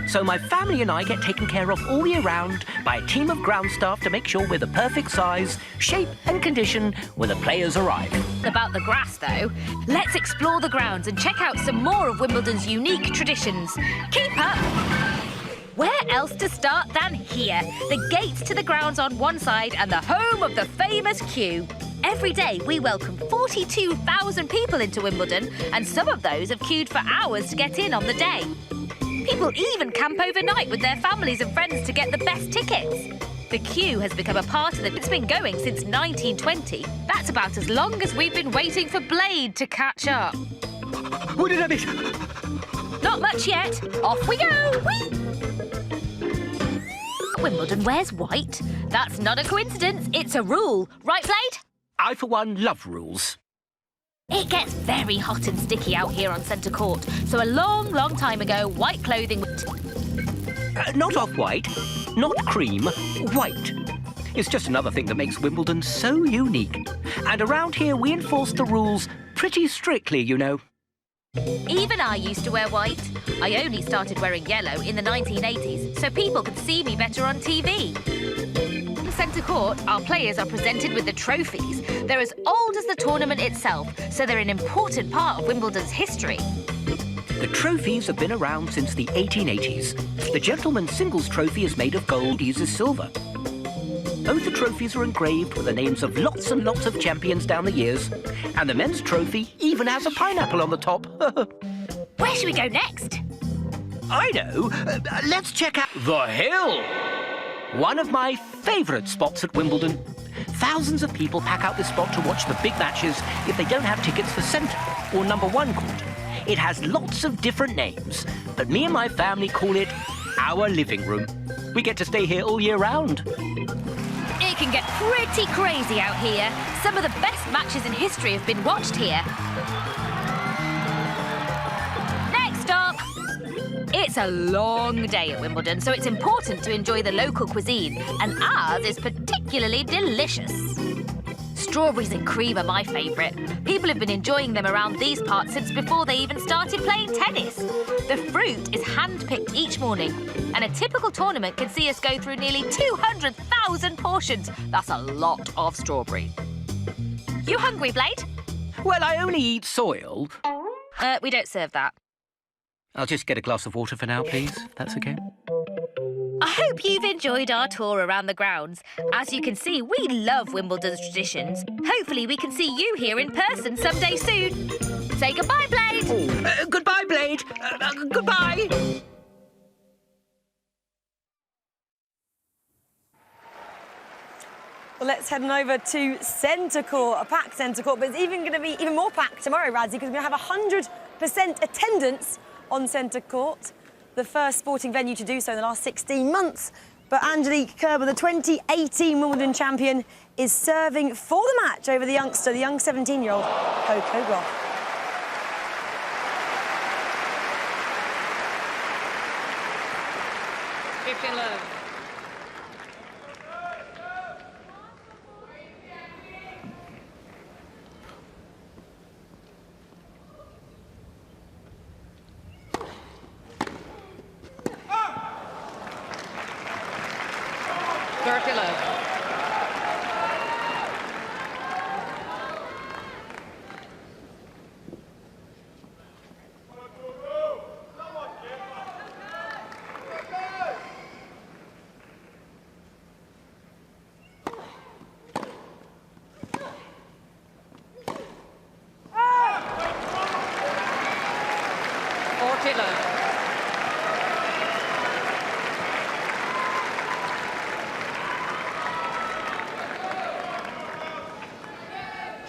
So my family and I get taken care of all year round by a team of ground staff to make sure we're the perfect size, shape and condition when the players arrive. About the grass, though, let's explore the grounds and check out some more of Wimbledon's unique traditions. Keep up! Where else to start than here? The gates to the grounds on one side and the home of the famous queue. Every day, we welcome 42,000 people into Wimbledon, and some of those have queued for hours to get in on the day. People even camp overnight with their families and friends to get the best tickets. The queue has become a part of it's been going since 1920. That's about as long as we've been waiting for Blade to catch up. What did I miss? Not much yet. Off we go! Whee! Wimbledon wears white. That's not a coincidence, it's a rule. Right, Blade? I, for one, love rules. It gets very hot and sticky out here on centre court, so a long, long time ago, white clothing... Not off-white, not cream, white. It's just another thing that makes Wimbledon so unique. And around here, we enforce the rules pretty strictly, you know. Even I used to wear white. I only started wearing yellow in the 1980s, so people could see me better on TV. In centre court, our players are presented with the trophies. They're as old as the tournament itself, so they're an important part of Wimbledon's history. The trophies have been around since the 1880s. The gentleman's singles trophy is made of gold, uses silver. Both the trophies are engraved with the names of lots and lots of champions down the years. And the men's trophy even has a pineapple on the top. Where should we go next? I know. Let's check out The Hill. One of my favourite spots at Wimbledon. Thousands of people pack out this spot to watch the big matches if they don't have tickets for centre or number one court. It has lots of different names, but me and my family call it our living room. We get to stay here all year round. It can get pretty crazy out here. Some of the best matches in history have been watched here. Next stop. It's a long day at Wimbledon, so it's important to enjoy the local cuisine, and ours is particularly delicious. Strawberries and cream are my favourite. People have been enjoying them around these parts since before they even started playing tennis. The fruit is hand-picked each morning, and a typical tournament can see us go through nearly 200,000 portions. That's a lot of strawberry. You hungry, Blade? Well, I only eat soil. We don't serve that. I'll just get a glass of water for now, please, if that's okay. I hope you've enjoyed our tour around the grounds. As you can see, we love Wimbledon's traditions. Hopefully we can see you here in person someday soon. Say goodbye, Blade. Goodbye, Blade. Goodbye. Well, let's head on over to centre court, a packed centre court, but it's even going to be even more packed tomorrow, Radzi, because we're going to have 100% attendance on centre court. The first sporting venue to do so in the last 16 months. But Angelique Kerber, the 2018 Wimbledon champion, is serving for the match over the youngster, the young 17-year-old Coco Gauff.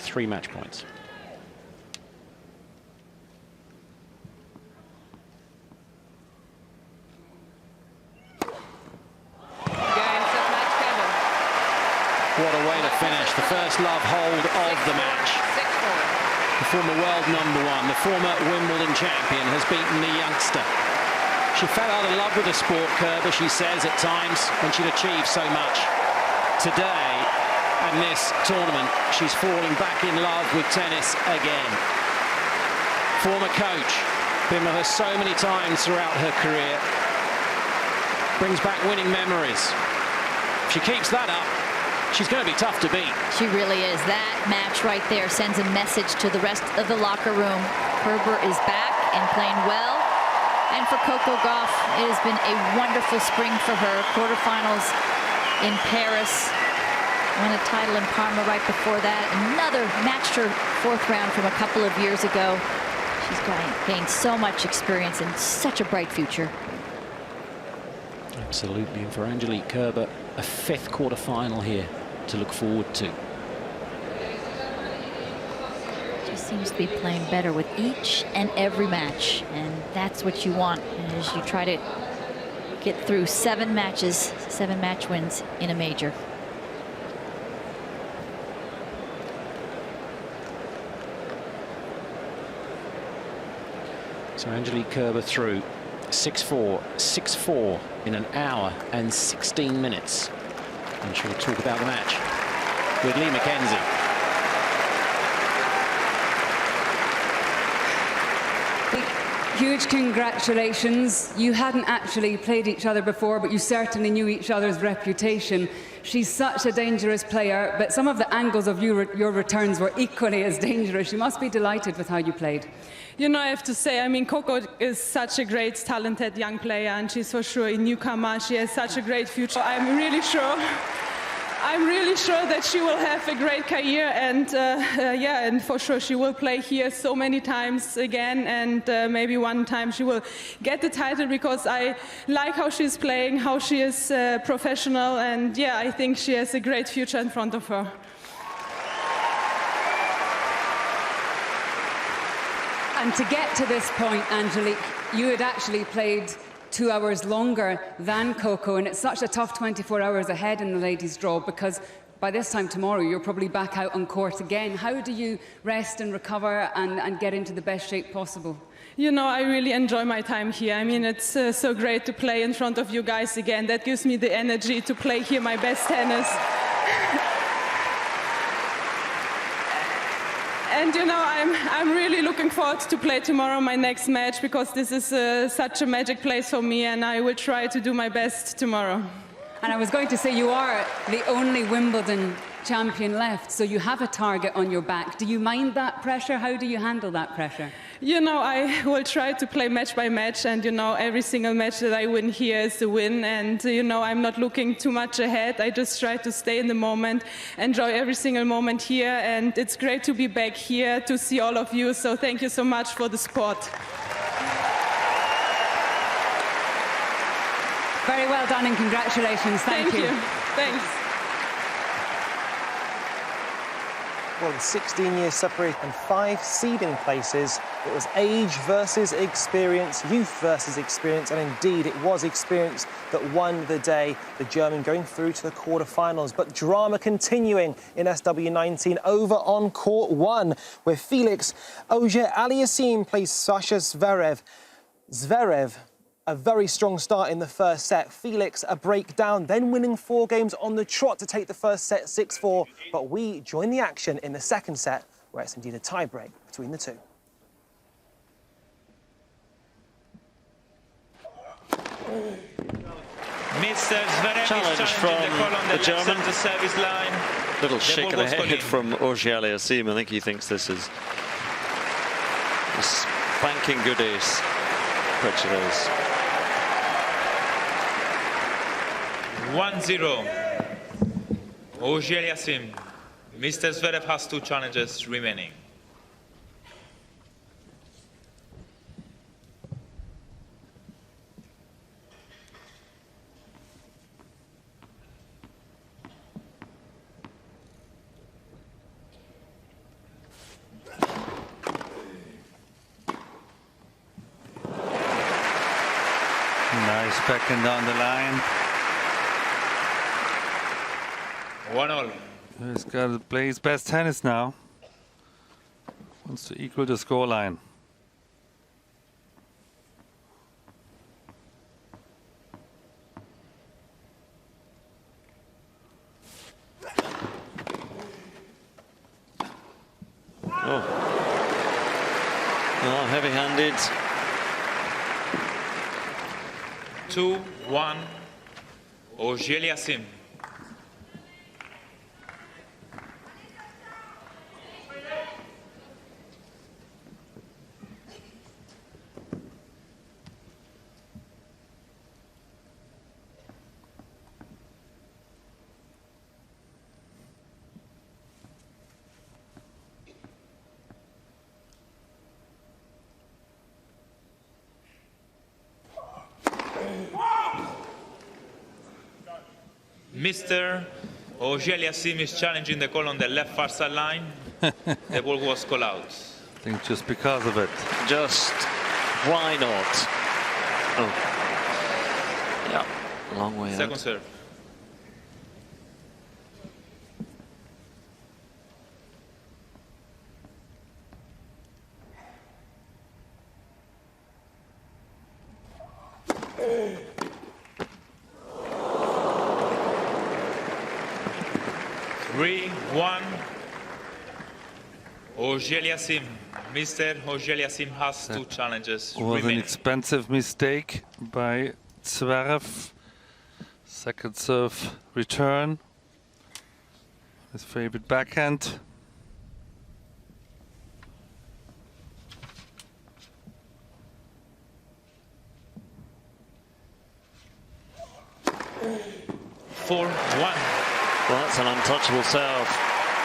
Three match points. What a way to finish. The first love hold of the match. The former world #1, the former Wimbledon champion, has beaten the youngster. She fell out of love with the sport, Kerber, she says at times, when she'd achieved so much. Today, and this tournament, she's falling back in love with tennis again. Former coach, been with her so many times throughout her career, brings back winning memories. If she keeps that up, she's going to be tough to beat. She really is. That match right there sends a message to the rest of the locker room. Kerber is back and playing well. And for Coco Gauff, it has been a wonderful spring for her. Quarterfinals in Paris. Won a title in Parma right before that. Another matched her fourth round from a couple of years ago. She's gained so much experience and such a bright future. Absolutely, and for Angelique Kerber, a fifth quarterfinal here to look forward to. She seems to be playing better with each and every match, and that's what you want as you try to get through 7 matches, 7 match wins in a major. So Angelique Kerber through 6-4, 6-4 in an hour and 16 minutes. And she'll talk about the match with Lee McKenzie. Huge congratulations. You hadn't actually played each other before, but you certainly knew each other's reputation. She's such a dangerous player, but some of the angles of your returns were equally as dangerous. You must be delighted with how you played. You know, I have to say, I mean, Coco is such a great, talented young player, and she's for sure a newcomer. She has such a great future. I'm really sure that she will have a great career, and yeah, and for sure she will play here so many times again, and maybe one time she will get the title, because I like how she's playing, how she is professional, and yeah, I think she has a great future in front of her. And to get to this point, Angelique, you had actually played 2 hours longer than Coco, and it's such a tough 24 hours ahead in the ladies' draw, because by this time tomorrow you're probably back out on court again. How do you rest and recover and get into the best shape possible? You know, I really enjoy my time here. I mean, it's so great to play in front of you guys again. That gives me the energy to play here my best tennis. And you know, I'm really looking forward to play tomorrow my next match, because this is such a magic place for me, and I will try to do my best tomorrow. And I was going to say, you are the only Wimbledon champion left, so you have a target on your back. Do you mind that pressure? How do you handle that pressure? You know, I will try to play match by match, and you know, every single match that I win here is a win, and you know, I'm not looking too much ahead. I just try to stay in the moment, enjoy every single moment here, and it's great to be back here to see all of you, so thank you so much for the support. Very well done, and congratulations. Thank you. Thanks. well, 16 years separated and 5 seeding places. It was age versus experience, youth versus experience, and indeed it was experience that won the day, the German going through to the quarterfinals. But drama continuing in SW19 over on court 1, where Felix Auger-Aliassime plays Sasha Zverev. Zverev, a very strong start in the first set. Felix, a breakdown, then winning 4 games on the trot to take the first set 6-4. But we join the action in the second set, where it's indeed a tie-break between the two. Mr. Zverev Challenge from the German. The service line. Little shake of the head from Auger-Aliassime. I think he thinks this is a spanking good ace. Prejudice. 1-0. Auger-Aliassime. Mr. Zverev has 2 challenges remaining. Nice backhand down the line. 1-1. He's got to play his best tennis now. Wants to equal the scoreline. Oh, heavy-handed. 2-1. Auger-Aliassime. Mr. Auger-Aliassime is challenging the call on the left far side line. The ball was called out. I think just because of it. Just why not? Oh. Yeah, long way Second out. serve. Auger-Aliassime. Mr. Auger-Aliassime has 2 challenges Was remaining. an expensive mistake by Zverev. Second serve return. His favorite backhand. Well, that's an untouchable serve.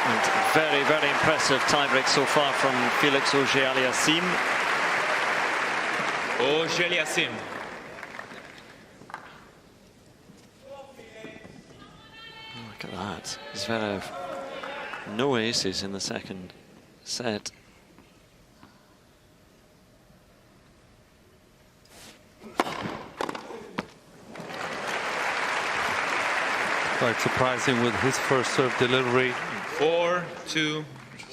And very, very impressive tiebreak so far from Felix Auger-Aliassime. Auger-Aliassime. Look at that. Zverev, no aces in the second set. Quite surprising with his first serve delivery. 4-2.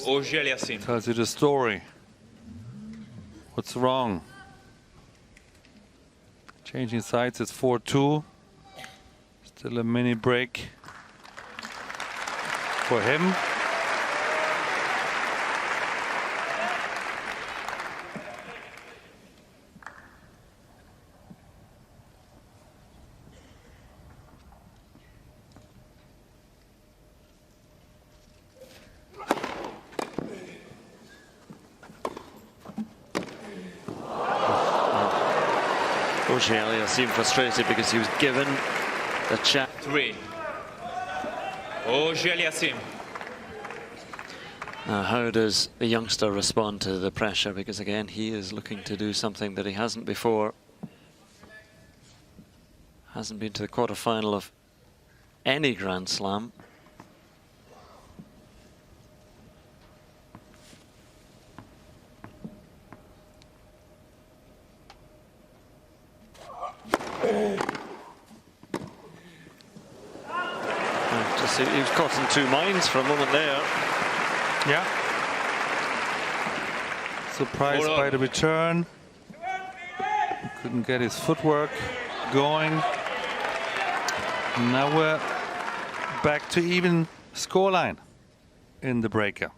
Auger-Aliassime. Tells you the story. What's wrong? Changing sides, it's 4-2. Still a mini break for him. Auger-Aliassime frustrated because he was given the chance. 3. Auger-Aliassime. Now, how does the youngster respond to the pressure? Because again, he is looking to do something that he hasn't before. Hasn't been to the quarterfinal of any Grand Slam. Yes, he was caught in two minds for a moment there. Yeah. Surprised by the return. Couldn't get his footwork going. Now we're back to even scoreline in the breaker.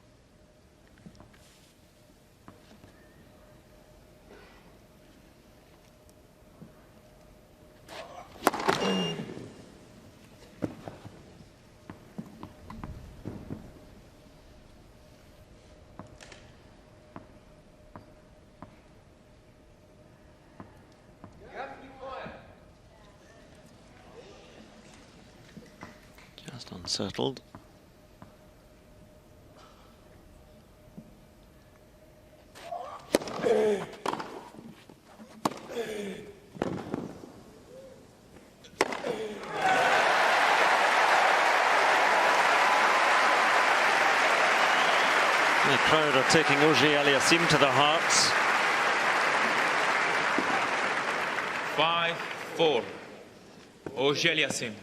Just unsettled. The crowd are taking Auger-Aliassime to their hearts. 5-4. Auger-Aliassime.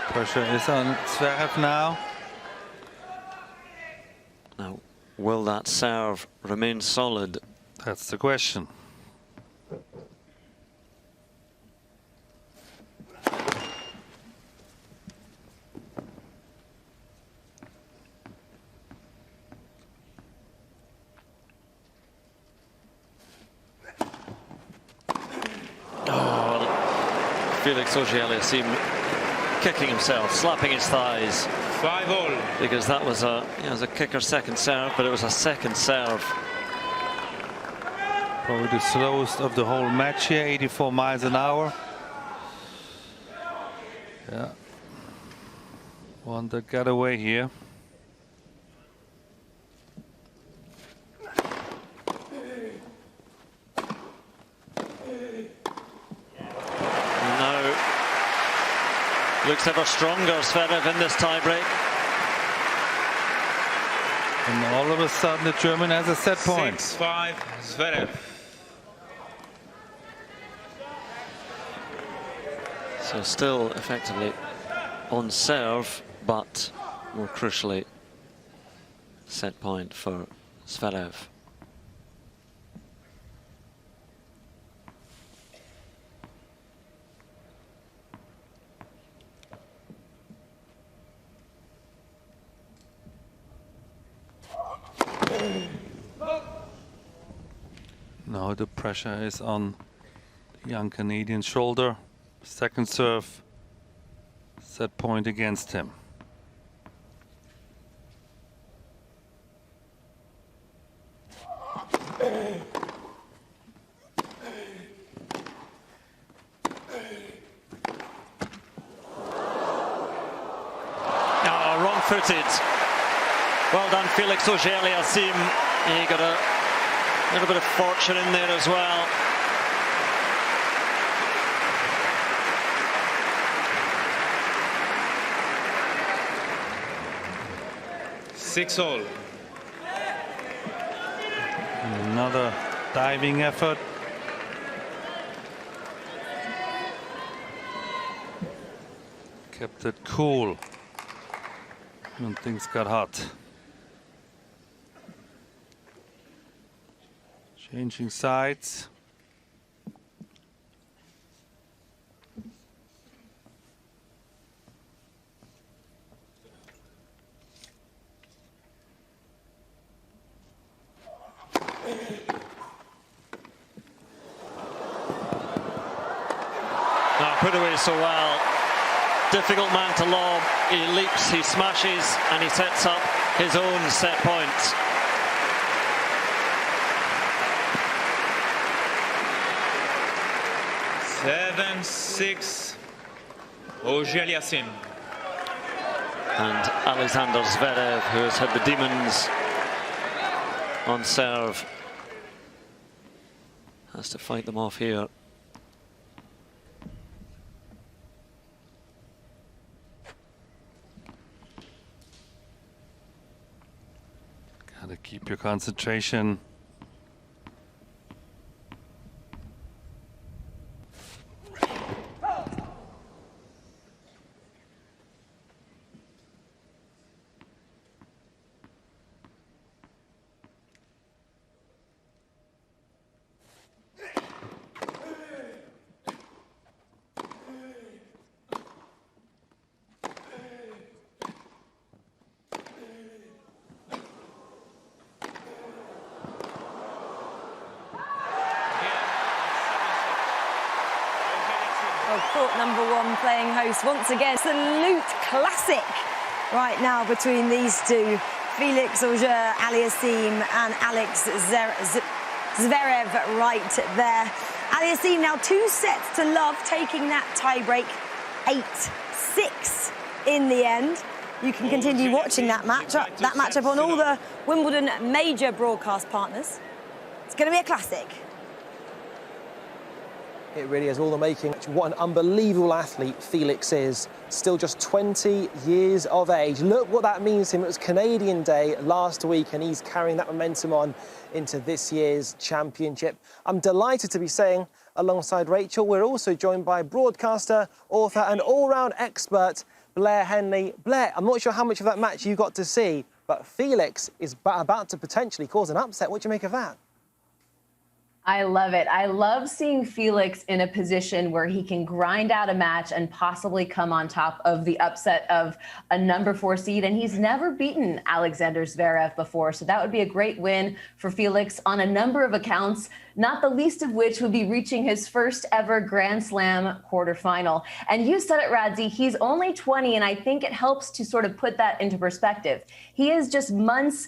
Pressure is on Zverev now. Now, will that serve remain solid? That's the question. Oh, Felix Auger-Aliassime kicking himself, slapping his thighs. 5-all. Because that was a, it was a kicker's second serve, but it was a second serve. Probably the slowest of the whole match here, 84 miles an hour. Yeah. One that got away here. Now, looks ever stronger, Zverev, in this tiebreak. And all of a sudden, the German has a set point. 6-5, Zverev. So still effectively on serve, but more crucially, set point for Zverev. Now the pressure is on the young Canadian's shoulder. Second serve, set point against him. Oh, wrong-footed. Well done, Felix Auger-Aliassime. He got a little bit of fortune in there as well. Six-all. Another diving effort. Kept it cool when things got hot. Changing sides. Put away so well. Difficult man to lob. He leaps, he smashes, and he sets up his own set point. Seven, 6, Auger-Aliassime. And Alexander Zverev, who has had the demons on serve, has to fight them off here. Gotta keep your concentration. Well, court number one playing host once again. Absolute classic right now between these two. Felix Auger-Aliassime and Alex Zverev right there. Aliassime now 2 sets to love, taking that tie-break 8-6 in the end. You can continue watching that matchup on all the Wimbledon major broadcast partners. It's going to be a classic. It really is all the making. What an unbelievable athlete Felix is. Still just 20 years of age. Look what that means to him. It was Canadian Day last week and he's carrying that momentum on into this year's championship. I'm delighted to be saying, alongside Rachel, we're also joined by broadcaster, author and all-round expert Blair Henley. Blair, I'm not sure how much of that match you got to see, but Felix is about to potentially cause an upset. What do you make of that? I love it. I love seeing Felix in a position where he can grind out a match and possibly come on top of the upset of a number 4 seed. And he's never beaten Alexander Zverev before. So that would be a great win for Felix on a number of accounts, not the least of which would be reaching his first ever Grand Slam quarterfinal. And you said it, Radzi, he's only 20, and I think it helps to sort of put that into perspective. He is just months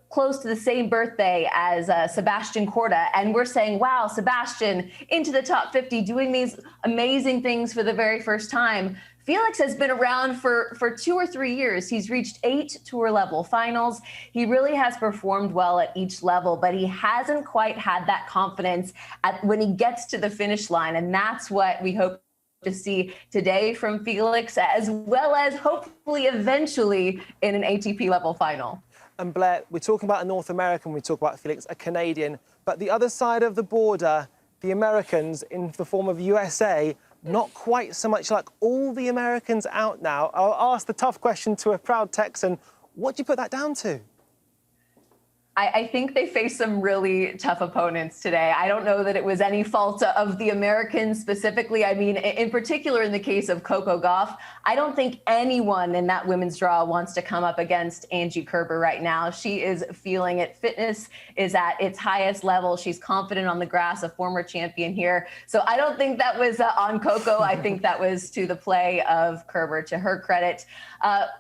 close to the same birthday as Sebastian Korda, and we're saying, wow, Sebastian into the top 50, doing these amazing things for the very first time. Felix has been around for 2 or 3 years. He's reached 8 tour level finals. He really has performed well at each level, but he hasn't quite had that confidence when he gets to the finish line. And that's what we hope to see today from Felix, as well as hopefully eventually in an ATP level final. And Blair, we're talking about a North American, we talk about Felix, a Canadian, but the other side of the border, the Americans in the form of USA, not quite so much like all the Americans out now. I'll ask the tough question to a proud Texan. What do you put that down to? I think they faced some really tough opponents today. I don't know that it was any fault of the Americans specifically. I mean, in particular, in the case of Coco Gauff, I don't think anyone in that women's draw wants to come up against Angie Kerber right now. She is feeling it. Fitness is at its highest level. She's confident on the grass, a former champion here. So I don't think that was on Coco. I think that was to the play of Kerber, to her credit.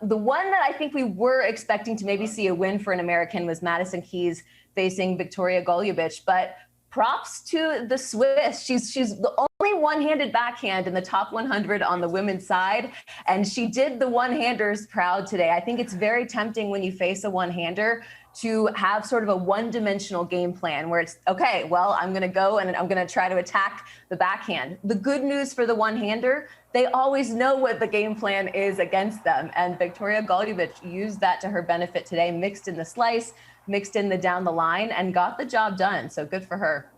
The one that I think we were expecting to maybe see a win for an American was Madison Keys facing Victoria Golubic, but props to the Swiss. She's the only one-handed backhand in the top 100 on the women's side, and she did the one-handers proud today. I think it's very tempting when you face a one-hander to have sort of a one-dimensional game plan where it's, okay, well, I'm going to go and I'm going to try to attack the backhand. The good news for the one-hander, they always know what the game plan is against them, and Victoria Golubic used that to her benefit today, mixed in the slice, mixed in the down the line, and got the job done, so good for her.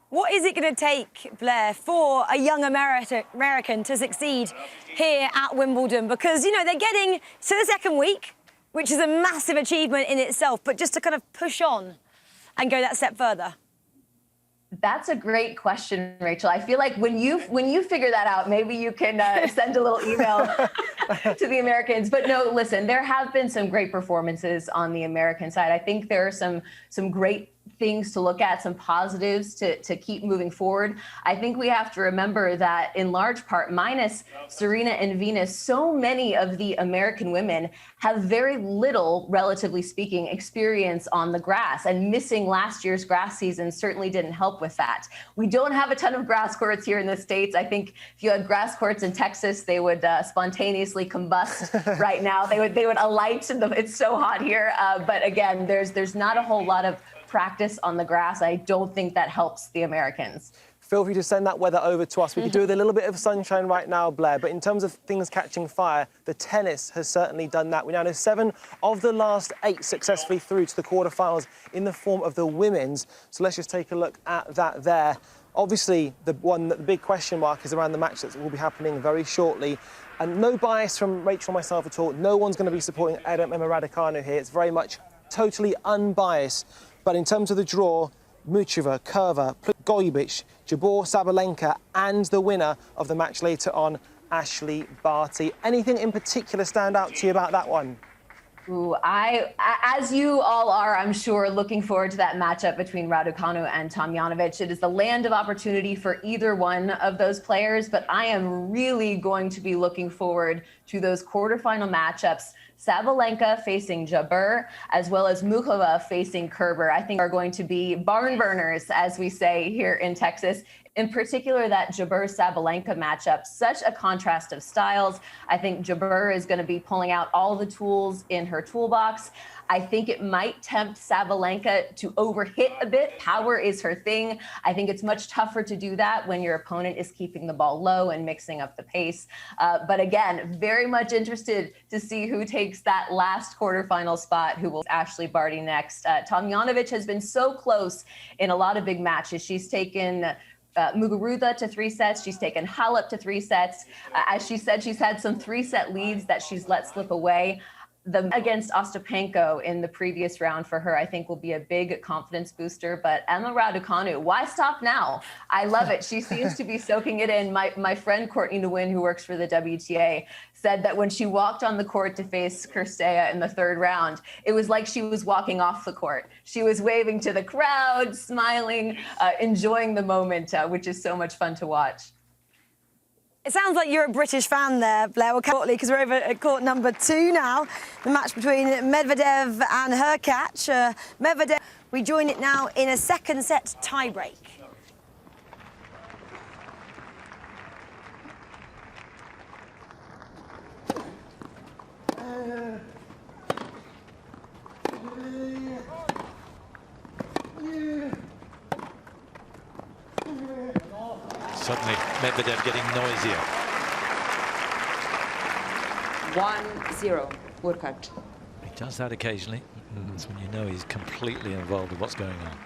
What is it going to take, Blair, for a young American to succeed here at Wimbledon? Because, you know, they're getting to the second week, which is a massive achievement in itself, but just to kind of push on and go that step further. That's a great question, Rachel. I feel like when you figure that out, maybe you can send a little email to the Americans. But no, listen, there have been some great performances on the American side. I think there are some great things to look at, some positives to keep moving forward. I think we have to remember that in large part, minus Serena and Venus, so many of the American women have very little, relatively speaking, experience on the grass, and missing last year's grass season certainly didn't help with that. We don't have a ton of grass courts here in the States. I think if you had grass courts in Texas, they would spontaneously combust right now. They would alight. It's so hot here. But again, there's not a whole lot of practice on the grass. I don't think that helps the Americans. Feel free to send that weather over to us. We could do with a little bit of sunshine right now, Blair, but in terms of things catching fire, the tennis has certainly done that. We now know 7 of the last 8 successfully through to the quarterfinals in the form of the women's. So let's just take a look at that there. Obviously, the big question mark is around the match that will be happening very shortly. And no bias from Rachel or myself at all. No one's going to be supporting Ibm Radicano here. It's very much totally unbiased. But in terms of the draw, Muchova, Kerber, Golubic, Jabeur, Sabalenka, and the winner of the match later on, Ashley Barty. Anything in particular stand out to you about that one? Ooh, as you all are, I'm sure, looking forward to that matchup between Radicano and Tomljanovic. It is the land of opportunity for either one of those players, but I am really going to be looking forward to those quarterfinal matchups. Sabalenka facing Jabeur, as well as Muchova facing Kerber, I think are going to be barn burners, as we say here in Texas. In particular, that Jabeur-Sabalenka matchup, such a contrast of styles. I think Jabeur is going to be pulling out all the tools in her toolbox. I think it might tempt Sabalenka to overhit a bit. Power is her thing. I think it's much tougher to do that when your opponent is keeping the ball low and mixing up the pace. But again, very much interested to see who takes that last quarterfinal spot, who will Ashley Barty next. Tomljanovic has been so close in a lot of big matches. She's taken Muguruza to 3 sets. She's taken Halep to 3 sets. As she said, she's had some 3-set leads that she's let slip away. Against Ostapenko in the previous round for her, I think will be a big confidence booster. But Emma Raducanu, why stop now? I love it. She seems to be soaking it in. My friend Courtney Nguyen, who works for the WTA, said that when she walked on the court to face Kirstea in the 3rd round, it was like she was walking off the court. She was waving to the crowd, smiling, enjoying the moment, which is so much fun to watch. It sounds like you're a British fan there, Blair. Well, shortly, because we're over at court number 2 now. The match between Medvedev and Hurkacz. Medvedev, we join it now in a 2nd set tiebreak. Suddenly, Medvedev getting noisier. 1-0, Hurkacz. He does that occasionally. That's when you know he's completely involved with what's going on.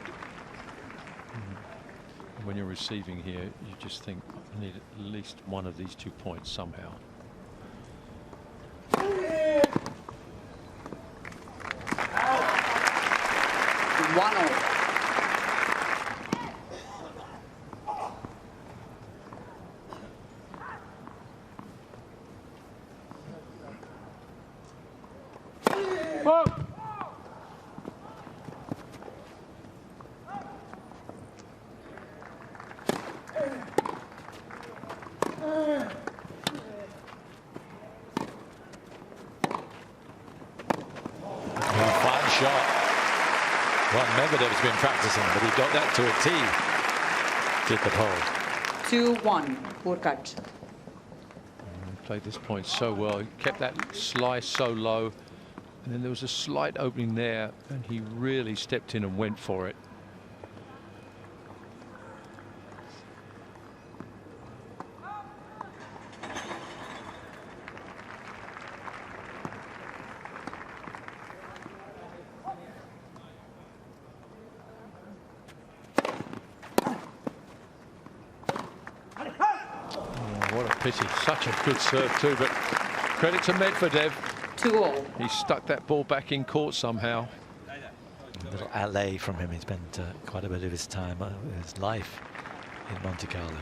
When you're receiving here, you just think, I need at least one of these 2 points somehow. Medvedev's been practicing, but he got that to a tee. Did the pole. 2-1, Hurkacz. Played this point so well. He kept that slice so low, and then there was a slight opening there, and he really stepped in and went for it. Such a good serve too, but credit to Medvedev. 2-all. He stuck that ball back in court somehow. A little alley from him. He spent quite a bit of his time, his life in Monte Carlo.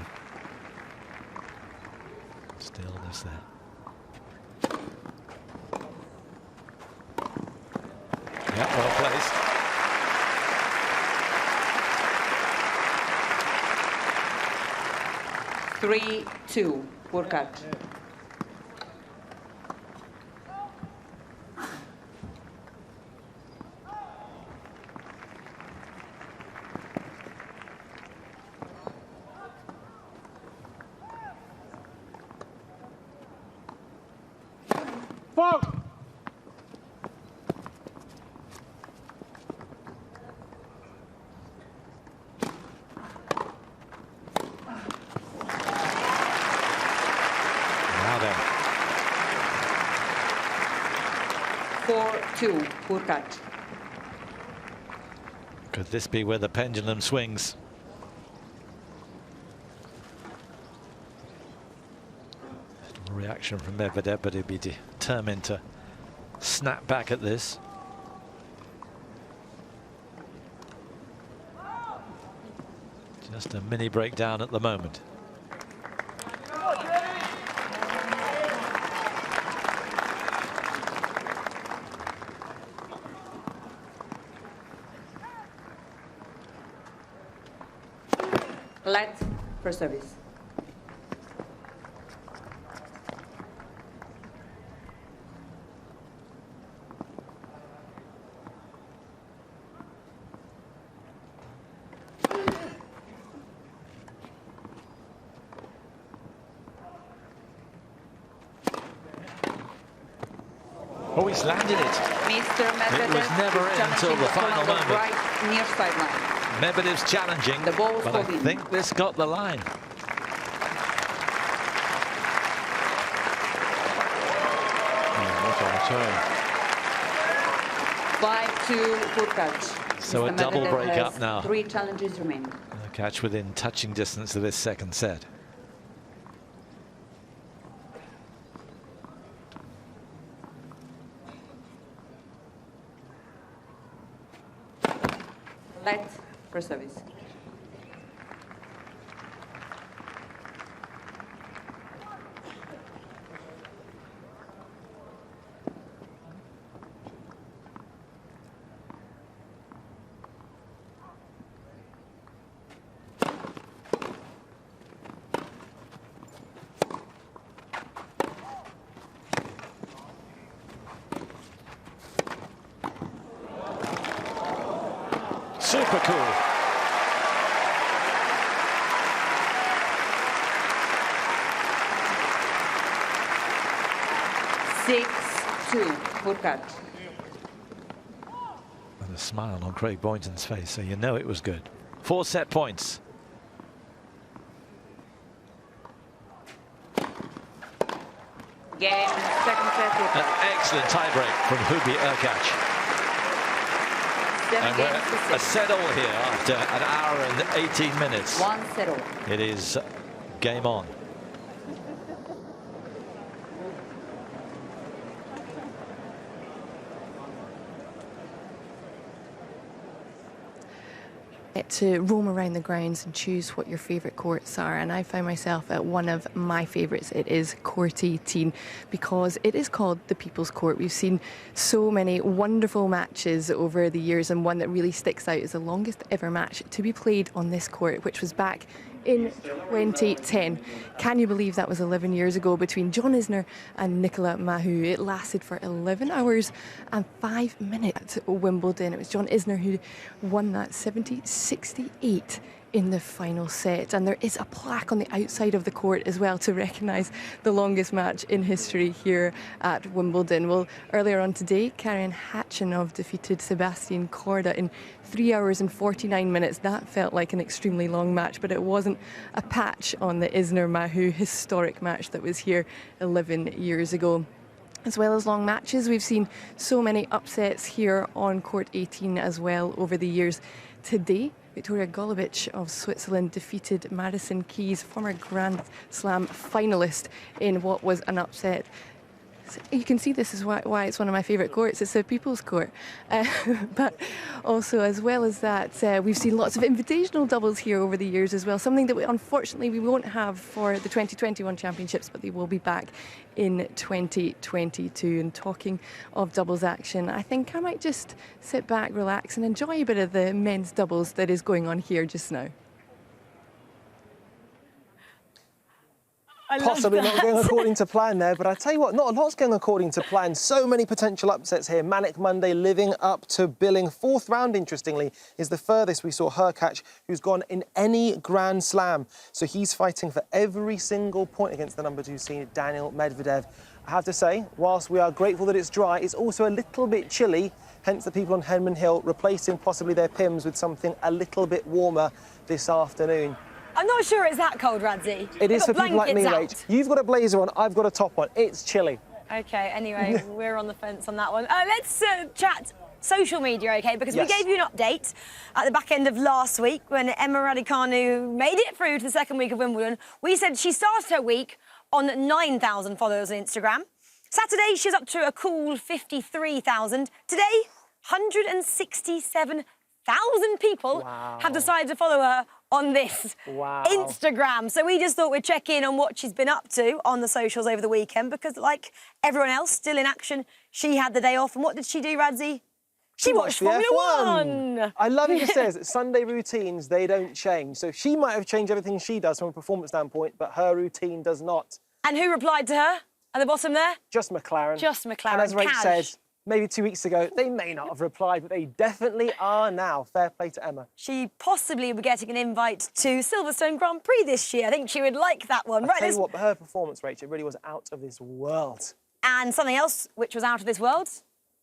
Stillness there. Yeah, well placed. Three-2, Hurkacz. Hurkacz. Could this be where the pendulum swings? Reaction from Medvedev, but he'd be determined to snap back at this. Just a mini breakdown at the moment. Let for service. Oh, he's landed it. Mr. Medvedev It was never in until the final moment. Right near sideline. Medvedev's challenging, The ball but I for him. think this got the line. What a return. 5-2 Hurkacz. So a Mr. double Medvedev break has up now. 3 challenges remaining. Catch within touching distance of this second set. Let for service. Super cool. Six-2 Hurkacz. And a smile on Craig Boynton's face, so you know it was good. 4 set points. Game, second set. An excellent tiebreak from Hubi Erkac. And we're a set all here after an hour and 18 minutes. 1-0. It is game on. To roam around the grounds and choose what your favourite courts are, and I found myself at one of my favourites. It is Court 18 because it is called the People's Court. We've seen so many wonderful matches over the years, and one that really sticks out is the longest ever match to be played on this court, which was back in 2010. Can you believe that was 11 years ago between John Isner and Nicolas Mahut? It lasted for 11 hours and 5 minutes at Wimbledon. It was John Isner who won that 70-68 in the final set, and there is a plaque on the outside of the court as well to recognise the longest match in history here at Wimbledon. Well, earlier on today, Karen Khachanov defeated Sebastian Korda in 3 hours and 49 minutes. That felt like an extremely long match, but it wasn't a patch on the Isner-Mahut historic match that was here 11 years ago. As well as long matches, we've seen so many upsets here on Court 18 as well over the years. Today, Victoria Golubic of Switzerland defeated Madison Keys, former Grand Slam finalist, in what was an upset. You can see this is why it's one of my favourite courts. It's a people's court. But also, as well as that, we've seen lots of invitational doubles here over the years as well, something that unfortunately we won't have for the 2021 championships, but they will be back in 2022. And talking of doubles action, I think I might just sit back, relax and enjoy a bit of the men's doubles that is going on here just now. Possibly not going according to plan there, but I tell you what, not a lot's going according to plan. So many potential upsets here. Manic Monday living up to billing. 4th round, interestingly, is the furthest we saw Hurkacz, who's gone in any Grand Slam. So he's fighting for every single point against the number 2 seed, Daniil Medvedev. I have to say, whilst we are grateful that it's dry, it's also a little bit chilly, hence the people on Henman Hill replacing possibly their Pims with something a little bit warmer this afternoon. I'm not sure it's that cold, Radzi. It is for people like me, Rach. You've got a blazer on, I've got a top on. It's chilly. OK, anyway, we're on the fence on that one. Let's chat social media, OK? Because we gave you an update at the back end of last week when Emma Radicano made it through to the second week of Wimbledon. We said she started her week on 9,000 followers on Instagram. Saturday, she's up to a cool 53,000. Today, 167,000 people have decided to follow her on this Instagram. So we just thought we'd check in on what she's been up to on the socials over the weekend, because like everyone else still in action, she had the day off. And what did she do, Radzi? She watched the Formula One. I love it. It says that Sunday routines, they don't change. So she might have changed everything she does from a performance standpoint, but her routine does not. And who replied to her at the bottom there? Just McLaren. Just McLaren. And as Rach Cash. said, maybe 2 weeks ago, they may not have replied, but they definitely are now. Fair play to Emma. She possibly will be getting an invite to Silverstone Grand Prix this year. I think she would like that one. I'll tell you what, her performance, Rach, it really was out of this world. And something else which was out of this world.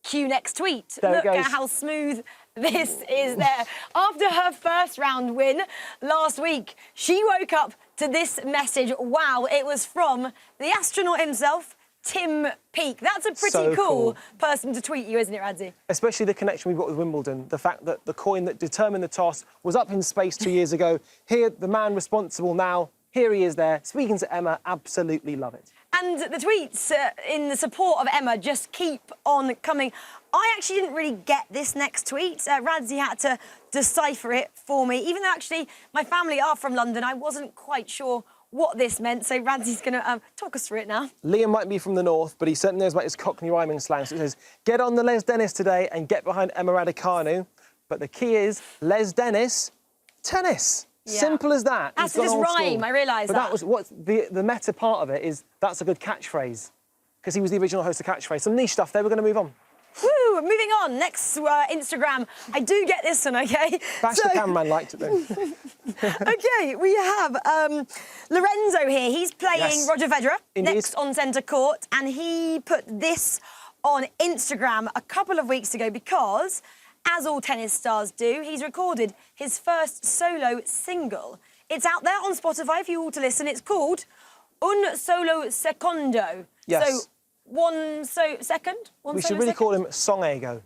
Cue next tweet. There Look it goes. at how smooth this is there. After her first round win last week, she woke up to this message. Wow, it was from the astronaut himself, Tim Peake. That's a pretty cool person to tweet you, isn't it, Radzi? Especially the connection we've got with Wimbledon. The fact that the coin that determined the toss was up in space 2 years ago. Here, the man responsible now, here he is there, speaking to Emma. Absolutely love it. And the tweets in the support of Emma just keep on coming. I actually didn't really get this next tweet. Radzi had to decipher it for me. Even though actually my family are from London, I wasn't quite sure what this meant. So Radzi's going to talk us through it now. Liam might be from the north, but he certainly knows about his Cockney rhyming slang. So it says, get on the Les Dennis today and get behind Emma Radicano. But the key is Les Dennis, tennis. Yeah. Simple as that. Has to just rhyme, I realise that. But that was what's the meta part of it is that's a good catchphrase because he was the original host of catchphrase. Some niche stuff there. We're going to move on. Woo! Moving on. Next Instagram. I do get this one, OK? Bash the cameraman liked it, though. OK, we have Lorenzo here. He's playing Roger Federer next on centre court, and he put this on Instagram a couple of weeks ago because, as all tennis stars do, he's recorded his first solo single. It's out there on Spotify for you all to listen. It's called Un Solo Secondo. Yes. So, second? We should really call him Song Ego.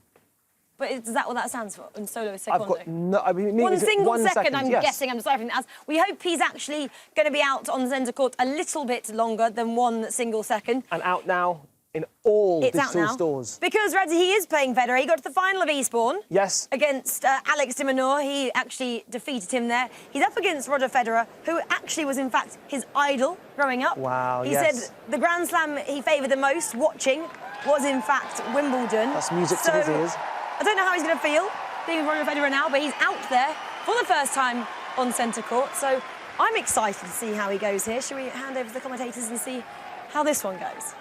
But is that what that stands for? Un Solo Secondo? I've got no... I mean, one single second, I'm yes. guessing, I'm deciphering that as. We hope he's actually going to be out on centre court a little bit longer than 1 single second. And out now in all digital stores. Because, Radzi, he is playing Federer. He got to the final of Eastbourne. Yes. Against Alex de Minaur. He actually defeated him there. He's up against Roger Federer, who actually was, in fact, his idol growing up. Wow, He said the Grand Slam he favoured the most watching was, in fact, Wimbledon. That's music to his ears. I don't know how he's going to feel being with Roger Federer now, but he's out there for the first time on centre court. So I'm excited to see how he goes here. Shall we hand over to the commentators and see how this one goes?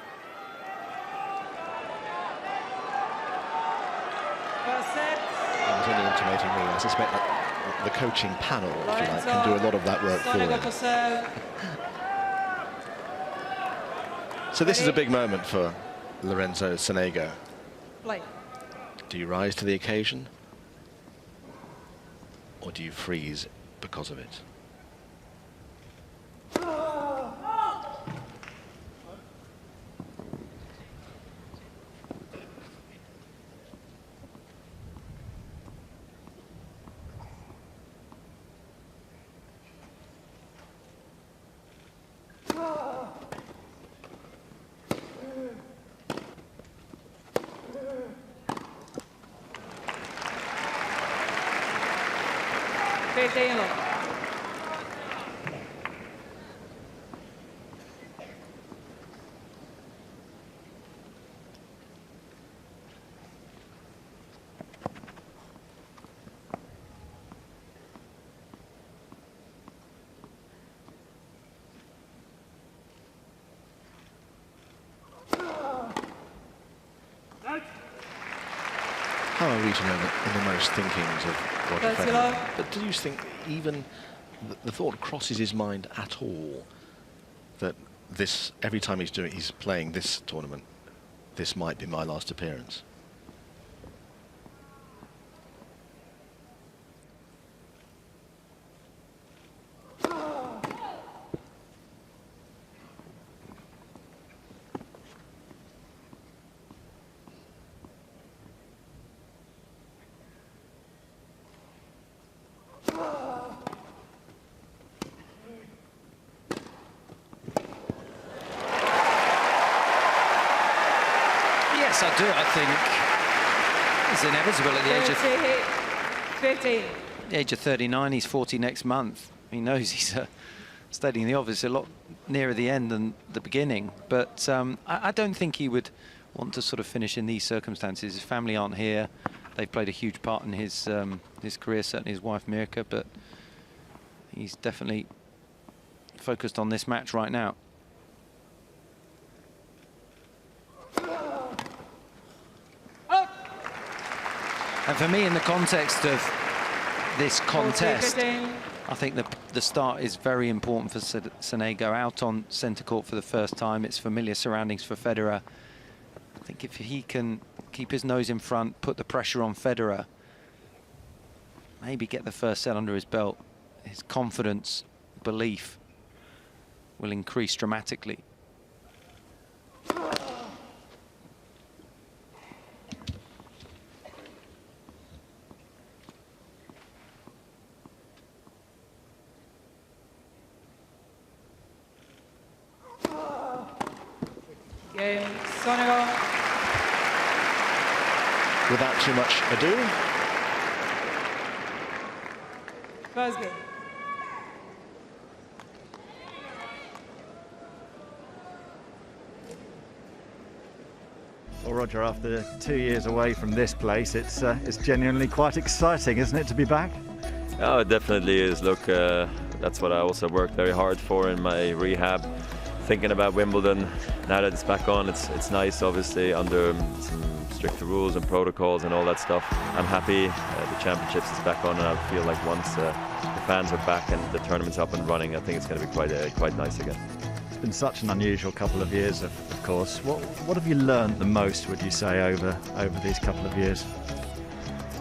I was only intimating me. I suspect that the coaching panel, if you like, can do a lot of that work for him. So this is a big moment for Lorenzo Sanuk. Play. Do you rise to the occasion? Or do you freeze because of it? How are we to know the innermost thinkings of Roger Federer? But do you think even the thought crosses his mind at all that this, every time he's playing this tournament, this might be my last appearance? Yes, I do. I think it's inevitable at the age of 39. He's 40 next month. He knows he's stating the obvious, a lot nearer the end than the beginning. But I don't think he would want to sort of finish in these circumstances. His family aren't here. They played a huge part in his career, certainly his wife Mirka, but he's definitely focused on this match right now. And for me, in the context of this contest, I think the start is very important for Sonego. Out on centre court for the first time, it's familiar surroundings for Federer. I think if he can keep his nose in front, put the pressure on Federer, maybe get the first set under his belt, his confidence, belief will increase dramatically. Game, Sonego. Without too much ado. First game. Well, Roger, after 2 years away from this place, it's genuinely quite exciting, isn't it, to be back? Oh, it definitely is. Look, that's what I also worked very hard for in my rehab. Thinking about Wimbledon, now that it's back on, it's nice, obviously, under some stricter rules and protocols and all that stuff. I'm happy the championships is back on, and I feel like once the fans are back and the tournament's up and running, I think it's going to be quite nice again. It's been such an unusual couple of years, of course. What have you learned the most, would you say, over these couple of years?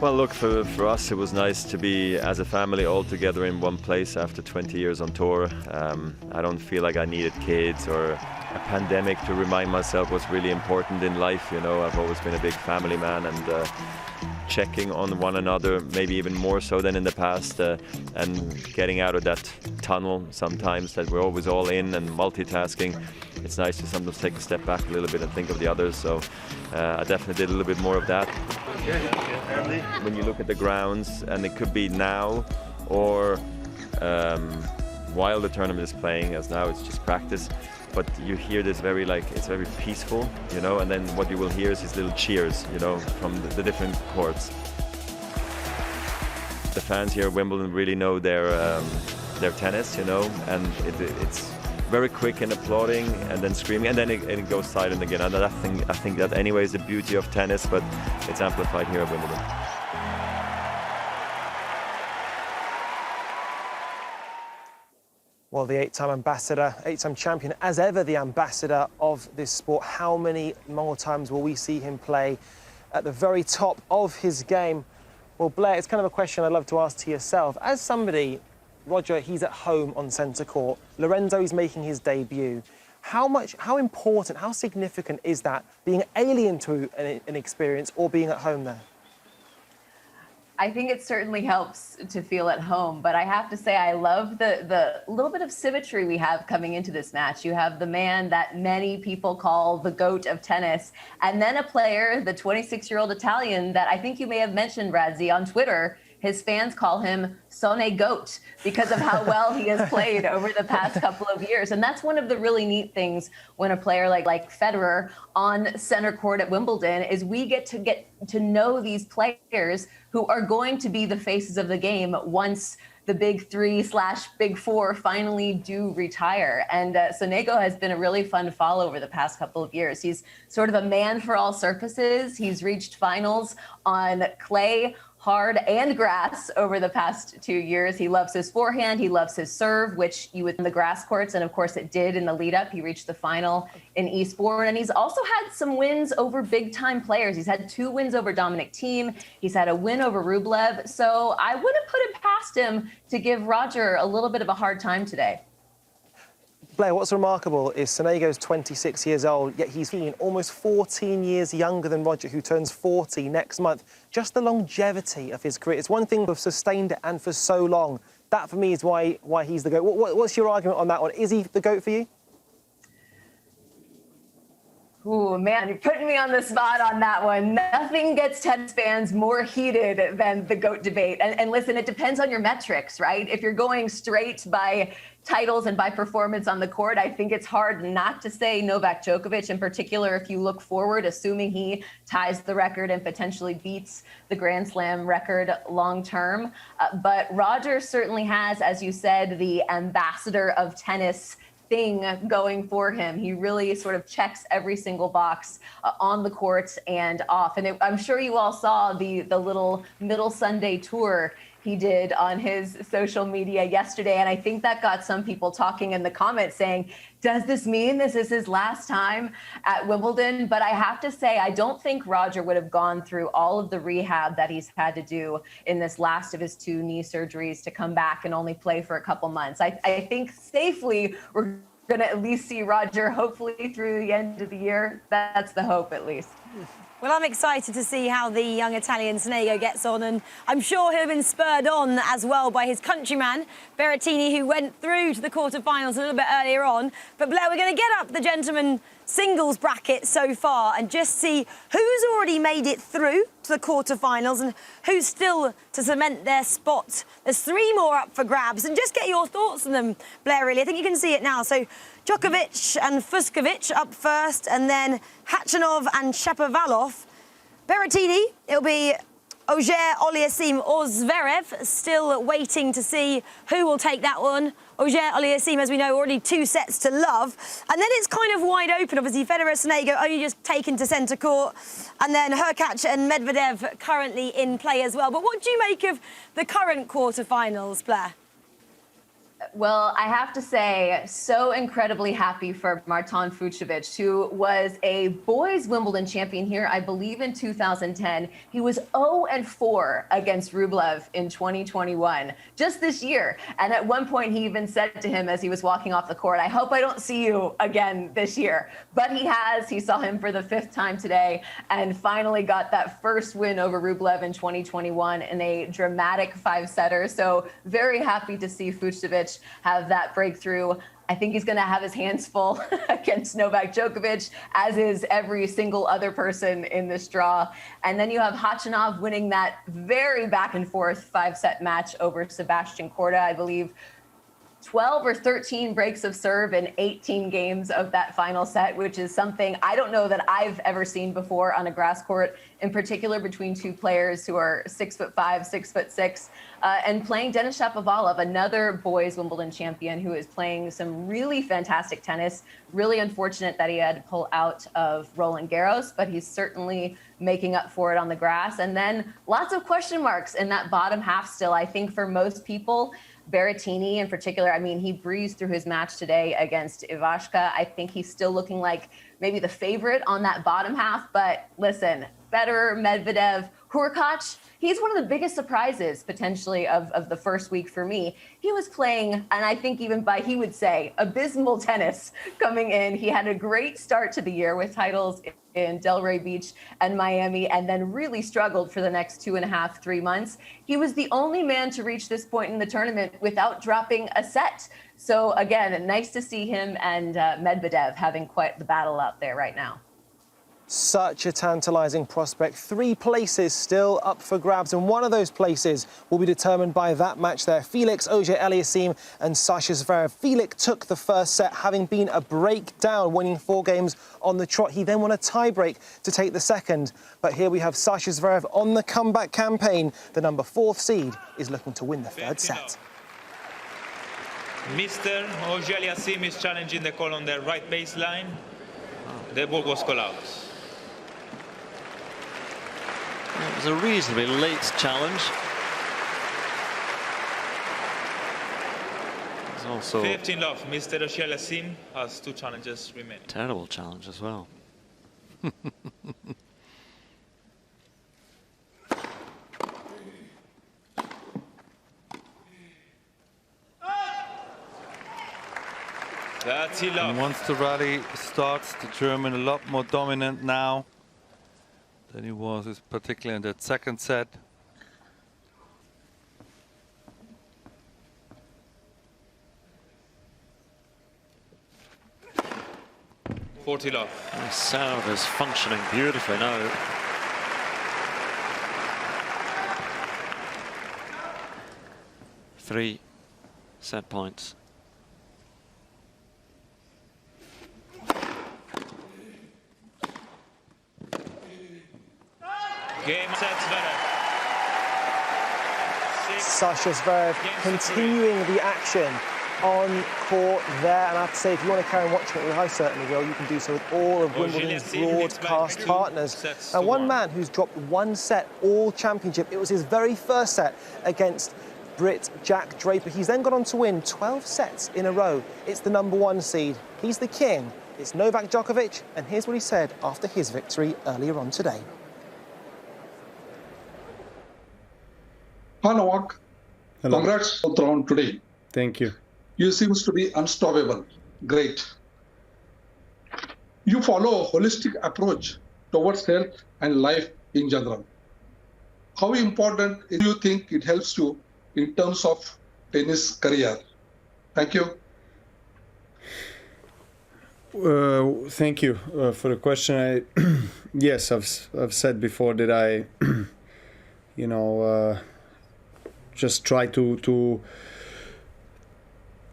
Well, look, for us it was nice to be as a family all together in one place after 20 years on tour. I don't feel like I needed kids or a pandemic to remind myself what's really important in life. You know, I've always been a big family man, and checking on one another, maybe even more so than in the past, and getting out of that tunnel sometimes that we're always all in and multitasking. It's nice to sometimes take a step back a little bit and think of the others, so I definitely did a little bit more of that. When you look at the grounds, and it could be now or while the tournament is playing, as now it's just practice, but you hear this it's very peaceful, you know, and then what you will hear is these little cheers, you know, from the different courts. The fans here at Wimbledon really know their tennis, you know, and it's very quick in applauding and then screaming, and then it goes silent again. And I think that anyway is the beauty of tennis, but it's amplified here at Wimbledon. Well, the 8-time ambassador, 8-time champion, as ever the ambassador of this sport. How many more times will we see him play at the very top of his game? Well, Blair, it's kind of a question I'd love to ask to yourself. As somebody, Roger, he's at home on centre court. Lorenzo is making his debut. How important, how significant is that, being alien to an experience or being at home there? I think it certainly helps to feel at home, but I have to say I love the little bit of symmetry we have coming into this match. You have the man that many people call the GOAT of tennis, and then a player, the 26-year-old Italian that I think you may have mentioned, Radzi, on Twitter. His fans call him Sonegoat because of how well he has played over the past couple of years. And that's one of the really neat things when a player like Federer on center court at Wimbledon is we get to know these players who are going to be the faces of the game once the big 3/big 4 finally do retire. And Sonego has been a really fun follow over the past couple of years. He's sort of a man for all surfaces. He's reached finals on clay, hard, and grass over the past 2 years. He loves his forehand. He loves his serve, which you would in the grass courts. And of course it did in the lead up. He reached the final in Eastbourne. And he's also had some wins over big time players. He's had 2 wins over Dominic Thiem. He's had a win over Rublev. So I wouldn't put it past him to give Roger a little bit of a hard time today. Blair, what's remarkable is Sonego's 26 years old, yet he's almost 14 years younger than Roger, who turns 40 next month. Just the longevity of his career. It's one thing to have sustained it and for so long. That, for me, is why he's the GOAT. What's your argument on that one? Is he the GOAT for you? Ooh, man, you're putting me on the spot on that one. Nothing gets tennis fans more heated than the GOAT debate. And listen, it depends on your metrics, right? If you're going straight by titles and by performance on the court, I think it's hard not to say Novak Djokovic, in particular, if you look forward, assuming he ties the record and potentially beats the Grand Slam record long term. But Roger certainly has, as you said, the ambassador of tennis thing going for him. He really sort of checks every single box on the court and off. And I'm sure you all saw the little middle Sunday tour he did on his social media yesterday. And I think that got some people talking in the comments saying, does this mean this is his last time at Wimbledon? But I have to say, I don't think Roger would have gone through all of the rehab that he's had to do in this last of his 2 knee surgeries to come back and only play for a couple months. I think safely we're going to at least see Roger hopefully through the end of the year. That's the hope, at least. Well, I'm excited to see how the young Italian Sonego gets on, and I'm sure he'll have been spurred on as well by his countryman, Beretini, who went through to the quarterfinals a little bit earlier on. But Blair, we're going to get up the gentlemen singles bracket so far and just see who's already made it through to the quarterfinals and who's still to cement their spot. There's 3 more up for grabs, and just get your thoughts on them, Blair, really. I think you can see it now. So Djokovic and Fuskovic up first, and then Khachanov and Chapovalov. Beretini, it'll be Auger-Aliassime or Zverev, still waiting to see who will take that one. Auger-Aliassime, as we know, already 2 sets to love. And then it's kind of wide open, obviously. Federer, Sonego only just taken to centre court. And then Hurkacz and Medvedev currently in play as well. But what do you make of the current quarterfinals, Blair? Well, I have to say, so incredibly happy for Martin Fucsovics, who was a boys Wimbledon champion here, I believe, in 2010. He was 0-4 against Rublev in 2021, just this year. And at one point, he even said to him as he was walking off the court, I hope I don't see you again this year. But he has. He saw him for the 5th time today and finally got that first win over Rublev in 2021 in a dramatic 5-setter. So very happy to see Fucsovics have that breakthrough. I think he's going to have his hands full against Novak Djokovic, as is every single other person in this draw. And then you have Khachanov winning that very back and forth 5-set match over Sebastian Korda, I believe. 12 or 13 breaks of serve in 18 games of that final set, which is something I don't know that I've ever seen before on a grass court, in particular between 2 players who are 6'5", 6'6", and playing Denis Shapovalov, another boys Wimbledon champion who is playing some really fantastic tennis. Really unfortunate that he had to pull out of Roland Garros, but he's certainly making up for it on the grass. And then lots of question marks in that bottom half still. I think for most people, Beretini in particular, I mean, he breezed through his match today against Ivashka. I think he's still looking like maybe the favorite on that bottom half. But listen, Federer, Medvedev, Hurkacz, he's one of the biggest surprises potentially of the first week for me. He was playing, and I think even he would say, abysmal tennis coming in. He had a great start to the year with titles in Delray Beach and Miami, and then really struggled for the next 2.5, 3 months. He was the only man to reach this point in the tournament without dropping a set. So again, nice to see him and Medvedev having quite the battle out there right now. Such a tantalising prospect. 3 places still up for grabs, and one of those places will be determined by that match there. Felix Auger-Aliassime and Sasha Zverev. Felix took the first set, having been a breakdown, winning 4 games on the trot. He then won a tiebreak to take the second. But here we have Sasha Zverev on the comeback campaign. The number 4th seed is looking to win the 3rd set. Mr. Auger-Aliassime is challenging the call on the right baseline. The ball was called out. It was a reasonably late challenge. It's also 15 love. Mr. Auger-Aliassime has 2 challenges remaining. Terrible challenge as well. That's it, love. And once the rally starts, the German a lot more dominant now than he was, particularly in that second set. 40 His serve is functioning beautifully now. Three set points. Game set, Zverev. Sasha Zverev continuing the action on court there, and I have to say, if you want to carry on watching it, I certainly will. You can do so with all of Wimbledon's broadcast partners. Now, one man who's dropped one set all championship, it was his very first set against Brit Jack Draper. He's then gone on to win 12 sets in a row. It's the #1 seed. He's the king. It's Novak Djokovic, and here's what he said after his victory earlier on today. Hi, Novak. Hello. Congrats on the round today. Thank you. You seems to be unstoppable. Great. You follow a holistic approach towards health and life in general. How important do you think it helps you in terms of tennis career? Thank you. Thank you for the question. Yes, I've said before that I, just try to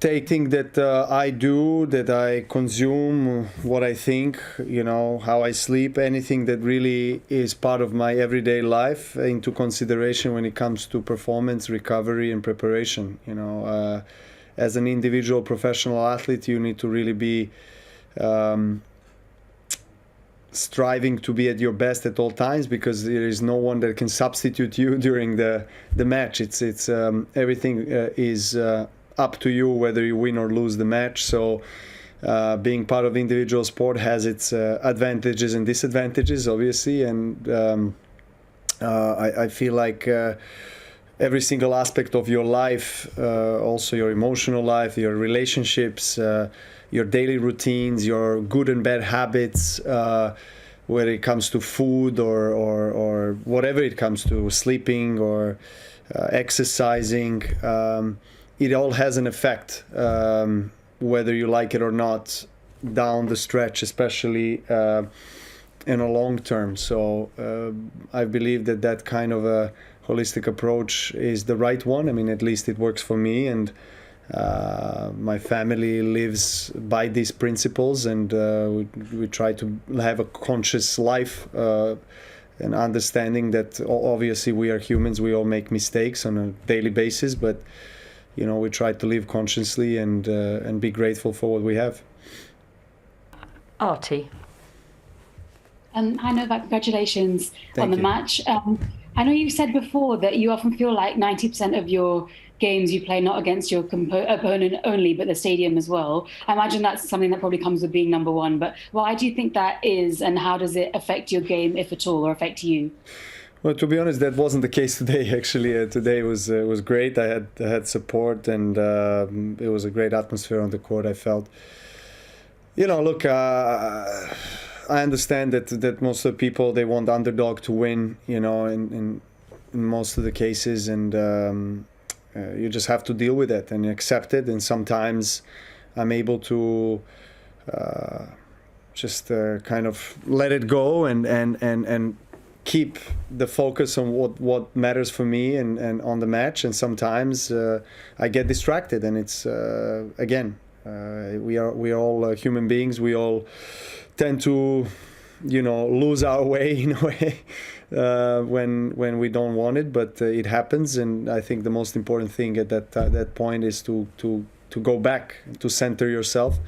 take things that I do, that I consume, what I think, how I sleep, anything that really is part of my everyday life into consideration when it comes to performance, recovery, and preparation. As an individual professional athlete, you need to really be striving to be at your best at all times, because there is no one that can substitute you during the match. It's everything is up to you whether you win or lose the match. So being part of individual sport has its advantages and disadvantages, obviously, and I feel like every single aspect of your life, also your emotional life, your relationships, your daily routines, your good and bad habits, whether it comes to food or whatever it comes to, sleeping or exercising, it all has an effect, whether you like it or not, down the stretch, especially in a long term. So I believe that kind of a holistic approach is the right one. I mean, at least it works for me, and my family lives by these principles, and we try to have a conscious life and understanding that obviously we are humans, we all make mistakes on a daily basis, but we try to live consciously and be grateful for what we have. Artie. Hi Novak, congratulations on the you. match. I know you said before that you often feel like 90% of your games you play not against your opponent only, but the stadium as well. I imagine that's something that probably comes with being #1, but why do you think that is, and how does it affect your game, if at all, or affect you? Well, to be honest, that wasn't the case today. Actually, today was great. I had support, and it was a great atmosphere on the court, I felt. Look, I understand that most of the people, they want the underdog to win, in most of the cases, and you just have to deal with it and accept it. And sometimes I'm able to just kind of let it go and keep the focus on what matters for me and on the match. And sometimes I get distracted, and it's again, we are all human beings. We all tend to lose our way in a way when we don't want it, but it happens. And I think the most important thing at that point is to go back, to center yourself.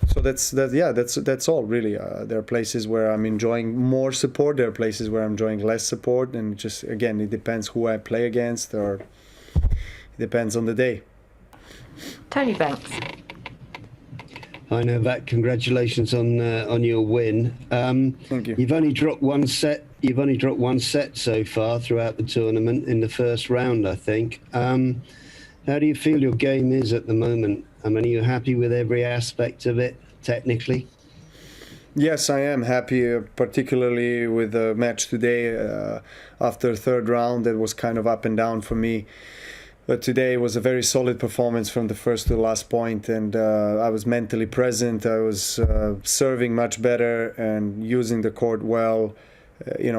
So that's all really. There are places where I'm enjoying more support. There are places where I'm enjoying less support, and just again, it depends who I play against, or it depends on the day. Tony Banks. Hi Novak, congratulations on your win. Thank you. You've only dropped one set. You've only dropped one set so far throughout the tournament in the first round, I think. How do you feel your game is at the moment? I mean, are you happy with every aspect of it, technically? Yes, I am happy, particularly with the match today. After third round, that was kind of up and down for me. But today was a very solid performance from the first to the last point, and I was mentally present. I was serving much better and using the court well.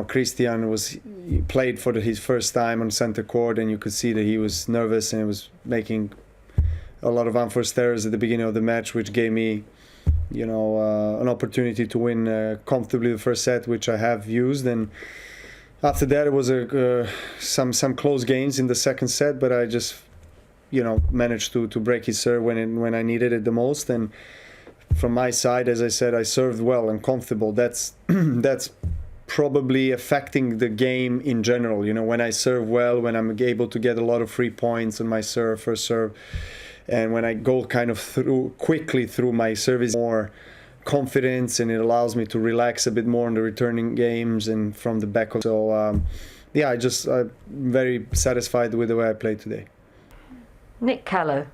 Christian played for his first time on center court, and you could see that he was nervous and he was making a lot of unforced errors at the beginning of the match, which gave me, an opportunity to win comfortably the first set, which I have used. And after that, it was some close games in the second set, but I just, managed to break his serve when I needed it the most. And from my side, as I said, I served well and comfortable. That's probably affecting the game in general. When I serve well, when I'm able to get a lot of free points on my first serve, and when I go kind of quickly through my service, more confidence, and it allows me to relax a bit more in the returning games and from the back. So I'm very satisfied with the way I played today. Nick Callow.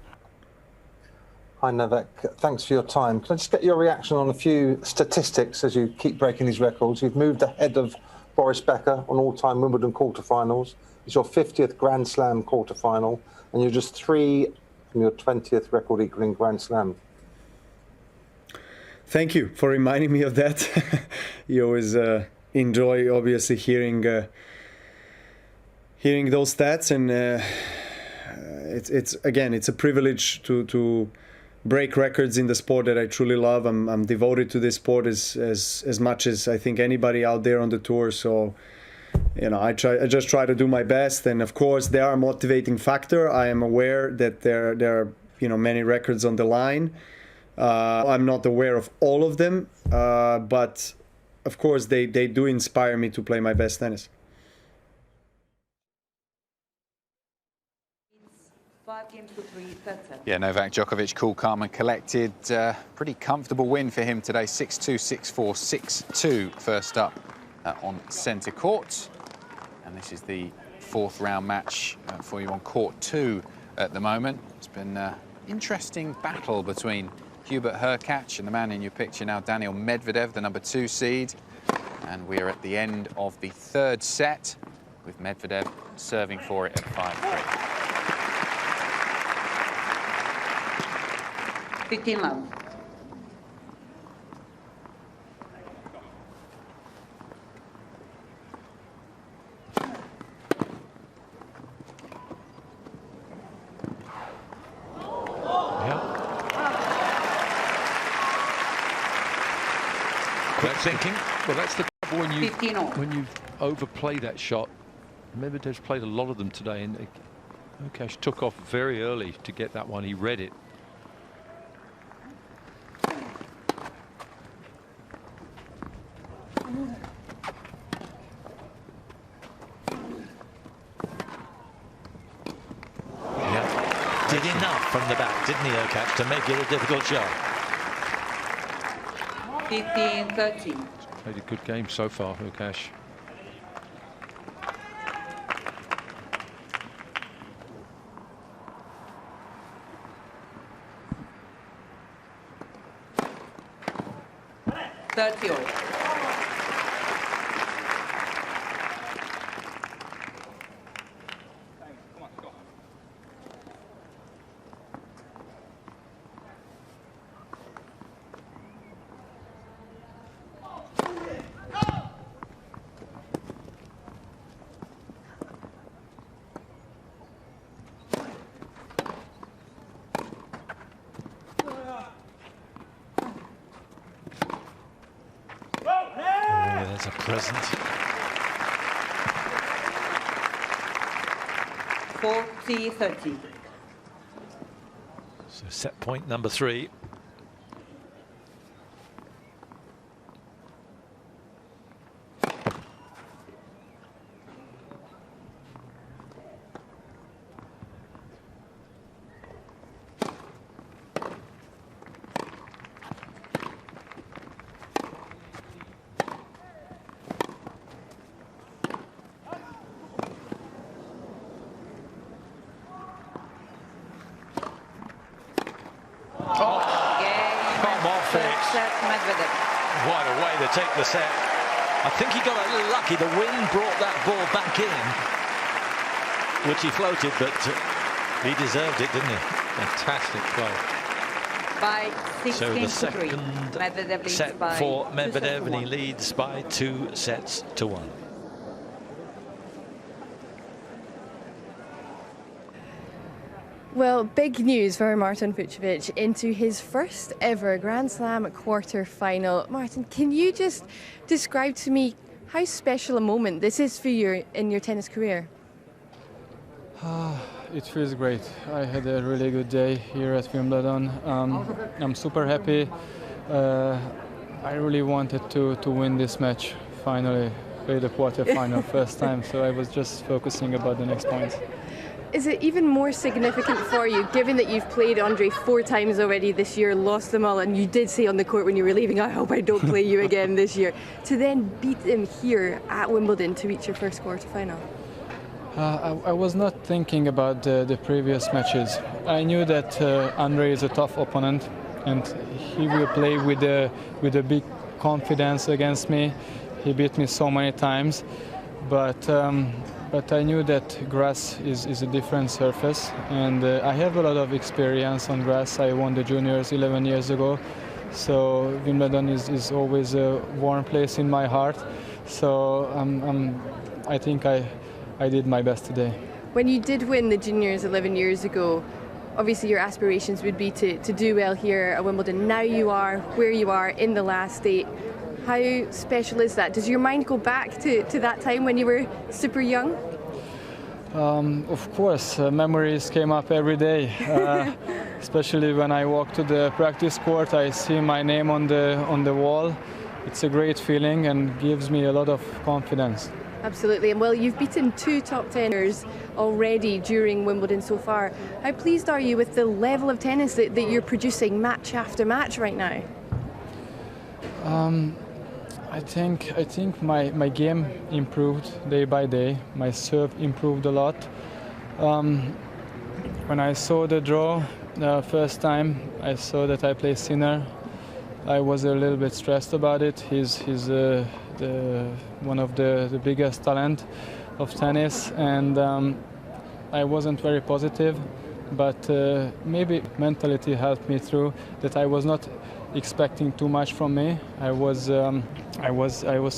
Hi Novak, thanks for your time. Can I just get your reaction on a few statistics as you keep breaking these records? You've moved ahead of Boris Becker on all-time Wimbledon quarterfinals. It's your 50th Grand Slam quarterfinal, and you're just 3 from your 20th record equaling Grand Slam. Thank you for reminding me of that. You always enjoy, obviously, hearing those stats, and it's a privilege to break records in the sport that I truly love. I'm devoted to this sport as much as I think anybody out there on the tour. So, I just try to do my best, and of course, there are a motivating factor. I am aware that there are many records on the line. I'm not aware of all of them, but of course they do inspire me to play my best tennis. 5 games to 3, that's it. Yeah, Novak Djokovic, cool, calm and collected. Pretty comfortable win for him today, 6-2, 6-4, 6-2 first up on centre court. And this is the 4th round match for you on court 2 at the moment. It's been an interesting battle between Hubert Hurkacz and the man in your picture now, Daniil Medvedev, the number 2 seed. And we are at the end of the 3rd set with Medvedev serving for it at 5-3. 15 love. Quick thinking. Well, that's the trouble when you overplay that shot. Medvedev's played a lot of them today, and Hurkacz took off very early to get that one. He read it. Did enough from the back, didn't he, Hurkacz, to make it a difficult shot? 15-13. Played a good game so far, Hurkacz. There's a present. 40-30. So set point number 3. What a way to take the set. I think he got a little lucky. The wind brought that ball back in, which he floated, but He deserved it, didn't he? Fantastic play. By 16 So the to 3. second Medvedev leads set by for 2 Medvedev, sets to and he 1. leads by 2 sets to 1. Well, big news for Martin Fucsovics into his first ever Grand Slam quarter-final. Martin, can you just describe to me how special a moment this is for you in your tennis career? It feels great. I had a really good day here at Wimbledon. I'm super happy. I really wanted to win this match finally, play the quarter-final first time, so I was just focusing about the next points. Is it even more significant for you, given that you've played Andre 4 times already this year, lost them all, and you did say on the court when you were leaving, I hope I don't play you again this year, to then beat him here at Wimbledon to reach your first quarter-final? I was not thinking about the previous matches. I knew that Andre is a tough opponent, and he will play with a big confidence against me. He beat me so many times, but I knew that grass is a different surface, and I have a lot of experience on grass. I won the juniors 11 years ago, so Wimbledon is always a warm place in my heart. So I think I did my best today. When you did win the juniors 11 years ago, obviously your aspirations would be to do well here at Wimbledon. Now you are where you are in the last 8. How special is that? Does your mind go back to that time when you were super young? Of course, memories came up every day, especially when I walk to the practice court. I see my name on the wall. It's a great feeling and gives me a lot of confidence. Absolutely, and well, you've beaten 2 top teners already during Wimbledon so far. How pleased are you with the level of tennis that you're producing match after match right now? I think my game improved day by day. My serve improved a lot. When I saw the draw the first time, I saw that I play Sinner. I was a little bit stressed about it. He's one of the biggest talent of tennis, and I wasn't very positive, but maybe mentality helped me through that. I was not expecting too much from me. I was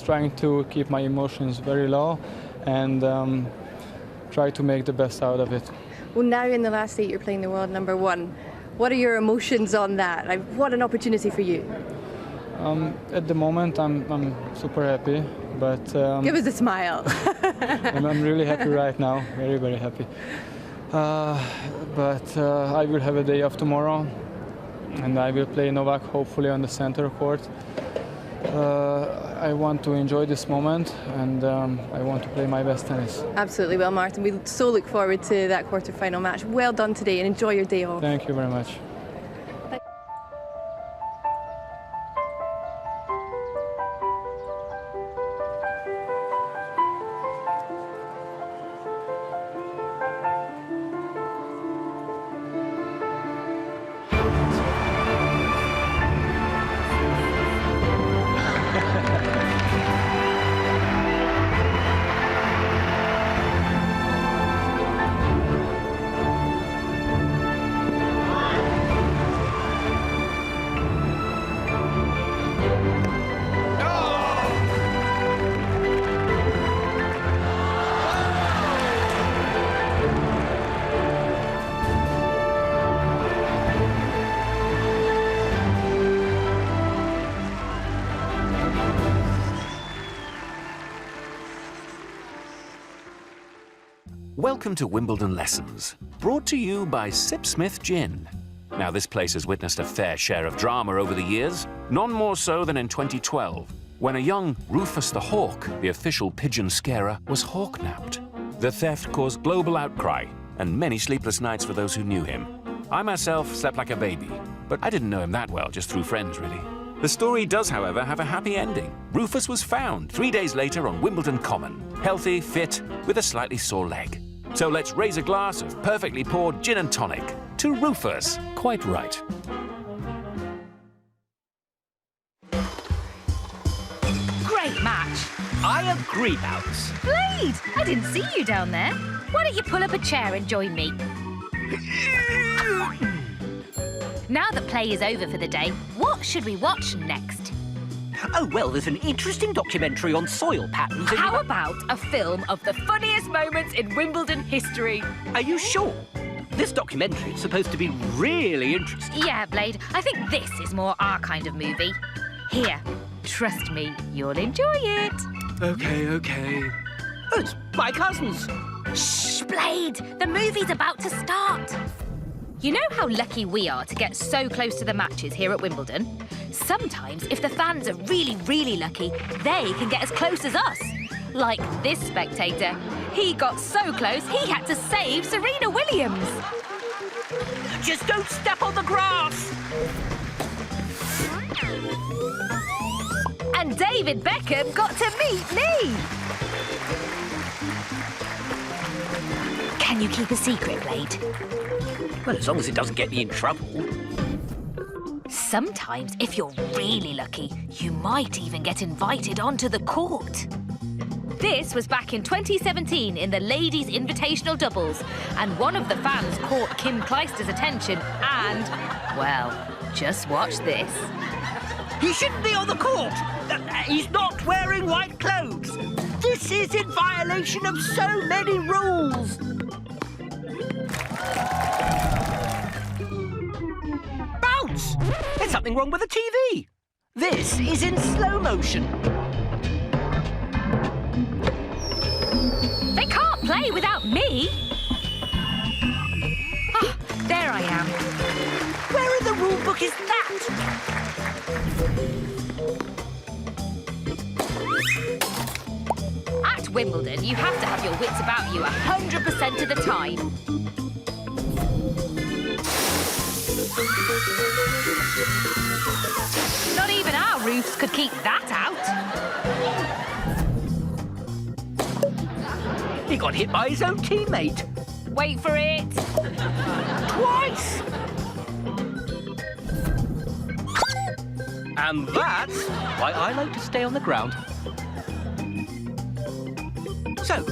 trying to keep my emotions very low and try to make the best out of it. Well, now in the last 8 you're playing the world number 1. What are your emotions on that? What an opportunity for you. At the moment I'm super happy, but give us a smile. I'm really happy right now, very, very happy. But I will have a day off tomorrow, and I will play Novak hopefully on the center court. I want to enjoy this moment, and I want to play my best tennis. Absolutely. Well, Martin, we so look forward to that quarter-final match. Well done today, and enjoy your day off. Thank you very much. Welcome to Wimbledon Lessons, brought to you by Sipsmith Gin. Now, this place has witnessed a fair share of drama over the years, none more so than in 2012, when a young Rufus the Hawk, the official pigeon scarer, was hawk-napped. The theft caused global outcry and many sleepless nights for those who knew him. I myself slept like a baby, but I didn't know him that well, just through friends, really. The story does, however, have a happy ending. Rufus was found 3 days later on Wimbledon Common, healthy, fit, with a slightly sore leg. So let's raise a glass of perfectly poured gin and tonic to Rufus. Quite right. Great match. I agree, Bounce. Blade, I didn't see you down there. Why don't you pull up a chair and join me? Now that play is over for the day, what should we watch next? Oh, well, there's an interesting documentary on soil patterns. How about a film of the funniest moments in Wimbledon history? Are you sure? This documentary is supposed to be really interesting. Yeah, Blade, I think this is more our kind of movie. Here, trust me, you'll enjoy it. OK. Oh, it's my cousins. Shh, Blade, the movie's about to start. You know how lucky we are to get so close to the matches here at Wimbledon? Sometimes, if the fans are really, really lucky, they can get as close as us. Like this spectator. He got so close, he had to save Serena Williams. Just don't step on the grass. And David Beckham got to meet me. Can you keep a secret, Blade? Well, as long as it doesn't get me in trouble. Sometimes, if you're really lucky, you might even get invited onto the court. This was back in 2017 in the Ladies' Invitational Doubles, and one of the fans caught Kim Clijster's attention and, well, just watch this. He shouldn't be on the court. He's not wearing white clothes. This is in violation of so many rules. Bounce! There's something wrong with the TV. This is in slow motion. They can't play without me. Ah, there I am. Where in the rule book is that? At Wimbledon, you have to have your wits about you 100% of the time. Not even our roofs could keep that out. He got hit by his own teammate. Wait for it. Twice! And that's why I like to stay on the ground. So,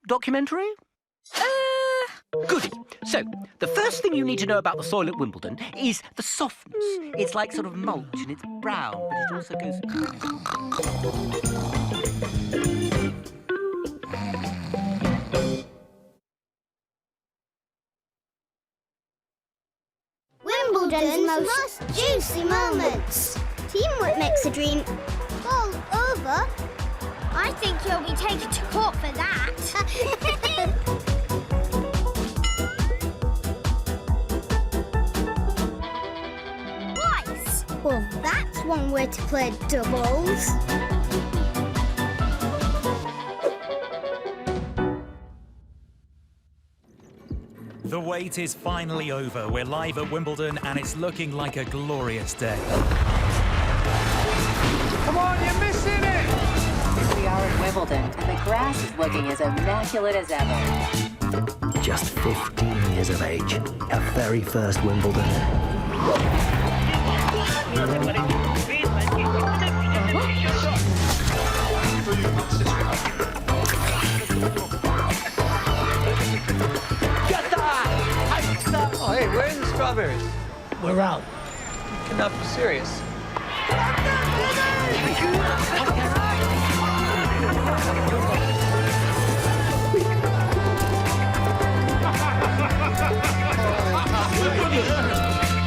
documentary? Goody. So, the first thing you need to know about the soil at Wimbledon is the softness. It's like sort of mulch and it's brown, but it also goes... Wimbledon's most juicy moments. Teamwork makes a dream fall over. I think you'll be taken to court for that. Twice. Well, that's one way to play doubles. The wait is finally over. We're live at Wimbledon and it's looking like a glorious day. Come on, you're missing it! We are at Wimbledon and the grass is looking as immaculate as ever. Just 15 years of age. Our very first Wimbledon. Oh, hey, where's the strawberries? We're out. You cannot be serious.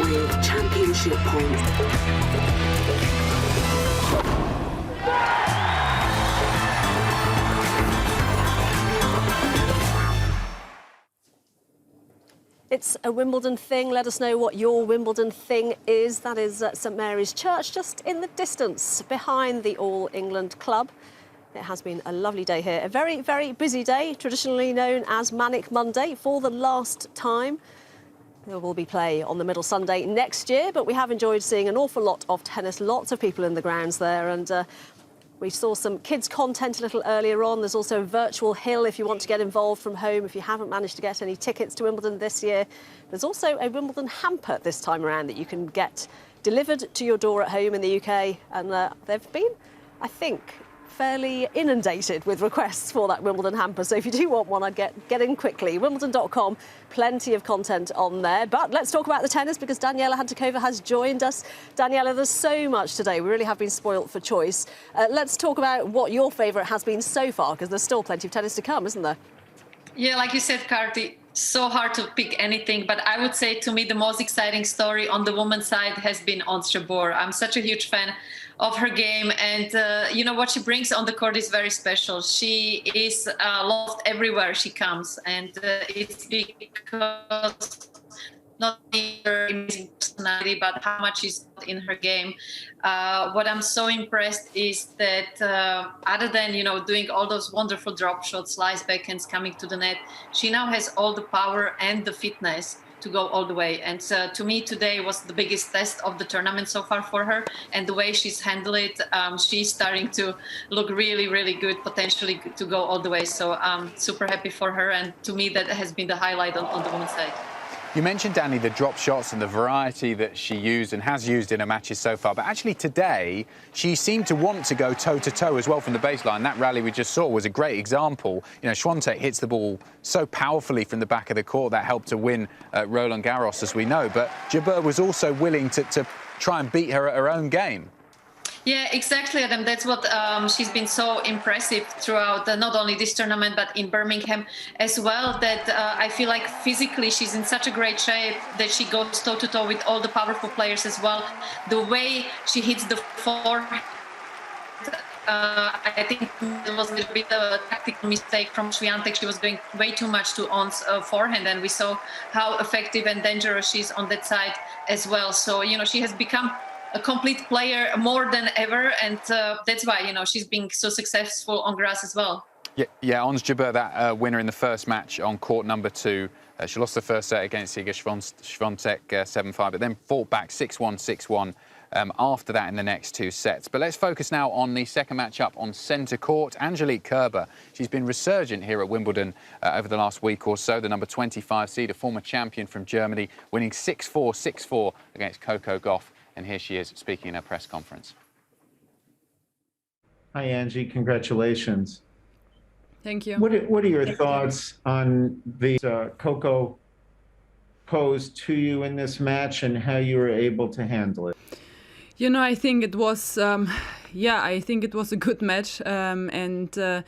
With championship points. It's a Wimbledon thing. Let us know what your Wimbledon thing is. That is St Mary's Church, just in the distance, behind the All England Club. It has been a lovely day here. A very, very busy day, traditionally known as Manic Monday, for the last time. There will be play on the Middle Sunday next year, but we have enjoyed seeing an awful lot of tennis, lots of people in the grounds there, and we saw some kids' content a little earlier on. There's also a virtual hill if you want to get involved from home, if you haven't managed to get any tickets to Wimbledon this year. There's also a Wimbledon hamper this time around that you can get delivered to your door at home in the UK. And there have been, I think, fairly inundated with requests for that Wimbledon hamper. So if you do want one, I'd get in quickly. Wimbledon.com, plenty of content on there. But let's talk about the tennis because Daniela Hantuchova has joined us. Daniela, there's so much today. We really have been spoilt for choice. Let's talk about what your favourite has been so far, because there's still plenty of tennis to come, isn't there? Yeah, like you said, Carty, so hard to pick anything, but I would say to me the most exciting story on the women's side has been Ons Jabeur. I'm such a huge fan of her game, and you know what she brings on the court is very special. She is loved everywhere she comes, and it's because not only her amazing personality, but how much she's in her game. What I'm so impressed is that other than, you know, doing all those wonderful drop shots, slice backhands coming to the net, she now has all the power and the fitness to go all the way. And to me, today was the biggest test of the tournament so far for her. And the way she's handled it, she's starting to look really, really good, potentially to go all the way. So I'm super happy for her. And to me, that has been the highlight on the women's side. You mentioned, Danny, the drop shots and the variety that she used and has used in her matches so far. But actually today, she seemed to want to go toe-to-toe as well from the baseline. That rally we just saw was a great example. You know, Swiatek hits the ball so powerfully from the back of the court. That helped to win Roland Garros, as we know. But Jabeur was also willing to try and beat her at her own game. Yeah, exactly, Adam. That's what she's been so impressive throughout not only this tournament, but in Birmingham as well, that I feel like physically she's in such a great shape that she goes toe-to-toe with all the powerful players as well. The way she hits the forehand, I think it was a little bit of a tactical mistake from Swiatek. She was doing way too much to Ons' forehand, and we saw how effective and dangerous she is on that side as well. So, you know, she has become a complete player more than ever, and that's why, you know, she's been so successful on grass as well. Yeah, Ons Jabeur, that winner in the first match on court number 2. She lost the first set against Iga Swiatek 7-5, but then fought back 6-1, 6-1 after that in the next 2 sets. But let's focus now on the second match-up on centre court. Angelique Kerber, she's been resurgent here at Wimbledon over the last week or so. The number 25 seed, a former champion from Germany, winning 6-4, 6-4 against Coco Gauff. And here she is speaking in her press conference. Hi, Angie. Congratulations. Thank you. What are your thoughts on the Coco posed to you in this match and how you were able to handle it? You know, I think it was, I think it was a good match, and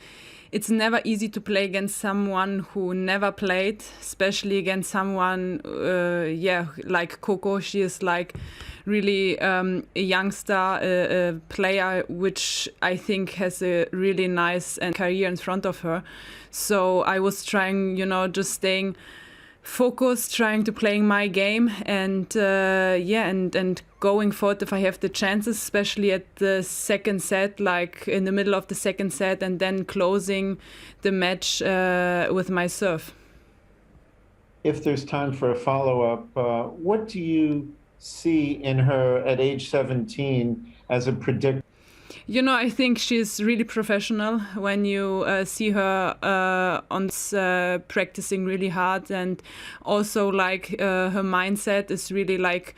it's never easy to play against someone who never played, especially against someone, like Coco. She is like really a youngster, a player which I think has a really nice career in front of her. So I was trying, you know, just staying focused, trying to playing my game, and and going forward if I have the chances, especially at the second set, like in the middle of the second set, and then closing the match with my serve. If there's time for a follow-up, what do you see in her at age 17 as a predictor? You know, I think she's really professional when you see her practicing really hard, and also like her mindset is really like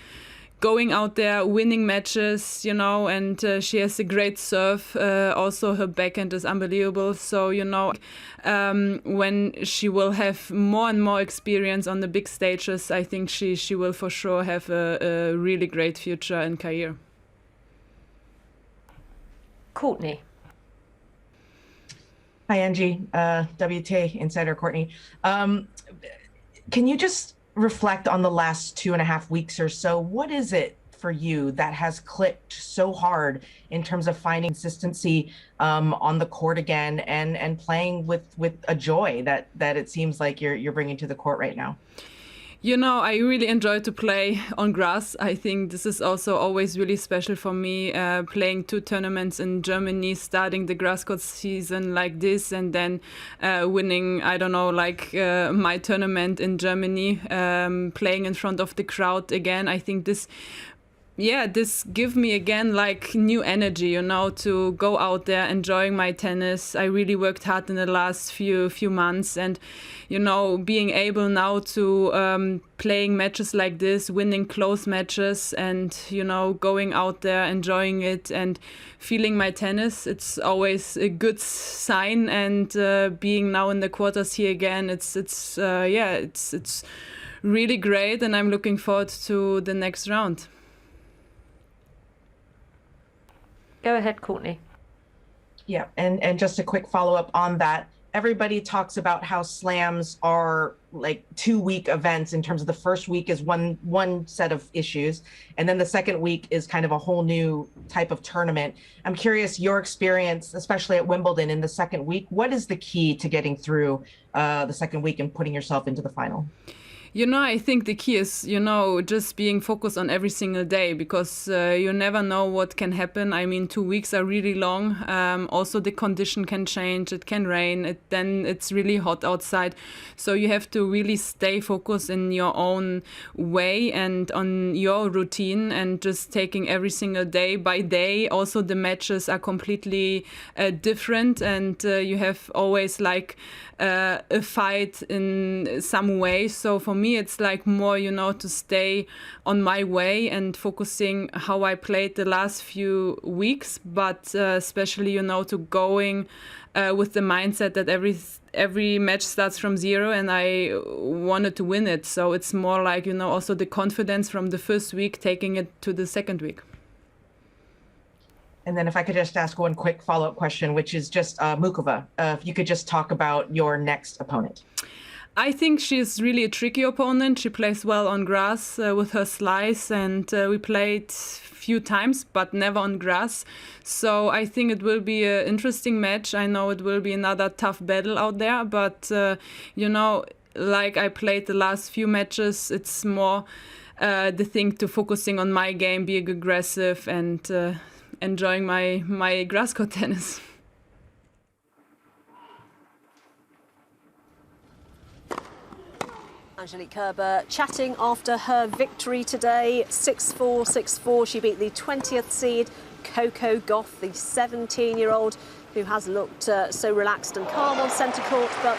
going out there, winning matches, you know, and she has a great serve. Also, her backhand is unbelievable. So, you know, when she will have more and more experience on the big stages, I think she will for sure have a really great future and career. Courtney. Hi, Angie. WTA Insider Courtney. Can you just reflect on the last 2.5 weeks or so? What is it for you that has clicked so hard in terms of finding consistency on the court again and playing with a joy that it seems like you're bringing to the court right now? You know, I really enjoy to play on grass. I think this is also always really special for me, playing 2 tournaments in Germany, starting the grass court season like this, and then winning, I don't know, like my tournament in Germany, playing in front of the crowd again. I think this yeah, this give me again like new energy, you know, to go out there enjoying my tennis. I really worked hard in the last few months, and you know, being able now to playing matches like this, winning close matches, and you know, going out there enjoying it and feeling my tennis, it's always a good sign. And being now in the quarters here again, it's really great, and I'm looking forward to the next round. Go ahead, Courtney. Yeah, and just a quick follow-up on that. Everybody talks about how slams are like 2-week events in terms of the first week is one set of issues, and then the second week is kind of a whole new type of tournament. I'm curious, your experience, especially at Wimbledon in the second week, what is the key to getting through the second week and putting yourself into the final? You know, I think the key is, you know, just being focused on every single day, because you never know what can happen. I mean, 2 weeks are really long. Also, the condition can change. It can rain. Then it's really hot outside. So you have to really stay focused in your own way and on your routine, and just taking every single day by day. Also, the matches are completely different, and you have always like a fight in some way. So for me, it's like more, you know, to stay on my way and focusing how I played the last few weeks, but especially, you know, to going with the mindset that every match starts from zero, and I wanted to win it. So it's more like, you know, also the confidence from the first week, taking it to the second week. And then if I could just ask one quick follow-up question, which is just Mukova, if you could just talk about your next opponent. I think she's really a tricky opponent. She plays well on grass with her slice, and we played few times, but never on grass. So I think it will be an interesting match. I know it will be another tough battle out there, but you know, like I played the last few matches, it's more the thing to focusing on my game, being aggressive, and enjoying my grass court tennis. Angelique Kerber chatting after her victory today, 6-4, 6-4. She beat the 20th seed, Coco Gauff, the 17-year-old, who has looked so relaxed and calm on centre court, but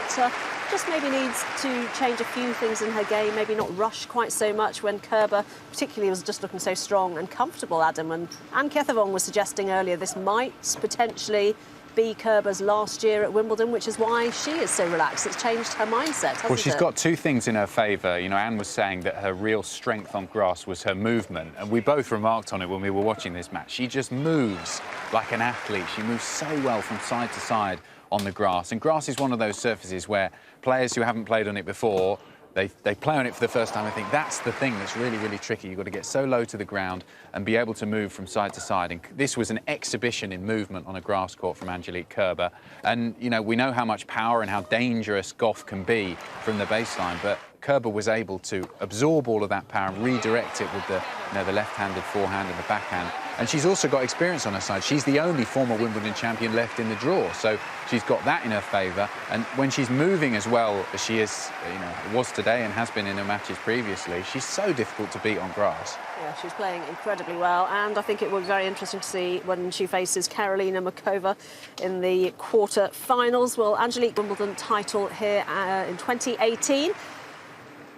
just maybe needs to change a few things in her game, maybe not rush quite so much when Kerber particularly was just looking so strong and comfortable, Adam. And Anne Kethavong was suggesting earlier this might potentially be Kerber's last year at Wimbledon, which is why she is so relaxed. It's changed her mindset, hasn't it? Well, she's got two things in her favour. You know, Anne was saying that her real strength on grass was her movement, and we both remarked on it when we were watching this match. She just moves like an athlete. She moves so well from side to side on the grass, and grass is one of those surfaces where players who haven't played on it before, they play on it for the first time. I think that's the thing that's really, really tricky. You've got to get so low to the ground and be able to move from side to side. And this was an exhibition in movement on a grass court from Angelique Kerber. And, you know, we know how much power and how dangerous Gauff can be from the baseline, but Kerber was able to absorb all of that power and redirect it with the, you know, the left-handed forehand and the backhand. And she's also got experience on her side. She's the only former Wimbledon champion left in the draw, so she's got that in her favour. And when she's moving as well as she is, you know, was today and has been in her matches previously, she's so difficult to beat on grass. Yeah, she's playing incredibly well, and I think it will be very interesting to see when she faces Karolina Muchova in the quarter-finals. Well, Angelique Wimbledon title here in 2018.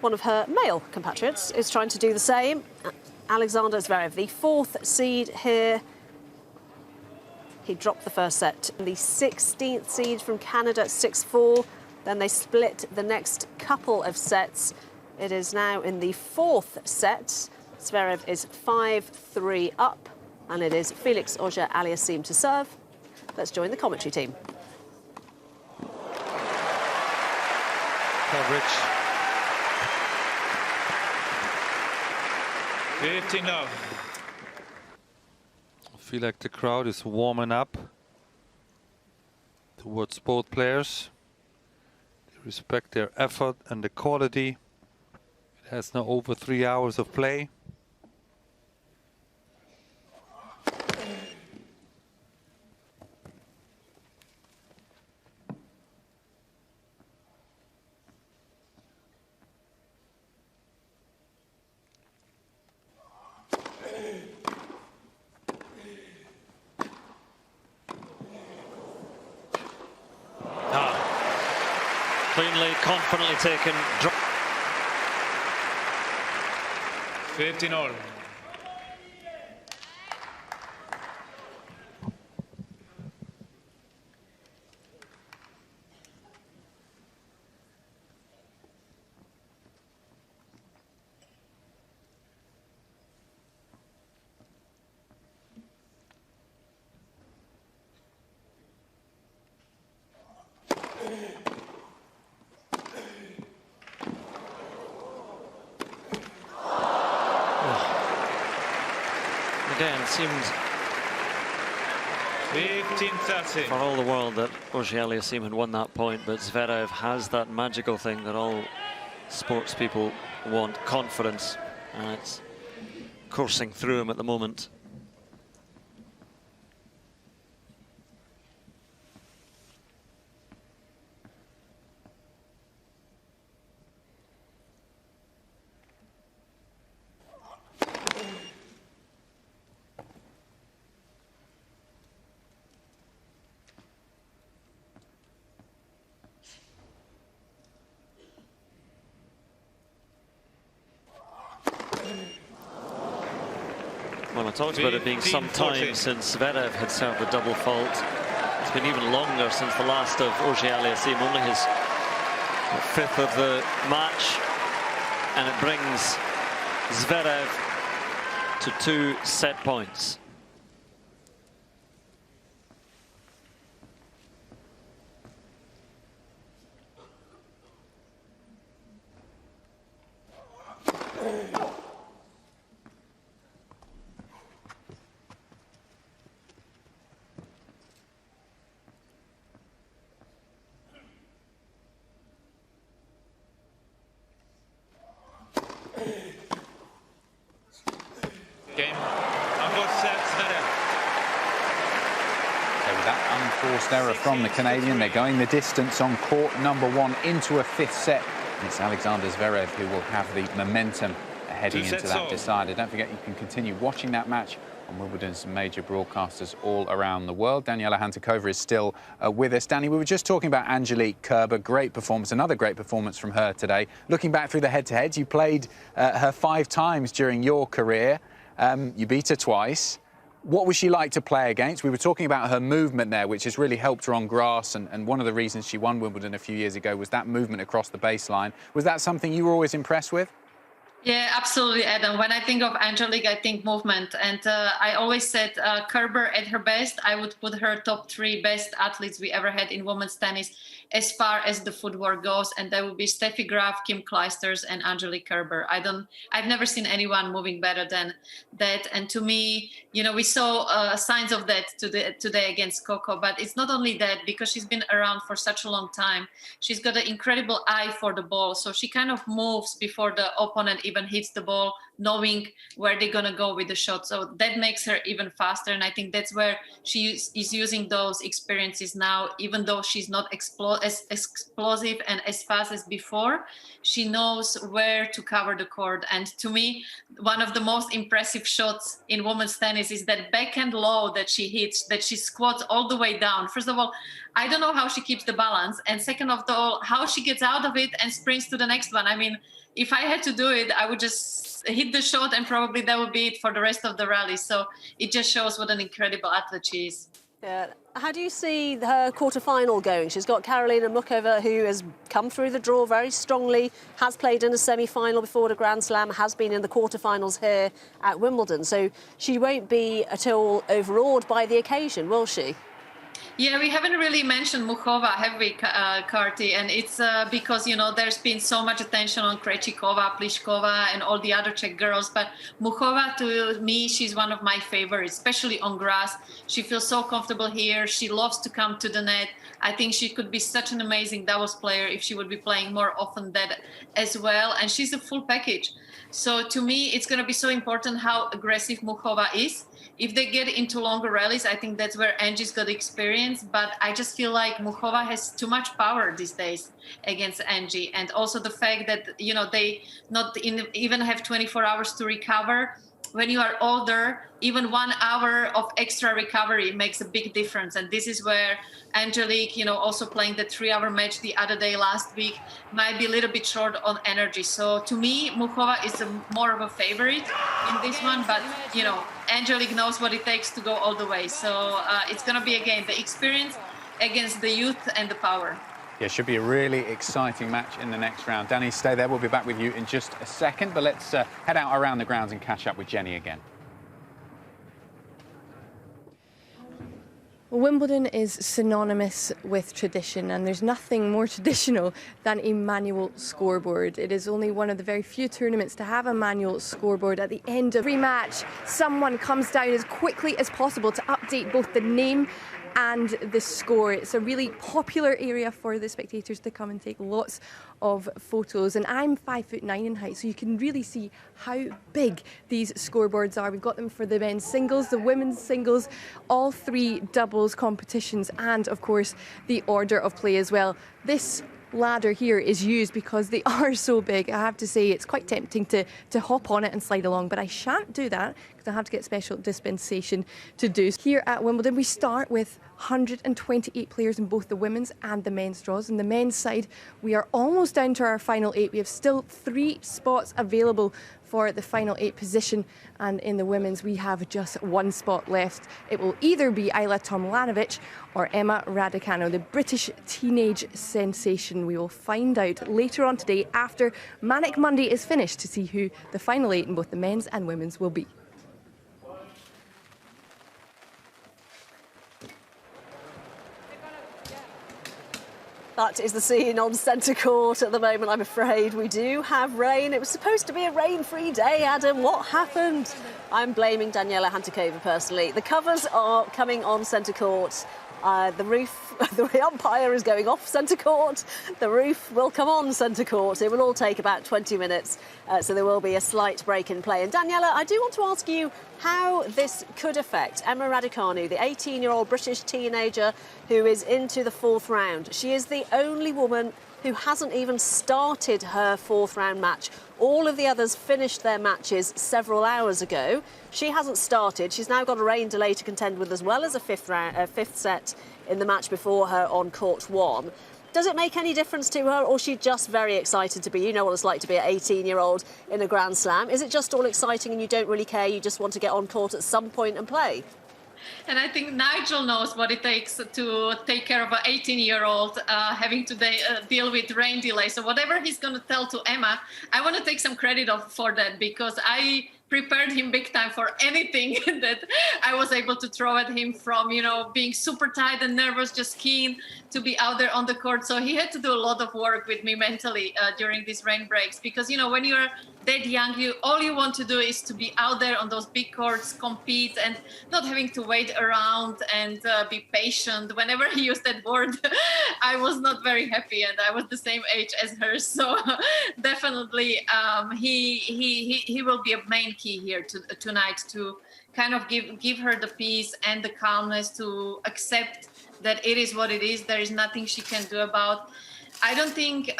One of her male compatriots is trying to do the same. Alexander Zverev, the 4th seed here. He dropped the first set. The 16th seed from Canada at 6-4. Then they split the next couple of sets. It is now in the 4th set. Zverev is 5-3 up, and it is Felix Auger-Aliassime to serve. Let's join the commentary team. Coverage. 15 now. I feel like the crowd is warming up towards both players. They respect their effort and the quality. It has now over 3 hours of play. Cleanly, confidently taken. 15-all. Again, it seems 15-13. for all the world that Auger-Aliassime had won that point, but Zverev has that magical thing that all sports people want, confidence, and it's coursing through him at the moment. Well, I talked about it being some time since Zverev had served the double fault. It's been even longer since the last of Auger-Aliassime, only his fifth of the match. And it brings Zverev to 2 set points. Unforced error from the Canadian. They're going the distance on court number 1 into a 5th set. And it's Alexander Zverev who will have the momentum heading into that decider. Don't forget you can continue watching that match on Wimbledon's major broadcasters all around the world. Daniela Hantuchova is still with us. Danny, we were just talking about Angelique Kerber. Great performance, another great performance from her today. Looking back through the head-to-heads, you played her 5 times during your career. You beat her twice. What was she like to play against? We were talking about her movement there, which has really helped her on grass, and one of the reasons she won Wimbledon a few years ago was that movement across the baseline. Was that something you were always impressed with? Yeah, absolutely, Adam. When I think of Angelique, I think movement. And I always said Kerber at her best, I would put her top 3 best athletes we ever had in women's tennis as far as the footwork goes. And that would be Steffi Graf, Kim Clijsters, and Angelique Kerber. I've never seen anyone moving better than that. And to me, you know, we saw signs of that today against Coco. But it's not only that, because she's been around for such a long time. She's got an incredible eye for the ball. So she kind of moves before the opponent even hits the ball, knowing where they're going to go with the shot. So that makes her even faster. And I think that's where she is using those experiences now. Even though she's not as explosive and as fast as before, she knows where to cover the court. And to me, one of the most impressive shots in women's tennis is that backhand low that she hits, that she squats all the way down. First of all, I don't know how she keeps the balance. And second of all, how she gets out of it and sprints to the next one. I mean, if I had to do it, I would just hit the shot and probably that would be it for the rest of the rally. So it just shows what an incredible athlete she is. Yeah. How do you see her quarter-final going? She's got Karolina Muchova, who has come through the draw very strongly, has played in a semi-final before the Grand Slam, has been in the quarter-finals here at Wimbledon. So she won't be at all overawed by the occasion, will she? Yeah, we haven't really mentioned Muchova, have we, Karti? And it's because, you know, there's been so much attention on Krejcikova, Pliskova, and all the other Czech girls. But Muchova, to me, she's one of my favorites, especially on grass. She feels so comfortable here. She loves to come to the net. I think she could be such an amazing doubles player if she would be playing more often that as well. And she's a full package. So to me, it's going to be so important how aggressive Muchova is. If they get into longer rallies, I think that's where Angie's got experience. But I just feel like Muchova has too much power these days against Angie. And also the fact that, you know, they not even have 24 hours to recover. when you are older, even 1 hour of extra recovery makes a big difference. And this is where Angelique, you know, also playing the 3-hour match the other day last week, might be a little bit short on energy. So to me, Muchova is more of a favorite in this one, but, you know, Angelique knows what it takes to go all the way. So it's going to be, again, the experience against the youth and the power. Yeah, should be a really exciting match in the next round. Danny, stay there. We'll be back with you in just a second, but let's head out around the grounds and catch up with Jenny again. Wimbledon is synonymous with tradition, and there's nothing more traditional than a manual scoreboard. It is only one of the very few tournaments to have a manual scoreboard. At the end of every match, someone comes down as quickly as possible to update both the name and the score. It's a really popular area for the spectators to come and take lots of photos. And I'm 5'9" in height, so you can really see how big these scoreboards are. We've got them for the men's singles, the women's singles, all 3 doubles competitions, and of course the order of play as well. This ladder here is used because they are so big. I have to say it's quite tempting to hop on it and slide along, but I shan't do that because I have to get special dispensation to do. Here at Wimbledon, we start with 128 players in both the women's and the men's draws. In the men's side, we are almost down to our final 8. We have still 3 spots available for the final 8 position, and in the women's we have just 1 spot left. It will either be Ayla Tomljanovic or Emma Radicano, the British teenage sensation. We will find out later on today after Manic Monday is finished to see who the final 8 in both the men's and women's will be. That is the scene on centre court at the moment, I'm afraid. We do have rain. It was supposed to be a rain-free day, Adam. What happened? I'm blaming Daniela Hantuchova personally. The covers are coming on centre court. The umpire is going off centre court. The roof will come on centre court. It will all take about 20 minutes, so there will be a slight break in play. And Daniela, I do want to ask you how this could affect Emma Raducanu, the 18-year-old British teenager who is into the 4th round. She is the only woman who hasn't even started her 4th round match. All of the others finished their matches several hours ago. She hasn't started. She's now got a rain delay to contend with, as well as a 5th set in the match before her on court 1. Does it make any difference to her, or is she just very excited to be? You know what it's like to be an 18-year-old in a Grand Slam. Is it just all exciting and you don't really care, you just want to get on court at some point and play? And I think Nigel knows what it takes to take care of an 18-year-old having to deal with rain delay. So whatever he's going to tell to Emma, I want to take some credit for that, because I prepared him big time for anything that I was able to throw at him, from, you know, being super tight and nervous, just keen to be out there on the court. So he had to do a lot of work with me mentally during these rain breaks, because, you know, when you're that young, all you want to do is to be out there on those big courts, compete, and not having to wait around and be patient. Whenever he used that word, I was not very happy, and I was the same age as her. So definitely he will be a main key here tonight, to kind of give her the peace and the calmness to accept that it is what it is. There is nothing she can do about. I don't think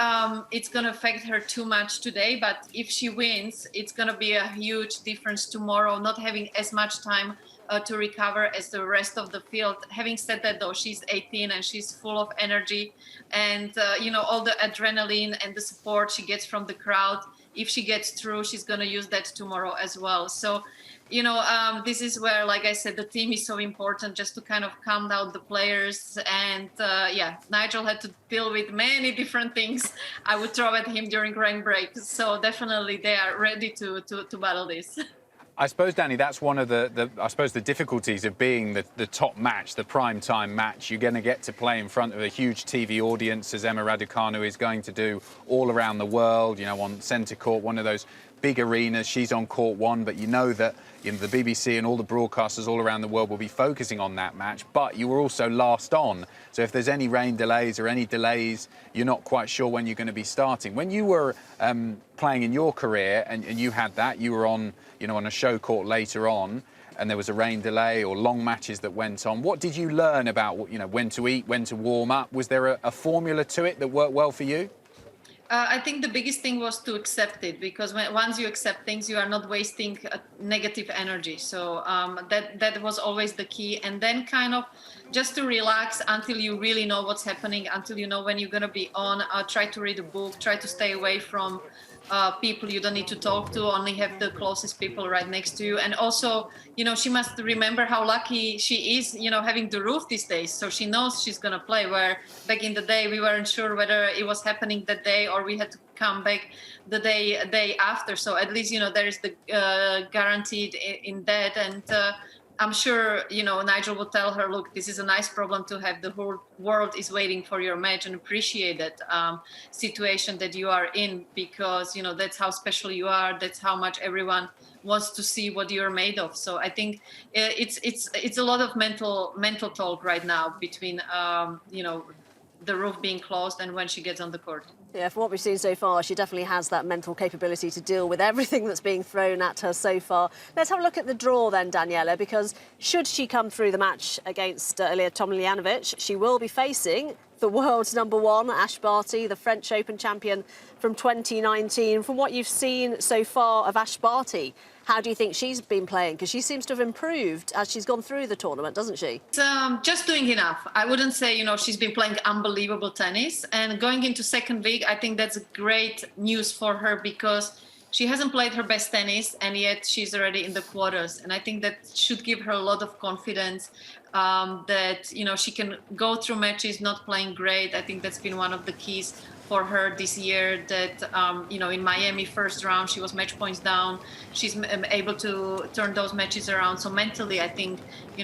it's going to affect her too much today, but if she wins, it's going to be a huge difference tomorrow, not having as much time to recover as the rest of the field. Having said that, though, she's 18 and she's full of energy, and you know, all the adrenaline and the support she gets from the crowd. If she gets through, she's going to use that tomorrow as well. So, you know, this is where, like I said, the team is so important, just to kind of calm down the players. And yeah, Nigel had to deal with many different things I would throw at him during rain break. So definitely they are ready to battle this. I suppose, Danny, that's one of the difficulties of being the top match, the prime time match. You're going to get to play in front of a huge TV audience, as Emma Raducanu is going to do all around the world, you know, on centre court, one of those big arenas. She's on court 1, but you know that, you know, the BBC and all the broadcasters all around the world will be focusing on that match. But you were also last on, so if there's any rain delays or any delays, you're not quite sure when you're going to be starting. When you were playing in your career and you had that, you were on, you know, on a show court later on, and there was a rain delay or long matches that went on. What did you learn about, you know, when to eat, when to warm up? Was there a formula to it that worked well for you? I think the biggest thing was to accept it, because once you accept things, you are not wasting negative energy. So that was always the key. And then kind of just to relax until you really know what's happening, until you know when you're going to be on. Try to read a book, try to stay away from people you don't need to talk to, only have the closest people right next to you. And also, she must remember how lucky she is, having the roof these days. So she knows she's going to play, where back in the day, we weren't sure whether it was happening that day or we had to come back the day after. So at least, there is the guaranteed in that. And I'm sure, Nigel will tell her, look, this is a nice problem to have. The whole world is waiting for your match, and appreciate that situation that you are in, because, that's how special you are. That's how much everyone wants to see what you're made of. So I think it's a lot of mental talk right now between, the roof being closed and when she gets on the court. Yeah, from what we've seen so far, she definitely has that mental capability to deal with everything that's being thrown at her so far. Let's have a look at the draw then, Daniela, because should she come through the match against Ilia Tomljanovic, she will be facing the world's #1, Ash Barty, the French Open champion from 2019. From what you've seen so far of Ash Barty, how do you think she's been playing? Because she seems to have improved as she's gone through the tournament, doesn't she? It's just doing enough. I wouldn't say, she's been playing unbelievable tennis. And going into second week, I think that's great news for her, because she hasn't played her best tennis, and yet she's already in the quarters. And I think that should give her a lot of confidence that, she can go through matches not playing great. I think that's been one of the keys for her this year, that, in Miami first round, she was match points down. She's able to turn those matches around. So mentally, I think,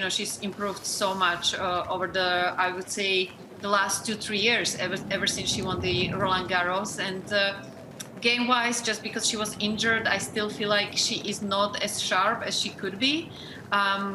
she's improved so much over I would say, the last 2-3 years, ever since she won the Roland Garros. And game-wise, just because she was injured, I still feel like she is not as sharp as she could be.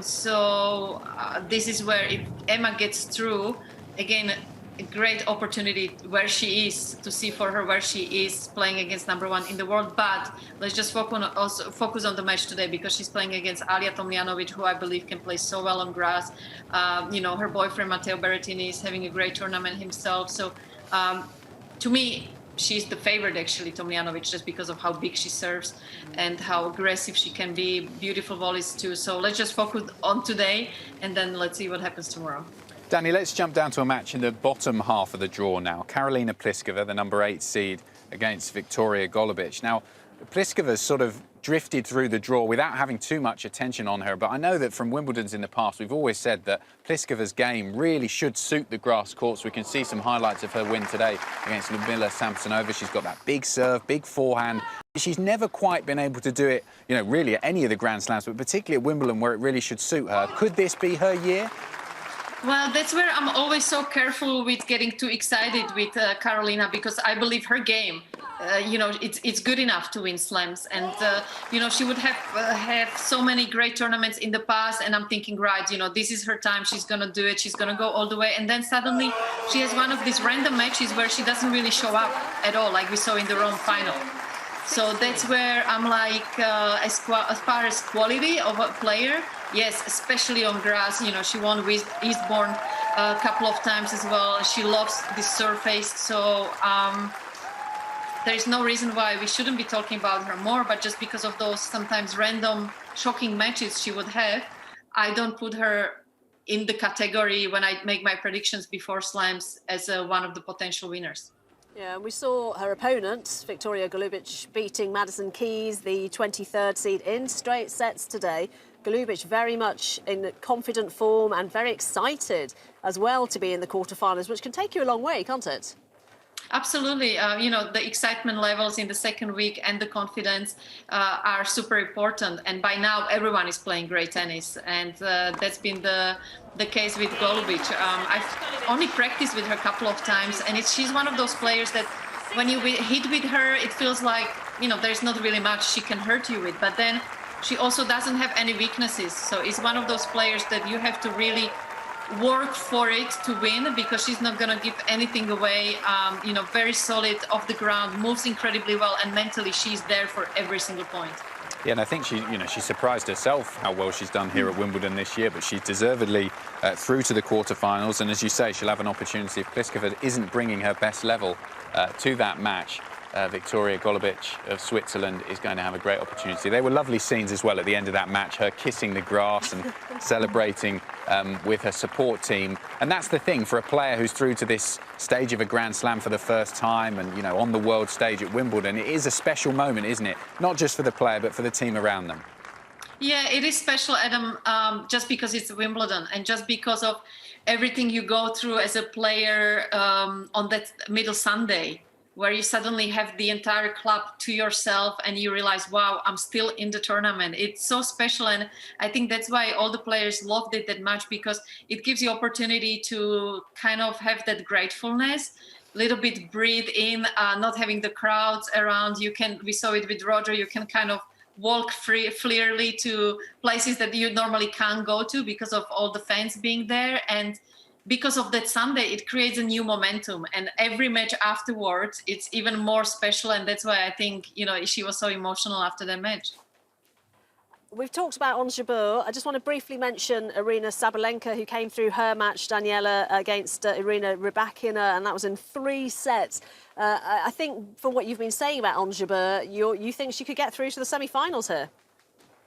So this is where, if Emma gets through, again, a great opportunity where she is, to see for her where she is playing against #1 in the world. But let's just focus on the match today, because she's playing against Ilia Tomljanovic, who I believe can play so well on grass. Her boyfriend Mateo Beretini is having a great tournament himself. So to me, she's the favorite, actually, Tomljanovic, just because of how big she serves and how aggressive she can be. Beautiful volleys too. So let's just focus on today, and then let's see what happens tomorrow. Danny, let's jump down to a match in the bottom half of the draw now. Karolina Pliskova, the #8 seed, against Victoria Golubic. Now, Pliskova's sort of drifted through the draw without having too much attention on her, but I know that from Wimbledon's in the past, we've always said that Pliskova's game really should suit the grass courts. We can see some highlights of her win today against Ludmila Samsonova. She's got that big serve, big forehand. She's never quite been able to do it, really at any of the Grand Slams, but particularly at Wimbledon, where it really should suit her. Could this be her year? Well, that's where I'm always so careful with getting too excited with Karolina, because I believe her game, it's good enough to win slams. And, she would have so many great tournaments in the past. And I'm thinking, right, this is her time. She's going to do it. She's going to go all the way. And then suddenly she has one of these random matches where she doesn't really show up at all, like we saw in the Rome final. So that's where I'm like, as far as quality of a player, yes, especially on grass. She won with Eastbourne a couple of times as well. She loves this surface. So there is no reason why we shouldn't be talking about her more. But just because of those sometimes random, shocking matches she would have, I don't put her in the category when I make my predictions before slams as one of the potential winners. Yeah, we saw her opponent, Victoria Golubic, beating Madison Keys, the 23rd seed, in straight sets today. Golubic very much in confident form and very excited as well to be in the quarterfinals, which can take you a long way, can't it? Absolutely. The excitement levels in the second week and the confidence are super important. And by now, everyone is playing great tennis. And that's been the case with Golubic. I've only practiced with her a couple of times. And she's one of those players that when you hit with her, it feels like, there's not really much she can hurt you with. But then she also doesn't have any weaknesses. So it's one of those players that you have to really work for it to win, because she's not going to give anything away. Very solid off the ground, moves incredibly well, and mentally she's there for every single point. Yeah, and I think she surprised herself how well she's done here at Wimbledon this year, but she's deservedly through to the quarterfinals. And as you say, she'll have an opportunity if Pliskova isn't bringing her best level to that match. Victoria Golubic of Switzerland is going to have a great opportunity. There were lovely scenes as well at the end of that match, her kissing the grass and celebrating with her support team. And that's the thing for a player who's through to this stage of a Grand Slam for the first time and, you know, on the world stage at Wimbledon. It is a special moment, isn't it? Not just for the player, but for the team around them. Yeah, it is special, Adam, just because it's Wimbledon and just because of everything you go through as a player on that middle Sunday, where you suddenly have the entire club to yourself and you realize, wow, I'm still in the tournament. It's so special. And I think that's why all the players loved it that much, because it gives you opportunity to kind of have that gratefulness, a little bit breathe in, not having the crowds around. We saw it with Roger, you can kind of walk freely to places that you normally can't go to because of all the fans being there. And because of that Sunday, it creates a new momentum. And every match afterwards, it's even more special. And that's why I think, you know, she was so emotional after that match. We've talked about Ons Jabeur. I just want to briefly mention Irina Sabalenka, who came through her match, Daniela, against Irina Rybackina, and that was in 3 sets. I think from what you've been saying about Ons Jabeur, you think she could get through to the semi-finals here?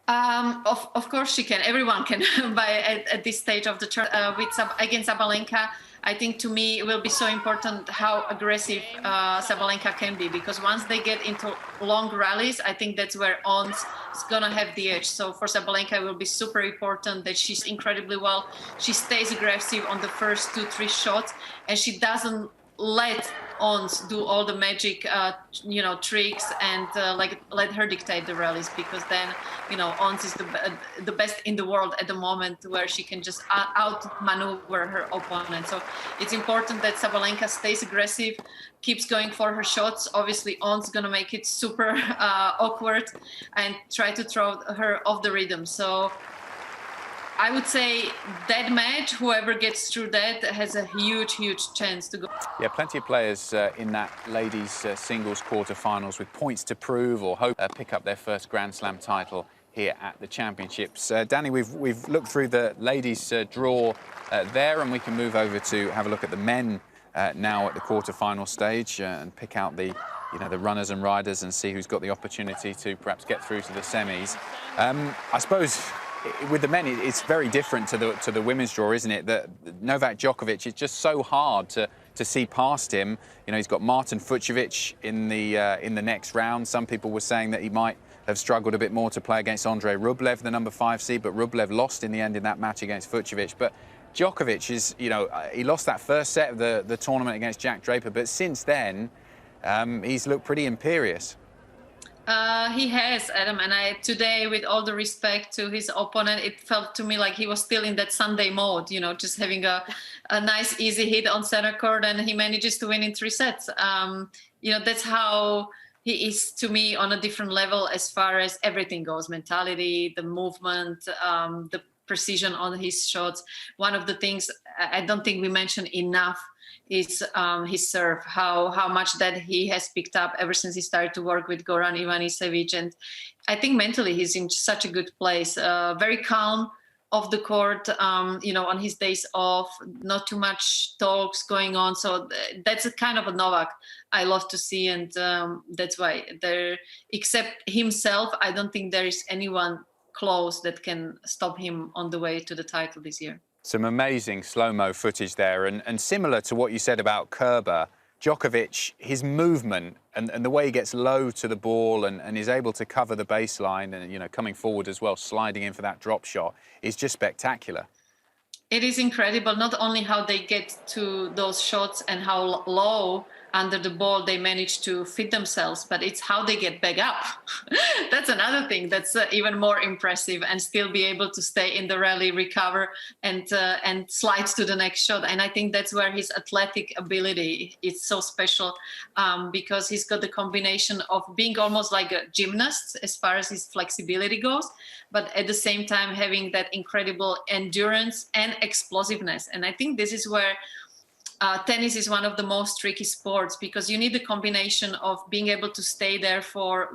Of course she can. Everyone can at this stage of the tournament. Against Sabalenka, I think to me it will be so important how aggressive Sabalenka can be, because once they get into long rallies, I think that's where Ons is going to have the edge. So for Sabalenka, it will be super important that she's incredibly well. She stays aggressive on the first 2-3 shots, and she doesn't let Ons do all the magic, tricks and let her dictate the rallies, because then, you know, Ons is the best in the world at the moment, where she can just outmaneuver her opponent. So it's important that Sabalenka stays aggressive, keeps going for her shots. Obviously, Ons is going to make it super awkward and try to throw her off the rhythm. So I would say that match, whoever gets through that has a huge, huge chance to go. Yeah, plenty of players in that ladies' singles quarterfinals with points to prove or hope pick up their first Grand Slam title here at the Championships. Danny, we've looked through the ladies' draw there, and we can move over to have a look at the men now at the quarterfinal stage and pick out the runners and riders and see who's got the opportunity to perhaps get through to the semis. I suppose with the men, it's very different to the women's draw, isn't it? That Novak Djokovic, it's just so hard to see past him. You know, he's got Martin Fucsovics in the next round. Some people were saying that he might have struggled a bit more to play against Andrei Rublev, the number 5 seed, but Rublev lost in the end in that match against Fucsovics. But Djokovic is, you know, he lost that first set of the tournament against Jack Draper, but since then, he's looked pretty imperious. He has, Adam, and today, with all the respect to his opponent, it felt to me like he was still in that Sunday mode, you know, just having a nice, easy hit on center court, and he manages to win in 3 sets. You know, that's how he is to me, on a different level as far as everything goes, mentality, the movement, the precision on his shots. One of the things I don't think we mentioned enough is his serve, how much that he has picked up ever since he started to work with Goran Ivanisevic. And I think mentally he's in such a good place, very calm off the court, you know, on his days off, not too much talks going on. So that's a kind of a Novak I love to see. And that's why except himself, I don't think there is anyone close that can stop him on the way to the title this year. Some amazing slow-mo footage there, and similar to what you said about Kerber, Djokovic, his movement and the way he gets low to the ball and is able to cover the baseline and, you know, coming forward as well, sliding in for that drop shot, is just spectacular. It is incredible, not only how they get to those shots and how low under the ball they manage to fit themselves, but it's how they get back up. That's another thing that's even more impressive, and still be able to stay in the rally, recover, and slide to the next shot. And I think that's where his athletic ability is so special, because he's got the combination of being almost like a gymnast as far as his flexibility goes, but at the same time having that incredible endurance and explosiveness. And I think this is where tennis is one of the most tricky sports, because you need the combination of being able to stay there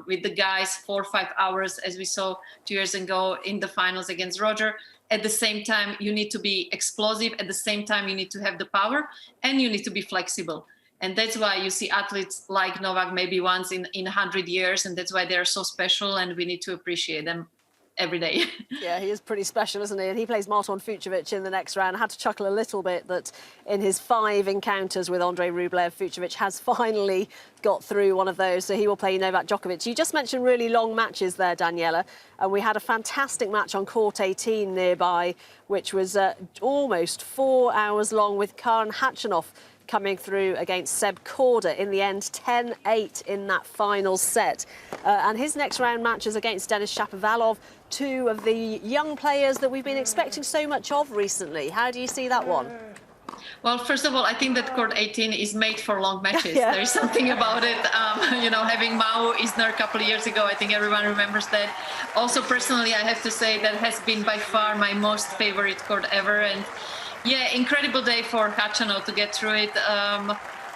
with the guys 4 or 5 hours, as we saw 2 years ago in the finals against Roger. At the same time, you need to be explosive. At the same time, you need to have the power, and you need to be flexible. And that's why you see athletes like Novak maybe once in 100 years, and that's why they're so special, and we need to appreciate them every day. Yeah, he is pretty special, isn't he? And he plays Marton Fucsovic in the next round. I had to chuckle a little bit that in his 5 encounters with Andrei Rublev, Fucsovic has finally got through one of those, so he will play Novak Djokovic. You just mentioned really long matches there, Daniela, and we had a fantastic match on court 18 nearby, which was almost 4 hours long, with Karen Khachanov coming through against Seb Korda. In the end, 10-8 in that final set. And his next round match is against Denis Shapovalov, 2 of the young players that we've been expecting so much of recently. How do you see that one? Well, first of all, I think that court 18 is made for long matches. Yeah. There's something about it. You know, having Mau Isner a couple of years ago, I think everyone remembers that. Also, personally, I have to say that has been by far my most favorite court ever. And yeah, incredible day for Khachanov to get through it.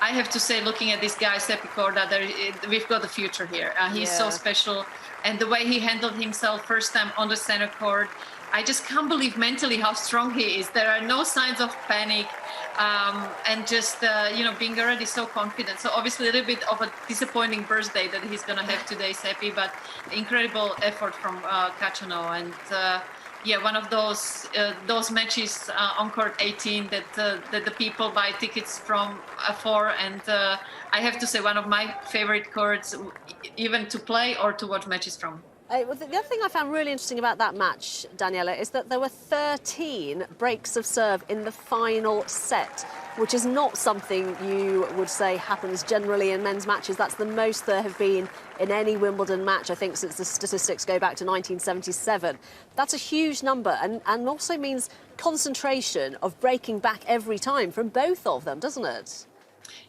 I have to say, looking at this guy, Seppi Korda, we've got a future here. He's so special. And the way he handled himself first time on the center court, I just can't believe mentally how strong he is. There are no signs of panic, and just, you know, being already so confident. So obviously a little bit of a disappointing birthday that he's going to have today, Seppi, but incredible effort from Khachanov. And yeah, one of those matches on court 18 that the people buy tickets from for, and I have to say one of my favorite courts, even to play or to watch matches from. The other thing I found really interesting about that match, Daniela, is that there were 13 breaks of serve in the final set, which is not something you would say happens generally in men's matches. That's the most there have been in any Wimbledon match, I think, since the statistics go back to 1977. That's a huge number, and also means concentration of breaking back every time from both of them, doesn't it?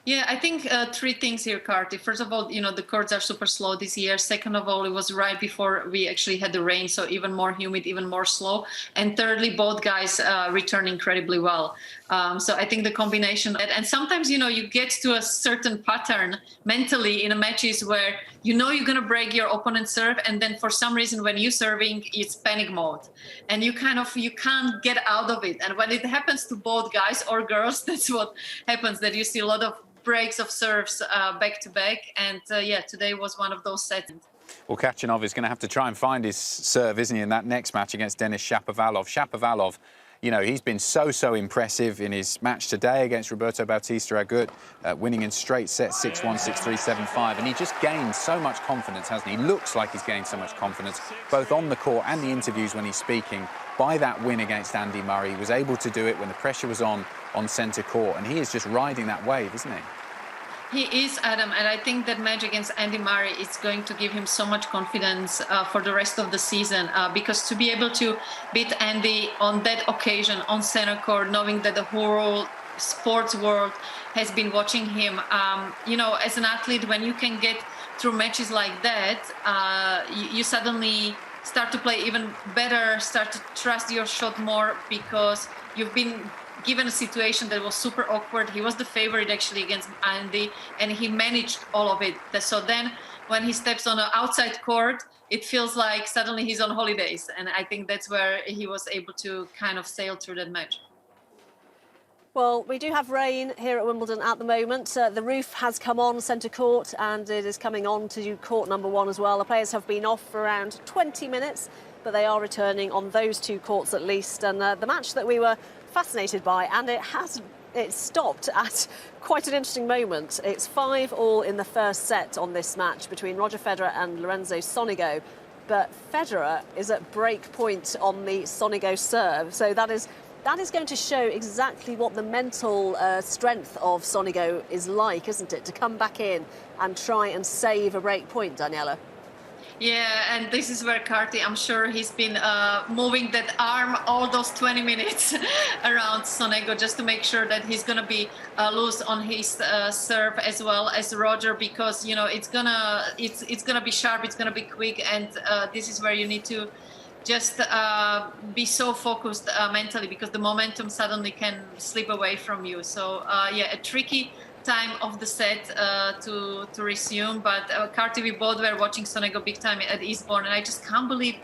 Yeah, I think 3 things here, Carty. First of all, you know, the courts are super slow this year. Second of all, it was right before we actually had the rain, so even more humid, even more slow. And thirdly, both guys return incredibly well. So I think the combination, and sometimes, you know, you get to a certain pattern mentally in a matches where you know you're going to break your opponent's serve, and then for some reason when you're serving, it's panic mode. And you can't get out of it. And when it happens to both guys or girls, that's what happens, that you see a lot of breaks of serves back to back, and yeah, today was one of those sets. Well, Khachanov is going to have to try and find his serve, isn't he, in that next match against Denis Shapovalov. Shapovalov, you know, he's been so impressive in his match today against Roberto Bautista Agut, winning in straight sets 6-1, 6-3, 7-5, and he just gained so much confidence, hasn't he? He looks like he's gained so much confidence, both on the court and the interviews when he's speaking. By that win against Andy Murray, he was able to do it when the pressure was on centre court, and he is just riding that wave, isn't he? He is, Adam, and I think that match against Andy Murray is going to give him so much confidence for the rest of the season, because to be able to beat Andy on that occasion on center court, knowing that the whole sports world has been watching him, you know, as an athlete, when you can get through matches like that, you suddenly start to play even better, start to trust your shot more, because you've been given a situation that was super awkward. He was the favorite actually against Andy, and he managed all of it. So then when he steps on an outside court, it feels like suddenly he's on holidays. And I think that's where he was able to kind of sail through that match. Well, we do have rain here at Wimbledon at the moment. The roof has come on centre court, and it is coming on to court number 1 as well. The players have been off for around 20 minutes, but they are returning on those 2 courts at least. And the match that we were fascinated by, and it stopped at quite an interesting moment. It's 5-all in the first set on this match between Roger Federer and Lorenzo Sonego, but Federer is at break point on the Sonego serve, so that is going to show exactly what the mental strength of Sonego is like, isn't it, to come back in and try and save a break point, Daniela? Yeah, and this is where Carty, I'm sure he's been moving that arm all those 20 minutes around Sonego just to make sure that he's going to be loose on his serve as well as Roger, because, you know, it's gonna be sharp, it's gonna be quick, and this is where you need to just be so focused mentally, because the momentum suddenly can slip away from you. So yeah, a tricky time of the set to resume, but Carty, we both were watching Sonego big time at Eastbourne, and I just can't believe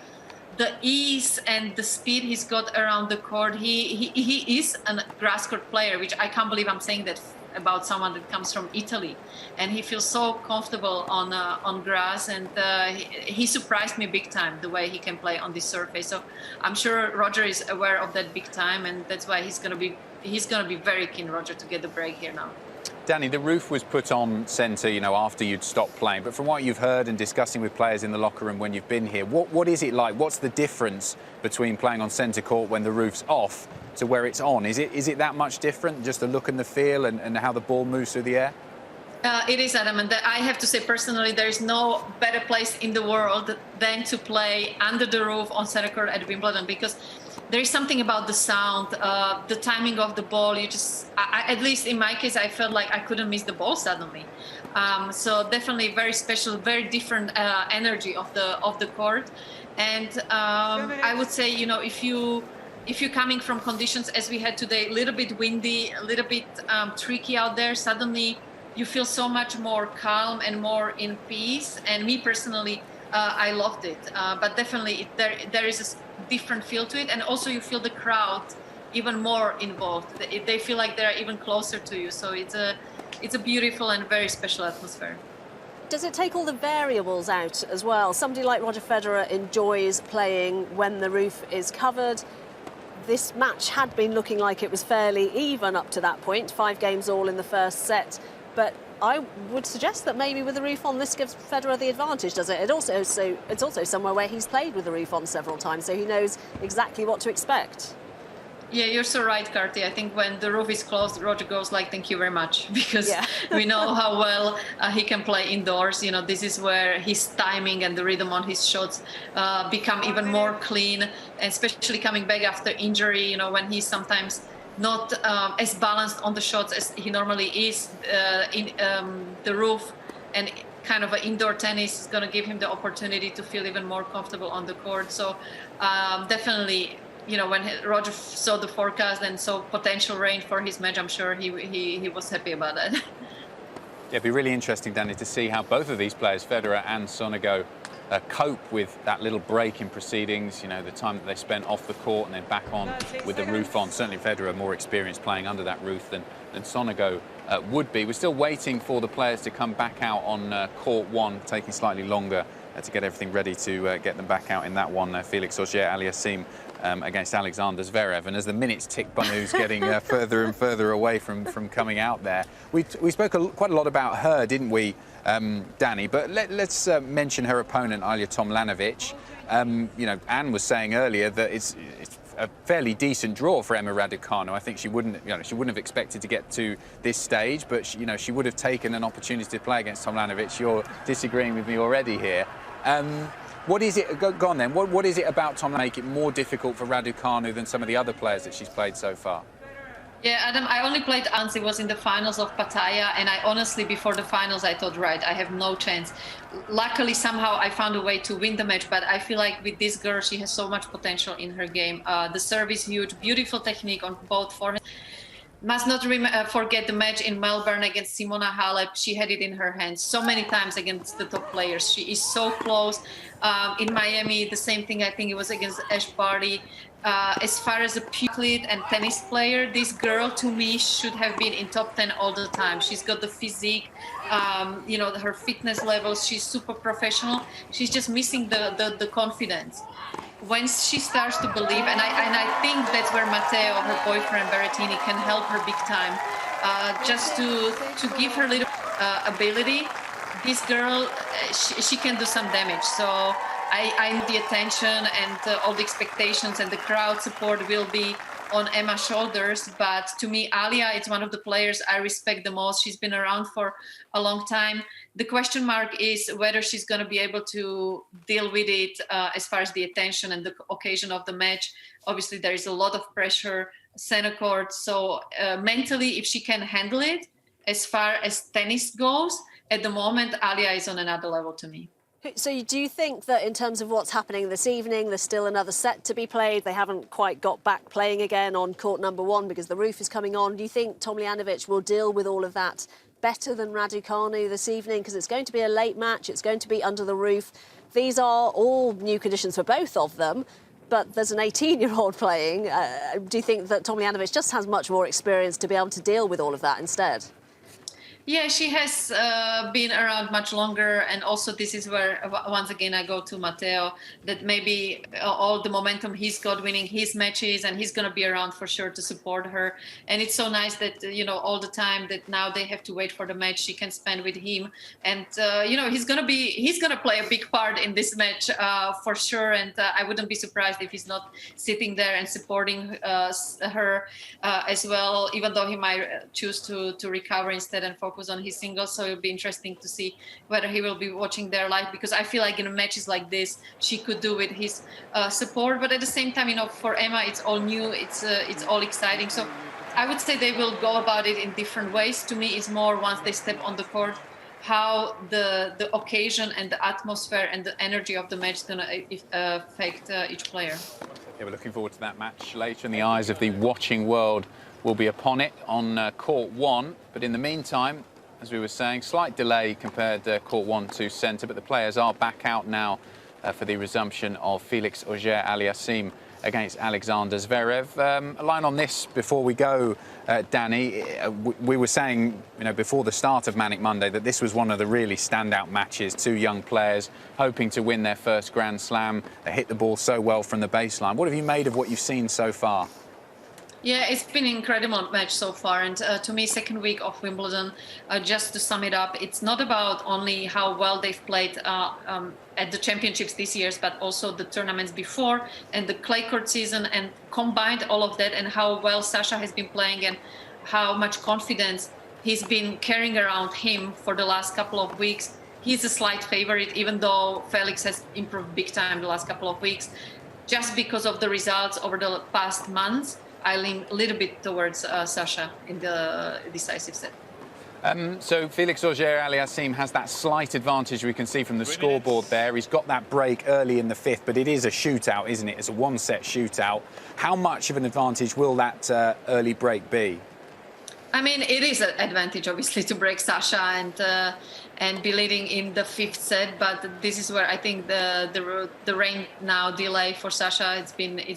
the ease and the speed he's got around the court. He is a grass court player, which I can't believe I'm saying that about someone that comes from Italy, and he feels so comfortable on grass, and he surprised me big time the way he can play on this surface. So I'm sure Roger is aware of that big time, and that's why he's gonna be very keen, Roger, to get the break here now. Danny, the roof was put on centre, you know, after you'd stopped playing. But from what you've heard and discussing with players in the locker room when you've been here, what is it like? What's the difference between playing on centre court when the roof's off to where it's on? Is it that much different, just the look and the feel and how the ball moves through the air? It is, Adam, and I have to say personally, there is no better place in the world than to play under the roof on centre court at Wimbledon, because there is something about the sound, the timing of the ball. You just, at least in my case, I felt like I couldn't miss the ball suddenly. So definitely very special, very different energy of the court. And I would say, you know, if you're coming from conditions as we had today, a little bit windy, a little bit tricky out there, suddenly you feel so much more calm and more in peace. And me personally, I loved it. But definitely there is a different feel to it, and also you feel the crowd even more involved. They feel like they're even closer to you. So it's a beautiful and very special atmosphere. Does it take all the variables out as well? Somebody like Roger Federer enjoys playing when the roof is covered. This match had been looking like it was fairly even up to that point, 5 games all in the first set. But I would suggest that maybe with the roof on, this gives Federer the advantage, does it? It's also somewhere where he's played with the roof on several times, so he knows exactly what to expect. Yeah, you're so right, Carty. I think when the roof is closed, Roger goes like, thank you very much, because we know how well he can play indoors. You know, this is where his timing and the rhythm on his shots become even more clean, especially coming back after injury, you know, when he's sometimes not as balanced on the shots as he normally is. In the roof and kind of an indoor tennis is going to give him the opportunity to feel even more comfortable on the court. So definitely, you know, when Roger saw the forecast and saw potential rain for his match, I'm sure he was happy about that. Yeah, it'd be really interesting, Danny, to see how both of these players, Federer and Sonego, cope with that little break in proceedings, you know, the time that they spent off the court and then back on with the roof on. Certainly Federer more experienced playing under that roof than Sonego would be. We're still waiting for the players to come back out on court 1, taking slightly longer to get everything ready to get them back out in that one. Felix Auger-Aliassime against Alexander Zverev, and as the minutes tick by, who's getting further and further away from coming out there. We spoke quite a lot about her, didn't we, Danny? But let's mention her opponent, Ajla Tomljanovic. You know, Anne was saying earlier that it's a fairly decent draw for Emma Raducanu. I think she wouldn't have expected to get to this stage, but she would have taken an opportunity to play against Tomljanovic. You're disagreeing with me already here. What is it? Go on then. What is it about Tom that make it more difficult for Raducanu than some of the other players that she's played so far? Yeah, Adam, I only played once. It was in the finals of Pattaya, and I honestly, before the finals, I thought, right, I have no chance. Luckily, somehow I found a way to win the match, but I feel like with this girl, she has so much potential in her game. The serve is huge, beautiful technique on both forehands. Must not forget the match in Melbourne against Simona Halep. She had it in her hands so many times against the top players. She is so close. In Miami, the same thing, I think it was against Ash Barty. As far as a athlete and tennis player, this girl to me should have been in top 10 all the time. She's got the physique, you know, her fitness levels. She's super professional. She's just missing the confidence. When she starts to believe, and I think that's where Mateo, her boyfriend Beretini, can help her big time, just to give her little ability. This girl, she can do some damage. So I need the attention and all the expectations and the crowd support will be on Emma's shoulders. But to me, Ajla, it's one of the players I respect the most. She's been around for a long time. The question mark is whether she's going to be able to deal with it as far as the attention and the occasion of the match. Obviously, there is a lot of pressure, center court. So mentally, if she can handle it, as far as tennis goes, at the moment, Ajla is on another level to me. So do you think that in terms of what's happening this evening, there's still another set to be played? They haven't quite got back playing again on court number 1 because the roof is coming on. Do you think Tomljanovic will deal with all of that better than Raducanu this evening? Because it's going to be a late match. It's going to be under the roof. These are all new conditions for both of them. But there's an 18-year-old playing. Do you think that Tomljanovic just has much more experience to be able to deal with all of that instead? Yeah, she has been around much longer, and also this is where once again I go to Mateo, that maybe all the momentum he's got winning his matches, and he's going to be around for sure to support her. And it's so nice that all the time that now they have to wait for the match she can spend with him, and he's going to play a big part in this match for sure. And I wouldn't be surprised if he's not sitting there and supporting her as well, even though he might choose to recover instead and focus on his singles. So it'll be interesting to see whether he will be watching their live, because I feel like in matches like this she could do with his support. But at the same time, for Emma it's all new, it's all exciting. So I would say they will go about it in different ways. To me, it's more once they step on the court, how the occasion and the atmosphere and the energy of the match is going to affect each player. Yeah, we're looking forward to that match later, and the eyes of the watching world will be upon it on court 1. But in the meantime, as we were saying, slight delay compared court 1 to centre, but the players are back out now for the resumption of Felix Auger-Aliassime against Alexander Zverev. A line on this before we go, Danny. We were saying, before the start of Manic Monday, that this was one of the really standout matches. Two young players hoping to win their first Grand Slam. They hit the ball so well from the baseline. What have you made of what you've seen so far? Yeah, it's been an incredible match so far, and to me, second week of Wimbledon, just to sum it up, it's not about only how well they've played at the championships this year, but also the tournaments before and the clay court season, and combined all of that, and how well Sasha has been playing and how much confidence he's been carrying around him for the last couple of weeks. He's a slight favorite, even though Felix has improved big time the last couple of weeks, just because of the results over the past months. I lean a little bit towards Sasha in the decisive set. So Felix Auger-Aliassime has that slight advantage we can see from the scoreboard there. He's got that break early in the 5th, but it is a shootout, isn't it? It's a one-set shootout. How much of an advantage will that early break be? I mean, it is an advantage, obviously, to break Sasha and be leading in the 5th set. But this is where I think the rain now delay for Sasha, it's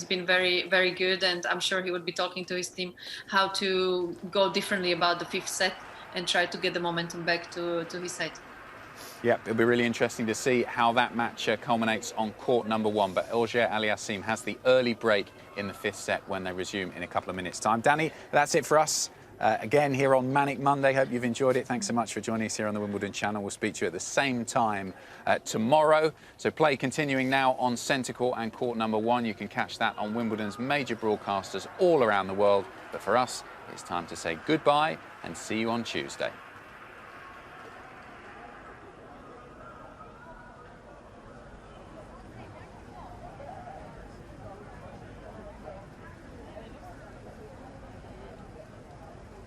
been very, very good. And I'm sure he would be talking to his team how to go differently about the 5th set and try to get the momentum back to his side. Yep, it'll be really interesting to see how that match culminates on court number 1. But Auger-Aliassime has the early break in the 5th set when they resume in a couple of minutes' time. Danny, that's it for us. Again, here on Manic Monday. Hope you've enjoyed it. Thanks so much for joining us here on the Wimbledon Channel. We'll speak to you at the same time tomorrow. So play continuing now on centre court and court number 1. You can catch that on Wimbledon's major broadcasters all around the world. But for us, it's time to say goodbye and see you on Tuesday.